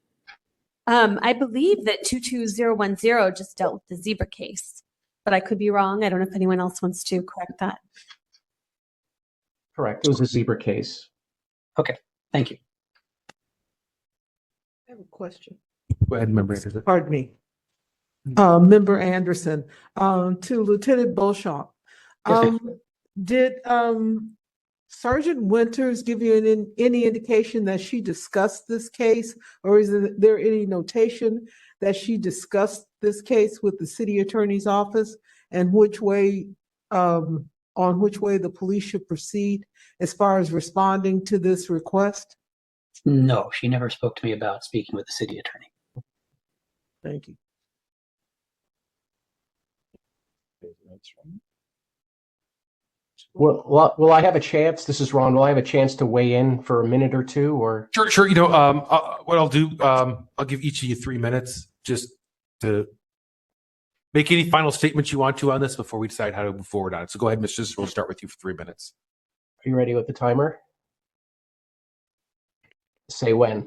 I believe that 22010 just dealt with the zebra case, but I could be wrong. I don't know if anyone else wants to correct that. Correct. It was a zebra case. Okay. Thank you. I have a question. Go ahead, Member Anderson. Pardon me. Member Anderson, to Lieutenant Beauchamp. Did Sergeant Winters give you any indication that she discussed this case, or is there any notation that she discussed this case with the city attorney's office, and on which way the police should proceed as far as responding to this request? No, she never spoke to me about speaking with the city attorney. Thank you. Will I have a chance? This is Ron. Will I have a chance to weigh in for a minute or two? Or Sure. What I'll do, I'll give each of you 3 minutes just to make any final statements you want to on this before we decide how to move forward on it. So go ahead, Ms. Cicero. We'll start with you for 3 minutes. Are you ready with the timer? Say when.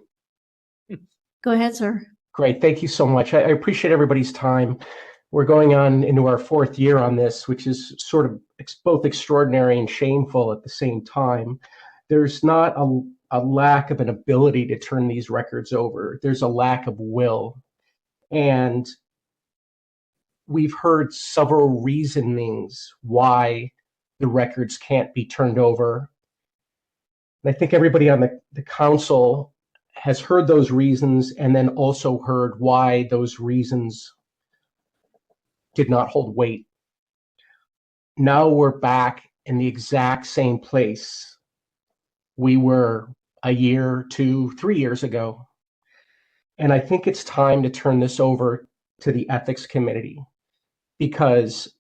Go ahead, sir. Great. Thank you so much. I appreciate everybody's time. We're going on into our 4th year on this, which is sort of both extraordinary and shameful at the same time. There's not a lack of an ability to turn these records over. There's a lack of will. And we've heard several reasonings why the records can't be turned over. And I think everybody on the council has heard those reasons, and then also heard why those reasons did not hold weight. Now we're back in the exact same place we were a year, 2, 3 years ago. And I think it's time to turn this over to the ethics committee, because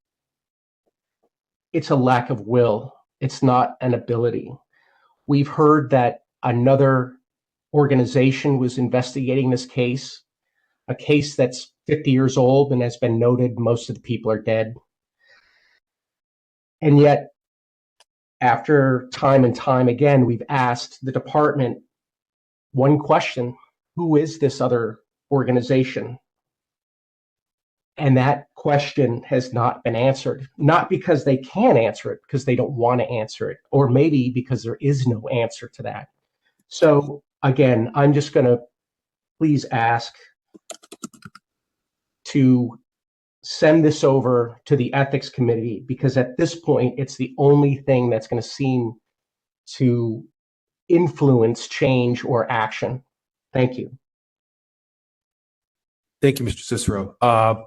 it's a lack of will. It's not an ability. We've heard that another organization was investigating this case, a case that's 50 years old and has been noted most of the people are dead. And yet, after time and time again, we've asked the department one question: who is this other organization? And that question has not been answered, not because they can't answer it, because they don't want to answer it, or maybe because there is no answer to that. So again, I'm just going to please ask to send this over to the ethics committee, because at this point, it's the only thing that's going to seem to influence change or action. Thank you. Thank you, Mr. Cicero.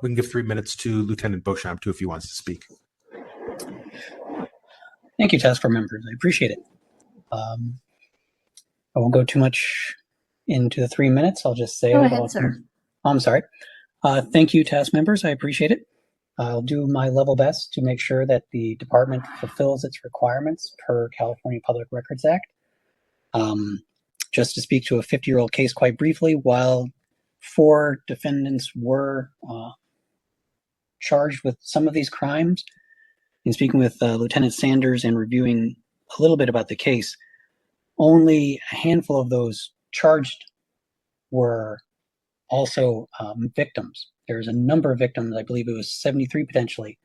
We can give 3 minutes to Lieutenant Beauchamp too, if he wants to speak. Thank you, task force members. I appreciate it. I won't go too much into the 3 minutes. I'll just say Go ahead, sir. Oh, I'm sorry. Thank you, task members. I appreciate it. I'll do my level best to make sure that the department fulfills its requirements per California Public Records Act. Just to speak to a 50-year-old case quite briefly, while 4 defendants were charged with some of these crimes, in speaking with Lieutenant Sanders and reviewing a little bit about the case, only a handful of those charged were also victims. There's a number of victims, I believe it was 73 potentially,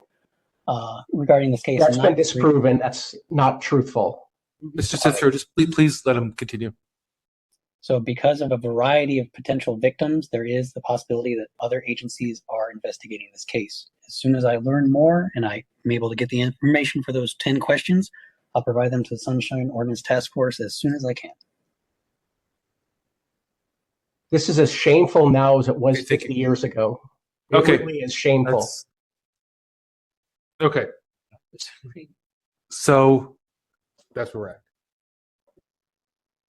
regarding this case. That's been disproven. That's not truthful. Mr. Cicero, just please let him continue. So because of a variety of potential victims, there is the possibility that other agencies are investigating this case. As soon as I learn more and I'm able to get the information for those 10 questions, I'll provide them to the Sunshine Ordinance Task Force as soon as I can. This is as shameful now as it was 50 years ago. It Okay. really is shameful. Okay. So that's where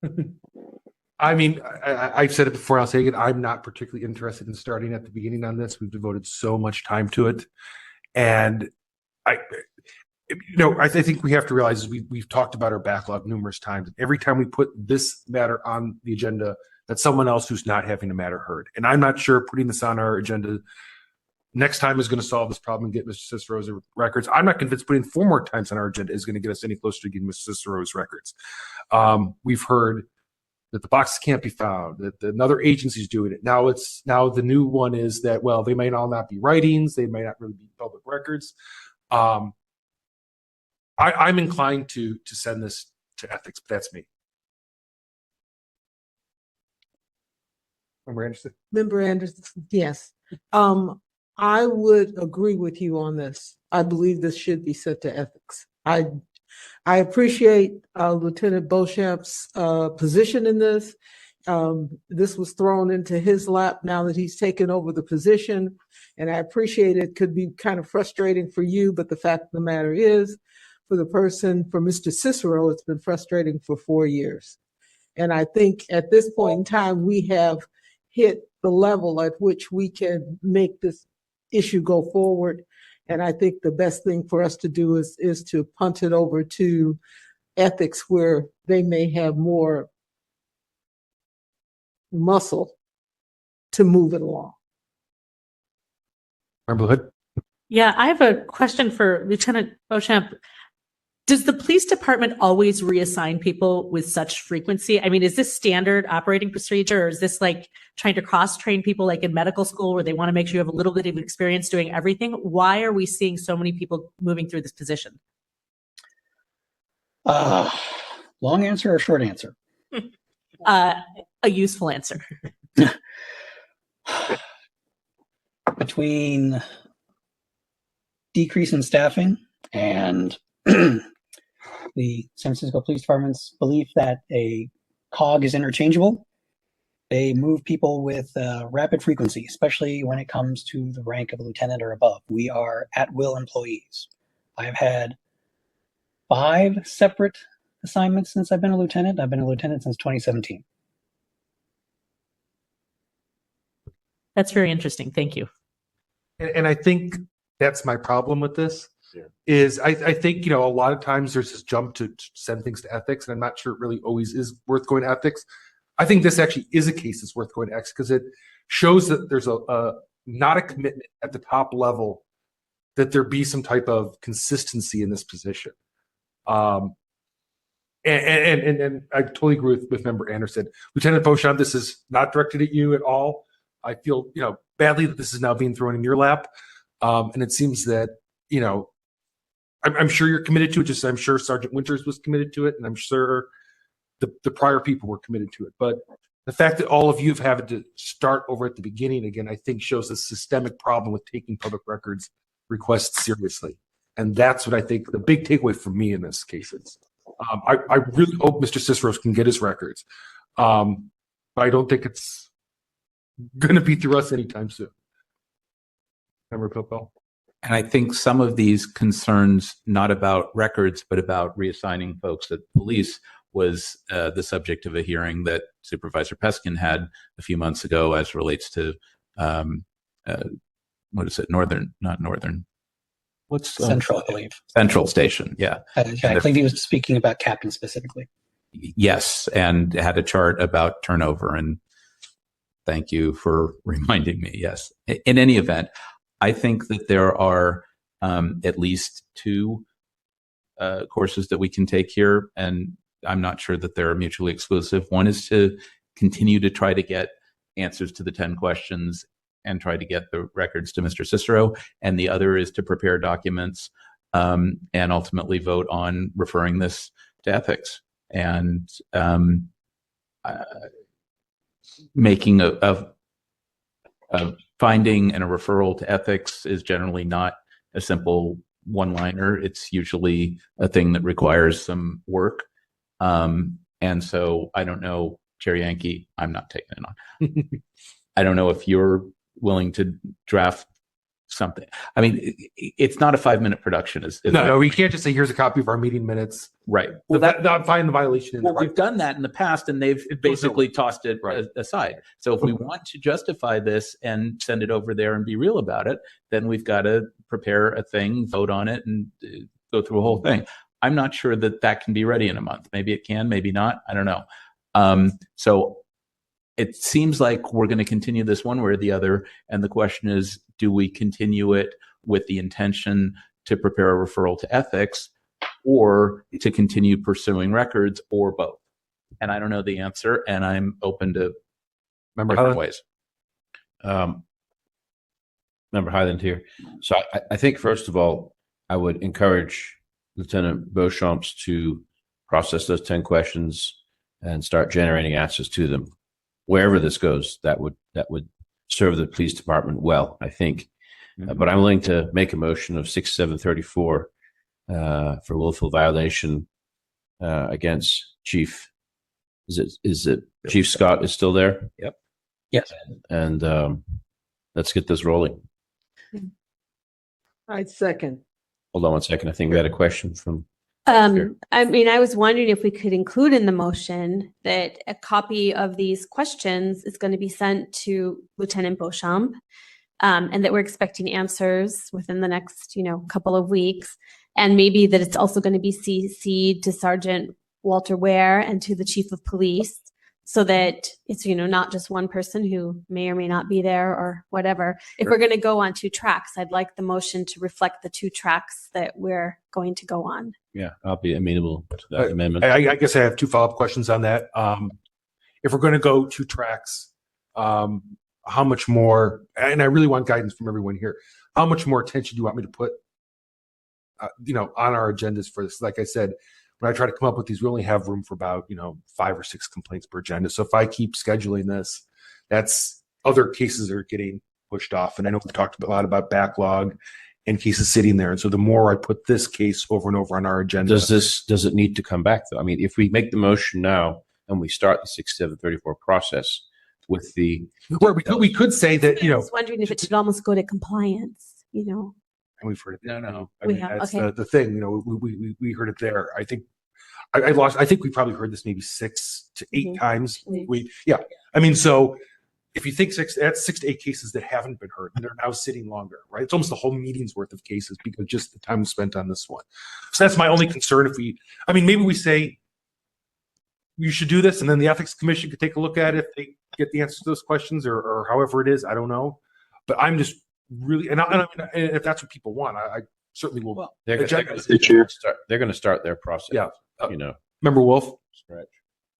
we're at. I mean, I've said it before, I'll say it again, I'm not particularly interested in starting at the beginning on this. We've devoted so much time to it. And I think we have to realize we've talked about our backlog numerous times. Every time we put this matter on the agenda, that's someone else who's not having a matter heard. And I'm not sure putting this on our agenda next time is going to solve this problem and get Mr. Cicero's records. I'm not convinced putting 4 more times on our agenda is going to get us any closer to getting Mr. Cicero's records. We've heard that the boxes can't be found, that another agency's doing it. Now the new one is that, well, they might all not be writings, they might not really be public records. I'm inclined to send this to ethics, but that's me. Member Anderson? Member Anderson, yes. I would agree with you on this. I believe this should be sent to ethics. I appreciate Lieutenant Beauchamp's position in this. This was thrown into his lap now that he's taken over the position, and I appreciate it. Could be kind of frustrating for you, but the fact of the matter is, for Mr. Cicero, it's been frustrating for 4 years. And I think at this point in time, we have hit the level at which we can make this issue go forward. And I think the best thing for us to do is to punt it over to ethics, where they may have more muscle to move it along. Member Hood? Yeah, I have a question for Lieutenant Beauchamp. Does the police department always reassign people with such frequency? I mean, is this standard operating procedure, or is this like trying to cross-train people like in medical school where they want to make sure you have a little bit of experience doing everything? Why are we seeing so many people moving through this position? Long answer or short answer? A useful answer. Between decrease in staffing and the San Francisco Police Department's belief that a cog is interchangeable, They move people with rapid frequency, especially when it comes to the rank of a lieutenant or above. We are at-will employees. I've had 5 separate assignments since I've been a lieutenant. I've been a lieutenant since 2017. That's very interesting. Thank you. And I think that's my problem with this. Is I think, a lot of times there's this jump to send things to ethics, and I'm not sure it really always is worth going to ethics. I think this actually is a case that's worth going to ethics because it shows that there's not a commitment at the top level that there be some type of consistency in this position. And I totally agree with Member Anderson. Lieutenant Beauchamp, this is not directed at you at all. I feel, badly that this is now being thrown in your lap. And it seems that, I'm sure you're committed to it, just I'm sure Sergeant Winters was committed to it, and I'm sure the prior people were committed to it. But the fact that all of you have had to start over at the beginning again, I think shows a systemic problem with taking public records requests seriously. And that's what I think the big takeaway for me in this case is. I really hope Mr. Cicero can get his records. But I don't think it's going to be through us anytime soon. Member Pilpel? And I think some of these concerns, not about records, but about reassigning folks at police, was the subject of a hearing that Supervisor Peskin had a few months ago as relates to, what is it? What's Central, I believe. Central Station, yeah. I believe he was speaking about captain specifically. Yes, and had a chart about turnover, and thank you for reminding me. Yes. In any event, I think that there are at least 2 courses that we can take here, and I'm not sure that they're mutually exclusive. One is to continue to try to get answers to the 10 questions and try to get the records to Mr. Cicero, and the other is to prepare documents and ultimately vote on referring this to ethics. And making a finding and a referral to ethics is generally not a simple one-liner. It's usually a thing that requires some work. And so I don't know, Chair Yankee, I'm not taking it on. I don't know if you're willing to draft something. I mean, it's not a 5-minute production. No, we can't just say, here's a copy of our meeting minutes. Right. Well, that find the violation. Well, we've done that in the past, and they've basically tossed it aside. So if we want to justify this and send it over there and be real about it, then we've got to prepare a thing, vote on it, and go through a whole thing. I'm not sure that can be ready in a month. Maybe it can, maybe not. I don't know. So it seems like we're going to continue this one way or the other. And the question is, do we continue it with the intention to prepare a referral to ethics, or to continue pursuing records, or both? And I don't know the answer, and I'm open to different ways. Member Highland here. So I think, first of all, I would encourage Lieutenant Beauchamp to process those 10 questions and start generating answers to them. Wherever this goes, that would serve the police department well, I think. But I'm willing to make a motion of 6734 for willful violation against Chief. Is it Chief Scott is still there? Yep. Yes. And let's get this rolling. I second. Hold on one second. I think we had a question from. I mean, I was wondering if we could include in the motion that a copy of these questions is going to be sent to Lieutenant Beauchamp, and that we're expecting answers within the next, couple of weeks, and maybe that it's also going to be CC'd to Sergeant Walter Ware and to the Chief of Police, so that it's, not just one person who may or may not be there or whatever. If we're going to go on 2 tracks, I'd like the motion to reflect the 2 tracks that we're going to go on. Yeah, I'll be amenable to that amendment. I guess I have 2 follow-up questions on that. If we're going to go 2 tracks, how much more, and I really want guidance from everyone here, how much more attention do you want me to put, on our agendas for this? Like I said, when I try to come up with these, we only have room for about, 5 or 6 complaints per agenda. So if I keep scheduling this, that's other cases are getting pushed off. And I know we've talked a lot about backlog and cases sitting there. And so the more I put this case over and over on our agenda. Does it need to come back though? I mean, if we make the motion now and we start the 6734 process, with the. Where we could say that, I was wondering if it should almost go to compliance, you know? and we've heard it. No. We have, That's okay. the thing, we heard it there. I think I think we probably heard this maybe 6 to 8 times. I mean, so if you think that's 6 to 8 cases that haven't been heard and they're now sitting longer, right? It's almost the whole meeting's worth of cases because just the time spent on this one. So that's my only concern. Maybe we say you should do this and then the ethics commission could take a look at it if they get the answers to those questions or however it is, I don't know. But I'm just really, and if that's what people want, I certainly will. Well, they're going to start their process. Yeah. Member Wolf.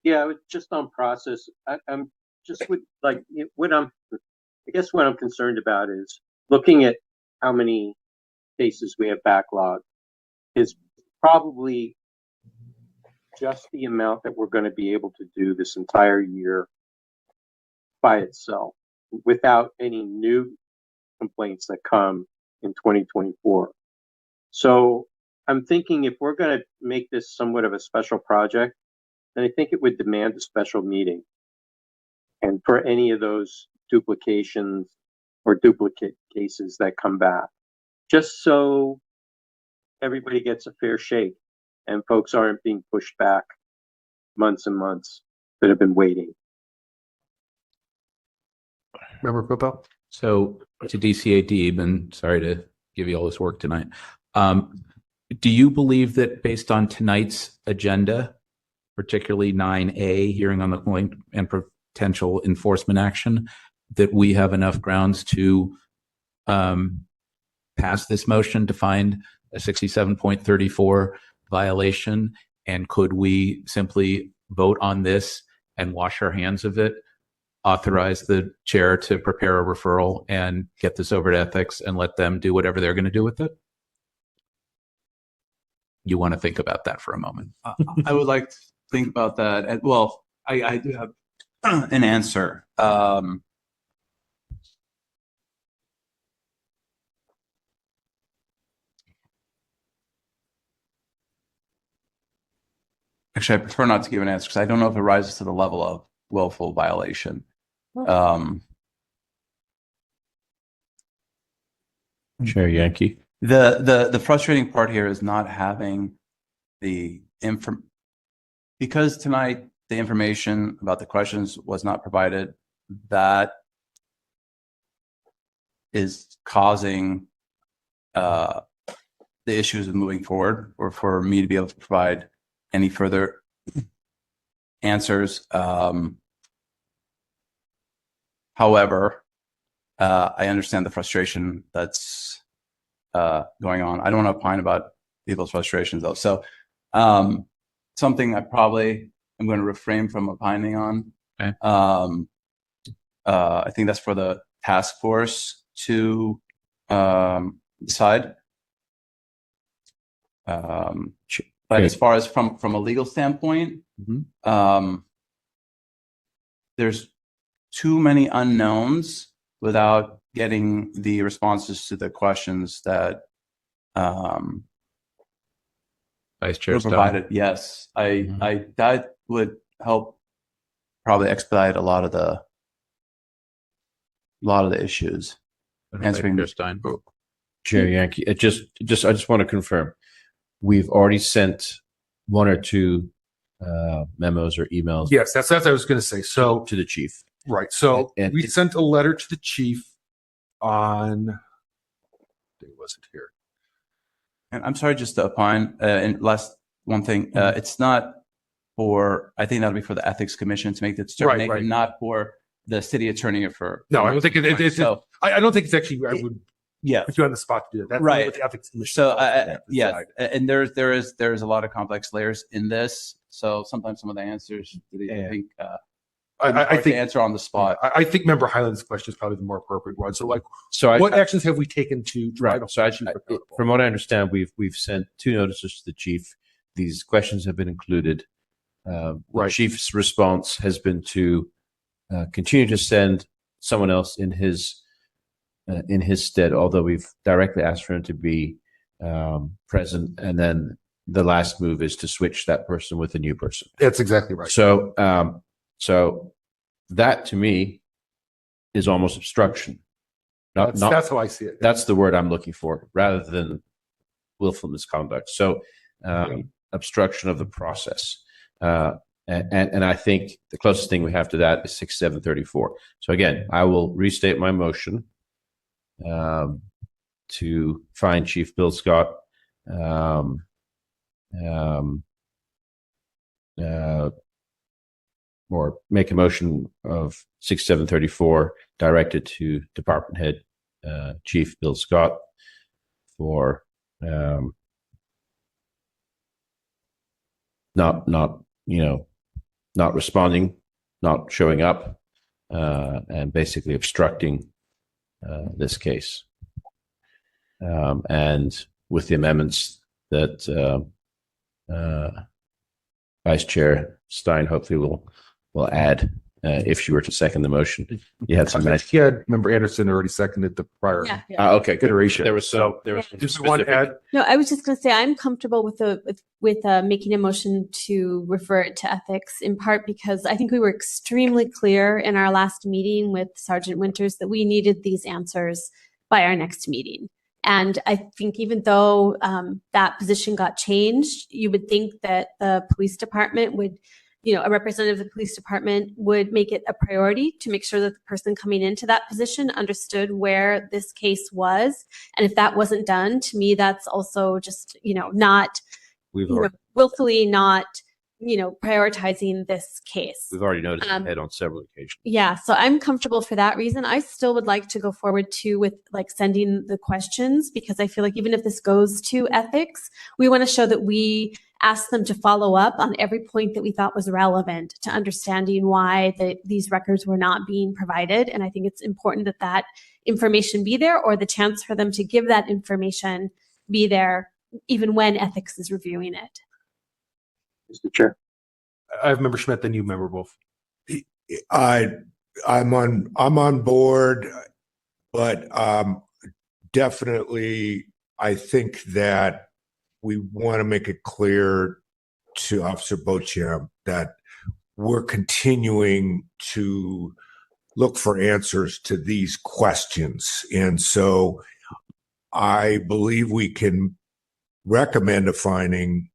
Yeah, just on process, I'm just with I guess what I'm concerned about is looking at how many cases we have backlogged is probably just the amount that we're going to be able to do this entire year by itself without any new complaints that come in 2024. So I'm thinking if we're going to make this somewhat of a special project, then I think it would demand a special meeting. And for any of those duplications or duplicate cases that come back, just so everybody gets a fair shake and folks aren't being pushed back months and months that have been waiting. Member Popo? So to DCA Deeb, and sorry to give you all this work tonight. Do you believe that based on tonight's agenda, particularly 9A, hearing on the complaint and potential enforcement action, that we have enough grounds to pass this motion to find a 67.34 violation? And could we simply vote on this and wash our hands of it, authorize the chair to prepare a referral and get this over to ethics and let them do whatever they're going to do with it? You want to think about that for a moment? I would like to think about that. And, well, I do have an answer. Actually, I prefer not to give an answer because I don't know if it rises to the level of willful violation. Chair Yankee. The frustrating part here is not having the because tonight the information about the questions was not provided. That is causing the issues of moving forward, or for me to be able to provide any further answers. However, I understand the frustration that's going on. I don't want to opine about people's frustrations though. So something I probably am going to refrain from opining on. Okay. I think that's for the task force to decide. But as far as from a legal standpoint, there's too many unknowns without getting the responses to the questions that Vice Chair provided. Yes, I that would help probably expedite a lot of the issues. Answering Chair Yankee, I just want to confirm. We've already sent 1 or 2 memos or emails. Yes, that's what I was going to say. So to the chief. Right. So we sent a letter to the chief on. It wasn't here. And I'm sorry, just to opine. And last one thing, it's not for. I think that'll be for the ethics commission to make the determination, not for the city attorney or for. No, I don't think it's. So, I don't think it's actually. I would. Yeah, put you on the spot to do that. That's right. What the ethics commission. So yeah, and there is a lot of complex layers in this. So sometimes some of the answers, I think. I think answer on the spot. I think Member Highland's question is probably the more appropriate one. So, what actions have we taken to try to? So, from what I understand, we've sent 2 notices to the chief. These questions have been included. The chief's response has been to continue to send someone else in his stead, although we've directly asked for him to be present. And then the last move is to switch that person with a new person. That's exactly right. So that to me is almost obstruction. That's how I see it. That's the word I'm looking for, rather than willful misconduct. So obstruction of the process. And I think the closest thing we have to that is 6734. So again, I will restate my motion to find Chief Bill Scott or make a motion of 6734 directed to Department Head Chief Bill Scott for not responding, not showing up, and basically obstructing this case. And with the amendments that Vice Chair Stein hopefully will add, if she were to second the motion. You had some nice. Yeah, Member Anderson already seconded the prior Okay, good. iteration. There was some. There was Just want to add. No, I was just going to say I'm comfortable with making a motion to refer it to ethics, in part because I think we were extremely clear in our last meeting with Sergeant Winters that we needed these answers by our next meeting. And I think even though that position got changed, you would think that the police department would, a representative of the police department would make it a priority to make sure that the person coming into that position understood where this case was. And if that wasn't done, to me, that's also just, not willfully not, prioritizing this case. We've already noticed it on several occasions. Yeah, so I'm comfortable for that reason. I still would like to go forward too with sending the questions, because I feel like even if this goes to ethics, we want to show that we ask them to follow up on every point that we thought was relevant to understanding why these records were not being provided. And I think it's important that that information be there, or the chance for them to give that information be there, even when ethics is reviewing it. Mr. Chair. I have Member Schmidt, then you, Member Wolf. I'm on board, but definitely I think that we want to make it clear to Officer Beauchamp that we're continuing to look for answers to these questions. And so I believe we can recommend a finding,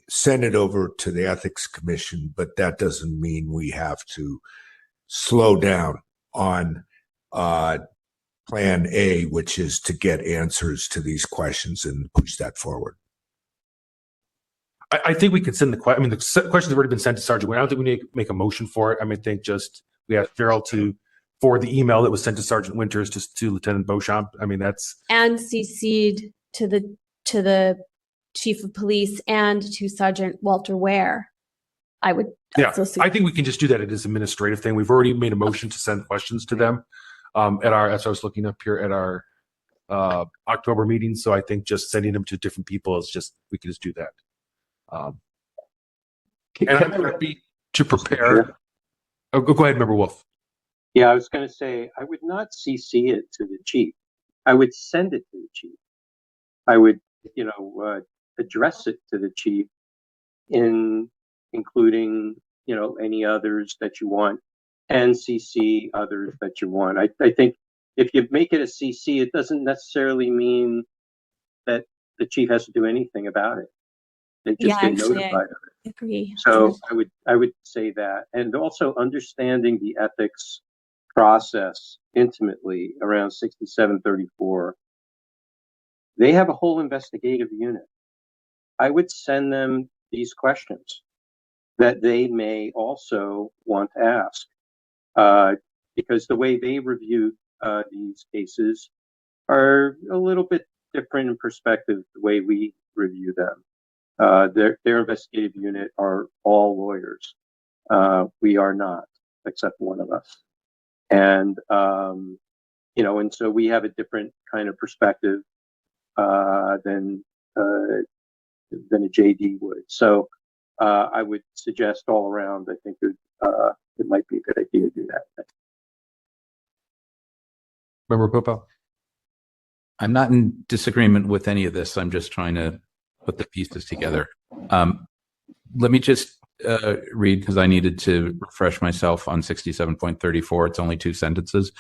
send it over to the Ethics Commission, but that doesn't mean we have to slow down on plan A, which is to get answers to these questions and push that forward. I think we can send the question. I mean, the questions have already been sent to Sergeant. I don't think we need to make a motion for it. I mean, I think just we asked Gerald to forward the email that was sent to Sergeant Winters to Lieutenant Beauchamp. I mean, that's And CC'd to the Chief of Police and to Sergeant Walter Ware. I would also see. I think we can just do that as an administrative thing. We've already made a motion to send questions to them as I was looking up here at our October meeting. So I think just sending them to different people is just, we can just do that. And I'm happy to prepare. Oh, go ahead, Member Wolf. Yeah, I was going to say, I would not CC it to the chief. I would send it to the chief. I would, address it to the chief, including, any others that you want, and CC others that you want. I think if you make it a CC, it doesn't necessarily mean that the chief has to do anything about it. They just get notified of it. Agree. So I would say that, and also understanding the ethics process intimately around 6734. They have a whole investigative unit. I would send them these questions that they may also want to ask, because the way they review these cases are a little bit different in perspective the way we review them. Their investigative unit are all lawyers. We are not, except one of us. And, and so we have a different kind of perspective than a JD would. So I would suggest all around, I think it might be a good idea to do that. Member Popo? I'm not in disagreement with any of this. I'm just trying to put the pieces together. Let me just read, because I needed to refresh myself on 67.34. It's only 2 sentences.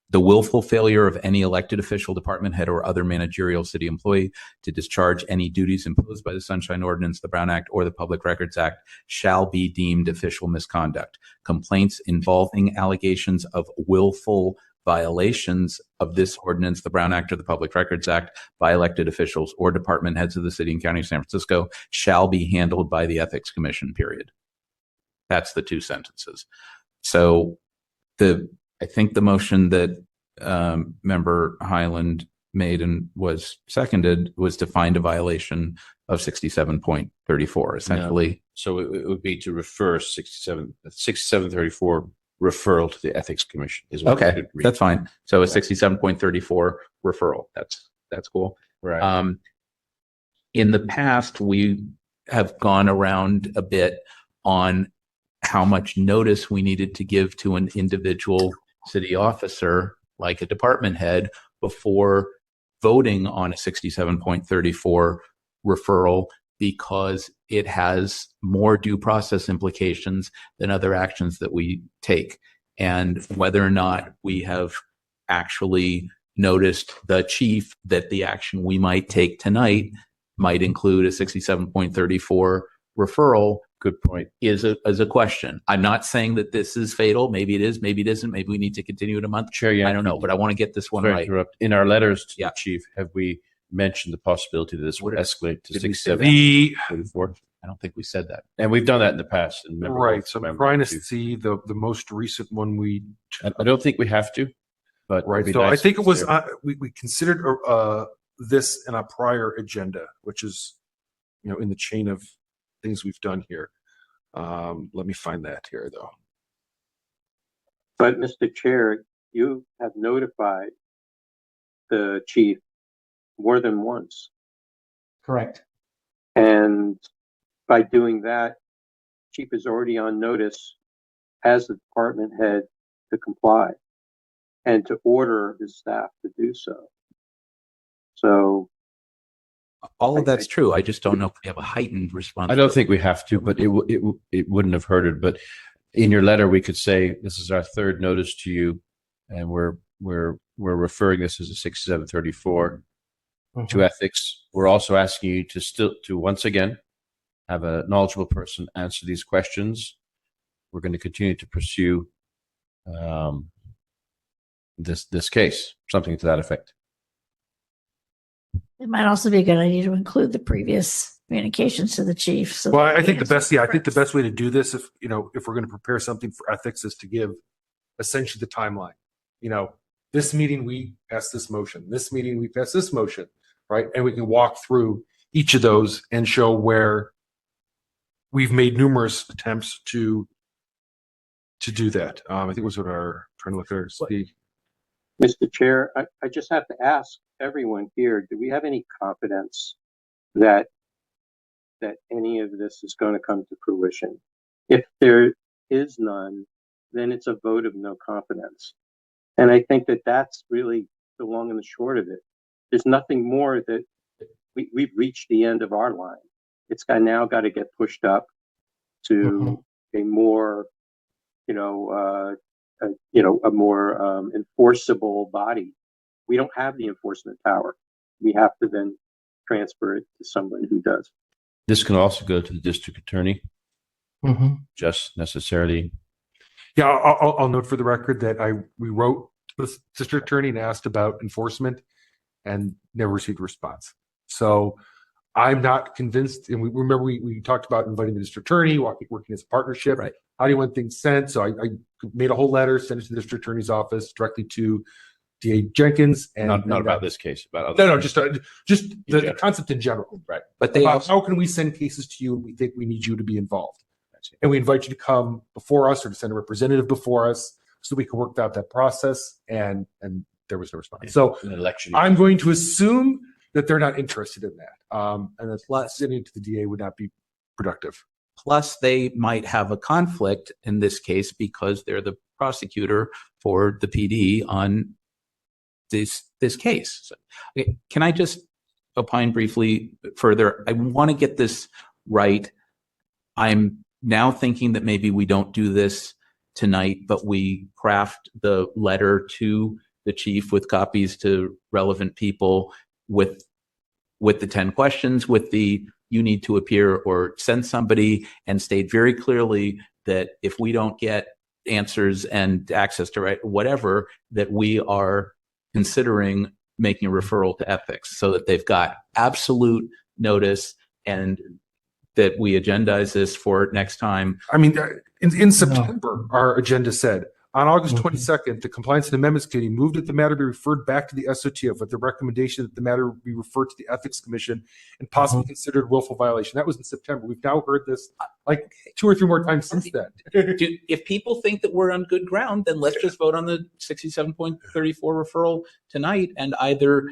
The willful failure of any elected official, department head, or other managerial city employee to discharge any duties imposed by the Sunshine Ordinance, the Brown Act, or the Public Records Act shall be deemed official misconduct. Complaints involving allegations of willful violations of this ordinance, the Brown Act, or the Public Records Act by elected officials or department heads of the city and county of San Francisco shall be handled by the Ethics Commission, period. That's the 2 sentences. So I think the motion that Member Highland made and was seconded was to find a violation of 67.34, essentially. No. So it would be to refer 6734 referral to the Ethics Commission. Is what Okay, that's fine. So a 67.34 referral. That's cool. Right. In the past, we have gone around a bit on how much notice we needed to give to an individual city officer, like a department head, before voting on a 67.34 referral, because it has more due process implications than other actions that we take. And whether or not we have actually noticed the chief that the action we might take tonight might include a 67.34 referral. Good point. Is a question. I'm not saying that this is fatal. Maybe it is, maybe it isn't. Maybe we need to continue it a month. Chair, yeah, I don't know, but I want to get this one Sorry to right. interrupt. In our letters to the chief, have we mentioned the possibility that this would escalate to Did we say 67.34? I don't think we said that. And we've done that in the past. And Right. So I'm trying to see the most recent one we. I don't think we have to, but Right. it'd be So I nice think it if was there- we considered this in a prior agenda, which is in the chain of things we've done here. Let me find that here though. But Mr. Chair, you have notified the chief more than once. Correct. And by doing that, chief is already on notice as the department head to comply and to order his staff to do so. So all of that's true. I just don't know if we have a heightened response. I don't think we have to, but it wouldn't have hurted. But in your letter, we could say this is our 3rd notice to you, and we're referring this as a 6734 to ethics. We're also asking you to once again have a knowledgeable person answer these questions. We're going to continue to pursue this case, something to that effect. It might also be a good idea to include the previous communications to the chief. So Well, that I think he the has best, I think the reference. best way to do this, if we're going to prepare something for ethics, is to give essentially the timeline. This meeting we passed this motion. This meeting we passed this motion, right? And we can walk through each of those and show where we've made numerous attempts to do that. I think it was what trying to look at our speak. Mr. Chair, I just have to ask everyone here, do we have any confidence that any of this is going to come to fruition? If there is none, then it's a vote of no confidence. And I think that that's really the long and the short of it. There's nothing more that we've reached the end of our line. It's now got to get pushed up to a more, a more enforceable body. We don't have the enforcement power. We have to then transfer it to someone who does. This can also go to the district attorney, just necessarily. Yeah, I'll note for the record that we wrote to the district attorney and asked about enforcement and never received a response. So I'm not convinced. And we talked about inviting the district attorney, working as a partnership. Right. How do you want things sent? So I made a whole letter, sent it to the district attorney's office directly to DA Jenkins. And Not about this case, about other. No, just the concept in general. Right. But they About how can we send cases to you? We think we need you to be involved. And we invite you to come before us or to send a representative before us so we can work out that process. And there was no response. So An election. I'm going to assume that they're not interested in that. And that sending it to the DA would not be productive. Plus, they might have a conflict in this case because they're the prosecutor for the PD on this case. So, can I just opine briefly further? I want to get this right. I'm now thinking that maybe we don't do this tonight, but we craft the letter to the chief with copies to relevant people with the 10 questions, with the you need to appear or send somebody, and state very clearly that if we don't get answers and access to whatever, that we are considering making a referral to ethics, so that they've got absolute notice, and that we agendize this for next time. I mean, in September, our agenda said, on August 22nd, the Compliance and Amendments Committee moved that the matter be referred back to the SOTF with the recommendation that the matter be referred to the Ethics Commission and possibly considered willful violation. That was in September. We've now heard this like 2 or 3 more times since then. If people think that we're on good ground, then let's just vote on the 67.34 referral tonight and either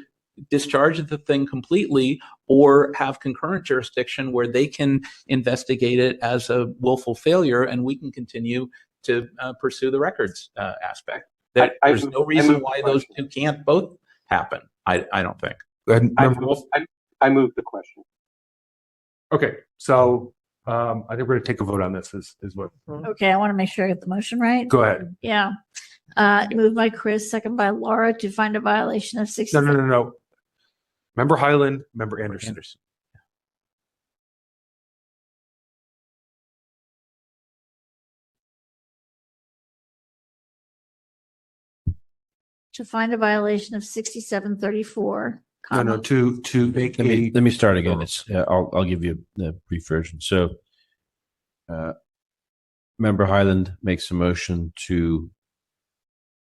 discharge the thing completely or have concurrent jurisdiction where they can investigate it as a willful failure, and we can continue to pursue the records aspect. There's no reason why those two can't both happen. I don't think. I move the question. Okay, so I think we're going to take a vote on this. Is what? Okay, I want to make sure I get the motion right. Go ahead. Yeah. Moved by Chris, second by Laura to find a violation of 60. No. Member Highland, Member Anderson. To find a violation of 6734. No, to make let me start again. It's I'll give you the brief version. So, Member Highland makes a motion to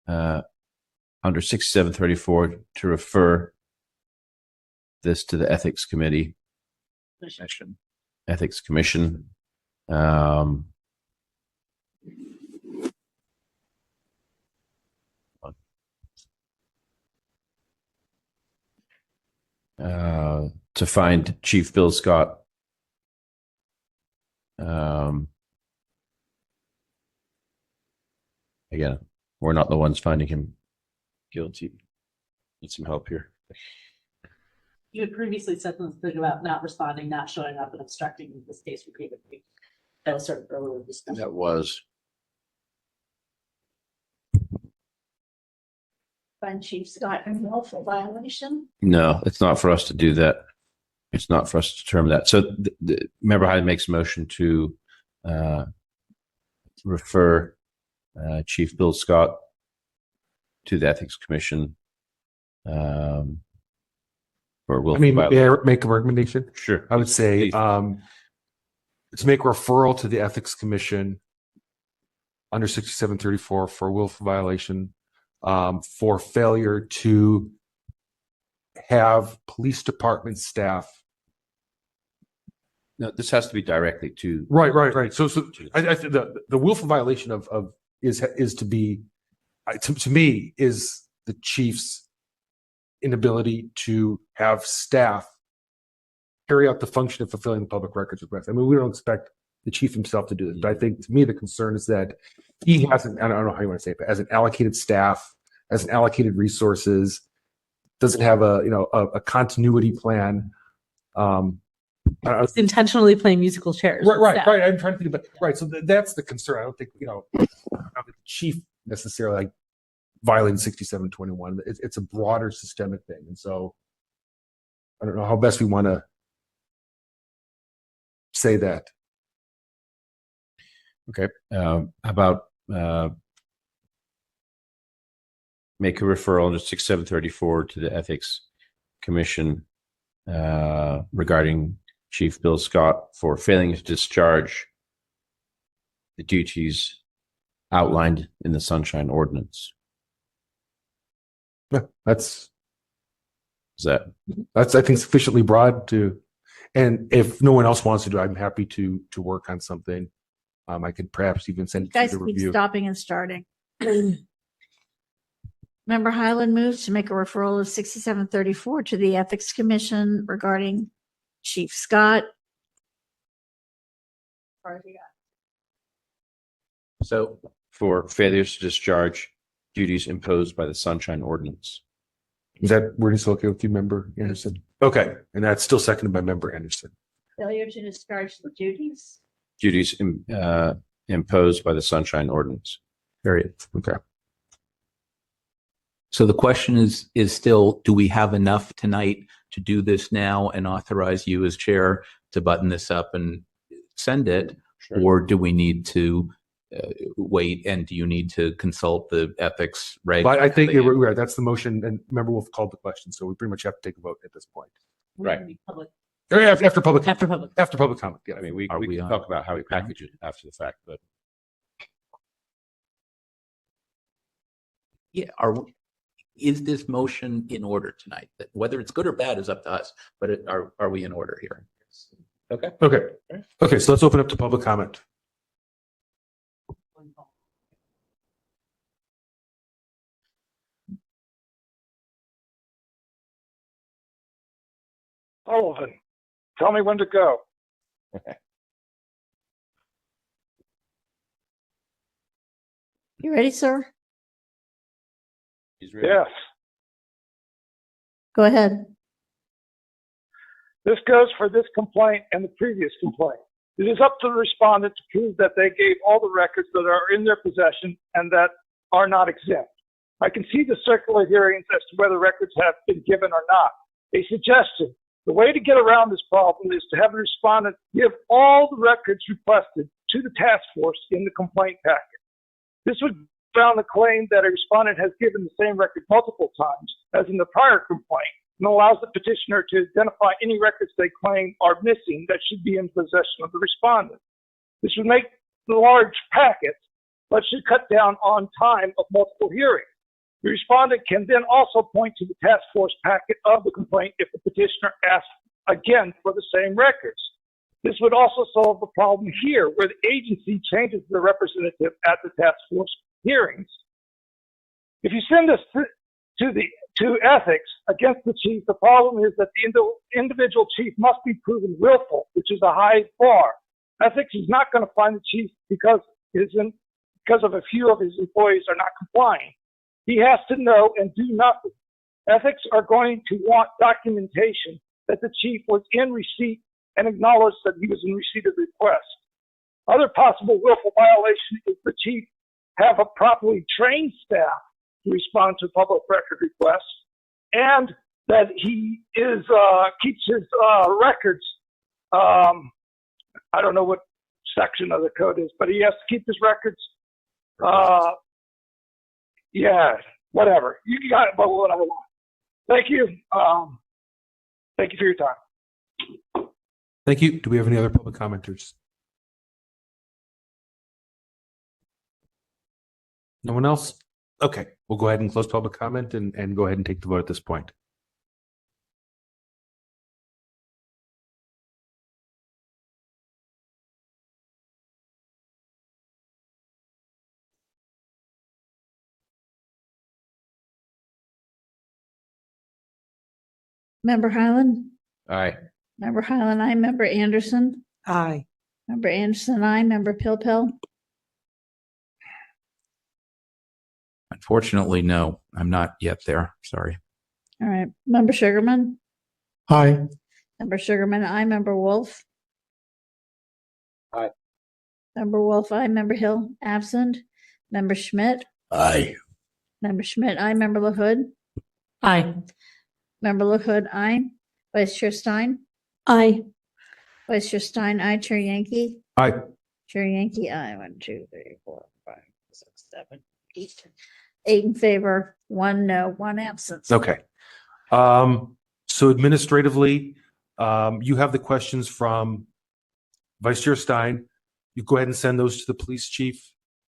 under 6734 to refer this to the Ethics Committee. Ethics Commission. To find Chief Bill Scott. Again, we're not the ones finding him guilty. Need some help here. You had previously said something about not responding, not showing up, and obstructing this case repeatedly. That was sort of earlier discussion. That was. Find Chief Scott in willful violation. No, it's not for us to do that. It's not for us to determine that. So the Member Hyde makes a motion to refer Chief Bill Scott to the Ethics Commission. For willful violation. May I make a recommendation? Sure. I would say to make referral to the Ethics Commission under 6734 for willful violation for failure to have police department staff. No, this has to be directly to. Right. So I think the willful violation of is to be to me is the chief's inability to have staff carry out the function of fulfilling the public records request. I mean, we don't expect the chief himself to do this, but I think to me the concern is that he hasn't, I don't know how you want to say it, but as an allocated staff, as an allocated resources, doesn't have a continuity plan. It's intentionally playing musical chairs. Right. I'm trying to think about right. So that's the concern. I don't think I don't think the chief necessarily violating 6721. It's a broader systemic thing, and so I don't know how best we want to say that. Okay. About make a referral under 6734 to the Ethics Commission regarding Chief Bill Scott for failing to discharge the duties outlined in the Sunshine Ordinance. Yeah, that's I think sufficiently broad to, and if no one else wants to do, I'm happy to work on something. I could perhaps even send it Guys to the keep review. stopping and starting. Member Highland moves to make a referral of 6734 to the Ethics Commission regarding Chief Scott. So for failures to discharge duties imposed by the Sunshine Ordinance. Is that word is okay with you, Member Anderson? Okay, and that's still seconded by Member Anderson. Failure to discharge the duties. duties imposed by the Sunshine Ordinance. Period. Okay. So the question is still, do we have enough tonight to do this now and authorize you as chair to button this up and send it? Sure. Or do we need to wait, and do you need to consult the ethics reg? But I think you're right. That's the motion, and remember, Wolf called the question, so we pretty much have to take a vote at this point. Right. Or after public comment. Yeah, I mean, we can talk about how we package it after the fact, but Yeah. Is this motion in order tonight? Whether it's good or bad is up to us, but are we in order here? Okay. Okay. So let's open up to public comment. Sullivan, tell me when to go. You ready, sir? Yes. Go ahead. This goes for this complaint and the previous complaint. It is up to the respondent to prove that they gave all the records that are in their possession and that are not exempt. I can see the circular hearings as to whether records have been given or not. A suggestion: the way to get around this problem is to have the respondent give all the records requested to the task force in the complaint packet. This would found the claim that a respondent has given the same record multiple times as in the prior complaint, and allows the petitioner to identify any records they claim are missing that should be in possession of the respondent. This would make the large packets, but should cut down on time of multiple hearings. The respondent can then also point to the task force packet of the complaint if the petitioner asks again for the same records. This would also solve the problem here where the agency changes the representative at the task force hearings. If you send this to ethics against the chief, the problem is that the individual chief must be proven willful, which is a high bar. Ethics is not going to find the chief because of a few of his employees are not complying. He has to know and do nothing. Ethics are going to want documentation that the chief was in receipt and acknowledged that he was in receipt of the request. Other possible willful violation is the chief have a properly trained staff to respond to public record requests, and that he is keeps his records. I don't know what section of the code is, but he has to keep his records. Yeah, whatever. You got it, but what I want. Thank you. Thank you for your time. Thank you. Do we have any other public commenters? No one else? Okay, we'll go ahead and close public comment and go ahead and take the vote at this point. Member Highland? Aye. Member Highland, aye. Member Anderson? Aye. Member Anderson, aye. Member Pilpil? Unfortunately, no, I'm not yet there. Sorry. All right. Member Sugarman? Aye. Member Sugarman, aye. Member Wolf? Aye. Member Wolf, aye. Member Hill, absent. Member Schmidt? Aye. Member Schmidt, aye. Member LaHood? Aye. Member LaHood, aye. Vice Chair Stein? Aye. Vice Chair Stein, aye. Chair Yankee? Aye. Chair Yankee, aye. 1, 2, 3, 4, 5, 6, 7, 8. 8 in favor, 1 no, 1 absence. Okay. So administratively, you have the questions from Vice Chair Stein. You go ahead and send those to the police chief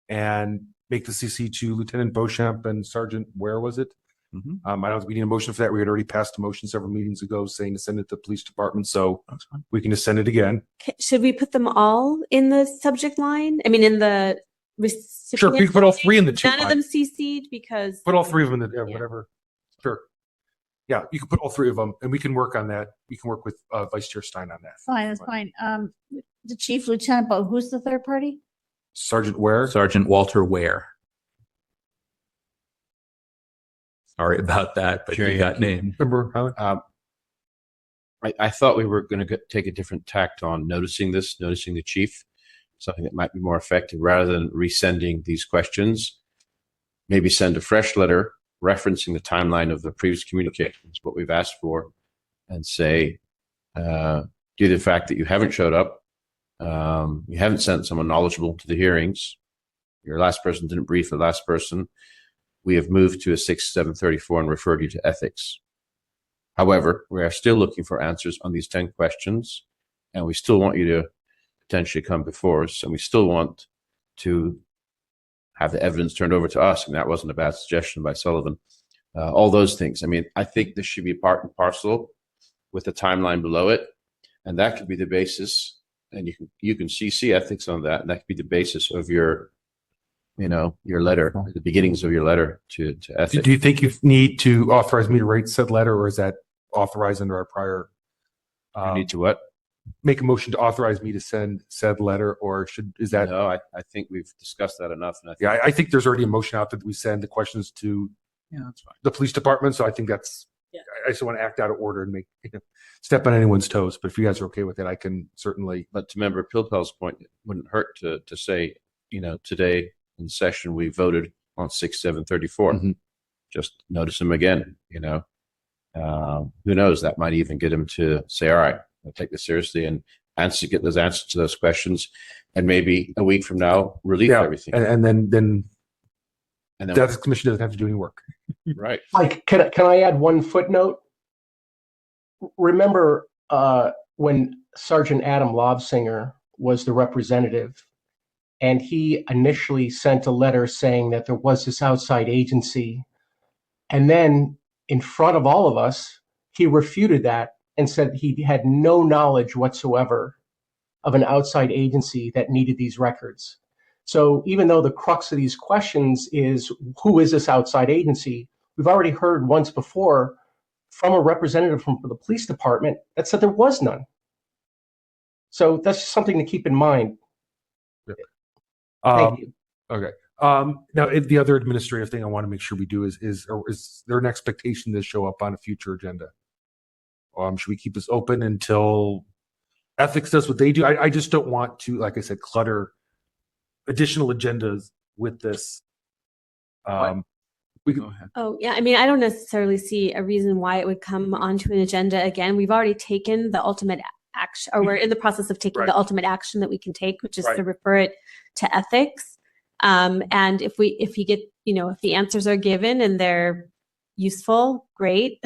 and make the CC to Lieutenant Beauchamp and Sergeant, where was it? I don't think we need a motion for that. We had already passed a motion several meetings ago saying to send it to the police department. So we can just send it again. Should we put them all in the subject line? I mean, in the recipient? Sure. You can put all 3 in the two. None of them CC'd because. Put all 3 of them in the, whatever. Sure. Yeah, you can put all 3 of them and we can work on that. We can work with Vice Chair Stein on that. Fine, that's fine. The chief, Lieutenant, but who's the third party? Sergeant Ware? Sergeant Walter Ware. Sorry about that, but you got named. Remember, I thought we were going to take a different tact on noticing the chief. something that might be more effective rather than resending these questions. Maybe send a fresh letter referencing the timeline of the previous communications, what we've asked for, and say, due to the fact that you haven't showed up, you haven't sent someone knowledgeable to the hearings, your last person didn't brief the last person, we have moved to a 6-734 and referred you to ethics. However, we are still looking for answers on these 10 questions, and we still want you to potentially come before us, and we still want to have the evidence turned over to us. And that wasn't a bad suggestion by Sullivan. All those things. I mean, I think this should be part and parcel with the timeline below it, and that could be the basis. And you can CC ethics on that, and that could be the basis of your, your letter, the beginnings of your letter to ethics. Do you think you need to authorize me to write said letter, or is that authorized under our prior? You need to what? Make a motion to authorize me to send said letter, or is that? No, I think we've discussed that enough. And I think there's already a motion out that we send the questions to that's fine. the police department. So I think that's, I just want to act out of order and make, step on anyone's toes. But if you guys are okay with it, I can certainly. But to Member Pilpel's point, it wouldn't hurt to say, today in session, we voted on 6-734. Just notice him again, who knows, that might even get him to say, all right, I'll take this seriously and get those answers to those questions. And maybe a week from now, release everything. And then the ethics commission doesn't have to do any work. Right. Like, can I add one footnote? Remember when Sergeant Adam Lobsinger was the representative, and he initially sent a letter saying that there was this outside agency, and then in front of all of us, he refuted that and said he had no knowledge whatsoever of an outside agency that needed these records. So even though the crux of these questions is who is this outside agency, we've already heard once before from a representative from the police department that said there was none. So that's just something to keep in mind. Thank you. Okay. Now, the other administrative thing I want to make sure we do is there an expectation to show up on a future agenda? Should we keep this open until ethics does what they do? I just don't want to, like I said, clutter additional agendas with this. We can, Oh, yeah. I mean, I don't necessarily see a reason why it would come onto an agenda again. We've already taken the ultimate action, or we're in the process of taking the ultimate action that we can take, which is to refer it to ethics. And if you get, if the answers are given and they're useful, great.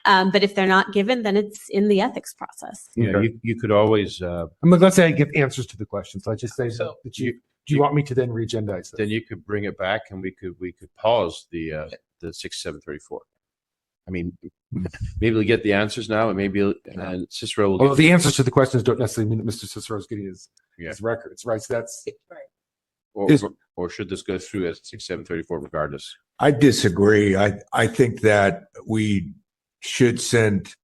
But if they're not given, then it's in the ethics process. Yeah, you could always. let's say I get answers to the questions. Let's just say that you. Do you want me to then re-agendize this? Then you could bring it back, and we could pause the 6-734. I mean, maybe we'll get the answers now, and maybe Cicero will. Well, the answers to the questions don't necessarily mean that Mr. Cicero's getting his records, right? So that's or should this go through as 6-734 regardless? I disagree. I think that we should send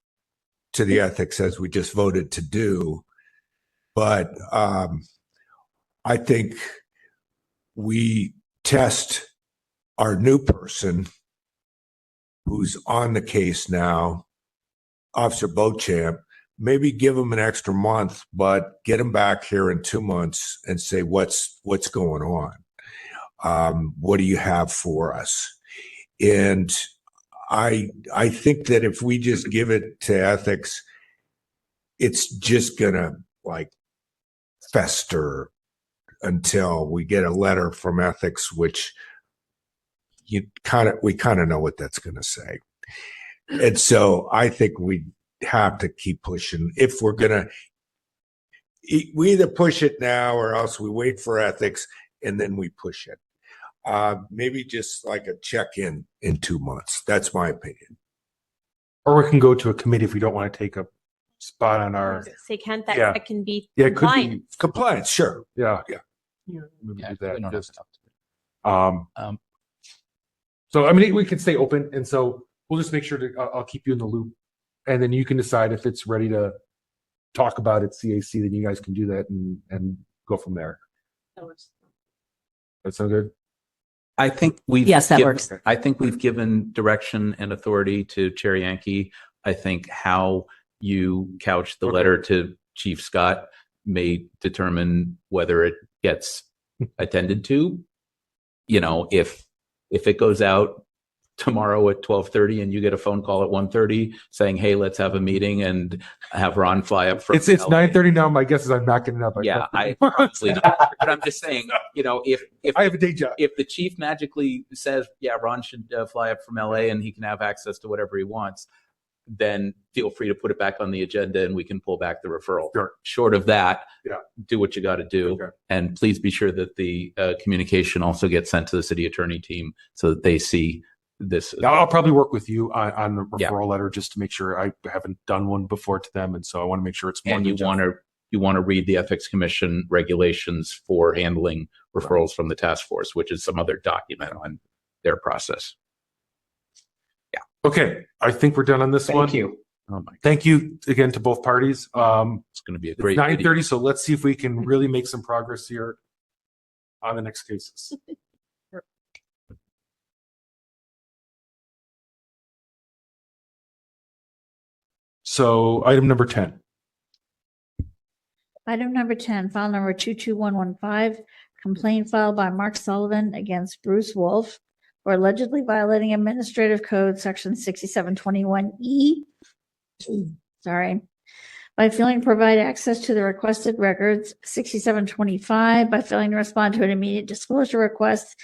to the ethics as we just voted to do, but I think we test our new person who's on the case now, Officer Beauchamp, maybe give him an extra month, but get him back here in 2 months and say, what's going on? What do you have for us? And I think that if we just give it to ethics, it's just gonna fester until we get a letter from ethics, which we kind of know what that's going to say. And so I think we have to keep pushing. If we're going to, we either push it now or else we wait for ethics and then we push it. Maybe just like a check-in 2 months. That's my opinion. Or we can go to a committee if we don't want to take a spot on our. Say, can't that can be it could compliant? be compliance. Sure. Yeah. Maybe do that. So I mean, we can stay open, and so we'll just make sure to. I'll keep you in the loop, and then you can decide if it's ready to talk about it. CAC, then you guys can do that and go from there. That sound good? I think we've works. I think we've given direction and authority to Chair Yankee. I think how you couch the letter to Chief Scott may determine whether it gets attended to. You know, if it goes out tomorrow at 12:30 and you get a phone call at 1:30 saying, hey, let's have a meeting and have Ron fly up from It's 9:30 now. My guess is I'm not getting up. Yeah, I probably not. But I'm just saying, you know, if I have a day job, if the chief magically says, yeah, Ron should fly up from LA and he can have access to whatever he wants, then feel free to put it back on the agenda and we can pull back the referral. Sure. Short of that, yeah, do what you got to do. Okay. And please be sure that the communication also gets sent to the city attorney team so that they see this. I'll probably work with you on the referral letter just to make sure. I haven't done one before to them, and so I want to make sure it's more. And you want to read the Ethics Commission regulations for handling referrals from the task force, which is some other document on their process. Yeah. Okay, I think we're done on this one. Thank you. Oh my. Thank you again to both parties. It's going to be a great 9:30. So let's see if we can really make some progress here on the next cases. So item number 10. Item number 10, file number 22115, complaint filed by Mark Sullivan against Bruce Wolf for allegedly violating Administrative Code Section 6721E. Sorry. By failing to provide access to the requested records, 6725, by failing to respond to an immediate disclosure request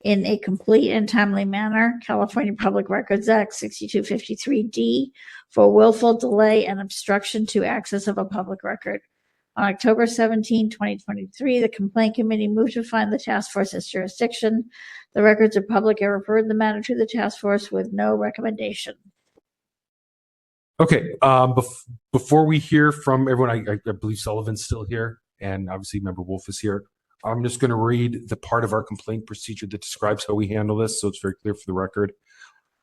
in a complete and timely manner, California Public Records Act 6253D, for willful delay and obstruction to access of a public record. On October 17, 2023, the complaint committee moved to find the task force's jurisdiction. The records are public and referred the matter to the task force with no recommendation. Okay, before we hear from everyone, I believe Sullivan's still here, and obviously Member Wolf is here. I'm just going to read the part of our complaint procedure that describes how we handle this, so it's very clear for the record.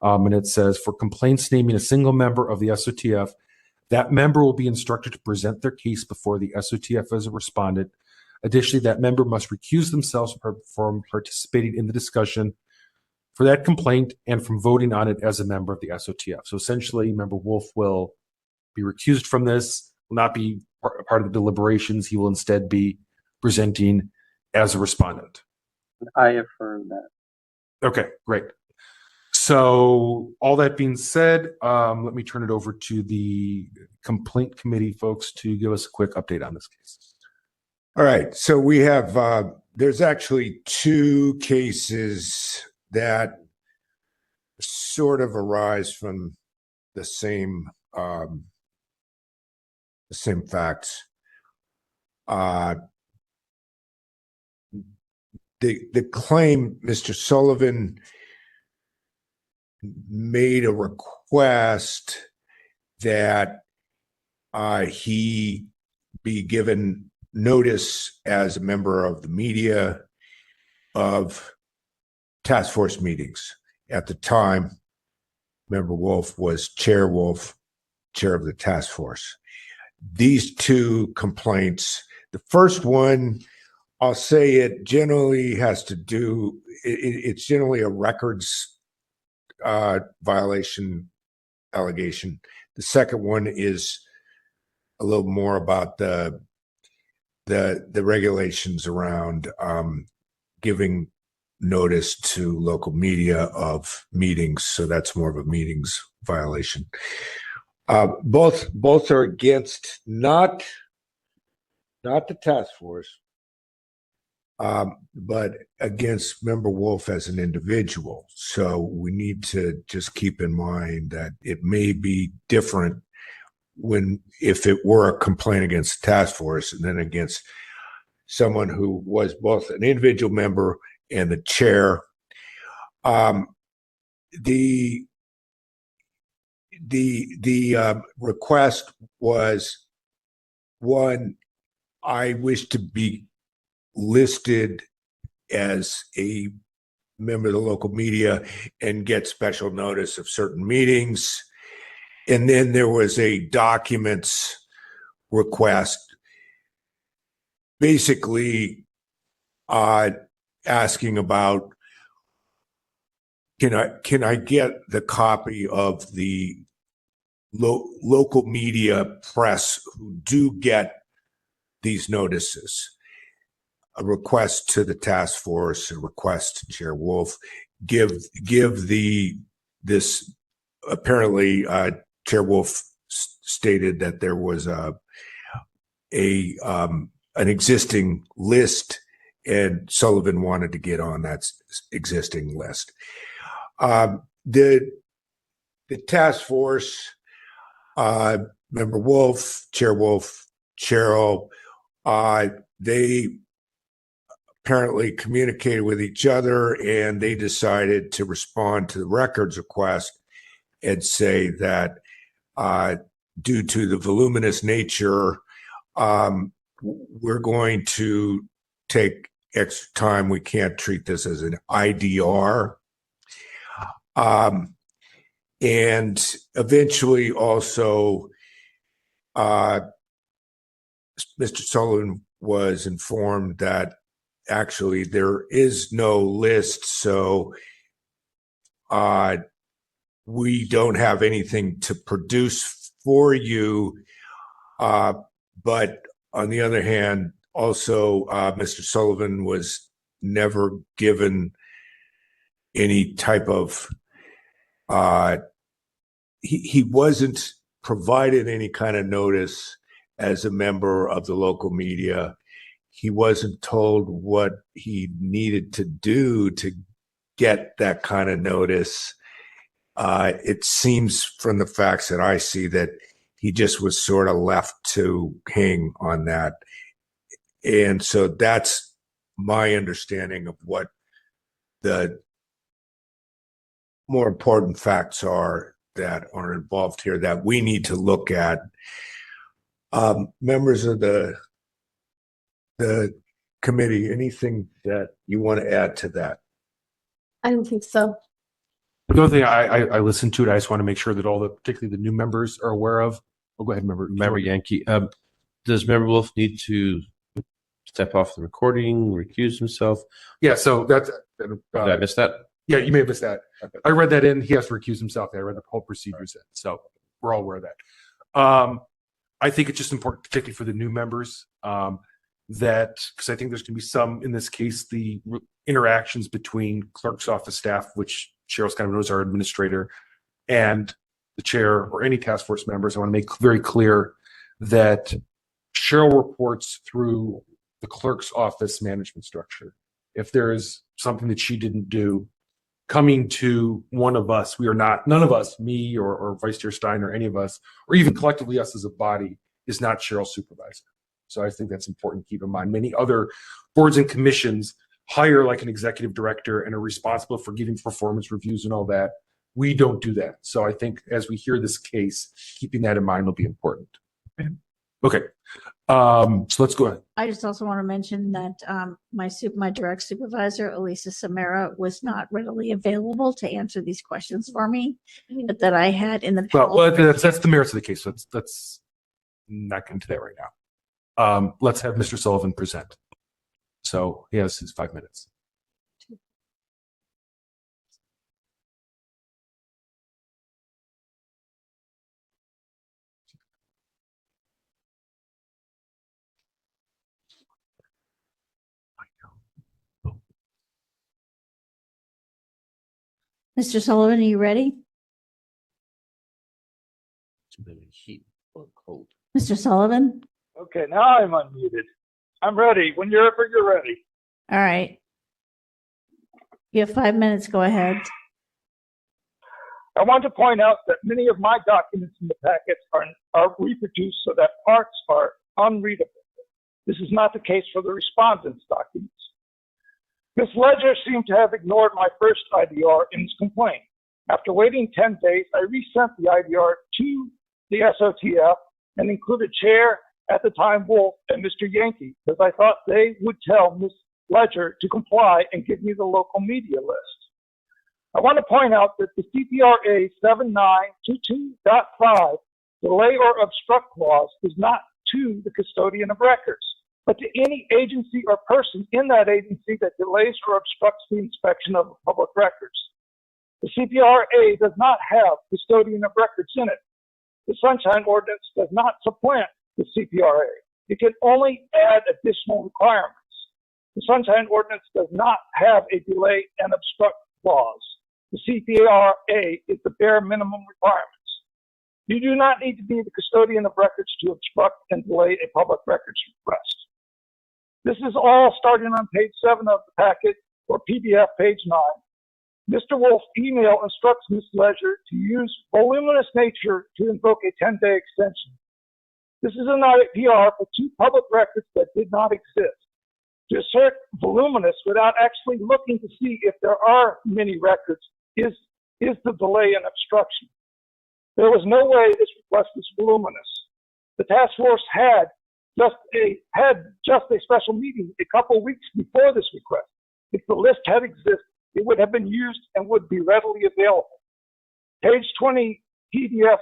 And it says, for complaints naming a single member of the SOTF, that member will be instructed to present their case before the SOTF as a respondent. Additionally, that member must recuse themselves from participating in the discussion for that complaint and from voting on it as a member of the SOTF. So essentially, Member Wolf will be recused from this, will not be part of the deliberations. He will instead be presenting as a respondent. I affirm that. Okay, great. So all that being said, let me turn it over to the complaint committee folks to give us a quick update on this case. All right. So we have, there's actually two cases that sort of arise from the same facts. The claim, Mr. Sullivan made a request that he be given notice as a member of the media of task force meetings. At the time, Member Wolf was chair of the task force. These two complaints, the first one, I'll say it generally has to do, it's generally a records violation allegation. The second one is a little more about the regulations around giving notice to local media of meetings. So that's more of a meetings violation. Both are against not the task force, but against Member Wolf as an individual. So we need to just keep in mind that it may be different if it were a complaint against the task force and then against someone who was both an individual member and the chair. The request was, one, I wish to be listed as a member of the local media and get special notice of certain meetings. And then there was a documents request, basically asking about, can I get the copy of the local media press who do get these notices. A request to the task force, a request to Chair Wolf, give this apparently Chair Wolf stated that there was an existing list, and Sullivan wanted to get on that existing list. The task force, Member Wolf, Chair Wolf, Cheryl, they apparently communicated with each other, and they decided to respond to the records request and say that due to the voluminous nature, we're going to take extra time. We can't treat this as an IDR. And eventually also, Mr. Sullivan was informed that actually there is no list, so we don't have anything to produce for you. But on the other hand, also, Mr. Sullivan was never given any type of, he wasn't provided any kind of notice as a member of the local media. He wasn't told what he needed to do to get that kind of notice. It seems from the facts that I see that he just was sort of left to hang on that. And so that's my understanding of what the more important facts are that are involved here that we need to look at. Members of the committee, anything that you want to add to that? I don't think so. The other thing I listened to it, I just want to make sure that particularly the new members are aware of. Oh, go ahead, Member Yankee. Does Member Wolf need to step off the recording, recuse himself? Yeah, so that's. Did I miss that? Yeah, you may have missed that. Okay. I read that in. He has to recuse himself. I read the whole procedures in. So we're all aware of that. I think it's just important, particularly for the new members, that because I think there's going to be some, in this case, the interactions between clerk's office staff, which Cheryl's kind of knows our administrator, and the chair or any task force members. I want to make very clear that Cheryl reports through the clerk's office management structure. If there is something that she didn't do, coming to one of us, we are not, none of us, me or Vice Chair Stein or any of us, or even collectively us as a body, is not Cheryl's supervisor. So I think that's important to keep in mind. Many other boards and commissions hire like an executive director and are responsible for giving performance reviews and all that. We don't do that. So I think as we hear this case, keeping that in mind will be important. Okay. So let's go ahead. I just also want to mention that my direct supervisor, Elisa Samara, was not readily available to answer these questions for me, but that I had in the Well, that's the merits of the case. So let's not get into that right now. Let's have Mr. Sullivan present. So he has his 5 minutes. Mr. Sullivan, are you ready? Heat or cold. Mr. Sullivan? Okay, now I'm unmuted. I'm ready. Whenever you're ready. All right. You have 5 minutes. Go ahead. I want to point out that many of my documents in the packets are reproduced so that parts are unreadable. This is not the case for the respondent's documents. Ms. Ledger seemed to have ignored my first IDR in his complaint. After waiting 10 days, I resent the IDR to the SOTF and included Chair at the time Wolf and Mr. Yankee because I thought they would tell Ms. Ledger to comply and give me the local media list. I want to point out that the CPRA 7922.5 delay or obstruct clause is not to the custodian of records, but to any agency or person in that agency that delays or obstructs the inspection of public records. The CPRA does not have custodian of records in it. The Sunshine Ordinance does not supplant the CPRA. It can only add additional requirements. The Sunshine Ordinance does not have a delay and obstruct clause. The CPRA is the bare minimum requirements. You do not need to be the custodian of records to obstruct and delay a public records request. This is all starting on page 7 of the packet, or PDF page 9. Mr. Wolf's email instructs Ms. Ledger to use voluminous nature to invoke a 10-day extension. This is an IPR for 2 public records that did not exist. To assert voluminous without actually looking to see if there are many records is the delay and obstruction. There was no way this request was voluminous. The task force had just a special meeting a couple weeks before this request. If the list had existed, it would have been used and would be readily available. Page 20, PDF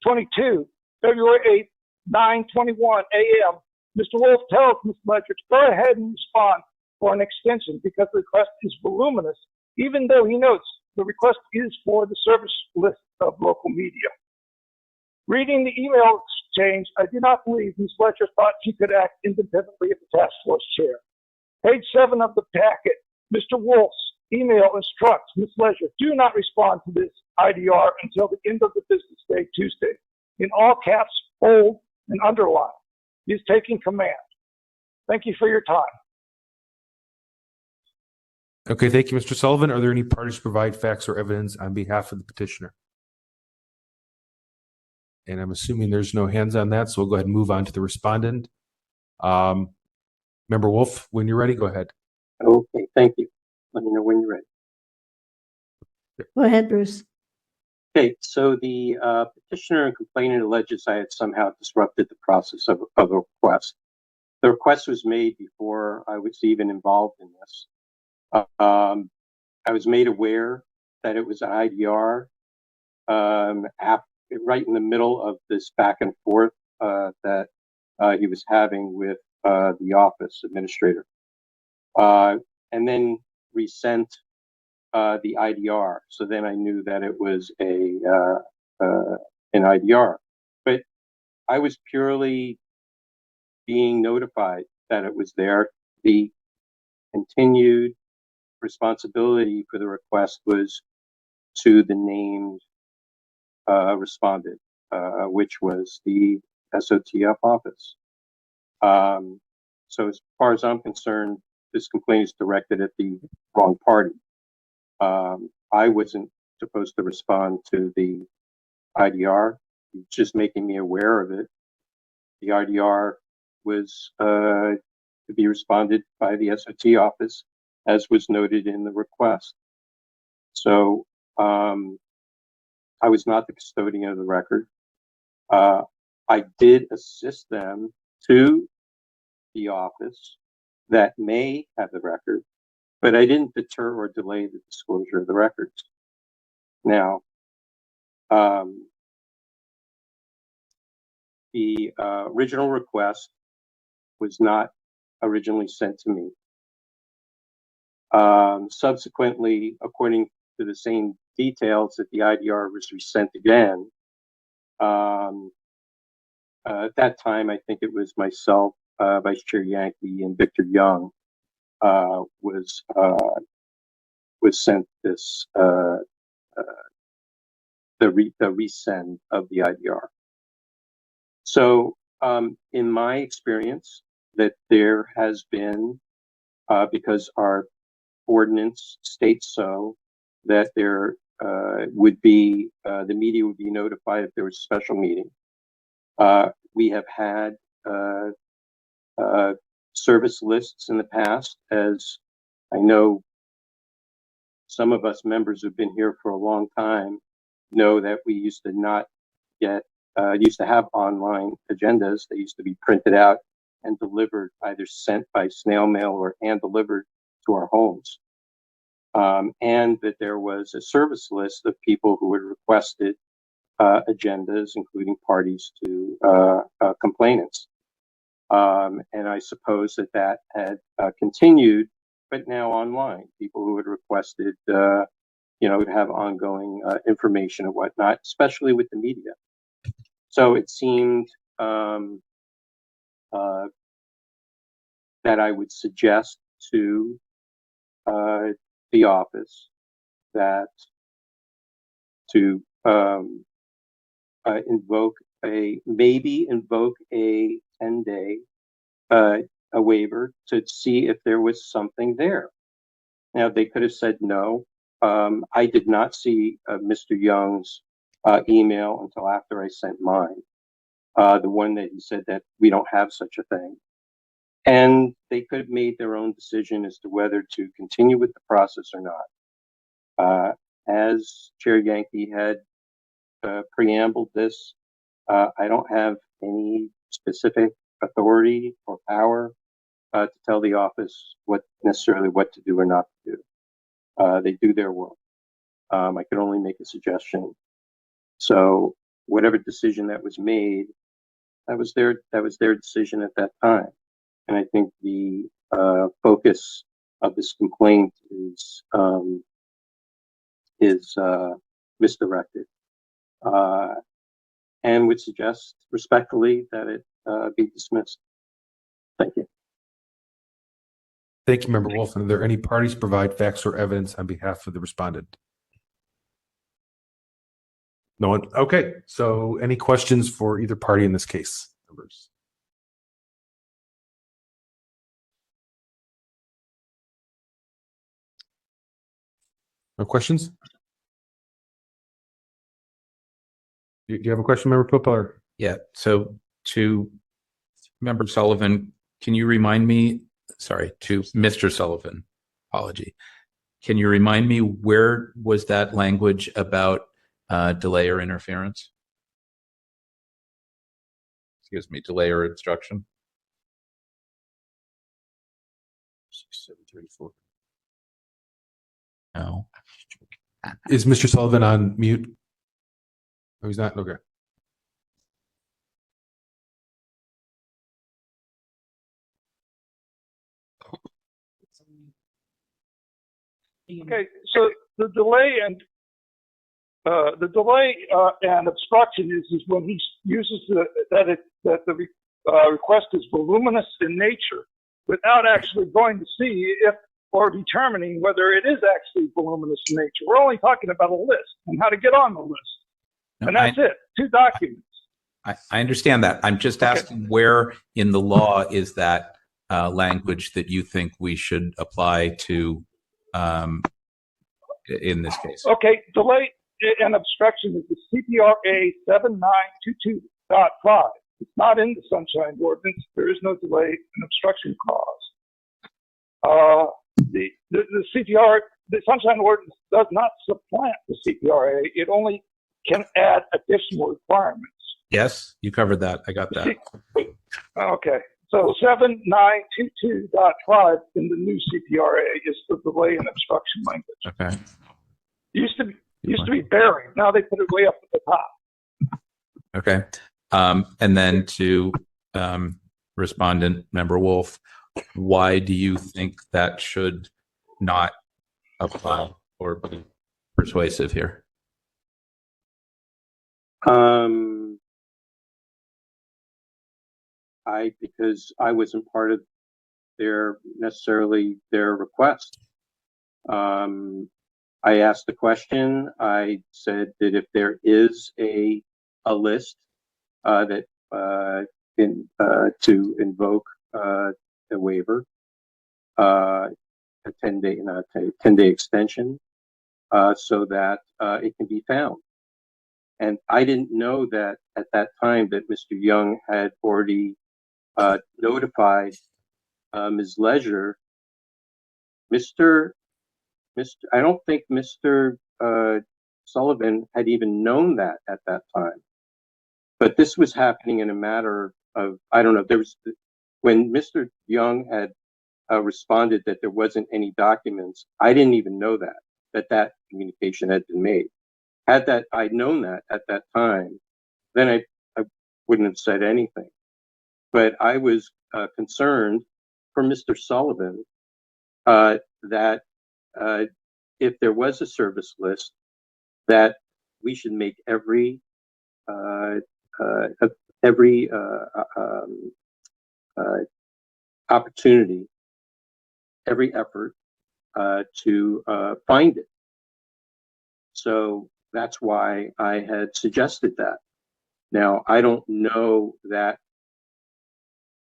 22, February 8th, 9:21 a.m. Mr. Wolf tells Ms. Ledger to go ahead and respond for an extension because the request is voluminous, even though he notes the request is for the service list of local media. Reading the email exchange, I do not believe Ms. Ledger thought she could act independently of the task force chair. Page 7 of the packet, Mr. Wolf's email instructs Ms. Ledger, do not respond to this IDR until the end of the business day, Tuesday. In all caps, bold, and underline. He is taking command. Thank you for your time. Okay, thank you, Mr. Sullivan. Are there any parties to provide facts or evidence on behalf of the petitioner? And I'm assuming there's no hands on that, so we'll go ahead and move on to the respondent. Member Wolf, when you're ready, go ahead. Okay, thank you. Let me know when you're ready. Go ahead, Bruce. Okay, so the petitioner and complainant alleges I had somehow disrupted the process of a request. The request was made before I was even involved in this. I was made aware that it was an IDR right in the middle of this back and forth that he was having with the office administrator, and then resent the IDR. So then I knew that it was an IDR. But I was purely being notified that it was there. The continued responsibility for the request was to the named respondent, which was the SOTF office. So as far as I'm concerned, this complaint is directed at the wrong party. I wasn't supposed to respond to the IDR, just making me aware of it. The IDR was to be responded by the SOT office, as was noted in the request. So I was not the custodian of the record. I did assist them to the office that may have the record, but I didn't deter or delay the disclosure of the records. Now, the original request was not originally sent to me. Subsequently, according to the same details, that the IDR was resent again. At that time, I think it was myself, Vice Chair Yankee, and Victor Young was sent this the resend of the IDR. So, in my experience, that there has been, because our ordinance states so, that there would be, the media would be notified if there was a special meeting. We have had service lists in the past, as I know some of us members who've been here for a long time know that we used to not get, used to have online agendas. They used to be printed out and delivered, either sent by snail mail or hand delivered to our homes. And that there was a service list of people who had requested agendas, including parties to complainants. And I suppose that had continued, but now online, people who had requested, to have ongoing information and whatnot, especially with the media. So it seemed that I would suggest to the office that to invoke a 10-day a waiver to see if there was something there. Now they could have said no. I did not see Mr. Young's email until after I sent mine, the one that he said that we don't have such a thing. And they could have made their own decision as to whether to continue with the process or not. As Chair Yankee had preambled this, I don't have any specific authority or power to tell the office what to do or not to do. They do their work. I can only make a suggestion. So whatever decision that was made, that was their decision at that time. And I think the focus of this complaint is misdirected, and would suggest respectfully that it be dismissed. Thank you. Thank you, Member Wolf. And are there any parties provide facts or evidence on behalf of the respondent? No one? Okay. So any questions for either party in this case? Members? No questions? Do you have a question, Member Poplar? Yeah. So to Member Sullivan, can you remind me, sorry, to Mr. Sullivan, apology. Can you remind me where was that language about delay or interference? Excuse me, delay or obstruction? 6734. No. Is Mr. Sullivan on mute? Oh, he's not? Okay. Okay, so the delay and obstruction is when he uses that the request is voluminous in nature without actually going to see if or determining whether it is actually voluminous in nature. We're only talking about a list and how to get on the list. No, and that's it, 2 documents. I understand that. I'm just asking where in the law is that language that you think we should apply to in this case? Okay, delay and obstruction is the CPRA 7922.5. It's not in the Sunshine Ordinance. There is no delay and obstruction clause. The CPR, the Sunshine Ordinance does not supplant the CPRA. It only can add additional requirements. Yes, you covered that. I got that. Okay, so 7922.5 in the new CPRA is the delay and obstruction language. Okay. Used to be buried. Now they put it way up at the top. Okay. And then to respondent Member Wolf, why do you think that should not apply or be persuasive here? Because I wasn't part of their request. I asked the question. I said that if there is a list that to invoke a waiver, a 10-day extension, so that it can be found. And I didn't know that at that time that Mr. Young had already notified Ms. Leisure. I don't think Mr. Sullivan had even known that at that time. But this was happening in a matter of, I don't know, when Mr. Young had responded that there wasn't any documents, I didn't even know that communication had been made. Had I'd known that at that time, then I wouldn't have said anything. But I was concerned for Mr. Sullivan that if there was a service list, that we should make every opportunity, every effort to find it. So that's why I had suggested that. Now, I don't know that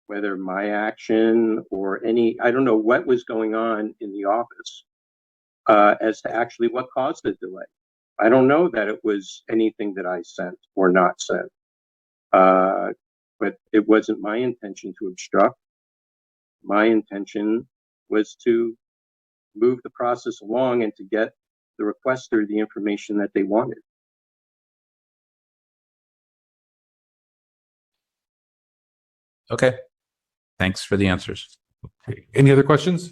whether my action or I don't know what was going on in the office as to actually what caused the delay. I don't know that it was anything that I sent or not sent. But it wasn't my intention to obstruct. My intention was to move the process along and to get the requester the information that they wanted. Okay. Thanks for the answers. Okay. Any other questions?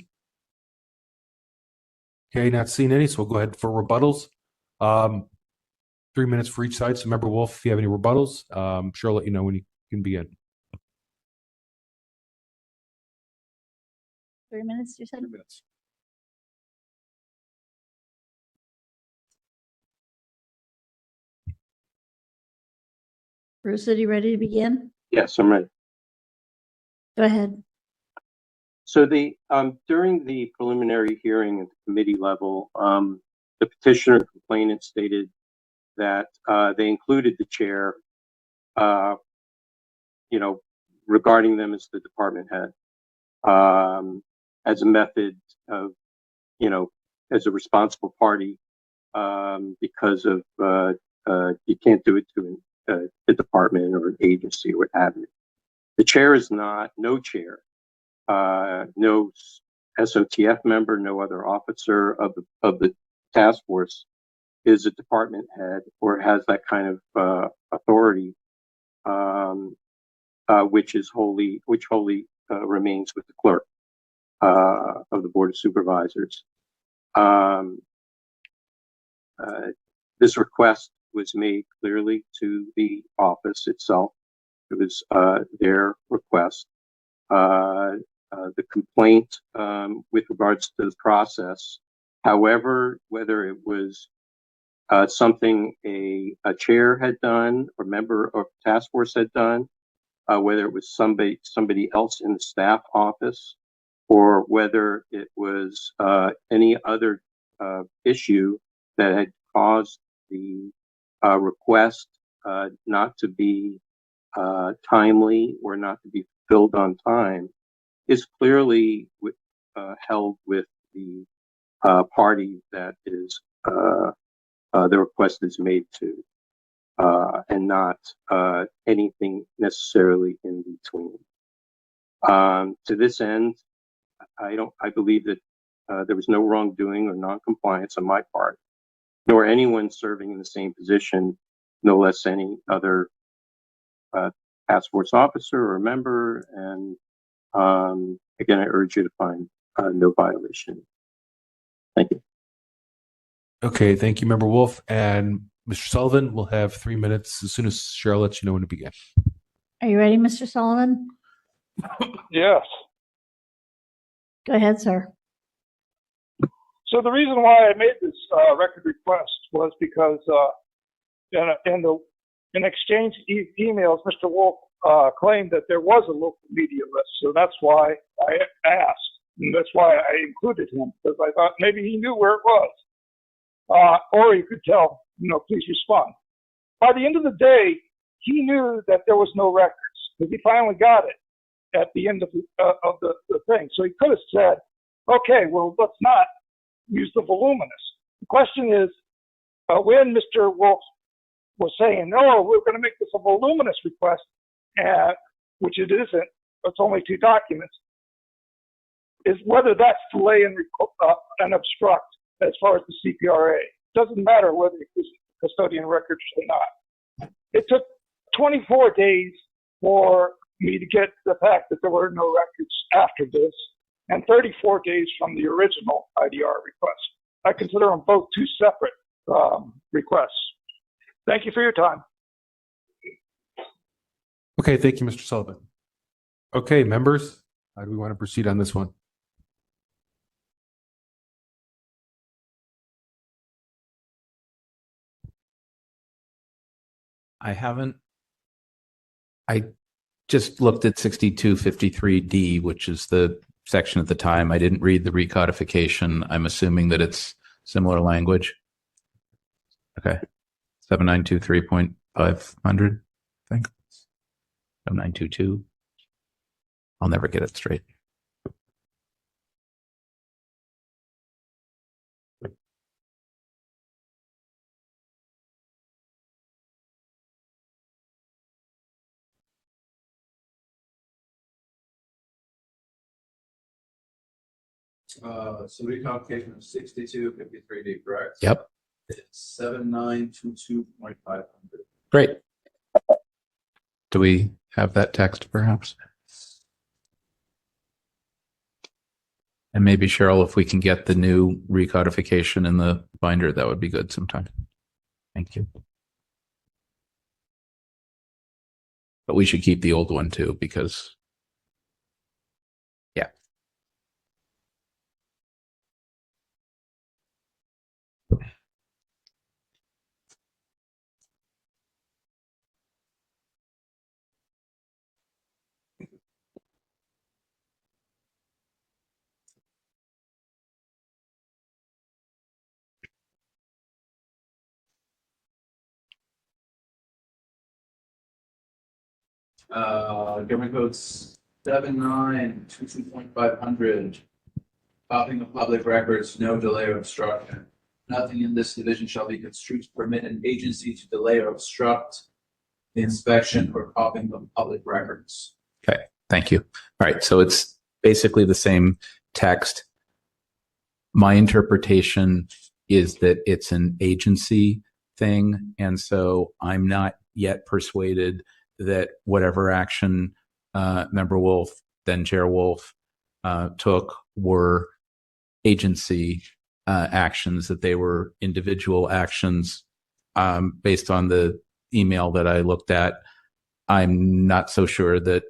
Okay, not seeing any, so we'll go ahead for rebuttals. 3 minutes for each side. So Member Wolf, if you have any rebuttals, sure, I'll let you know when you can begin. 3 minutes, you said? 3 minutes. Bruce, are you ready to begin? Yes, I'm ready. Go ahead. So during the preliminary hearing at the committee level, the petitioner and complainant stated that they included the chair, regarding them as the department head, as a method of, as a responsible party, because of you can't do it to a department or an agency or what have you. The chair is no chair. No SOTF member, no other officer of the task force is a department head or has that kind of authority, which wholly remains with the clerk of the Board of Supervisors. This request was made clearly to the office itself. It was their request. The complaint with regards to the process, however, whether it was something a chair had done or member of the task force had done, whether it was somebody else in the staff office, or whether it was any other issue that had caused the request not to be timely or not to be fulfilled on time, is clearly held with the party that is the request is made to, and not anything necessarily in between. To this end, I believe that there was no wrongdoing or non-compliance on my part, nor anyone serving in the same position, no less any other task force officer or member. And again, I urge you to find no violation. Thank you. Okay, thank you, Member Wolf. And Mr. Sullivan will have 3 minutes as soon as Cheryl lets you know when to begin. Are you ready, Mr. Sullivan? Yes. Go ahead, sir. So the reason why I made this record request was because in exchange emails, Mr. Wolf claimed that there was a local media list. So that's why I asked, and that's why I included him, because I thought maybe he knew where it was. Or he could tell, please respond. By the end of the day, he knew that there was no records, because he finally got it at the end of the thing. So he could have said, okay, well, let's not use the voluminous. The question is, when Mr. Wolf was saying, no, we're going to make this a voluminous request, which it isn't, it's only 2 documents, is whether that's delay and obstruct as far as the CPRA. It doesn't matter whether it's custodian records or not. It took 24 days for me to get the fact that there were no records after this, and 34 days from the original IDR request. I consider them both 2 separate requests. Thank you for your time. Okay, thank you, Mr. Sullivan. Okay, members, how do we want to proceed on this one? I just looked at 6253D, which is the section at the time. I didn't read the recodification. I'm assuming that it's similar language. Okay. 7923.500, I think. 7922. I'll never get it straight. So recalculation of 6253D, correct? Yep. It's 7922.500. Great. Do we have that text perhaps? And maybe Cheryl, if we can get the new recodification in the binder, that would be good sometime. Thank you. But we should keep the old one too, because yeah. Government code 7922.500. Copying of public records, no delay or obstruction. Nothing in this division shall be construed to permit an agency to delay or obstruct the inspection or copying of public records. Okay, thank you. All right, so it's basically the same text. My interpretation is that it's an agency thing, and so I'm not yet persuaded that whatever action Member Wolf, then Chair Wolf, took were agency actions, that they were individual actions. Based on the email that I looked at, I'm not so sure that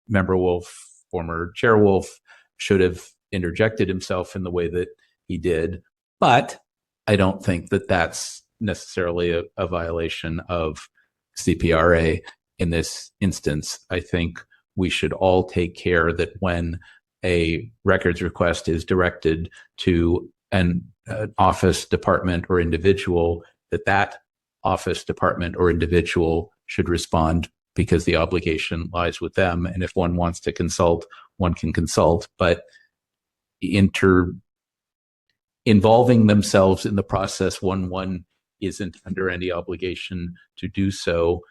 Member Wolf, former Chair Wolf, should have interjected himself in the way that he did. But I don't think that that's necessarily a violation of CPRA in this instance. I think we should all take care that when a records request is directed to an office, department, or individual, that office, department, or individual should respond, because the obligation lies with them. And if one wants to consult, one can consult, but involving themselves in the process when one isn't under any obligation to do so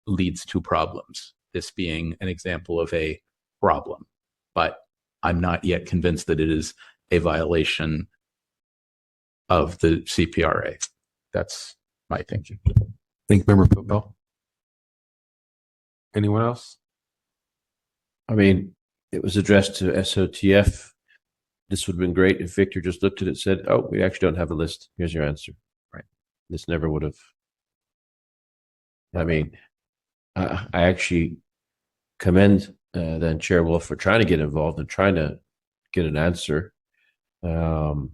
leads to problems. This being an example of a problem, but I'm not yet convinced that it is a violation of the CPRA. That's my thinking. Thank you, Member Football. Anyone else? I mean, it was addressed to SOTF. This would have been great if Victor just looked at it and said, oh, we actually don't have a list. Here's your answer. Right. This never would have. I mean, I actually commend then Chair Wolf for trying to get involved and trying to get an answer. Was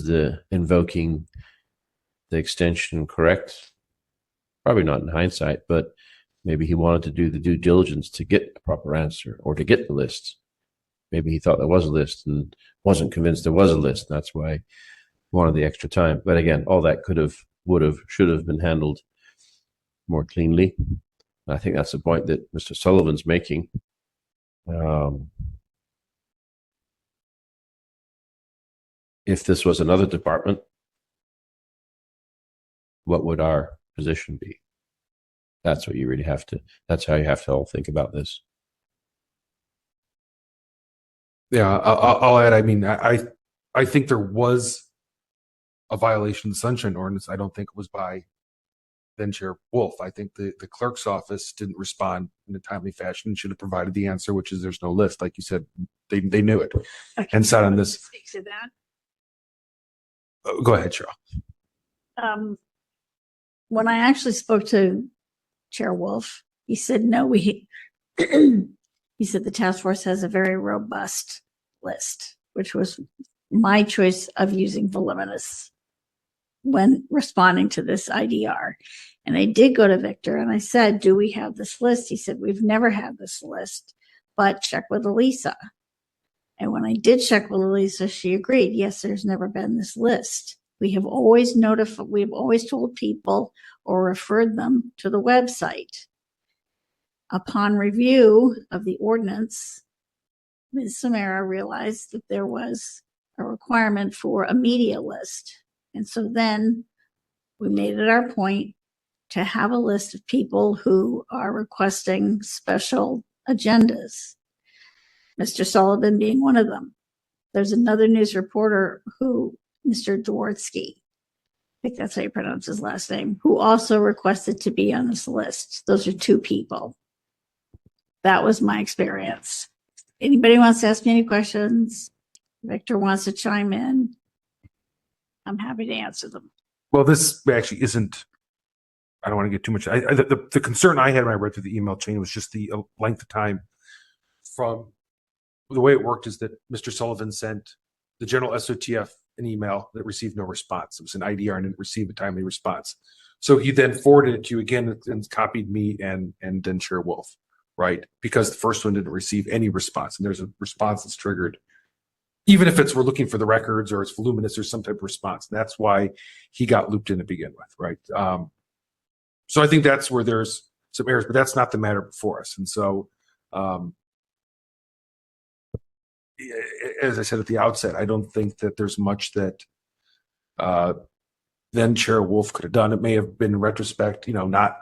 the invoking the extension correct? Probably not in hindsight, but maybe he wanted to do the due diligence to get a proper answer or to get the list. Maybe he thought there was a list and wasn't convinced there was a list. That's why he wanted the extra time. But again, all that could have, would have, should have been handled more cleanly. I think that's the point that Mr. Sullivan's making. If this was another department, what would our position be? That's what you really have to, that's how you have to all think about this. Yeah, I'll add, I mean, I think there was a violation of the Sunshine Ordinance. I don't think it was by then Chair Wolf. I think the clerk's office didn't respond in a timely fashion and should have provided the answer, which is there's no list. Like you said, they knew it and sat on this. Speak to that. Go ahead, Cheryl. When I actually spoke to Chair Wolf, he said, no, he said the task force has a very robust list, which was my choice of using voluminous when responding to this IDR. And I did go to Victor and I said, do we have this list? He said, we've never had this list, but check with Elisa. And when I did check with Elisa, she agreed, yes, there's never been this list. We have always notified, we've always told people or referred them to the website. Upon review of the ordinance, Ms. Samara realized that there was a requirement for a media list. And so then we made it our point to have a list of people who are requesting special agendas. Mr. Sullivan being one of them. There's another news reporter who, Mr. Dworsky, I think that's how you pronounce his last name, who also requested to be on this list. Those are two people. That was my experience. Anybody wants to ask me any questions? Victor wants to chime in. I'm happy to answer them. Well, this actually isn't, I don't want to get too much. The concern I had when I read through the email chain was just the length of time from the way it worked is that Mr. Sullivan sent the general SOTF an email that received no response. It was an IDR and didn't receive a timely response. So he then forwarded it to you again and copied me and then Chair Wolf, right? Because the first one didn't receive any response. And there's a response that's triggered, even if we're looking for the records or it's voluminous or some type of response. And that's why he got looped in to begin with, right? So I think that's where there's some errors, but that's not the matter before us. And so, as I said at the outset, I don't think that there's much that then Chair Wolf could have done. It may have been in retrospect, not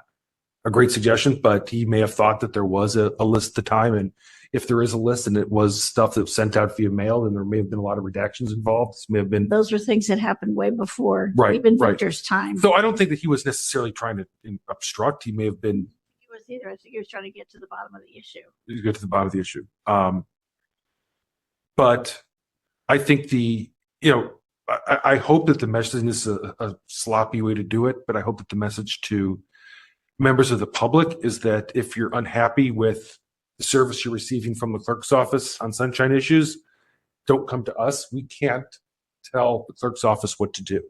a great suggestion, but he may have thought that there was a list at the time. And if there is a list and it was stuff that was sent out via mail, then there may have been a lot of redactions involved. This may have been. Those were things that happened way before even Victor's time. So I don't think that he was necessarily trying to obstruct. He may have been. He was either. I think he was trying to get to the bottom of the issue. Get to the bottom of the issue. But I think I hope that the message is a sloppy way to do it, but I hope that the message to members of the public is that if you're unhappy with the service you're receiving from the clerk's office on sunshine issues, don't come to us. We can't tell the clerk's office what to do.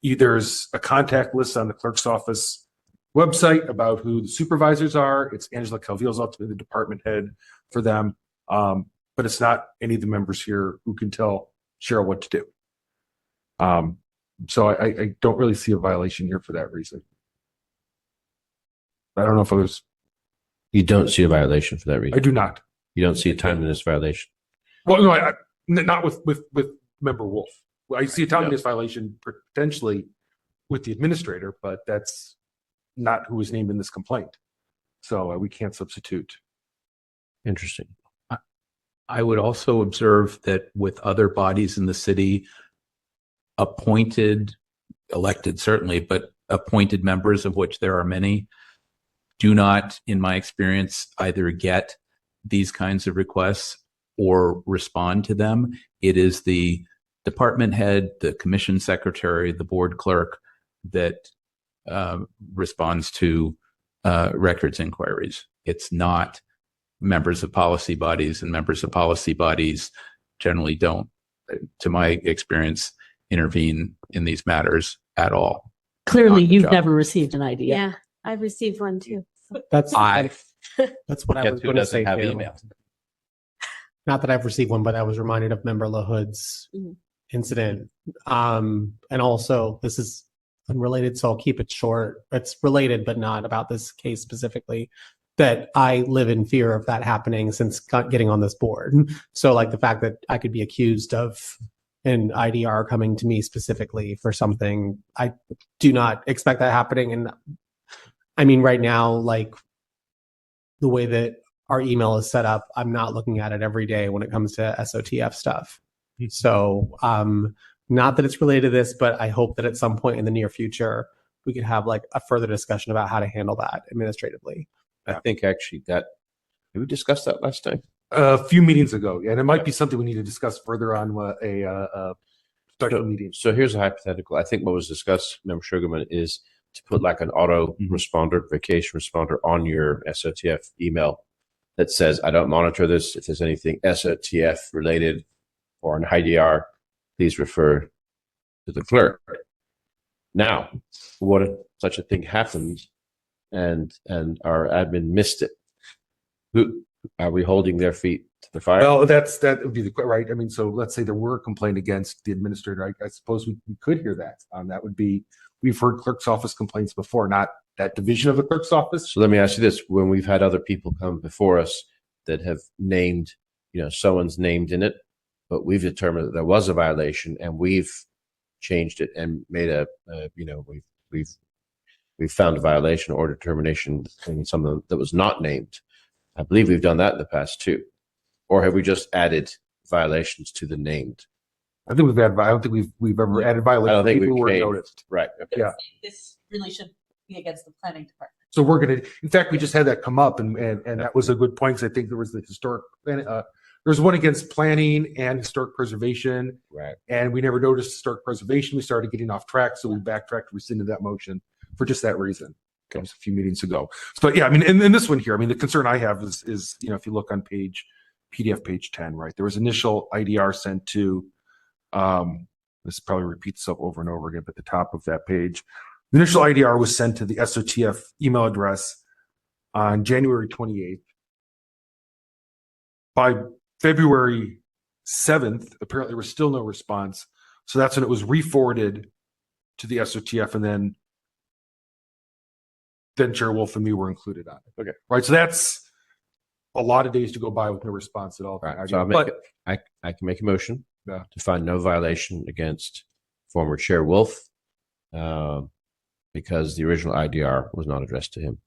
There's a contact list on the clerk's office website about who the supervisors are. It's Angela Calvillo's ultimately the department head for them. But it's not any of the members here who can tell Cheryl what to do. So I don't really see a violation here for that reason. I don't know if others. You don't see a violation for that reason? I do not. You don't see a timeliness violation? Well, no, not with Member Wolf. I see a timeliness violation potentially with the administrator, but that's not who is named in this complaint. So we can't substitute. Interesting. I would also observe that with other bodies in the city, appointed, elected certainly, but appointed members, of which there are many, do not, in my experience, either get these kinds of requests or respond to them. It is the department head, the commission secretary, the board clerk that responds to records inquiries. It's not members of policy bodies, and members of policy bodies generally don't, to my experience, intervene in these matters at all. Clearly, you've never received an idea. Yeah, I've received one too. That's what I Guess was who going to doesn't say have too. email? Not that I've received one, but I was reminded of Member LaHood's incident. And also, this is unrelated, so I'll keep it short. It's related, but not about this case specifically. That I live in fear of that happening since getting on this board. So like the fact that I could be accused of an IDR coming to me specifically for something, I do not expect that happening. And I mean, right now, like the way that our email is set up, I'm not looking at it every day when it comes to SOTF stuff. So not that it's related to this, but I hope that at some point in the near future, we could have like a further discussion about how to handle that administratively. I think actually did we discuss that last time? A few meetings ago, and it might be something we need to discuss further on a special meeting. So here's a hypothetical. I think what was discussed, Member Sugarman, is to put like an auto responder, vacation responder on your SOTF email that says, I don't monitor this. If there's anything SOTF related or an IDR, please refer to the clerk. Now, what if such a thing happens and our admin missed it? Who are we holding their feet to the fire? Well, that would be the right. I mean, so let's say there were a complaint against the administrator. I suppose we could hear that. That would be, we've heard clerk's office complaints before, not that division of the clerk's office. So let me ask you this: when we've had other people come before us that have named, someone's named in it, but we've determined that there was a violation and we've changed it and made we've found a violation or determination in something that was not named. I believe we've done that in the past too. Or have we just added violations to the named? I think I don't think we've ever added violations. I don't think people we've who weren't changed. noticed. Right. Okay. Yeah. This really should be against the planning department. So we're gonna. In fact, we just had that come up, and that was a good point. Because I think there was the historic. There was one against planning and historic preservation. Right. And we never noticed historic preservation. We started getting off track, so we backtracked, rescinded that motion for just that reason. That was a few meetings ago. So yeah, I mean, in this one here, I mean, the concern I have is if you look on PDF page 10, right, there was initial IDR sent to, this probably repeats itself over and over again, but the top of that page, the initial IDR was sent to the SOTF email address on January 28th. By February 7th, apparently there was still no response. So that's when it was re-forwarded to the SOTF, and then Chair Wolf and me were included on it. Okay. Right. So that's a lot of days to go by with no response at all. Right. So I can make a motion to find no violation against former Chair Wolf because the original IDR was not addressed to him.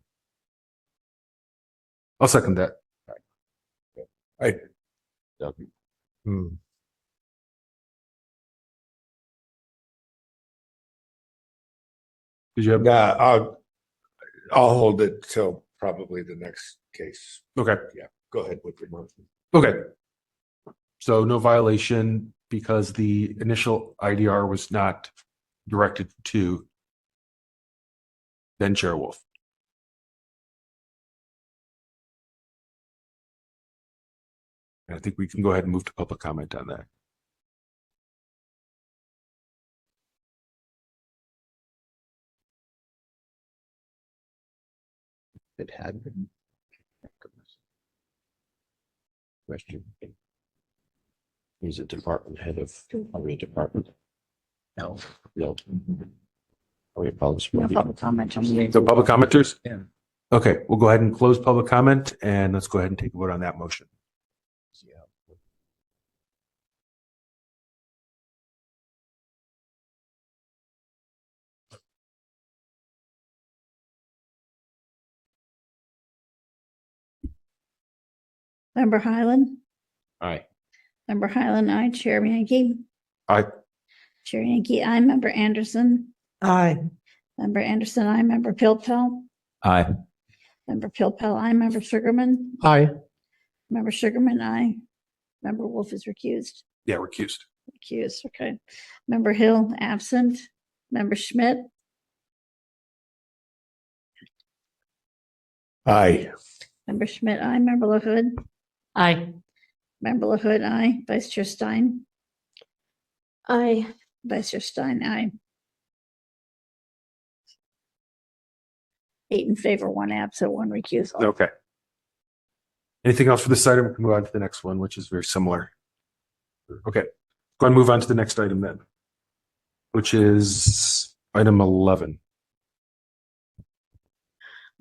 I'll second that. I Did you have? Yeah, I'll hold it till probably the next case. Okay. Yeah, go ahead with your motion. Okay. So no violation because the initial IDR was not directed to then Chair Wolf. And I think we can go ahead and move to public comment on that. It had been. Question. He's a department head of every department. No. We apologize. No public comment on the. So public commenters? Yeah. Okay, we'll go ahead and close public comment and let's go ahead and take a vote on that motion. Member Highland? Aye. Member Highland, aye. Chair Yankee? Aye. Chair Yankee, aye. Member Anderson? Aye. Member Anderson, aye. Member Pilpel? Aye. Member Pilpel, aye. Member Sugarman? Aye. Member Sugarman, aye. Member Wolf is recused. Yeah, recused. Recused, okay. Member Hill, absent. Member Schmidt? Aye. Member Schmidt, aye. Member LaHood? Aye. Member LaHood, aye. Vice Chair Stein? Aye. Vice Chair Stein, aye. 8 in favor, 1 absent, 1 recusal. Okay. Anything else for this item? We can move on to the next one, which is very similar. Okay. Go ahead and move on to the next item then, which is item 11.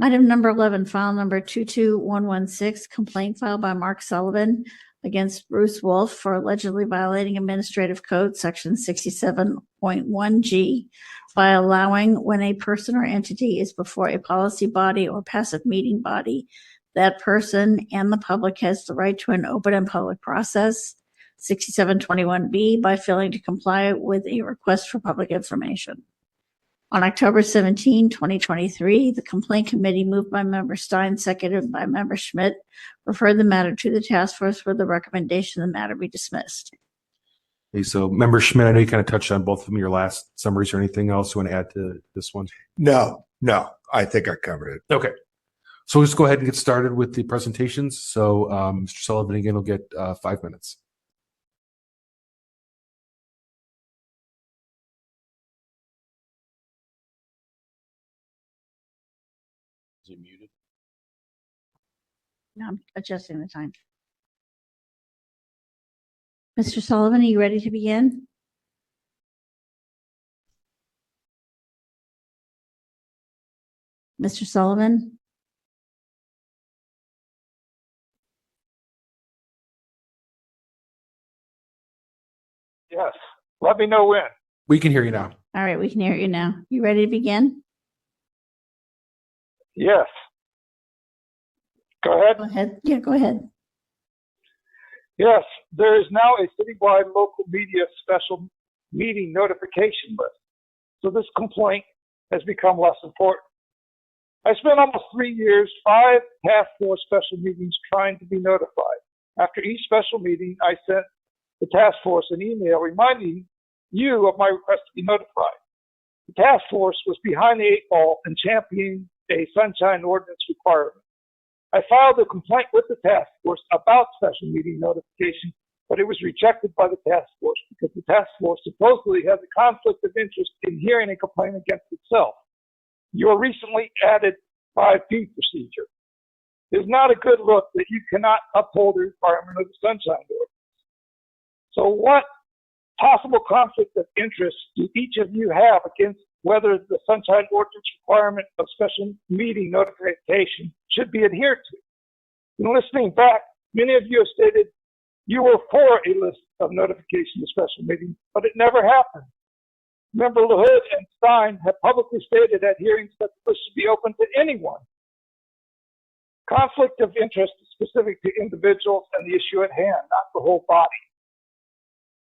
Item number 11, file number 22116, complaint filed by Mark Sullivan against Bruce Wolf for allegedly violating Administrative Code Section 67.1G by allowing when a person or entity is before a policy body or passive meeting body, that person and the public has the right to an open and public process, 6721B, by failing to comply with a request for public information. On October 17, 2023, the complaint committee, moved by Member Stein, seconded by Member Schmidt, referred the matter to the task force with the recommendation the matter be dismissed. Okay, so Member Schmidt, I know you kind of touched on both of them in your last summaries or anything else you want to add to this one? No, I think I covered it. Okay. So let's go ahead and get started with the presentations. So Mr. Sullivan again will get 5 minutes. Is he muted? No, I'm adjusting the time. Mr. Sullivan, are you ready to begin? Mr. Sullivan? Yes. Let me know when. We can hear you now. All right, we can hear you now. You ready to begin? Yes. Go ahead. Go ahead. Yeah, go ahead. Yes, there is now a citywide local media special meeting notification list. So this complaint has become less important. I spent almost 3 years, 5 task force special meetings trying to be notified. After each special meeting, I sent the task force an email reminding you of my request to be notified. The task force was behind the 8 ball and championing a sunshine ordinance requirement. I filed a complaint with the task force about special meeting notification, but it was rejected by the task force because the task force supposedly has a conflict of interest in hearing a complaint against itself. Your recently added 5P procedure is not a good look that you cannot uphold the requirement of the sunshine ordinance. So what possible conflict of interest do each of you have against whether the sunshine ordinance requirement of special meeting notification should be adhered to? In listening back, many of you have stated you were for a list of notification of special meetings, but it never happened. Member LaHood and Stein have publicly stated at hearings that the list should be open to anyone. Conflict of interest is specific to individuals and the issue at hand, not the whole body.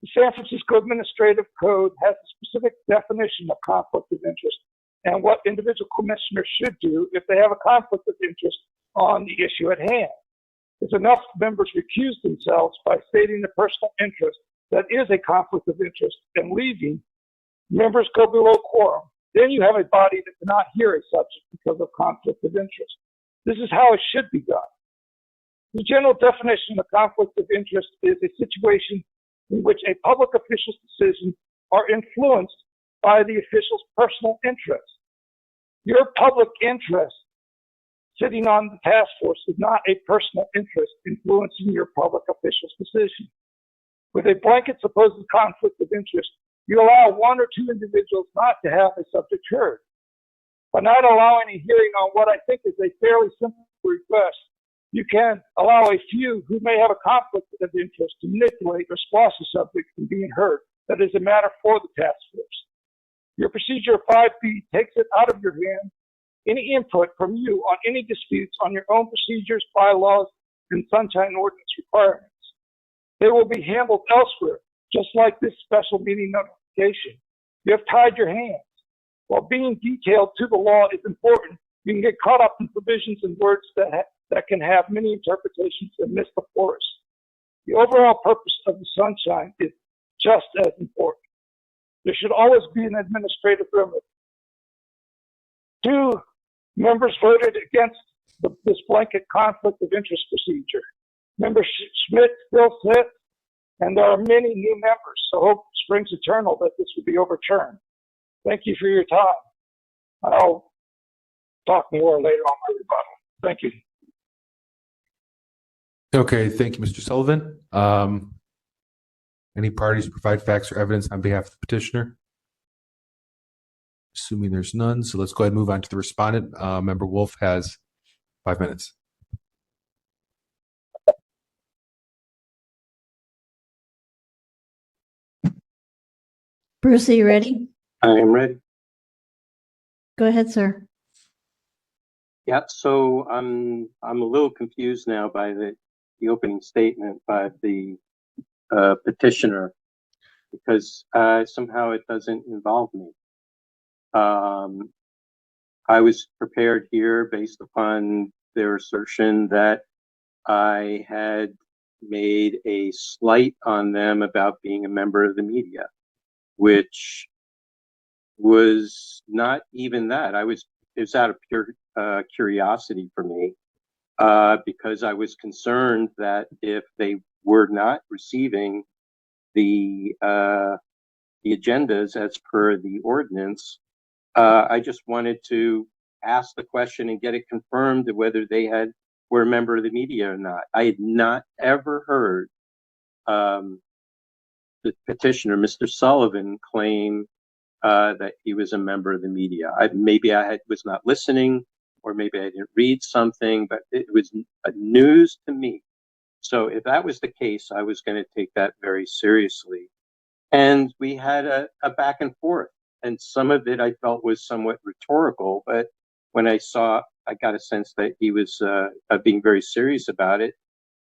The San Francisco Administrative Code has a specific definition of conflict of interest and what individual commissioners should do if they have a conflict of interest on the issue at hand. If enough members recuse themselves by stating a personal interest that is a conflict of interest and leaving, members go below quorum. Then you have a body that cannot hear a subject because of conflict of interest. This is how it should be done. The general definition of conflict of interest is a situation in which a public official's decisions are influenced by the official's personal interest. Your public interest sitting on the task force is not a personal interest influencing your public official's decision. With a blanket supposed conflict of interest, you allow 1 or 2 individuals not to have a subject heard. By not allowing a hearing on what I think is a fairly simple request, you can allow a few who may have a conflict of interest to manipulate or squash the subject from being heard. That is a matter for the task force. Your procedure 5B takes it out of your hands. Any input from you on any disputes on your own procedures, bylaws, and sunshine ordinance requirements. They will be handled elsewhere, just like this special meeting notification. You have tied your hands. While being detailed to the law is important, you can get caught up in provisions and words that can have many interpretations and miss the forest. The overall purpose of the sunshine is just as important. There should always be an administrative remedy. 2 members voted against this blanket conflict of interest procedure. Member Schmidt still sits, and there are many new members, so hope springs eternal that this will be overturned. Thank you for your time. I'll talk more later on my rebuttal. Thank you. Okay, thank you, Mr. Sullivan. Any parties provide facts or evidence on behalf of the petitioner? Assuming there's none, so let's go ahead and move on to the respondent. Member Wolf has 5 minutes. Bruce, are you ready? I am ready. Go ahead, sir. Yeah, so I'm a little confused now by the opening statement by the petitioner because somehow it doesn't involve me. I was prepared here based upon their assertion that I had made a slight on them about being a member of the media, which was not even that. It was out of pure curiosity for me because I was concerned that if they were not receiving the agendas as per the ordinance, I just wanted to ask the question and get it confirmed whether they were a member of the media or not. I had not ever heard the petitioner, Mr. Sullivan, claim that he was a member of the media. Maybe I was not listening, or maybe I didn't read something, but it was news to me. So if that was the case, I was going to take that very seriously. And we had a back and forth, and some of it I felt was somewhat rhetorical, but when I got a sense that he was being very serious about it.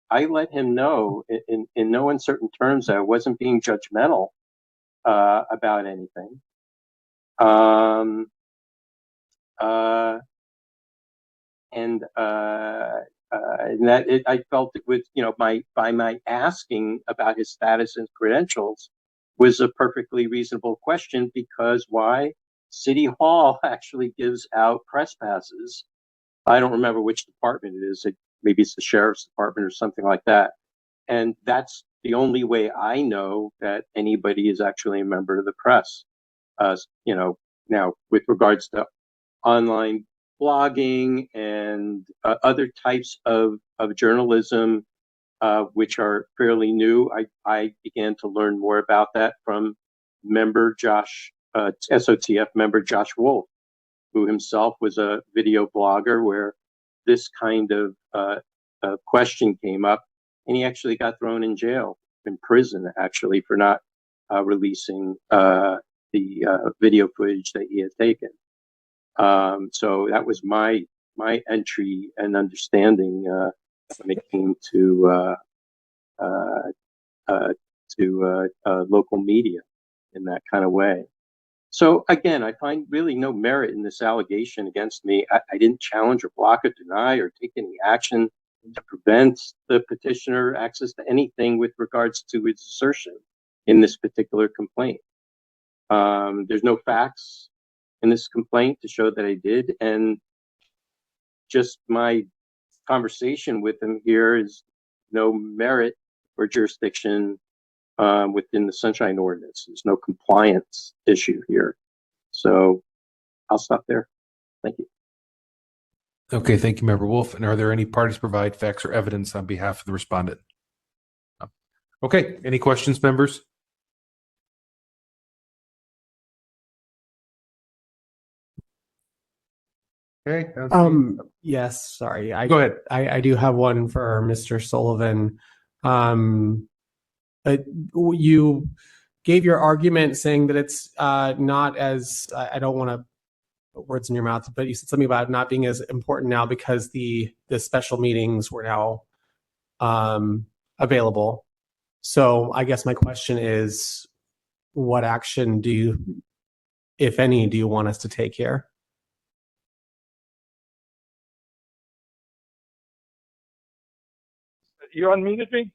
I let him know in no uncertain terms that I wasn't being judgmental about anything. And that I felt it was, by my asking about his status and credentials was a perfectly reasonable question, because why? City Hall actually gives out press passes. I don't remember which department it is. Maybe it's the sheriff's department or something like that. And that's the only way I know that anybody is actually a member of the press. Now with regards to online blogging and other types of member which are fairly new, I began to learn more about that from SOTF member Josh Wolf, who himself was a video blogger where this kind of question came up, and he actually got thrown in prison, actually, for not releasing the video footage that he had taken. So that was my entry and understanding when it came to local media in that kind of way. So again, I find really no merit in this allegation against me. I didn't challenge or block or deny or take any action to prevent the petitioner access to anything with regards to its assertion in this particular complaint. There's no facts in this complaint to show that I did, and just my conversation with him here is no merit or jurisdiction within the Sunshine Ordinance. There's no compliance issue here. So I'll stop there. Thank you. Okay, thank you, Member Wolf. And are there any parties provide facts or evidence on behalf of the respondent? No. Okay, any questions, members? Okay. Yes, sorry. Go ahead. I do have one for Mr. Sullivan. You gave your argument saying that it's not as, I don't want to put words in your mouth, but you said something about it not being as important now because the special meetings were now available. So I guess my question is, what action do you, if any, do you want us to take here? You unmuted me?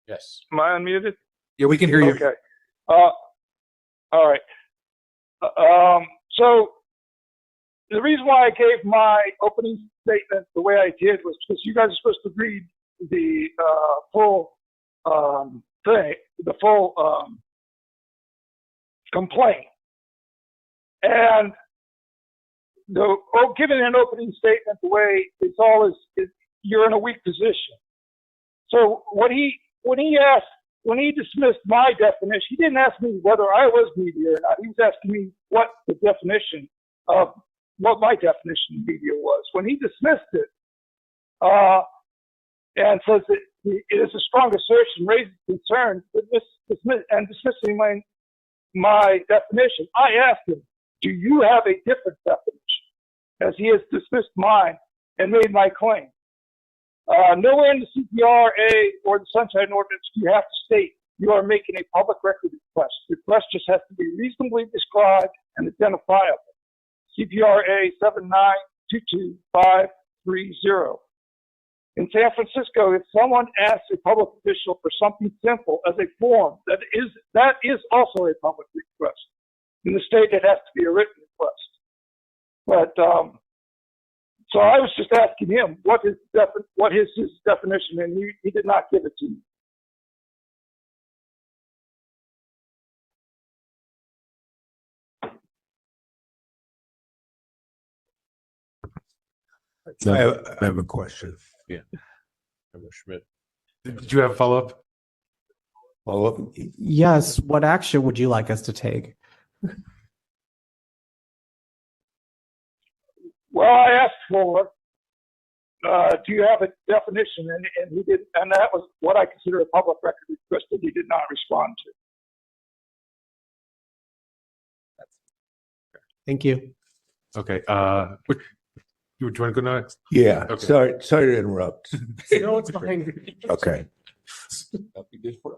Yes. Am I unmuted? Yeah, we can hear you. Okay. All right. So the reason why I gave my opening statement the way I did was because you guys are supposed to read the full thing, the full complaint. And giving an opening statement the way it's all is you're in a weak position. So when he dismissed my definition, he didn't ask me whether I was media or not. He was asking me what the definition of what my definition of media was. When he dismissed it, and says that it is a strong assertion, raises concern, and dismissing my definition, I asked him, do you have a different definition? As he has dismissed mine and made my claim. Nowhere in the CPRA or the Sunshine Ordinance do you have to state you are making a public record request. The request just has to be reasonably described and identifiable. CPRA 7922530. In San Francisco, if someone asks a public official for something simple as a form, that is also a public request. In the state, it has to be a written request. But so I was just asking him what is his definition, and he did not give it to me. I have a question. Yeah. Member Schmidt. Did you have a follow-up? Follow-up? Yes. What action would you like us to take? Well, I asked for, do you have a definition? And he did, and that was what I consider a public record request that he did not respond to. Thank you. Okay. Do you want to go next? Yeah, Okay. sorry to interrupt. No, it's fine. Okay.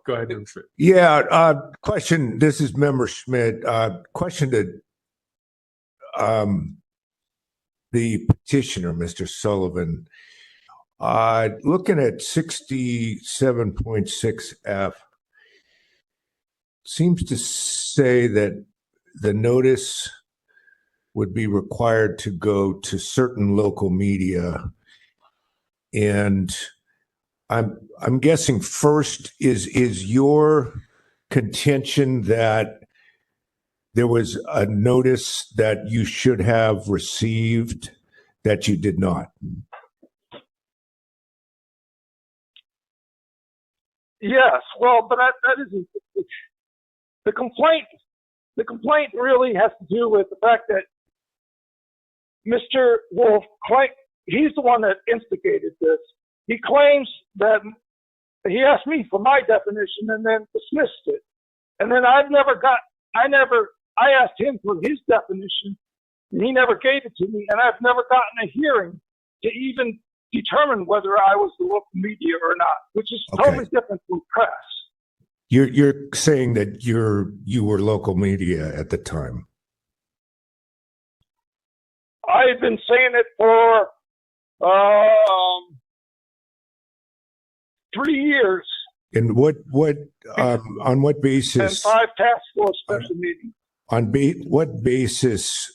Go ahead, Member Schmidt. Yeah, question, this is Member Schmidt. Question to the petitioner, Mr. Sullivan. Looking at 67.6F, seems to say that the notice would be required to go to certain local media. And I'm guessing first is your contention that there was a notice that you should have received that you did not? Yes, well, but that isn't the complaint. The complaint really has to do with the fact that Mr. Wolf, he's the one that instigated this. He claims that he asked me for my definition and then dismissed it. And then I asked him for his definition and he never gave it to me. And I've never gotten a hearing to even determine whether I was the local media or not, which is totally different from press. You're saying that you were local media at the time. I've been saying it for 3 years. And on what basis? And 5 task force special meetings. On what basis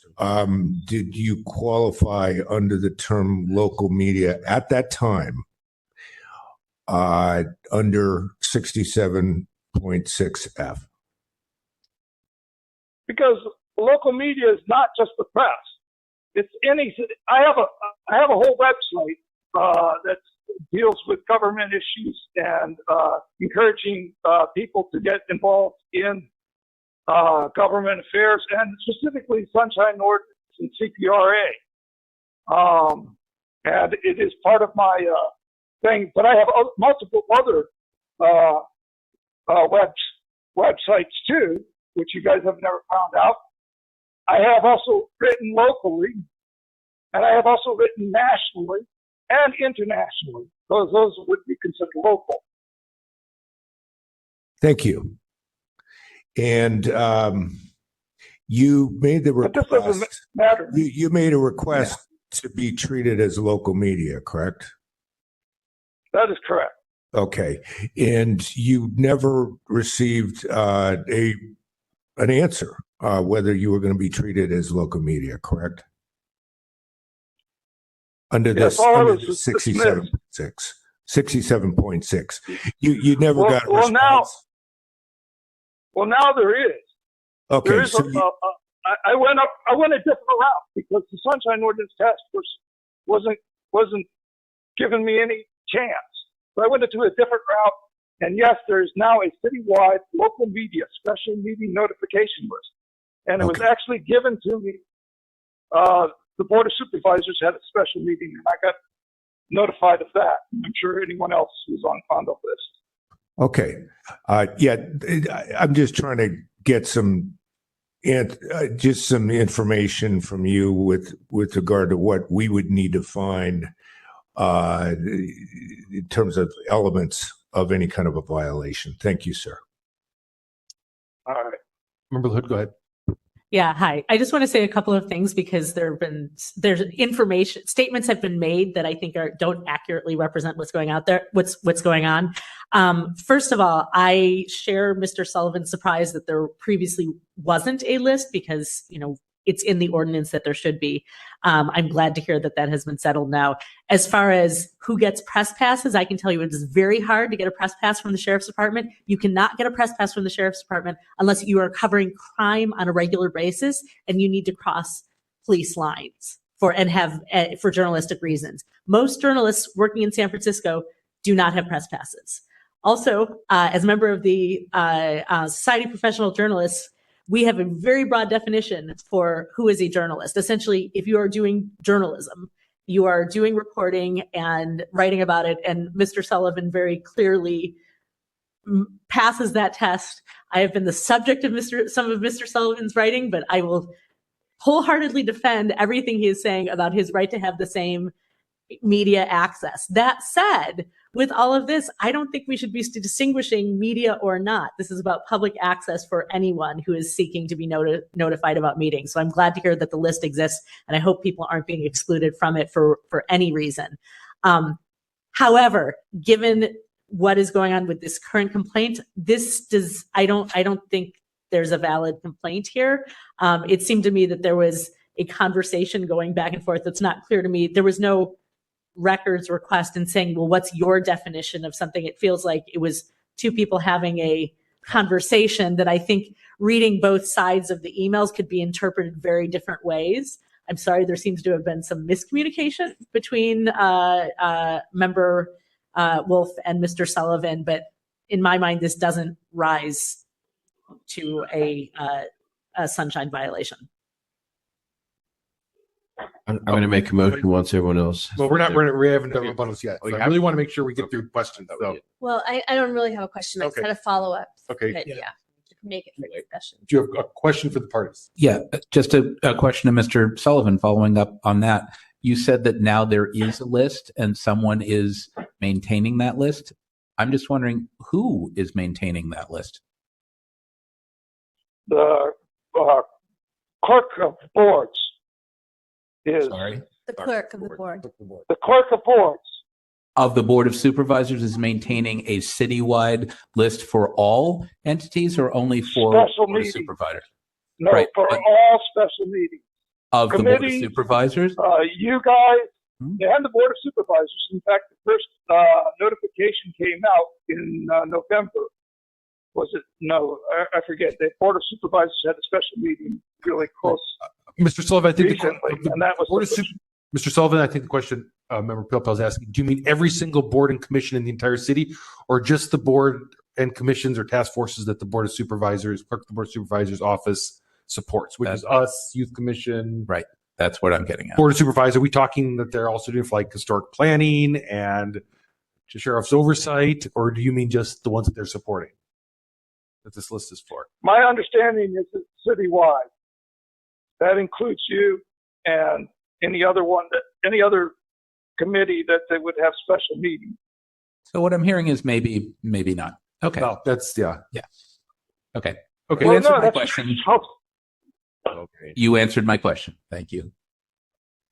did you qualify under the term local media at that time under 67.6F? Because local media is not just the press. It's I have a whole website that deals with government issues and encouraging people to get involved in government affairs and specifically Sunshine Ordinance and CPRA. And it is part of my thing, but I have multiple other websites too, which you guys have never found out. I have also written locally, and I have also written nationally and internationally, because those would be considered local. Thank you. And you made the request. But this doesn't matter. You made a request to be treated as local media, correct? That is correct. Okay. And you never received an answer whether you were going to be treated as local media, correct? Under this 67.6. You never got a response. Well, now there is. Okay. There is I went a different route because the Sunshine Ordinance Task Force wasn't giving me any chance. So I went into a different route. And yes, there is now a citywide local media special meeting notification list. And it was actually given to me. The Board of Supervisors had a special meeting and I got notified of that. I'm sure anyone else was on the list. Okay. I'm just trying to get some information from you with regard to what we would need to find in terms of elements of any kind of a violation. Thank you, sir. All right. Member Hood, go ahead. Yeah, hi. I just want to say a couple of things because there's information, statements have been made that I think don't accurately represent what's going out there, what's going on. First of all, I share Mr. Sullivan's surprise that there previously wasn't a list because, it's in the ordinance that there should be. I'm glad to hear that has been settled now. As far as who gets press passes, I can tell you it is very hard to get a press pass from the Sheriff's Department. You cannot get a press pass from the Sheriff's Department unless you are covering crime on a regular basis and you need to cross police lines. and have for journalistic reasons. Most journalists working in San Francisco do not have press passes. Also, as a member of the Society of Professional Journalists, we have a very broad definition for who is a journalist. Essentially, if you are doing journalism, you are doing reporting and writing about it. And Mr. Sullivan very clearly passes that test. I have been the subject of some of Mr. Sullivan's writing, but I will wholeheartedly defend everything he is saying about his right to have the same media access. That said, with all of this, I don't think we should be distinguishing media or not. This is about public access for anyone who is seeking to be notified about meetings. So I'm glad to hear that the list exists, and I hope people aren't being excluded from it for any reason. However, given what is going on with this current complaint, I don't think there's a valid complaint here. It seemed to me that there was a conversation going back and forth that's not clear to me. There was no records request and saying, well, what's your definition of something? It feels like it was two people having a conversation that I think reading both sides of the emails could be interpreted very different ways. I'm sorry, there seems to have been some miscommunication between member Wolf and Mr. Sullivan, but in my mind, this doesn't rise to a sunshine violation. I'm going to make a motion once everyone else. Well, we haven't done rebuttals yet. So I really want to make sure we get through questions. So. Well, I don't really have a question. I just had a follow-up. Okay. But yeah, make it for discussion. Do you have a question for the parties? Yeah, just a question to Mr. Sullivan following up on that. You said that now there is a list and someone is maintaining that list. I'm just wondering who is maintaining that list? The clerk of boards is The clerk of the board. the clerk of boards. Of the Board of Supervisors is maintaining a citywide list for all entities or only for Special Board of meetings. Supervisors? No, Right. for all special meetings. Of the Board of Committees, Supervisors? You guys and the Board of Supervisors. In fact, the first notification came out in November. Was it? No, I forget. The Board of Supervisors had a special meeting really close. Mr. Sullivan, I think recently, and that was Mr. Sullivan, I think the question Member Pilpel is asking, do you mean every single board and commission in the entire city, or just the board and commissions or task forces that the Board of Supervisors, clerk of the Board of Supervisors office supports, which is us, Youth Commission. Right. That's what I'm getting at. Board of Supervisors, are we talking that they're also doing for like historic planning and sheriff's oversight, or do you mean just the ones that they're supporting that this list is for? My understanding is it's citywide. That includes you and any other committee that they would have special meetings. So what I'm hearing is maybe not. Okay. No, that's Yeah. Okay. Okay. You Well, answered no, my that's question. Okay. You answered my question. Thank you.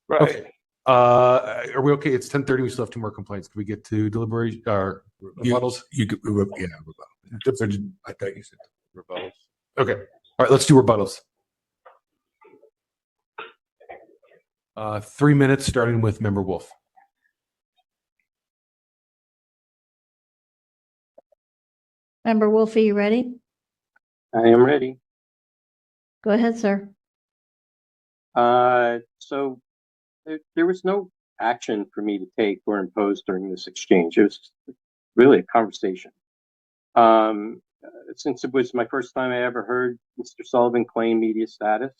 Right. Okay. Are we okay? It's 10:30. We still have two more complaints. Can we get to deliberation or rebuttals? Rebuttal. I thought you said Rebuttals. Okay. All right. Let's do rebuttals. 3 minutes, starting with Member Wolf. Member Wolf, are you ready? I am ready. Go ahead, sir. So there was no action for me to take or impose during this exchange. It was really a conversation. Since it was my first time I ever heard Mr. Sullivan claim media status,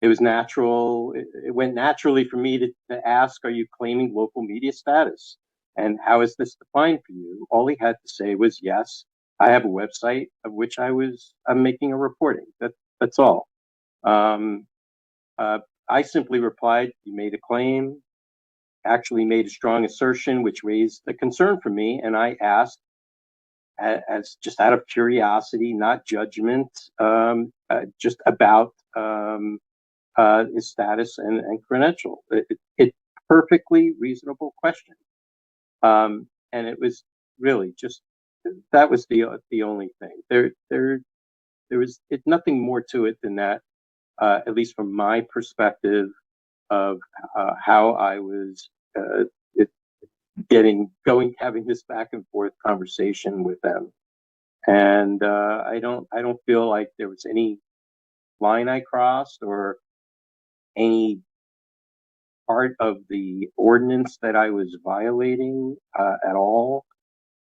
it was natural. It went naturally for me to ask, are you claiming local media status? And how is this defined for you? All he had to say was, yes, I have a website of which I'm making a reporting. That's all. I simply replied, you made a claim, actually made a strong assertion, which raised a concern for me. And I asked, as just out of curiosity, not judgment, just about his status and credential. It's perfectly reasonable question. And it was really just, that was the only thing. There was nothing more to it than that, at least from my perspective of how I was having this back and forth conversation with them. And I don't feel like there was any line I crossed or any part of the ordinance that I was violating at all.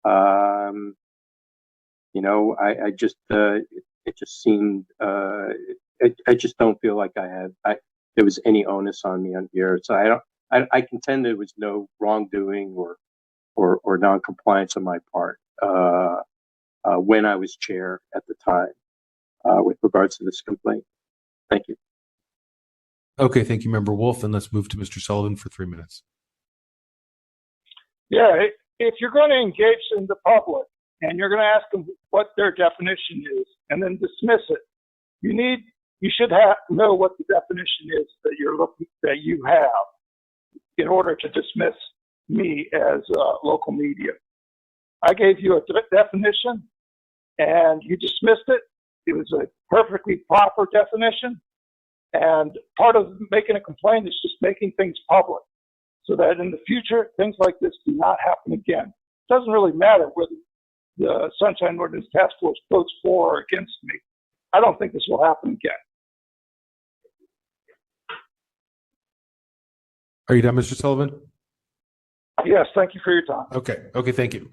You know, I just it just seemed I just don't feel like there was any onus on me on here. So I contend there was no wrongdoing or non-compliance on my part when I was chair at the time with regards to this complaint. Thank you. Okay, thank you, Member Wolf, and let's move to Mr. Sullivan for 3 minutes. Yeah, if you're going to engage in the public and you're going to ask them what their definition is and then dismiss it, you should know what the definition is that you have in order to dismiss me as local media. I gave you a definition and you dismissed it. It was a perfectly proper definition. And part of making a complaint is just making things public so that in the future, things like this do not happen again. It doesn't really matter whether the Sunshine Ordinance Task Force votes for or against me. I don't think this will happen again. Are you done, Mr. Sullivan? Yes, thank you for your time. Okay, thank you.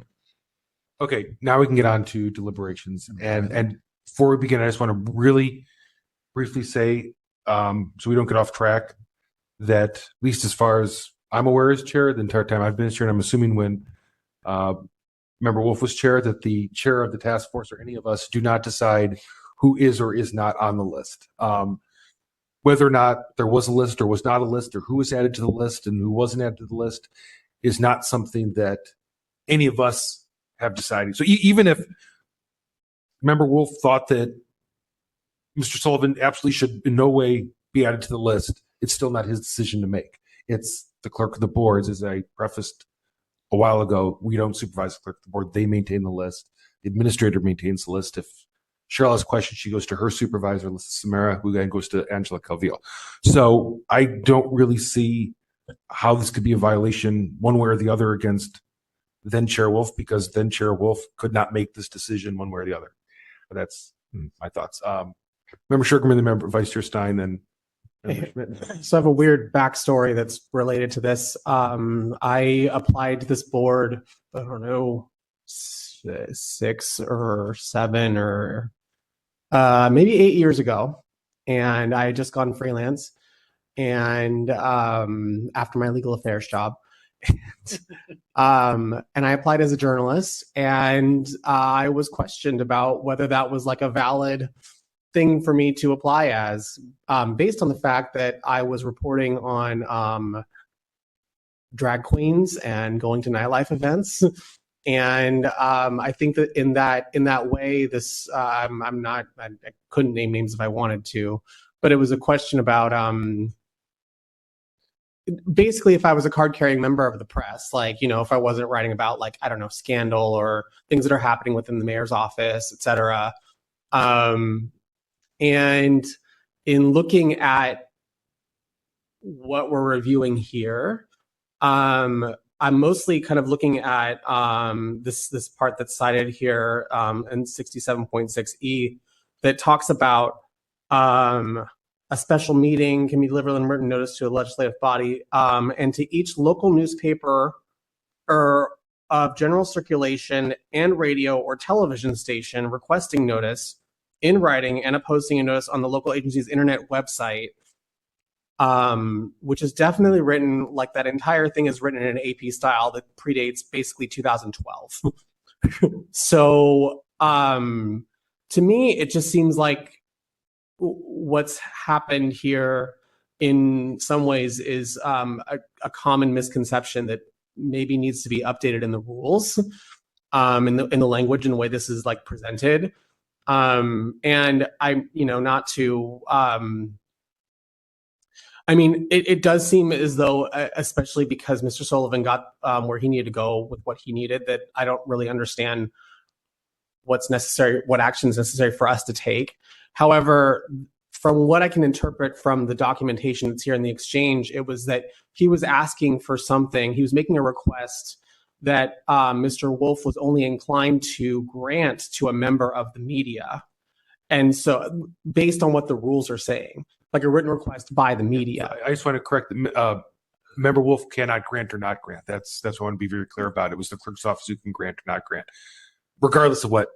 Okay, now we can get on to deliberations. And before we begin, I just want to really briefly say, so we don't get off track, that at least as far as I'm aware as chair, the entire time I've been chair, and I'm assuming when Member Wolf was chair, that the chair of the task force or any of us do not decide who is or is not on the list. Whether or not there was a list or was not a list, or who was added to the list and who wasn't added to the list, is not something that any of us have decided. So even if Member Wolf thought that Mr. Sullivan absolutely should in no way be added to the list, it's still not his decision to make. It's the clerk of the boards, as I prefaced a while ago. We don't supervise the clerk of the board. They maintain the list. The administrator maintains the list. If Cheryl has a question, she goes to her supervisor, Samara, who then goes to Angela Calvillo. So I don't really see how this could be a violation one way or the other against then Chair Wolf, because then Chair Wolf could not make this decision one way or the other. But that's my thoughts. Member Sugarman, the member Vice Chair Stein, then. So I have a weird backstory that's related to this. I applied to this board, I don't know, 6 or 7 or maybe 8 years ago. And I had just gone freelance. And after my legal affairs job, and I applied as a journalist, and I was questioned about whether that was like a valid thing for me to apply as, based on the fact that I was reporting on drag queens and going to nightlife events. And I think that in that way, this I couldn't name names if I wanted to, but it was a question about basically if I was a card-carrying member of the press, like, you know, if I wasn't writing about, like, I don't know, scandal or things that are happening within the mayor's office, et cetera. And in looking at what we're reviewing here, I'm mostly kind of looking at this part that's cited here in 67.6E that talks about a special meeting can be delivered in written notice to a legislative body and to each local newspaper or of general circulation and radio or television station requesting notice in writing and posting a notice on the local agency's internet website, which is definitely written, like that entire thing is written in an AP style that predates basically 2012. So to me, it just seems like what's happened here in some ways is a common misconception that maybe needs to be updated in the rules, in the language and the way this is like presented. And I'm, you know, not to, I mean, it does seem as though, especially because Mr. Sullivan got where he needed to go with what he needed, that I don't really understand what's necessary, what action is necessary for us to take. However, from what I can interpret from the documentation that's here in the exchange, it was that he was asking for something. He was making a request that Mr. Wolf was only inclined to grant to a member of the media. And so based on what the rules are saying, like a written request by the media. I just want to correct Member Wolf cannot grant or not grant. That's what I want to be very clear about. It was the clerk's office who can grant or not grant, regardless of what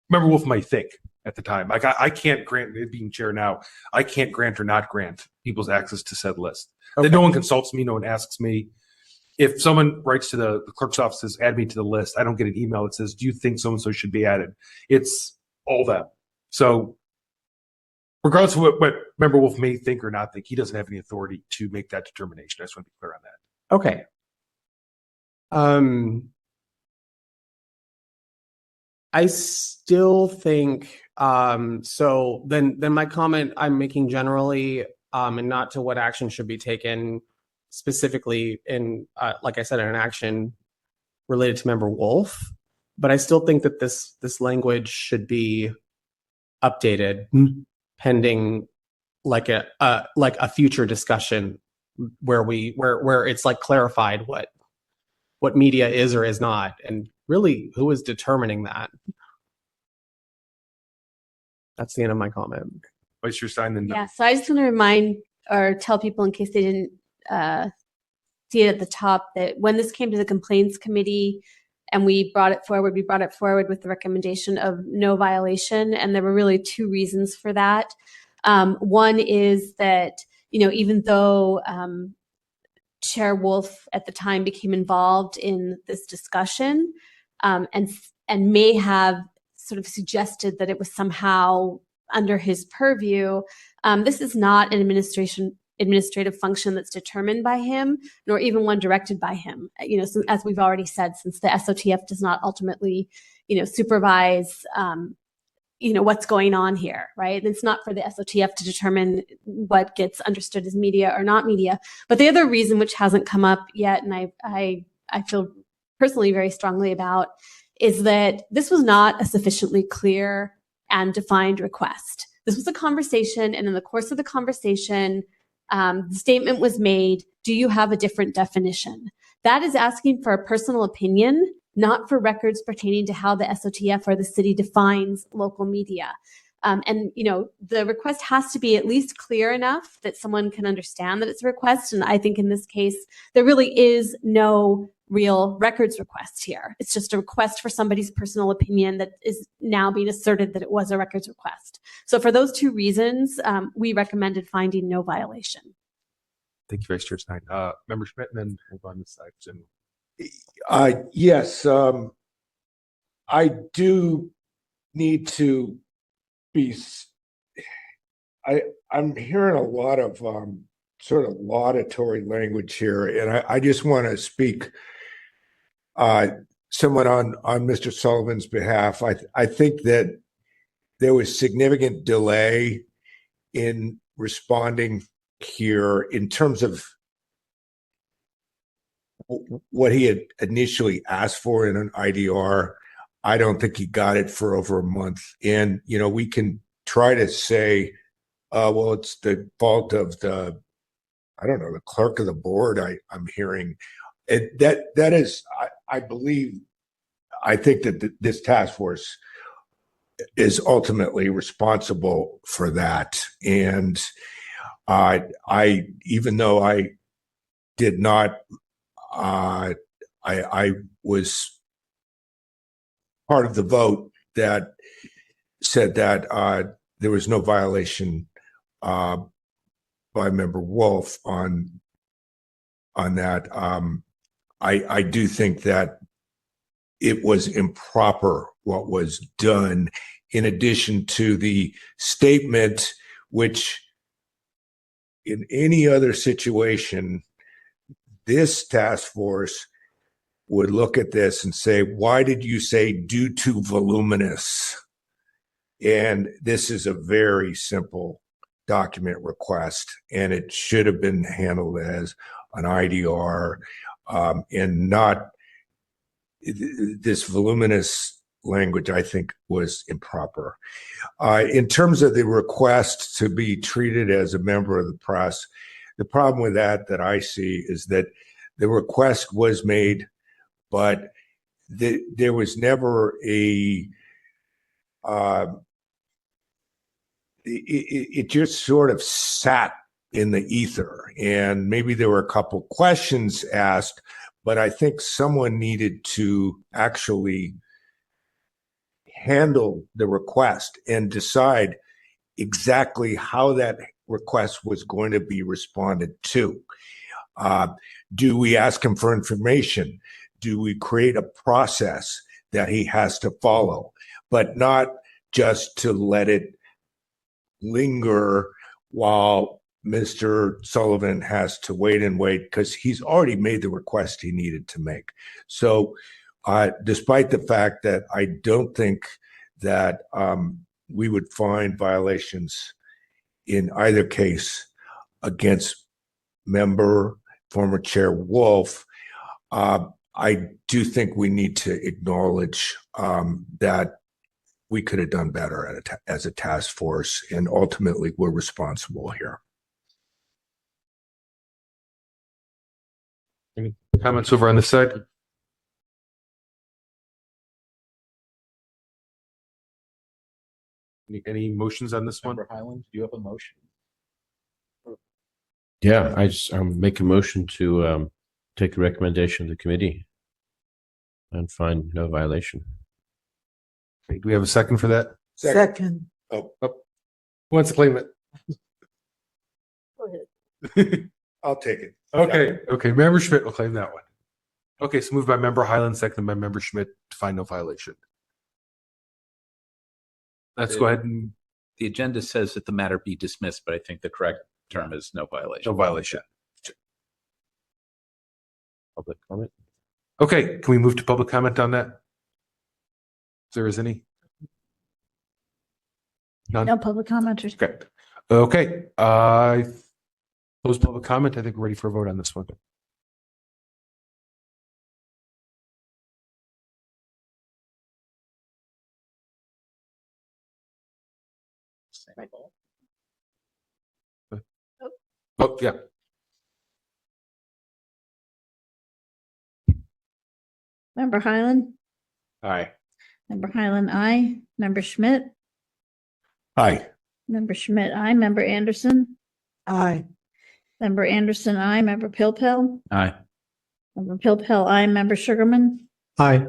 Member Wolf might think at the time. Like I can't grant, being chair now, I can't grant or not grant people's access to said list. Okay. That no one consults me, no one asks me. If someone writes to the clerk's office, says, add me to the list, I don't get an email that says, do you think so-and-so should be added? It's all them. So regardless of what Member Wolf may think or not think, he doesn't have any authority to make that determination. I just want to be clear on that. Okay. I still think, so then my comment I'm making generally, and not to what action should be taken specifically in, like I said, an action related to Member Wolf, but I still think that this language should be updated pending like a future discussion where it's like clarified what media is or is not, and really who is determining that. That's the end of my comment. Vice Chair Stein, then. Yeah, so I just want to remind or tell people in case they didn't see it at the top that when this came to the complaints committee and we brought it forward with the recommendation of no violation, and there were really two reasons for that. One is that, even though Chair Wolf at the time became involved in this discussion and may have sort of suggested that it was somehow under his purview, this is not an administrative function that's determined by him, nor even one directed by him. So as we've already said, since the SOTF does not ultimately, supervise, what's going on here, right? It's not for the SOTF to determine what gets understood as media or not media. But the other reason, which hasn't come up yet, and I feel personally very strongly about, is that this was not a sufficiently clear and defined request. This was a conversation, and in the course of the conversation, the statement was made, do you have a different definition? That is asking for a personal opinion, not for records pertaining to how the SOTF or the city defines local media. The request has to be at least clear enough that someone can understand that it's a request. And I think in this case, there really is no real records request here. It's just a request for somebody's personal opinion that is now being asserted that it was a records request. So for those two reasons, we recommended finding no violation. Thank you, Vice Chair Stein. Member Schmidt, and then we'll go on this side. Yes, I do need to be. I'm hearing a lot of sort of laudatory language here, and I just want to speak somewhat on Mr. Sullivan's behalf. I think that there was significant delay in responding here in terms of what he had initially asked for in an IDR. I don't think he got it for over a month. And, we can try to say, well, it's the fault of the clerk of the board. I'm hearing that is, I think that this task force is ultimately responsible for that. And even though I did not, I was part of the vote that said that there was no violation by Member Wolf on that. I do think that it was improper what was done, in addition to the statement, which in any other situation, this task force would look at this and say, why did you say due to voluminous? And this is a very simple document request, and it should have been handled as an IDR, and not this voluminous language. I think was improper. In terms of the request to be treated as a member of the press, the problem with that I see is that the request was made, but there was never it just sort of sat in the ether. And maybe there were a couple questions asked, but I think someone needed to actually handle the request and decide exactly how that request was going to be responded to. Do we ask him for information? Do we create a process that he has to follow, but not just to let it linger while Mr. Sullivan has to wait and wait, because he's already made the request he needed to make. So despite the fact that I don't think that we would find violations in either case against member former Chair Wolf, I do think we need to acknowledge that we could have done better as a task force, and ultimately we're responsible here. Any comments over on this side? Any motions on this one? Member Highland, do you have a motion? Yeah, I make a motion to take the recommendation of the committee and find no violation. Okay, do we have a second for that? Second. Oh. Who wants to claim it? Go ahead. I'll take it. Okay. Member Schmidt will claim that one. Okay, so moved by Member Highland, seconded by Member Schmidt to find no violation. Let's go ahead and The agenda says that the matter be dismissed, but I think the correct term is no violation. no violation. Public comment? Okay, can we move to public comment on that? If there is any? None? No public commenters. Okay. I close public comment. I think we're ready for a vote on this one. Oh, yeah. Member Highland? Aye. Member Highland, aye. Member Schmidt? Aye. Member Schmidt, aye. Member Anderson? Aye. Member Anderson, aye. Member Pilpel? Aye. Member Pilpel, aye. Member Sugarman? Aye.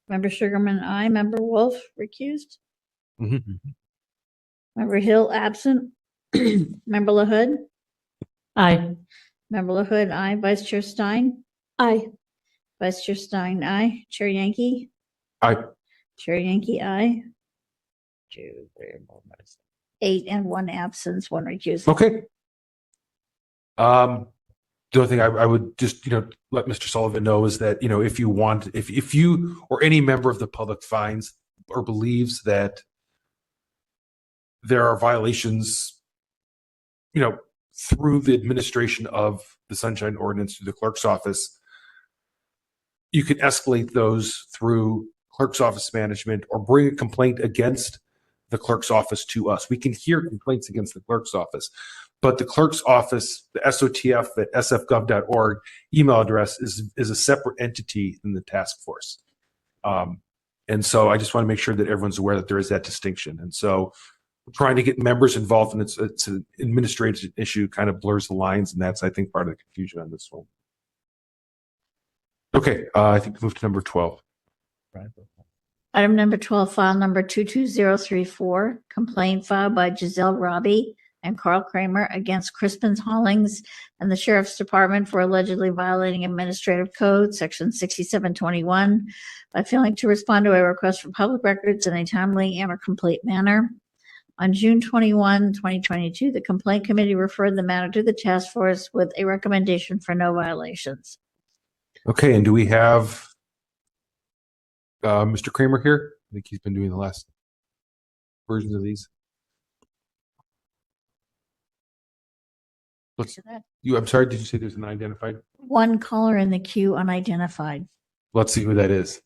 Member Sugarman, aye. Member Wolf, recused. Mm-hmm. Member Hill, absent. Member LaHood? Aye. Member LaHood, aye. Vice Chair Stein? Aye. Vice Chair Stein, aye. Chair Yankee? Aye. Chair Yankee, aye. 8 and 1 absence, 1 recusal. Okay. The only thing I would just, let Mr. Sullivan know is that, if you want, if you or any member of the public finds or believes that there are violations, through the administration of the Sunshine Ordinance through the clerk's office, you can escalate those through clerk's office management or bring a complaint against the clerk's office to us. We can hear complaints against the clerk's office, but the clerk's office, the SOTF at sfgov.org email address is a separate entity than the task force. And so I just want to make sure that everyone's aware that there is that distinction. And so trying to get members involved in it's an administrative issue, kind of blurs the lines, and that's, I think, part of the confusion on this one. Okay, I think we move to number 12. Item number 12, file number 22034, complaint filed by Giselle Robbie and Carl Kramer against Crispin Hollings and the Sheriff's Department for allegedly violating Administrative Code, Section 6721, by failing to respond to a request for public records in a timely and or complete manner. On June 21, 2022, the Complaint Committee referred the matter to the task force with a recommendation for no violations. Okay, and do we have Mr. Kramer here? I think he's been doing the last versions of these. I'm sorry, did you say there's an unidentified? One caller in the queue, unidentified. Let's see who that is.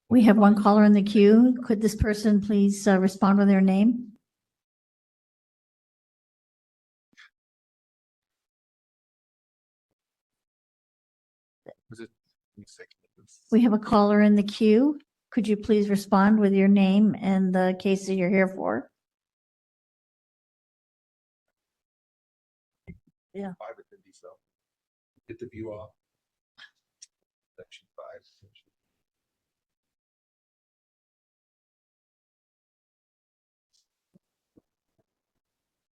We have one caller in the queue. Could this person please respond with their name? We have a caller in the queue. Could you please respond with your name and the case that you're here for? Yeah. Get the view off. Section 5.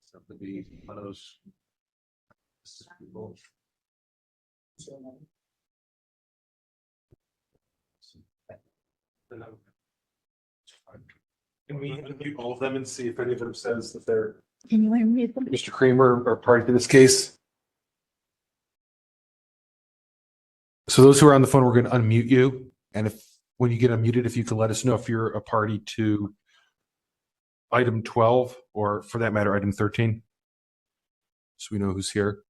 Something to be one of those. Can we unmute all of them and see if any of them says that they're Can you unmute them? Mr. Kramer or party to this case? So those who are on the phone, we're going to unmute you. And if when you get unmuted, if you could let us know if you're a party to item 12 or for that matter, item 13. So we know who's here.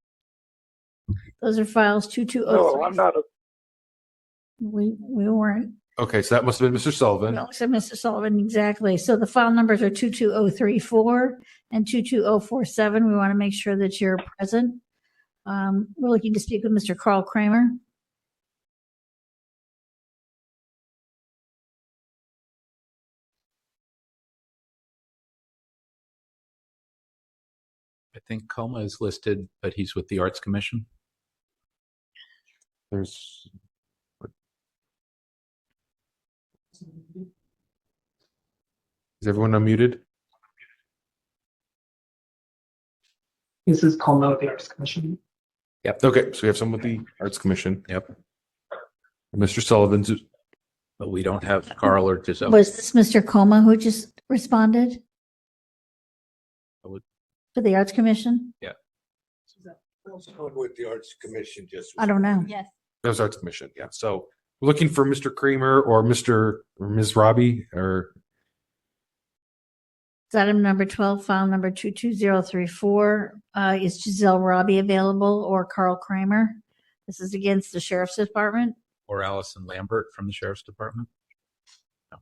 Those are files 2203. No, I'm not a. We weren't. Okay, so that must have been Mr. Sullivan. No, so Mr. Sullivan, exactly. So the file numbers are 22034 and 22047. We want to make sure that you're present. We're looking to speak with Mr. Carl Kramer. I think Coma is listed, but he's with the Arts Commission. There's. Is everyone unmuted? This is Colma with the Arts Commission. Yep. Okay, so we have someone with the Arts Commission. Yep. Mr. Sullivan's. But we don't have Carl or Giselle. Was this Mr. Coma who just responded to the Arts Commission? Yeah. With the Arts Commission just. I don't know. Yes. That was Arts Commission, yeah. So we're looking for Mr. Kramer or Mr. or Ms. Robbie or. It's item number 12, file number 22034. Is Giselle Robbie available or Carl Kramer? This is against the Sheriff's Department. Or Allison Lambert from the Sheriff's Department. No.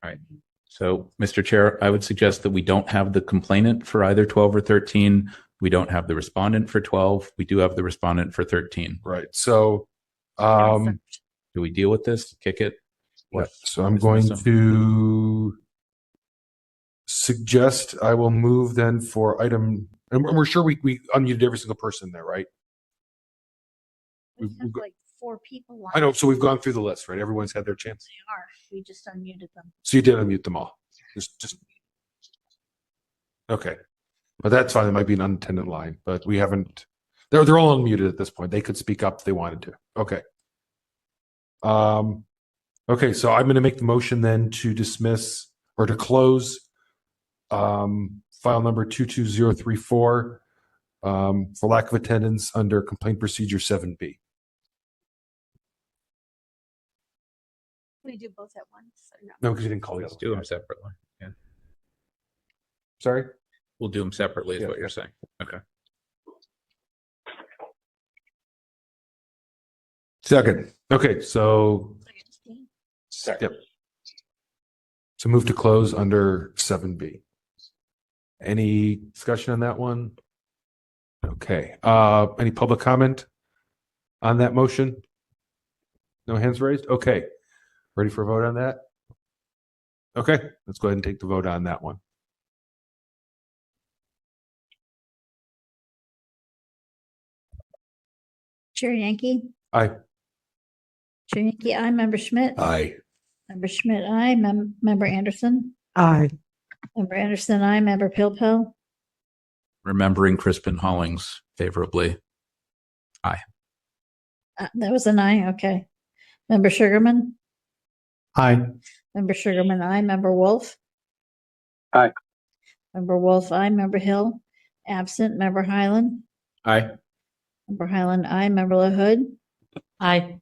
All right. So, Mr. Chair, I would suggest that we don't have the complainant for either 12 or 13. We don't have the respondent for 12. We do have the respondent for 13. Right. So, do we deal with this? Kick it? What? So I'm going to suggest I will move then for item, and we're sure we unmuted every single person there, right? We have like 4 people. I know. So we've gone through the list, right? Everyone's had their chance. They are. We just unmuted them. So you did unmute them all. Just okay. But that's fine. It might be an unattended line, but we haven't. They're all unmuted at this point. They could speak up if they wanted to. Okay. Okay, so I'm going to make the motion then to dismiss or to close file number 22034 for lack of attendance under complaint procedure 7B. We do both at once. Or no? No, because you didn't call the Let's other do one. them separately. Yeah. Sorry? We'll do them separately is Yeah. what you're saying. Okay. Second. Okay, so yep. So move to close under 7B. Any discussion on that one? Okay. Any public comment on that motion? No hands raised? Okay. Ready for a vote on that? Okay, let's go ahead and take the vote on that one. Chair Yankee? Aye. Chair Yankee, aye. Member Schmidt? Aye. Member Schmidt, aye. Member Anderson? Aye. Member Anderson, aye. Member Pilpel? Remembering Crispin Hollings favorably. Aye. That was an aye, okay. Member Sugarman? Aye. Member Sugarman, aye. Member Wolf? Aye. Member Wolf, aye. Member Hill? Absent. Member Highland? Aye. Member Highland, aye. Member LaHood? Aye.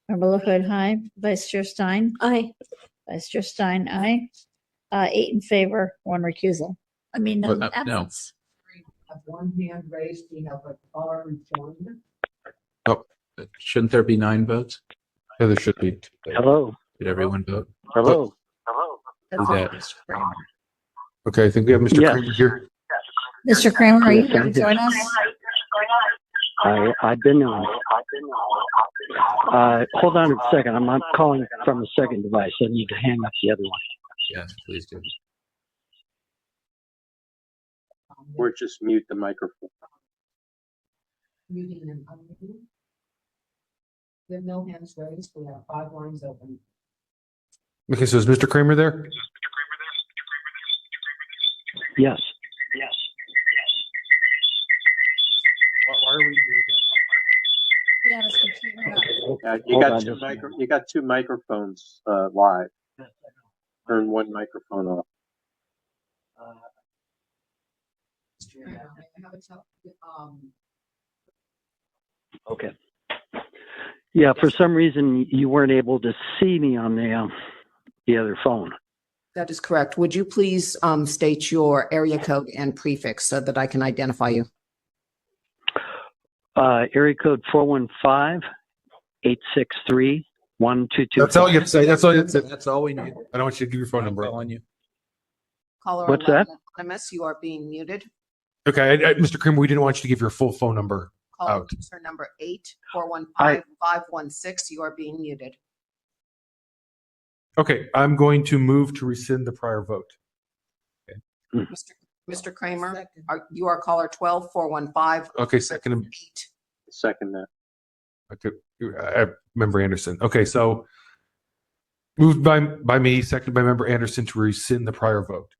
Member LaHood, aye. Vice Chair Stein? Aye. Vice Chair Stein, aye. 8 in favor, 1 recusal. I mean, no No. absence. Have one hand raised, we have a caller joined. Oh, shouldn't there be 9 votes? Yeah, there should be. Hello. Did everyone vote? Hello. That's Who's all. that? Okay, I think we have Mr. Yes. Kramer here. Mr. Kramer, are you Yes, here I'm to here. join us? I've been on. Hold on a second. I'm not calling from a second device. I need to hang up the other one. Yes, please do. Or just mute the microphone. Muting and unmuting. We have no hands raised. We have 5 lines open. Okay, so is Mr. Kramer there? Yes. Why are we doing that? Yeah, his computer up. You got two microphones live. Turn one microphone off. Okay. Yeah, for some reason you weren't able to see me on the other phone. That is correct. Would you please state your area code and prefix so that I can identify you? Area code 415-863-1225. That's all you have to say. That's all you have to say. That's all we need. I don't want you to give your phone number. On you. Caller What's 11 that? Anonymous, you are being muted. Okay, Mr. Kramer, we didn't want you to give your full phone number Caller out. user number 8415516, you are being muted. Okay, I'm going to move to rescind the prior vote. Mr. Kramer, you are caller 12415. Okay, second. Second that. Okay, Member Anderson. Okay, so moved by me, seconded by Member Anderson to rescind the prior vote.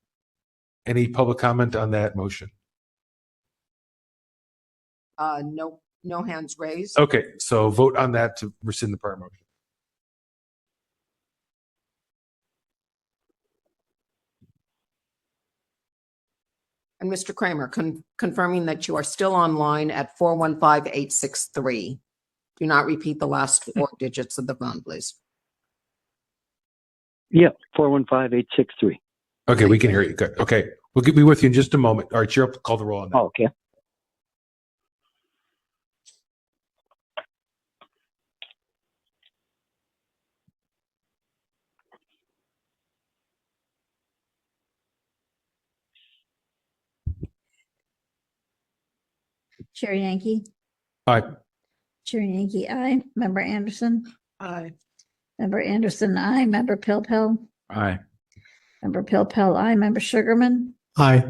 Any public comment on that motion? No hands raised. Okay, so vote on that to rescind the prior motion. And Mr. Kramer, confirming that you are still online at 415863. Do not repeat the last 4 digits of the phone, please. Yeah, 415-863. Okay, we can hear you. Good. Okay, we'll be with you in just a moment. All right, you're up to call the roll on that. Oh, okay. Chair Yankee. Aye. Chair Yankee, aye. Member Anderson. Aye. Member Anderson, aye. Member Pilpel. Aye. Member Pilpel, aye. Member Sugarman. Aye.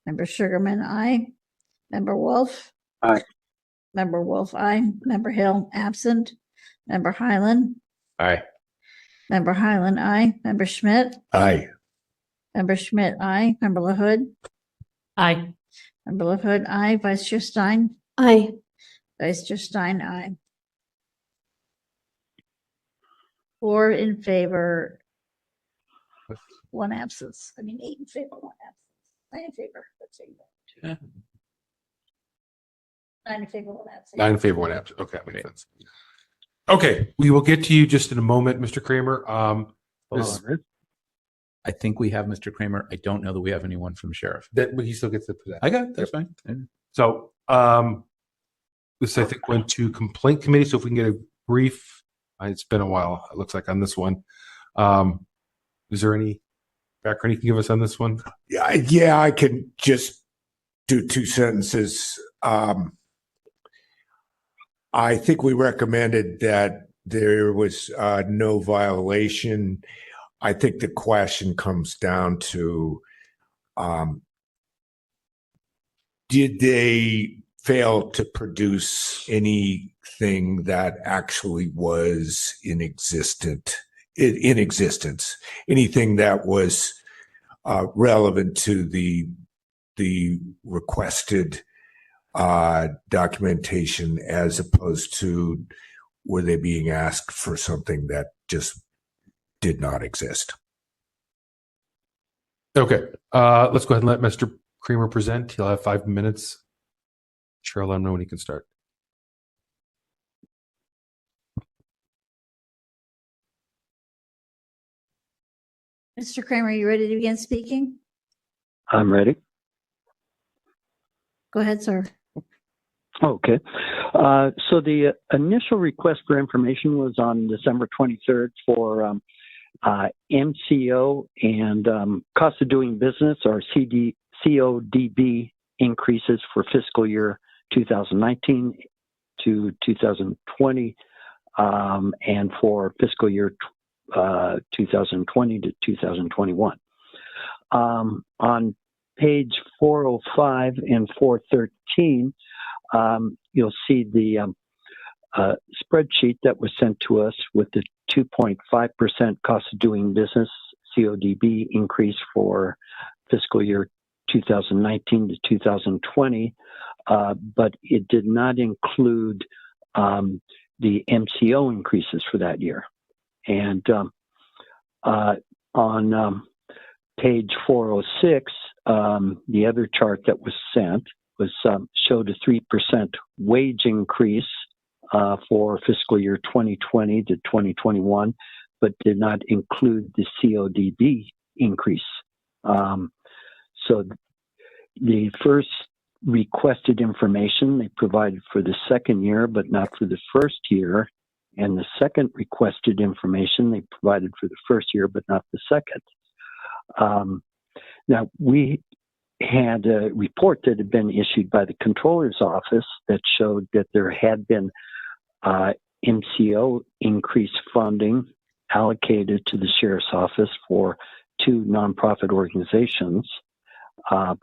Member Sugarman, aye. Member Wolf. Aye. Member Wolf, aye. Member Hill, absent. Member Highland. Aye. Member Highland, aye. Member Schmidt. Aye. Member Schmidt, aye. Member LaHood. Aye. Member LaHood, aye. Vice Chair Stein. Aye. Vice Chair Stein, aye. 4 in favor, 1 absence. 8 in favor, 1 absence. 9 in favor. Let's see. 9 in favor, 1 absence. 9 in favor, 1 absent. Okay, that makes sense. Okay, we will get to you just in a moment, Mr. Kramer. I think we have Mr. Kramer. I don't know that we have anyone from Sheriff. That he still gets to present. I got it. That's fine. So this I think went to complaint committee. So if we can get a brief, it's been a while. It looks like on this one. Is there any background you can give us on this one? Yeah, I can just do 2 sentences. I think we recommended that there was no violation. I think the question comes down to, did they fail to produce anything that actually was in existence, anything that was relevant to the requested documentation, as opposed to were they being asked for something that just did not exist. Okay, let's go ahead and let Mr. Kramer present. He'll have 5 minutes. Sure, let him know when he can start. Mr. Kramer, are you ready to begin speaking? I'm ready. Go ahead, sir. Okay. So the initial request for information was on December 23rd for MCO and cost of doing business, or CODB, increases for fiscal year 2019 to 2020 and for fiscal year 2020 to 2021. On page 405 and 413, you'll see the spreadsheet that was sent to us with the 2.5% cost of doing business CODB increase for fiscal year 2019 to 2020, but it did not include the MCO increases for that year. And on page 406, the other chart that was sent was showed a 3% wage increase for fiscal year 2020 to 2021, but did not include the CODB increase. So the first requested information they provided for the second year, but not for the first year. And the second requested information they provided for the first year, but not the second. Now, we had a report that had been issued by the Controller's Office that showed that there had been MCO increased funding allocated to the Sheriff's Office for 2 nonprofit organizations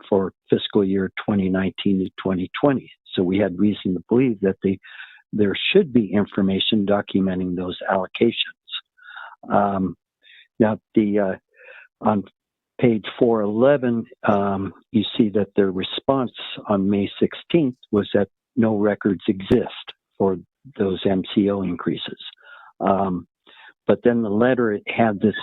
for fiscal year 2019 to 2020. So we had reason to believe that there should be information documenting those allocations. Now, on page 411, you see that the response on May 16th was that no records exist for those MCO increases. But then the letter had this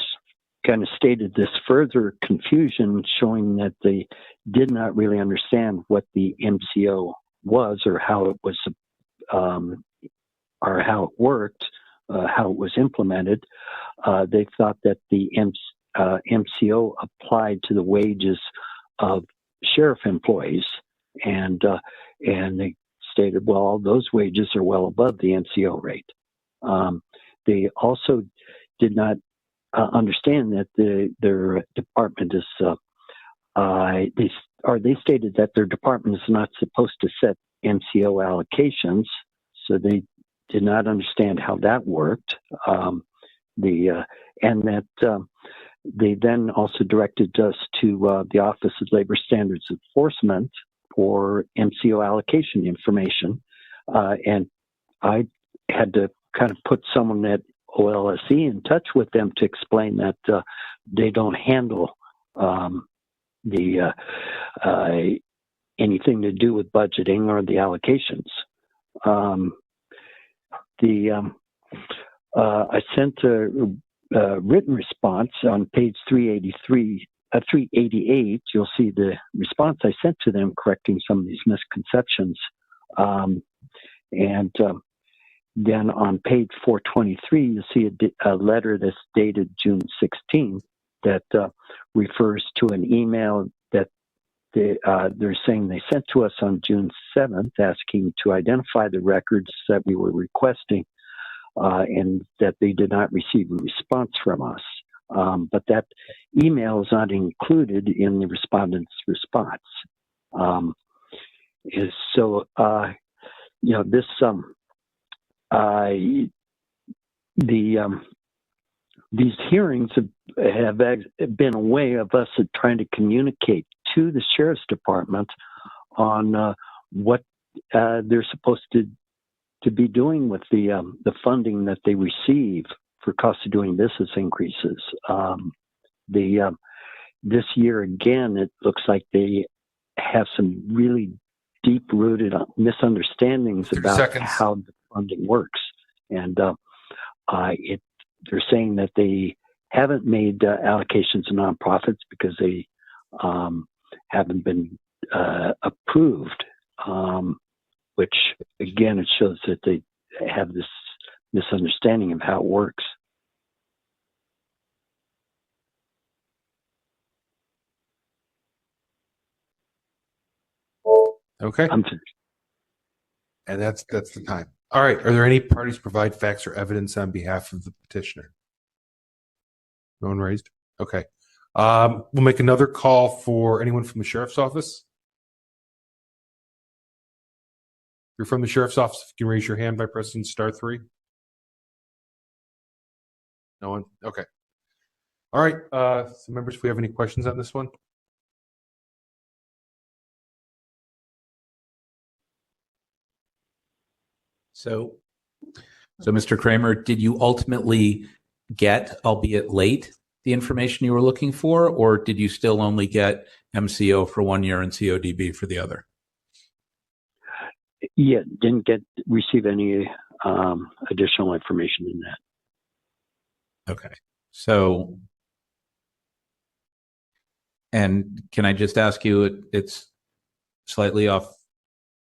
kind of stated this further confusion, showing that they did not really understand what the MCO was or how it was, or how it worked, how it was implemented. They thought that the MCO applied to the wages of sheriff employees, and they stated, well, those wages are well above the MCO rate. They also did not understand that their department is, they stated that their department is not supposed to set MCO allocations, so they did not understand how that worked. And that they then also directed us to the Office of Labor Standards Enforcement for MCO allocation information. And I had to kind of put someone at OLSE in touch with them to explain that they don't handle anything to do with budgeting or the allocations. I sent a written response on page 388. You'll see the response I sent to them correcting some of these misconceptions. Then on page 423, you'll see a letter that's dated June 16th that refers to an email that they're saying they sent to us on June 7th, asking to identify the records that we were requesting, and that they did not receive a response from us. But that email is not included in the respondent's response. These hearings have been a way of us trying to communicate to the Sheriff's Department on what they're supposed to be doing with the funding that they receive for cost of doing business increases. This year again, it looks like they have some really deep-rooted misunderstandings about how the funding works, and they're saying that they haven't made allocations to nonprofits because they haven't been approved, which again, it shows that they have this misunderstanding of how it works. Okay. I'm finished. And that's the time. All right. Are there any parties provide facts or evidence on behalf of the petitioner? No one raised? Okay. We'll make another call for anyone from the Sheriff's Office. If you're from the Sheriff's Office, if you can raise your hand by pressing *3. No one? Okay. All right. So members, if we have any questions on this one? So, Mr. Kramer, did you ultimately get, albeit late, the information you were looking for, or did you still only get MCO for 1 year and CODB for the other? Yeah, didn't receive any additional information in that. Okay. So, and can I just ask you, it's slightly off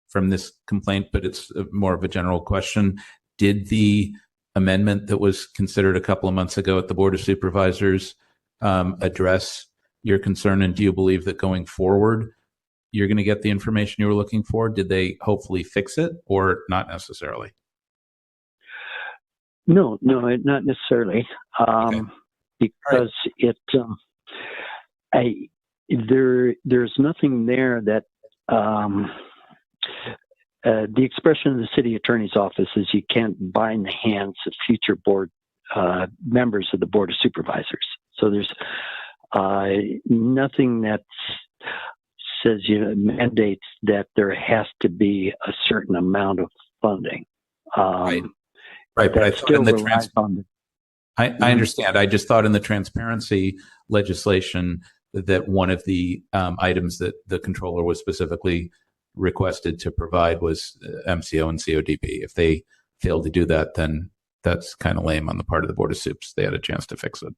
from this complaint, but it's more of a general question. Did the amendment that was considered a couple of months ago at the Board of Supervisors address your concern? And do you believe that going forward, you're going to get the information you were looking for? Did they hopefully fix it or not necessarily? No, not necessarily. Because there's nothing there that the expression of the city attorney's office is you can't bind the hands of future board members of the Board of Supervisors. So there's nothing that says, mandates that there has to be a certain amount of funding. Right. But I thought in the I understand. I just thought in the transparency legislation that one of the items that the controller was specifically requested to provide was MCO and CODB. If they failed to do that, then that's kind of lame on the part of the Board of Soups. They had a chance to fix it.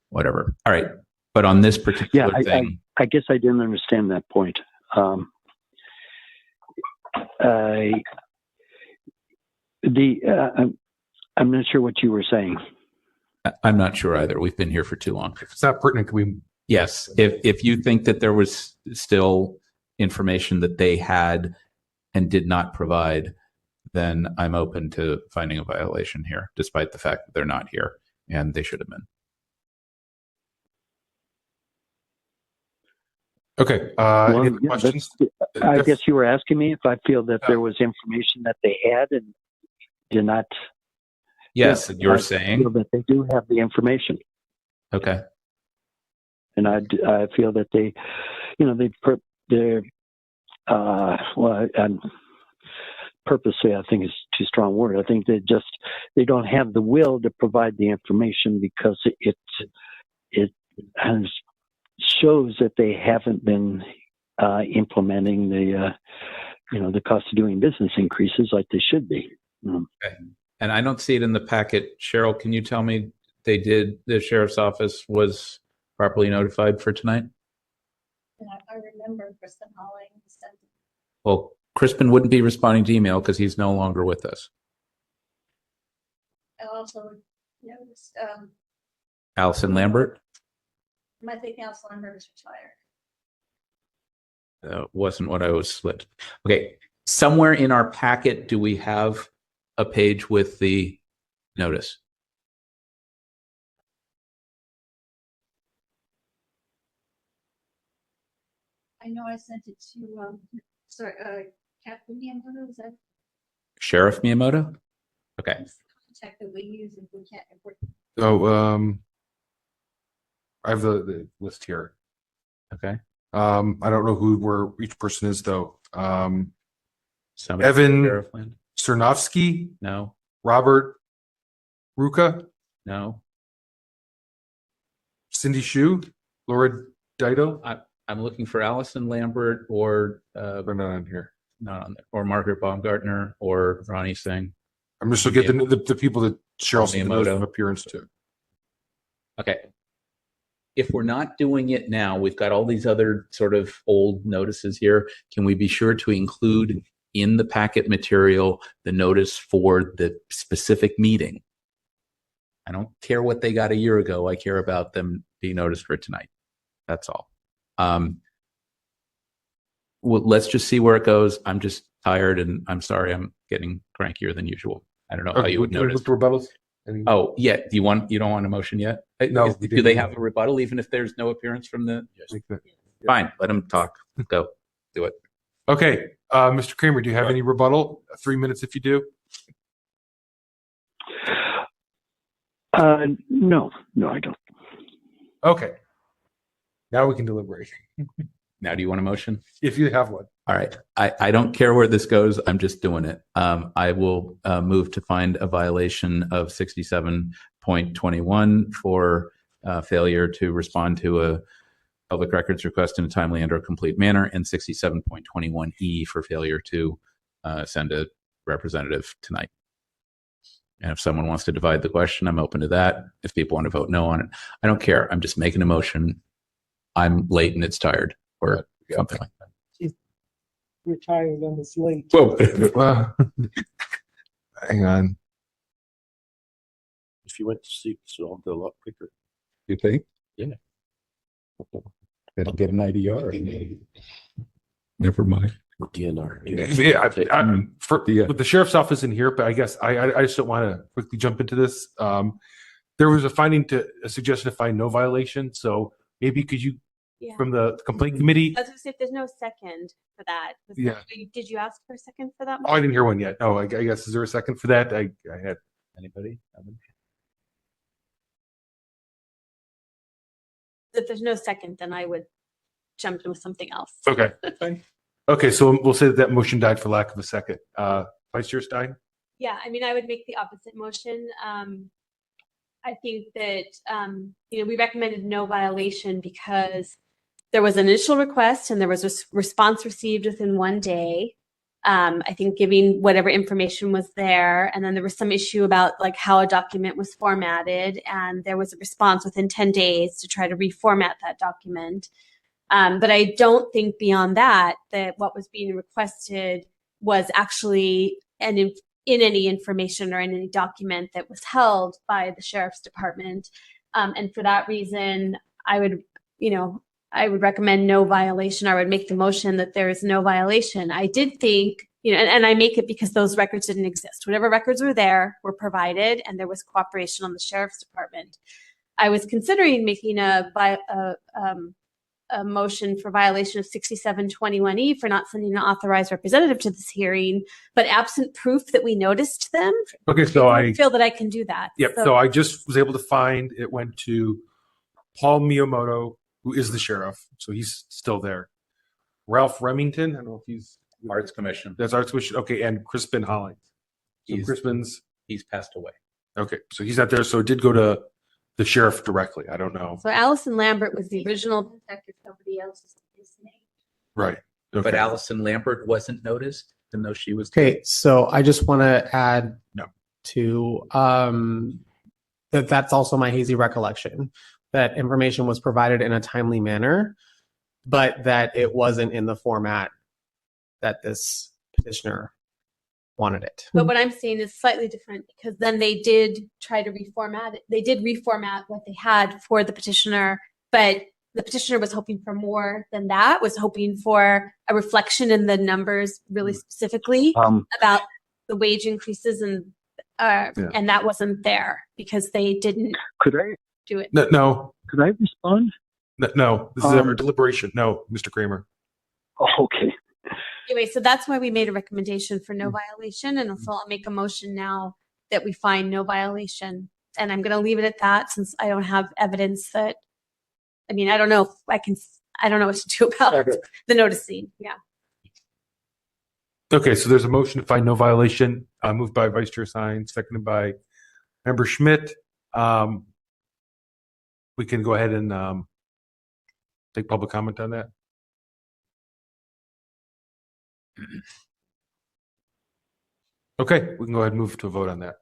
Whatever. All right. But on this particular thing, I guess I didn't understand that point. I'm not sure what you were saying. I'm not sure either. We've been here for too long. If it's not pertinent, can we? Yes. If you think that there was still information that they had and did not provide, then I'm open to finding a violation here, despite the fact that they're not here and they should have been. Okay. Any other questions? I guess you were asking me if I feel that there was information that they had and did not. Yes, you're saying that they do have the information. Okay. And I feel that they, purposely, I think is too strong a word. I think they don't have the will to provide the information because it shows that they haven't been implementing the cost of doing business increases like they should be. Okay. And I don't see it in the packet. Cheryl, can you tell me the sheriff's office was properly notified for tonight? I remember Kristen Holling sent. Well, Crispin wouldn't be responding to email because he's no longer with us. I also noticed. Allison Lambert? I think Allison Lambert is retired. Wasn't what I was split. Okay. Somewhere in our packet, do we have a page with the notice? I know I sent it to Captain Miyamoto. Is that Sheriff Miyamoto? Okay. contact that we use if we can't? I have the list here. Okay. I don't know where each person is though. Somebody Evan Sheriff Land? Cernovsky? No. Robert Ruka? No. Cindy Shu? Laura Dido? I'm looking for Allison Lambert or they're not on here. Not on there. Or Margaret Baumgartner or Ronnie Singh. I'm just looking at the people that Cheryl sent the notice Miyamoto. of appearance to. Okay. If we're not doing it now, we've got all these other sort of old notices here. Can we be sure to include in the packet material the notice for the specific meeting? I don't care what they got a year ago. I care about them being noticed for tonight. That's all. Well, let's just see where it goes. I'm just tired and I'm sorry I'm getting crankier than usual. I don't know how you would notice. Rebuttals? Oh, yeah. You don't want a motion yet? No. Do they have a rebuttal even if there's no appearance from the? Fine. Let them talk. Go. Do it. Okay. Mr. Kramer, do you have any rebuttal? 3 minutes if you do. No, I don't. Okay. Now we can deliberate. Now, do you want a motion? If you have one. All right. I don't care where this goes. I'm just doing it. I will move to find a violation of 67.21 for failure to respond to a public records request in a timely and or complete manner, and 67.21E for failure to send a representative tonight. And if someone wants to divide the question, I'm open to that. If people want to vote no on it, I don't care. I'm just making a motion. I'm late and it's tired or something like that. We're tired and it's late. Well, hang on. If you went to sleep, so I'll go a lot quicker. You think? Yeah. It'll get an IDR. Never mind. DNR. With the sheriff's office in here, but I guess I just don't want to quickly jump into this. There was a suggestion to find no violation. So maybe could you, from the complaint committee? I was going to say, if there's no second for that. Did you ask for a second for that? Oh, I didn't hear one yet. No, I guess, is there a second for that? I had. Anybody? If there's no second, then I would jump in with something else. Okay. Okay, so we'll say that motion died for lack of a second. Vice Chair Stein? Yeah, I mean, I would make the opposite motion. I think that, we recommended no violation because there was an initial request and there was a response received within 1 day. I think giving whatever information was there, and then there was some issue about like how a document was formatted, and there was a response within 10 days to try to reformat that document. But I don't think beyond that what was being requested was actually in any information or in any document that was held by the sheriff's department. And for that reason, I would recommend no violation. I would make the motion that there is no violation. I did think, and I make it because those records didn't exist. Whatever records were there were provided, and there was cooperation on the sheriff's department. I was considering making a motion for violation of 6721E for not sending an authorized representative to this hearing, but absent proof that we noticed them. Okay, so I feel that I can do that. Yep. So I just was able to find it went to Paul Miyamoto, who is the sheriff, so he's still there. Ralph Remington, I don't know if he's Arts Commission. That's Arts Commission. Okay, and Crispin Hollings. So He's passed away. Okay, so he's not there. So it did go to the sheriff directly. I don't know. So Allison Lambert was the original detective. Somebody else is his name. Right. Okay. But Allison Lambert wasn't noticed, even though she was. Okay, so I just want to add No. to that's also my hazy recollection, that information was provided in a timely manner, but that it wasn't in the format that this petitioner wanted it. But what I'm saying is slightly different, because then they did try to reformat it. They did reformat what they had for the petitioner, but the petitioner was hoping for more than that, was hoping for a reflection in the numbers really specifically about the wage increases, and that wasn't there because they didn't Could I do it. No. Could I respond? No. This is a deliberation. No, Mr. Kramer. Oh, okay. Anyway, so that's why we made a recommendation for no violation, and so I'll make a motion now that we find no violation. And I'm going to leave it at that, since I don't have evidence that, I don't know if I don't know what to do about the noticing. Yeah. Okay, so there's a motion to find no violation, moved by Vice Chair Stein, seconded by Member Schmidt. We can go ahead and take public comment on that. Okay, we can go ahead and move to a vote on that.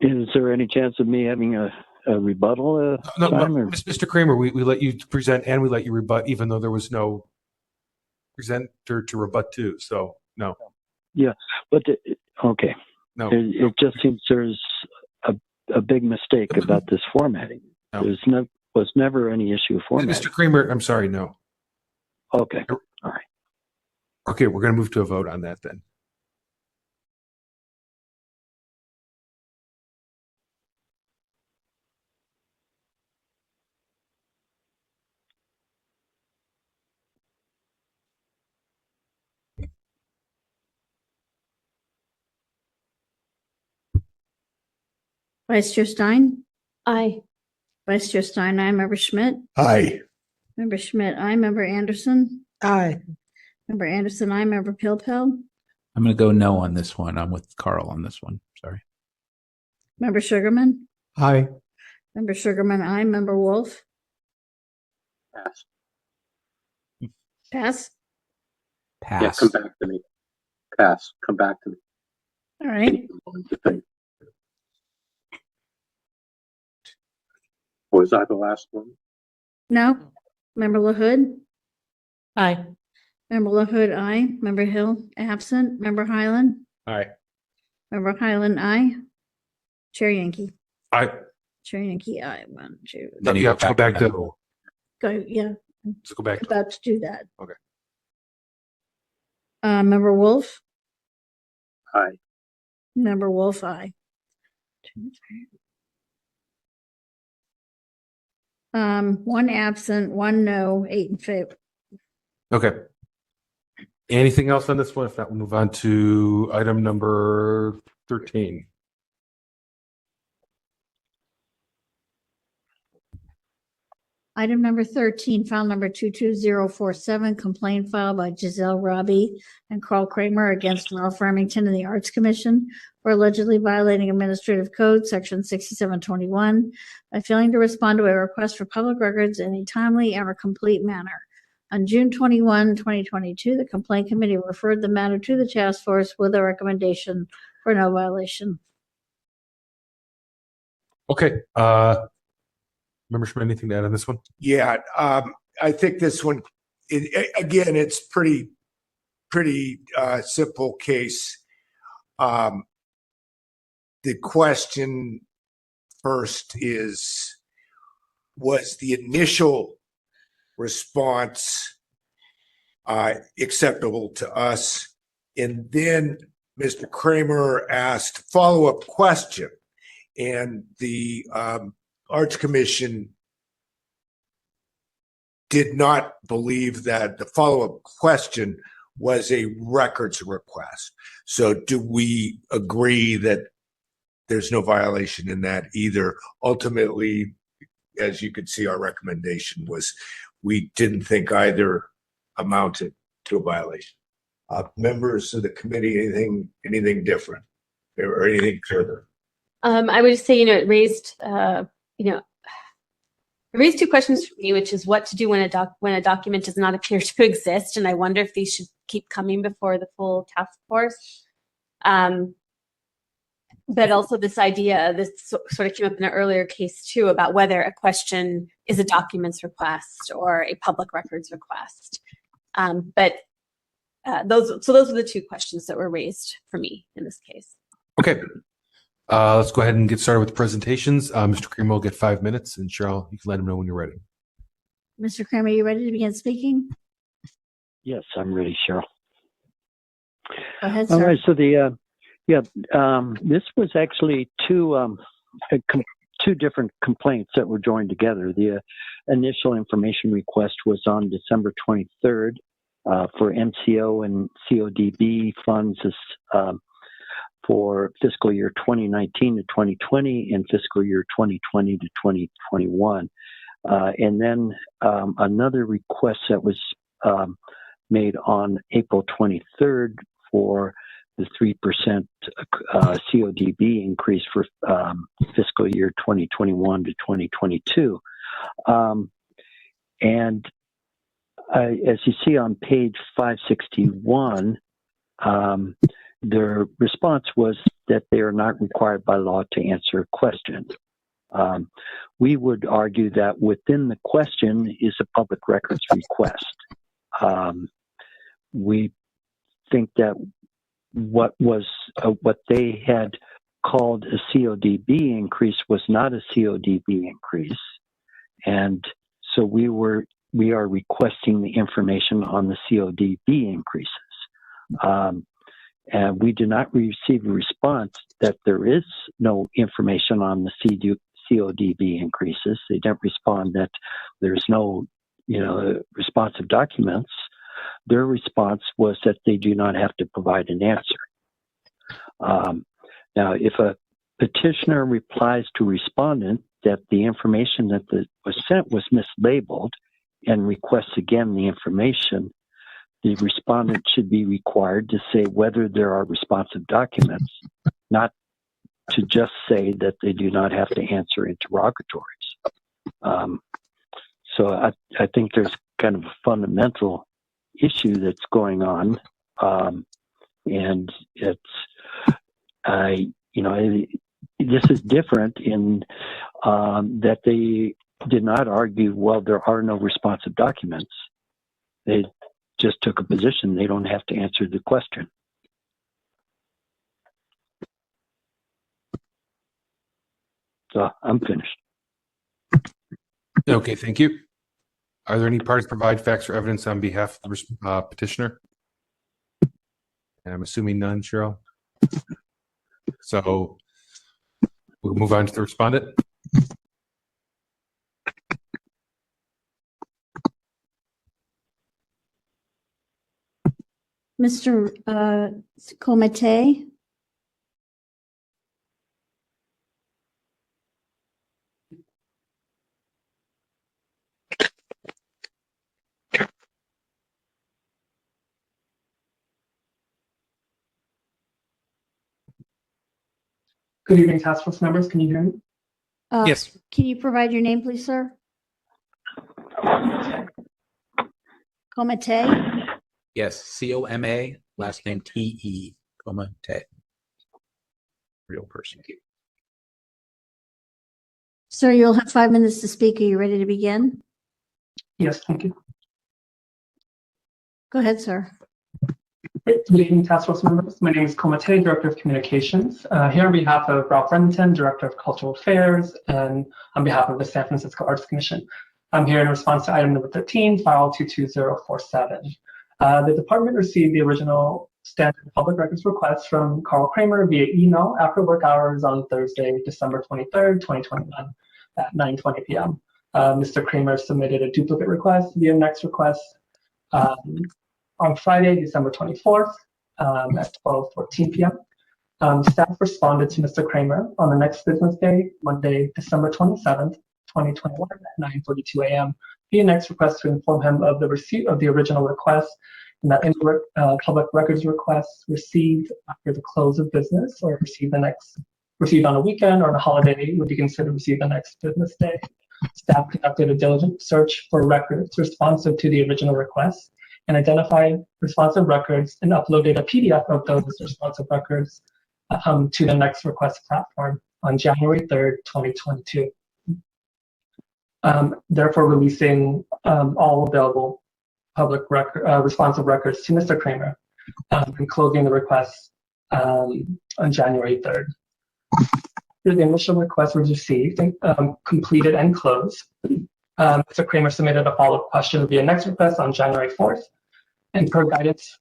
Is there any chance of me having a rebuttal? No, Mr. Kramer, we let you present and we let you rebut, even though there was no presenter to rebut to. So no. Yeah, but okay. No, it just seems there's a big mistake about this formatting. No. Was never any issue of formatting. Mr. Kramer, I'm sorry, no. Okay, all right. Okay, we're going to move to a vote on that then. Vice Chair Stein? Aye. Vice Chair Stein, aye. Member Schmidt? Aye. Member Schmidt, aye. Member Anderson? Aye. Member Anderson, aye. Member Pilpel? I'm going to go no on this one. I'm with Carl on this one. Sorry. Member Sugarman? Aye. Member Sugarman, aye. Member Wolf? Pass. Pass? Yeah, come back to me. Pass. Come back to me. All right. Was I the last one? No. Member LaHood? Aye. Member LaHood, aye. Member Hill, absent. Member Highland? Aye. Member Highland, aye. Chair Yankee? Aye. Chair Yankee, aye. 1, 2. Then You have to go back to, Go, yeah, let's go back. about to do that. Okay. Member Wolf? Aye. Member Wolf, aye. 2, 3. 1 absent, 1 no, 8 in favor. Okay. Anything else on this one? If not, we'll move on to item number 13. Item number 13, file number 22047, complaint filed by Giselle Robbie and Carl Kramer against Ralph Remington and the Arts Commission for allegedly violating Administrative Code, Section 6721, by failing to respond to a request for public records in a timely and complete manner. On June 21, 2022, the Complaint Committee referred the matter to the task force with a recommendation for no violation. Okay. Member Schmidt, anything to add on this one? Yeah, I think this one, again, it's pretty simple case. The question first is, was the initial response acceptable to us? And then Mr. Kramer asked follow-up question, and the Arts Commission did not believe that the follow-up question was a records request. So do we agree that there's no violation in that either? Ultimately, as you can see, our recommendation was we didn't think either amounted to a violation. Members of the committee, anything different or anything further? I would just say, it raised, it raised 2 questions for me, which is what to do when a document does not appear to exist, and I wonder if these should keep coming before the full task force. But also this idea, this sort of came up in an earlier case too, about whether a question is a documents request or a public records request. Those are the 2 questions that were raised for me in this case. Okay. Let's go ahead and get started with the presentations. Mr. Kramer will get 5 minutes, and Cheryl, you can let him know when you're ready. Mr. Kramer, are you ready to begin speaking? Yes, I'm ready, Cheryl. Go ahead, All sir. right, so this was actually two different complaints that were joined together. The initial information request was on December 23rd for MCO and CODB funds for fiscal year 2019 to 2020 and fiscal year 2020 to 2021. And then another request that was made on April 23rd for the 3% CODB increase for fiscal year 2021 to 2022. And as you see on page 561, their response was that they are not required by law to answer a question. We would argue that within the question is a public records request. We think that what they had called a CODB increase was not a CODB increase, and so we are requesting the information on the CODB increases. And we did not receive a response that there is no information on the CODB increases. They didn't respond that there's no, responsive documents. Their response was that they do not have to provide an answer. Now, if a petitioner replies to respondent that the information that was sent was mislabeled and requests again the information, the respondent should be required to say whether there are responsive documents, not to just say that they do not have to answer interrogatories. So I think there's kind of a fundamental issue that's going on, and it's this is different in that they did not argue, well, there are no responsive documents. They just took a position. They don't have to answer the question. So I'm finished. Okay, thank you. Are there any parties provide facts or evidence on behalf of the petitioner? And I'm assuming none, Cheryl. So we'll move on to the respondent. Mr. Comite? Good evening, task force members. Can you hear me? Yes. Can you provide your name, please, sir? Comite? Yes, C-O-M-A, last name T-E, Comate. Real person. Sir, you'll have 5 minutes to speak. Are you ready to begin? Yes, thank you. Go ahead, sir. Good evening, task force members. My name is Comate, Director of Communications. Here on behalf of Ralph Remington, Director of Cultural Affairs, and on behalf of the San Francisco Arts Commission. I'm here in response to item number 13, file 22047. The department received the original standard public records request from Carl Kramer via email after work hours on Thursday, December 23rd, 2021 at 9:20 p.m. Mr. Kramer submitted a duplicate request via next request on Friday, December 24th at 12:14 p.m. Staff responded to Mr. Kramer on the next business day, Monday, December 27th, 2021 at 9:42 a.m. via next request to inform him of the receipt of the original request and that any public records requests received after the close of business or received on a weekend or on a holiday would be considered received the next business day. Staff conducted a diligent search for records responsive to the original request and identified responsive records and uploaded a PDF of those responsive records to the next request platform on January 3rd, 2022. Therefore releasing all available public responsive records to Mr. Kramer and closing the request on January 3rd. The initial request was received, completed and closed. Mr. Kramer submitted a follow-up question via next request on January 4th. And per guidance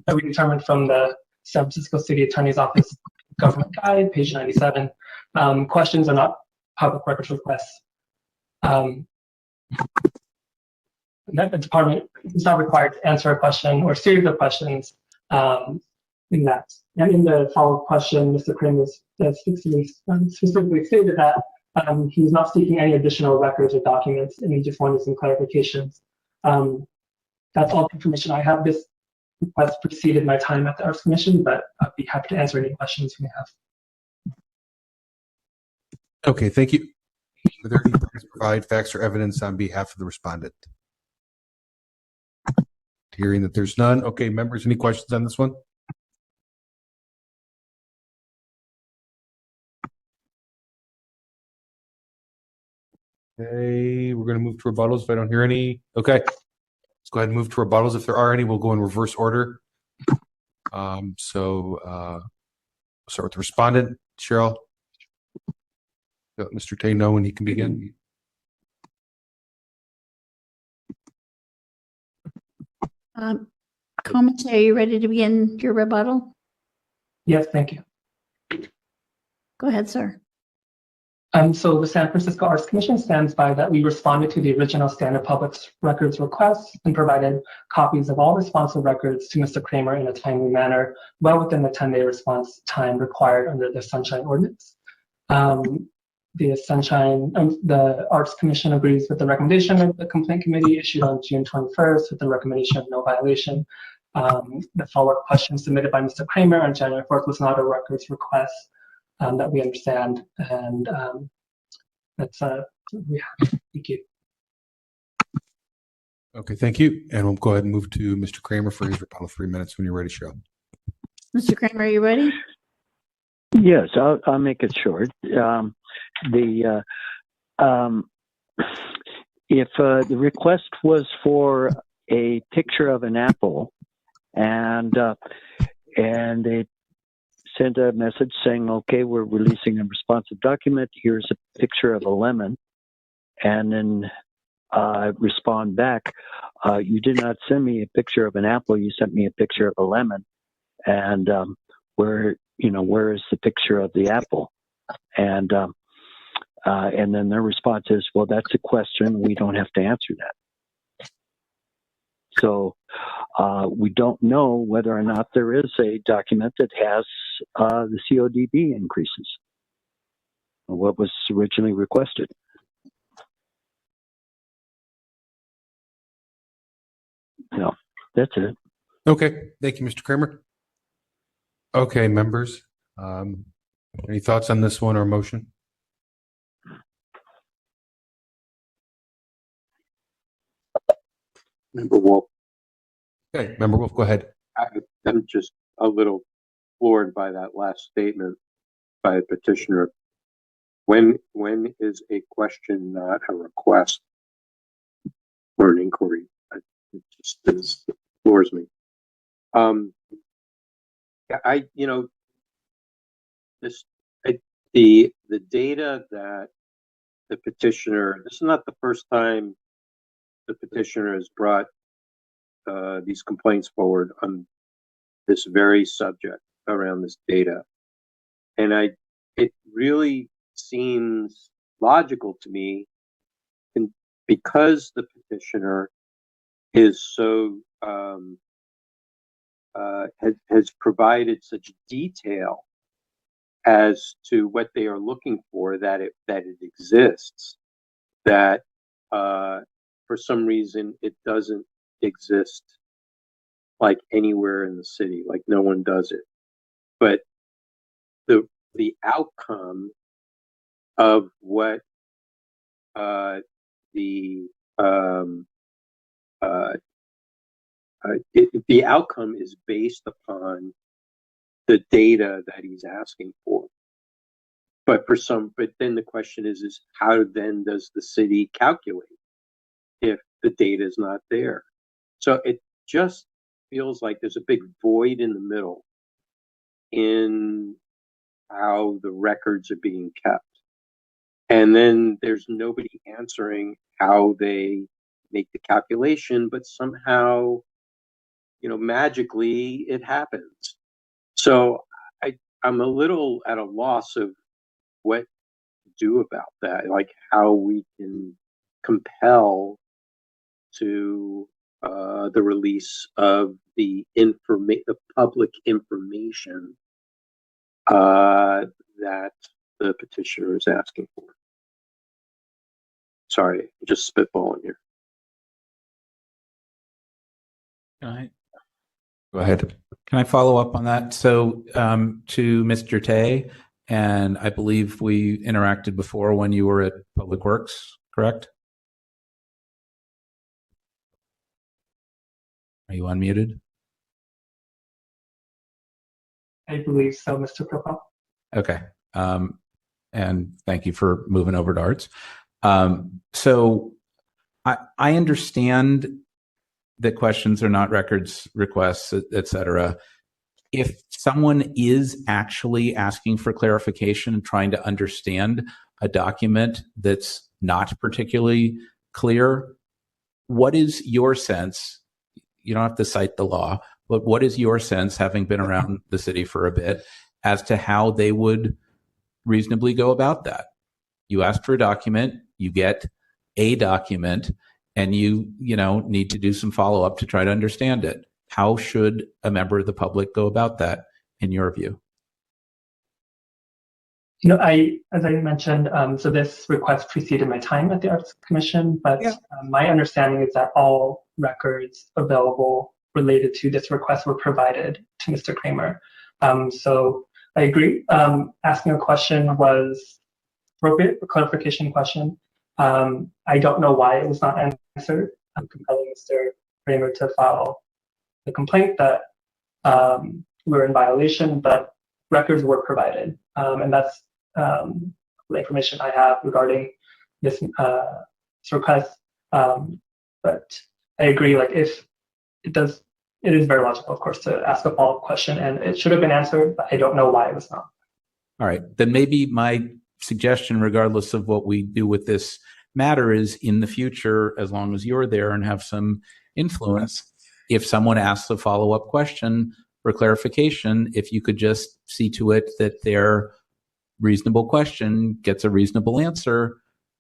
that we determined from the San Francisco City Attorney's Office Government Guide, page 97, questions are not public records requests. That the department is not required to answer a question or series of questions in that. And in the follow-up question, Mr. Kramer specifically stated that he's not seeking any additional records or documents, and he just wanted some clarifications. That's all the information I have. This request preceded my time at the Arts Commission, but I'd be happy to answer any questions you may have. Okay, thank you. Are there any parties provide facts or evidence on behalf of the respondent? Hearing that there's none. Okay, members, any questions on this one? Okay, we're going to move to rebuttals if I don't hear any. Okay, let's go ahead and move to rebuttals. If there are any, we'll go in reverse order. Start with the respondent, Cheryl. Let Mr. Tay know when he can begin. Comment, are you ready to begin your rebuttal? Yes, thank you. Go ahead, sir. So the San Francisco Arts Commission stands by that we responded to the original standard public records request and provided copies of all responsive records to Mr. Kramer in a timely manner, well within the 10-day response time required under the Sunshine Ordinance. The the Arts Commission agrees with the recommendation of the complaint committee issued on June 21st with the recommendation of no violation. The follow-up question submitted by Mr. Kramer on January 4th was not a records request that we understand, and that's we have. Thank you. Okay, thank you. And we'll go ahead and move to Mr. Kramer for his final 3 minutes when you're ready, Cheryl. Mr. Kramer, are you ready? Yes, I'll make it short. If the request was for a picture of an apple, and they sent a message saying, "Okay, we're releasing a responsive document. Here's a picture of a lemon," and then respond back, "You did not send me a picture of an apple. You sent me a picture of a lemon," and where is the picture of the apple? And then their response is, "Well, that's a question. We don't have to answer that." So we don't know whether or not there is a document that has the CODB increases, what was originally requested. No, that's it. Okay, thank you, Mr. Kramer. Okay, members, any thoughts on this one or motion? Member Wolf. Okay, Member Wolf, go ahead. I'm just a little floored by that last statement by the petitioner. When is a question not a request or an inquiry? It just floors me. The data that the petitioner, this is not the first time the petitioner has brought these complaints forward on this very subject around this data. And it really seems logical to me, and because the petitioner is so has provided such detail as to what they are looking for, that it exists, that for some reason it doesn't exist like anywhere in the city, like no one does it. But the outcome of what the outcome is based upon the data that he's asking for. But then the question is how then does the city calculate if the data is not there? So it just feels like there's a big void in the middle in how the records are being kept. And then there's nobody answering how they make the calculation, but somehow, magically it happens. So I'm a little at a loss of what to do about that, like how we can compel to the release of the public information that the petitioner is asking for. Sorry, I'm just spitballing here. Go ahead. Can I follow up on that? So to Mr. Tay, and I believe we interacted before when you were at Public Works, correct? Are you unmuted? I believe so, Mr. Kripal. Okay. And thank you for moving over to arts. So I understand that questions are not records requests, et cetera. If someone is actually asking for clarification and trying to understand a document that's not particularly clear, what is your sense? You don't have to cite the law, but what is your sense, having been around the city for a bit, as to how they would reasonably go about that? You ask for a document, you get a document, and you need to do some follow-up to try to understand it. How should a member of the public go about that, in your view? As I mentioned, so this request preceded my time at the Arts Commission, but my understanding is that all records available related to this request were provided to Mr. Kramer. So I agree. Asking a question was appropriate, a clarification question. I don't know why it was not answered. I'm compelling Mr. Kramer to file the complaint that we're in violation, but records were provided. And that's the information I have regarding this request. But I agree, like if it is very logical, of course, to ask a follow-up question, and it should have been answered, but I don't know why it was not. All right. Then maybe my suggestion, regardless of what we do with this matter, is in the future, as long as you're there and have some influence, if someone asks a follow-up question for clarification, if you could just see to it that their reasonable question gets a reasonable answer,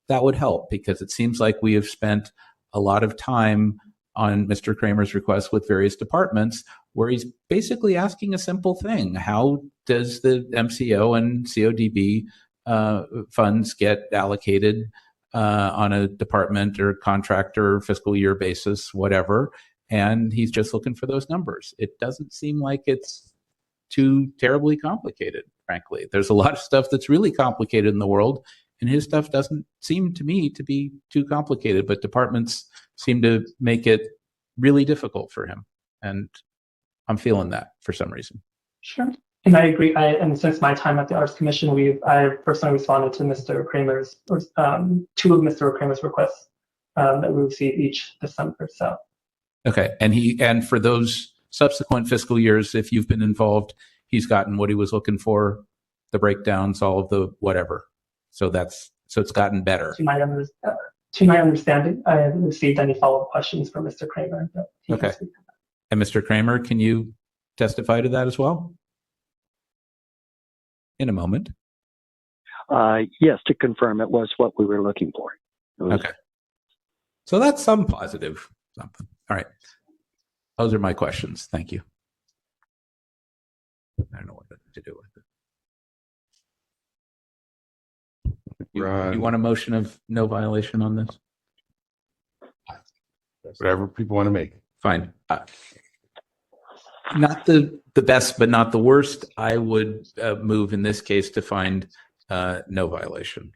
that would help, because it seems like we have spent a lot of time on Mr. Kramer's request with various departments where he's basically asking a simple thing. How does the MCO and CODB funds get allocated on a department or contractor fiscal year basis, whatever? And he's just looking for those numbers. It doesn't seem like it's too terribly complicated, frankly. There's a lot of stuff that's really complicated in the world, and his stuff doesn't seem to me to be too complicated, but departments seem to make it really difficult for him. And I'm feeling that for some reason. Sure. And I agree. And since my time at the Arts Commission, I personally responded to Mr. Kramer's, two of Mr. Kramer's requests that we received each December. So. Okay. And for those subsequent fiscal years, if you've been involved, he's gotten what he was looking for, the breakdowns, all of the whatever. So it's gotten better. To my understanding, I haven't received any follow-up questions from Mr. Kramer. Okay. And Mr. Kramer, can you testify to that as well? In a moment. Yes, to confirm, it was what we were looking for. Okay. So that's some positive something. All right. Those are my questions. Thank you. I don't know what to do with it. You want a motion of no violation on this? Whatever people want to make. Fine. Not the best, but not the worst. I would move in this case to find no violation.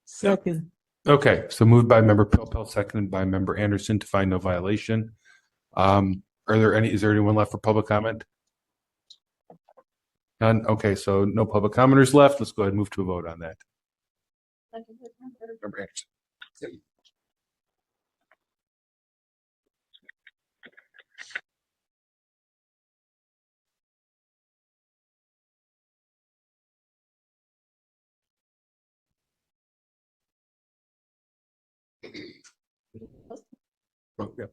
Second. Okay, so moved by member Pilpel, seconded by member Anderson to find no violation. Is there anyone left for public comment? None. Okay, so no public commenters left. Let's go ahead and move to a vote on that. Member Anderson. Oh, yeah.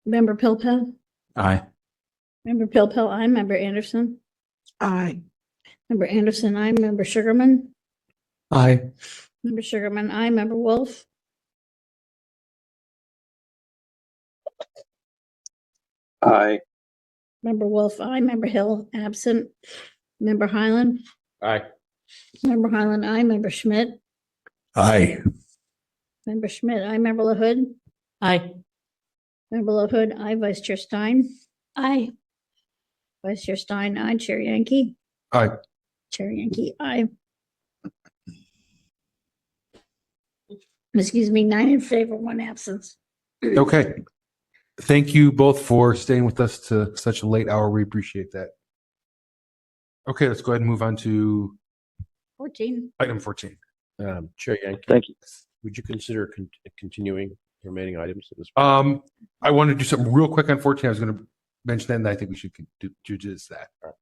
Member Pilpel? Aye. Member Pilpel, aye. Member Anderson? Aye. Member Anderson, aye. Member Sugarman? Aye. Member Sugarman, aye. Member Wolf? Aye. Member Wolf, aye. Member Hill, absent. Member Highland? Aye. Member Highland, aye. Member Schmidt? Aye. Member Schmidt, aye. Member LaHood? Aye. Member LaHood, aye. Vice Chair Stein? Aye. Vice Chair Stein, aye. Chair Yankee? Aye. Chair Yankee, aye. Excuse me, 9 in favor, 1 absence. Okay. Thank you both for staying with us to such a late hour. We appreciate that. Okay, let's go ahead and move on to 14. item 14. Chair Yankee. Thank you. Would you consider continuing the remaining items of this? I want to do something real quick on 14. I was going to mention that, and I think we should do just that. Right.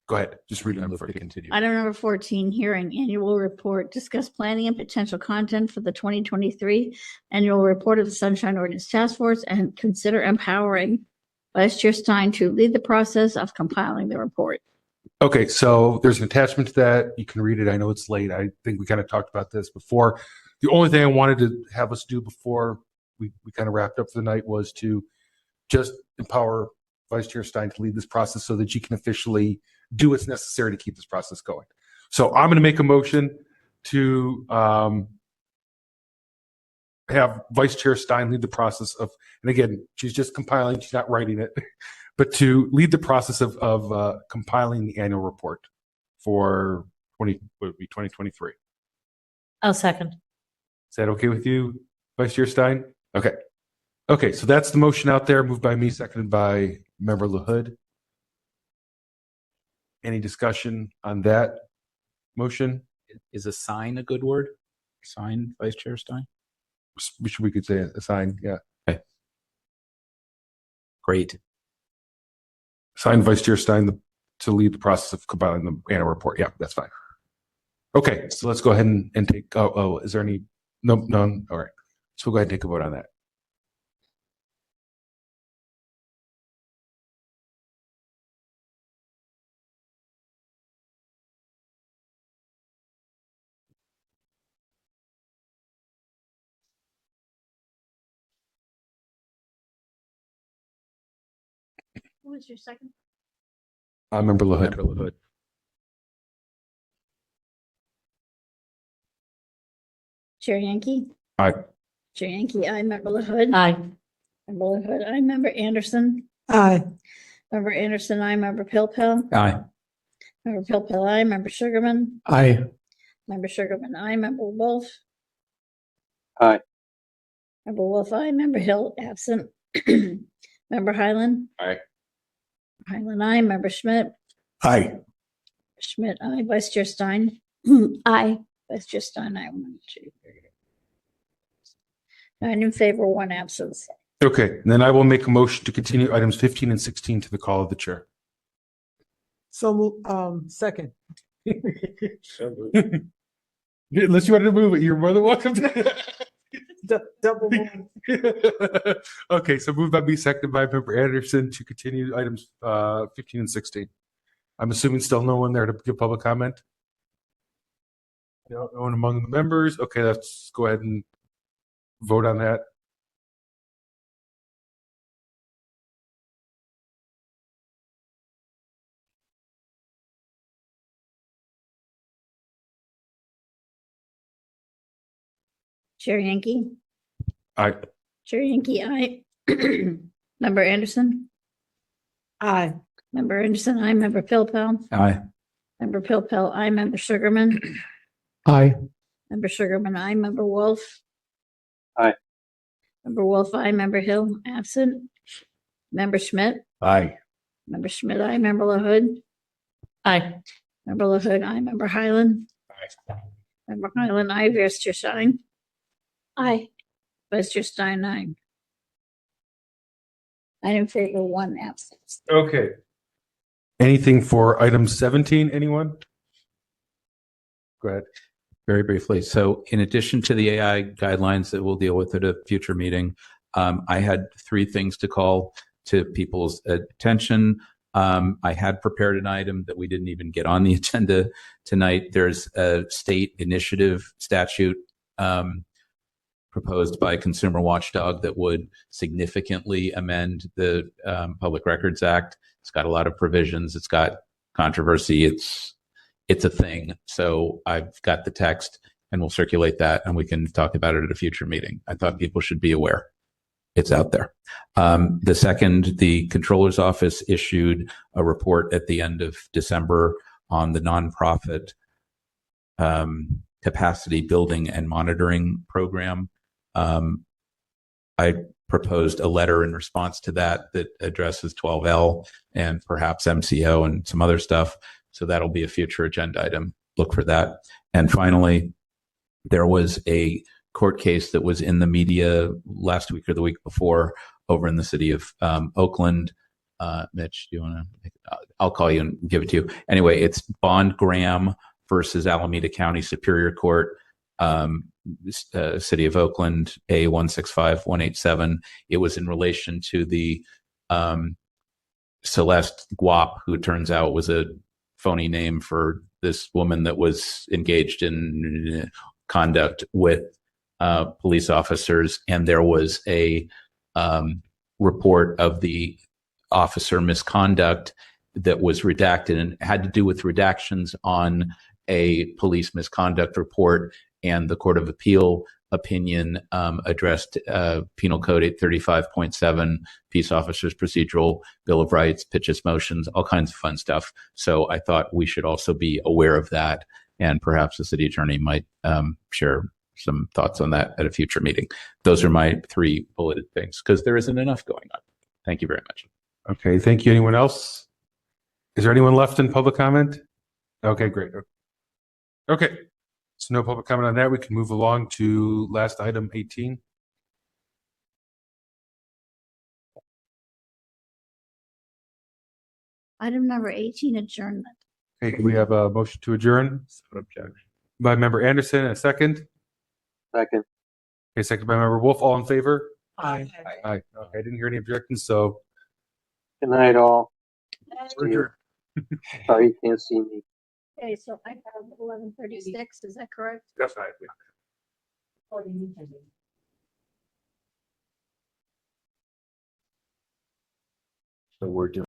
Go ahead. Just read it for continue. Item number 14, hearing annual report, discuss planning and potential content for the 2023 annual report of the Sunshine Ordinance Task Force, and consider empowering Vice Chair Stein to lead the process of compiling the report. Okay, so there's an attachment to that. You can read it. I know it's late. I think we kind of talked about this before. The only thing I wanted to have us do before we kind of wrapped up for the night was to just empower Vice Chair Stein to lead this process so that you can officially do what's necessary to keep this process going. So I'm going to make a motion to have Vice Chair Stein lead the process of, and again, she's just compiling, she's not writing it, but to lead the process of compiling the annual report for 2023. I'll second. Is that okay with you, Vice Chair Stein? Okay. Okay, so that's the motion out there, moved by me, seconded by Member LaHood. Any discussion on that motion? Is assign a good word? Sign, Vice Chair Stein? We could say assign, yeah. Okay. Great. Assign Vice Chair Stein to lead the process of compiling the annual report. Yeah, that's fine. Okay, so let's go ahead and take, is there any, no, none? All right. So we'll go ahead and take a vote on that. Who was your second? Member LaHood. Member LaHood. Chair Yankee? Aye. Chair Yankee, aye. Member LaHood? Aye. Member LaHood, aye. Member Anderson? Aye. Member Anderson, aye. Member Pilpel? Aye. Member Pilpel, aye. Member Sugarman? Aye. Member Sugarman, aye. Member Wolf? Aye. Member Wolf, aye. Member Hill, absent. Member Highland? Aye. Highland, aye. Member Schmidt? Aye. Schmidt, aye. Vice Chair Stein? Aye. Vice Chair Stein, aye. 1, 2, 3. 9 in favor, 1 absence. Okay, and then I will make a motion to continue items 15 and 16 to the call of the chair. So, second. Unless you wanted to move it, you're more than welcome to. Double move. Okay, so moved by me, seconded by Member Anderson to continue items 15 and 16. I'm assuming still no one there to give public comment? No one among the members? Okay, let's go ahead and vote on that. Chair Yankee? Aye. Chair Yankee, aye. Member Anderson? Aye. Member Anderson, aye. Member Pilpel? Aye. Member Pilpel, aye. Member Sugarman? Aye. Member Sugarman, aye. Member Wolf? Aye. Member Wolf, aye. Member Hill, absent. Member Schmidt? Aye. Member Schmidt, aye. Member LaHood? Aye. Member LaHood, aye. Member Highland? Aye. Member Highland, aye. Vice Chair Stein? Aye. Vice Chair Stein, aye. 9 in favor, 1 absent. Okay. Anything for item 17, anyone? Go ahead. Very briefly. So in addition to the AI guidelines that we'll deal with at a future meeting, I had 3 things to call to people's attention. I had prepared an item that we didn't even get on the agenda tonight. There's a state initiative statute proposed by Consumer Watchdog that would significantly amend the Public Records Act. It's got a lot of provisions. It's got controversy. It's a thing. So I've got the text and we'll circulate that and we can talk about it at a future meeting. I thought people should be aware. It's out there. The second, the Controller's Office issued a report at the end of December on the nonprofit capacity building and monitoring program. I proposed a letter in response to that addresses 12L and perhaps MCO and some other stuff. So that'll be a future agenda item. Look for that. And finally, there was a court case that was in the media last week or the week before over in the city of Oakland. Mitch, do you want to? I'll call you and give it to you. Anyway, it's Bond Graham versus Alameda County Superior Court, city of Oakland, A165187. It was in relation to the Celeste Guap, who it turns out was a phony name for this woman that was engaged in conduct with police officers, and there was a report of the officer misconduct that was redacted and had to do with redactions on a police misconduct report, and the Court of Appeal opinion addressed Penal Code 835.7, Peace Officers Procedural Bill of Rights, pitches motions, all kinds of fun stuff. So I thought we should also be aware of that, and perhaps the city attorney might share some thoughts on that at a future meeting. Those are my 3 bulleted things, because there isn't enough going on. Thank you very much. Okay, thank you. Anyone else? Is there anyone left in public comment? Okay, great. Okay, so no public comment on that. We can move along to last item 18. Item number 18, adjournment. Okay, we have a motion to adjourn by member Anderson, a second. Second. Okay, second by member Wolf. All in favor? Aye. Aye. Okay, I didn't hear any objections, so Good night, all. we're adjourned. Sorry you can't see me. Okay, so I have 11:36, is that correct? That's right. So we're doing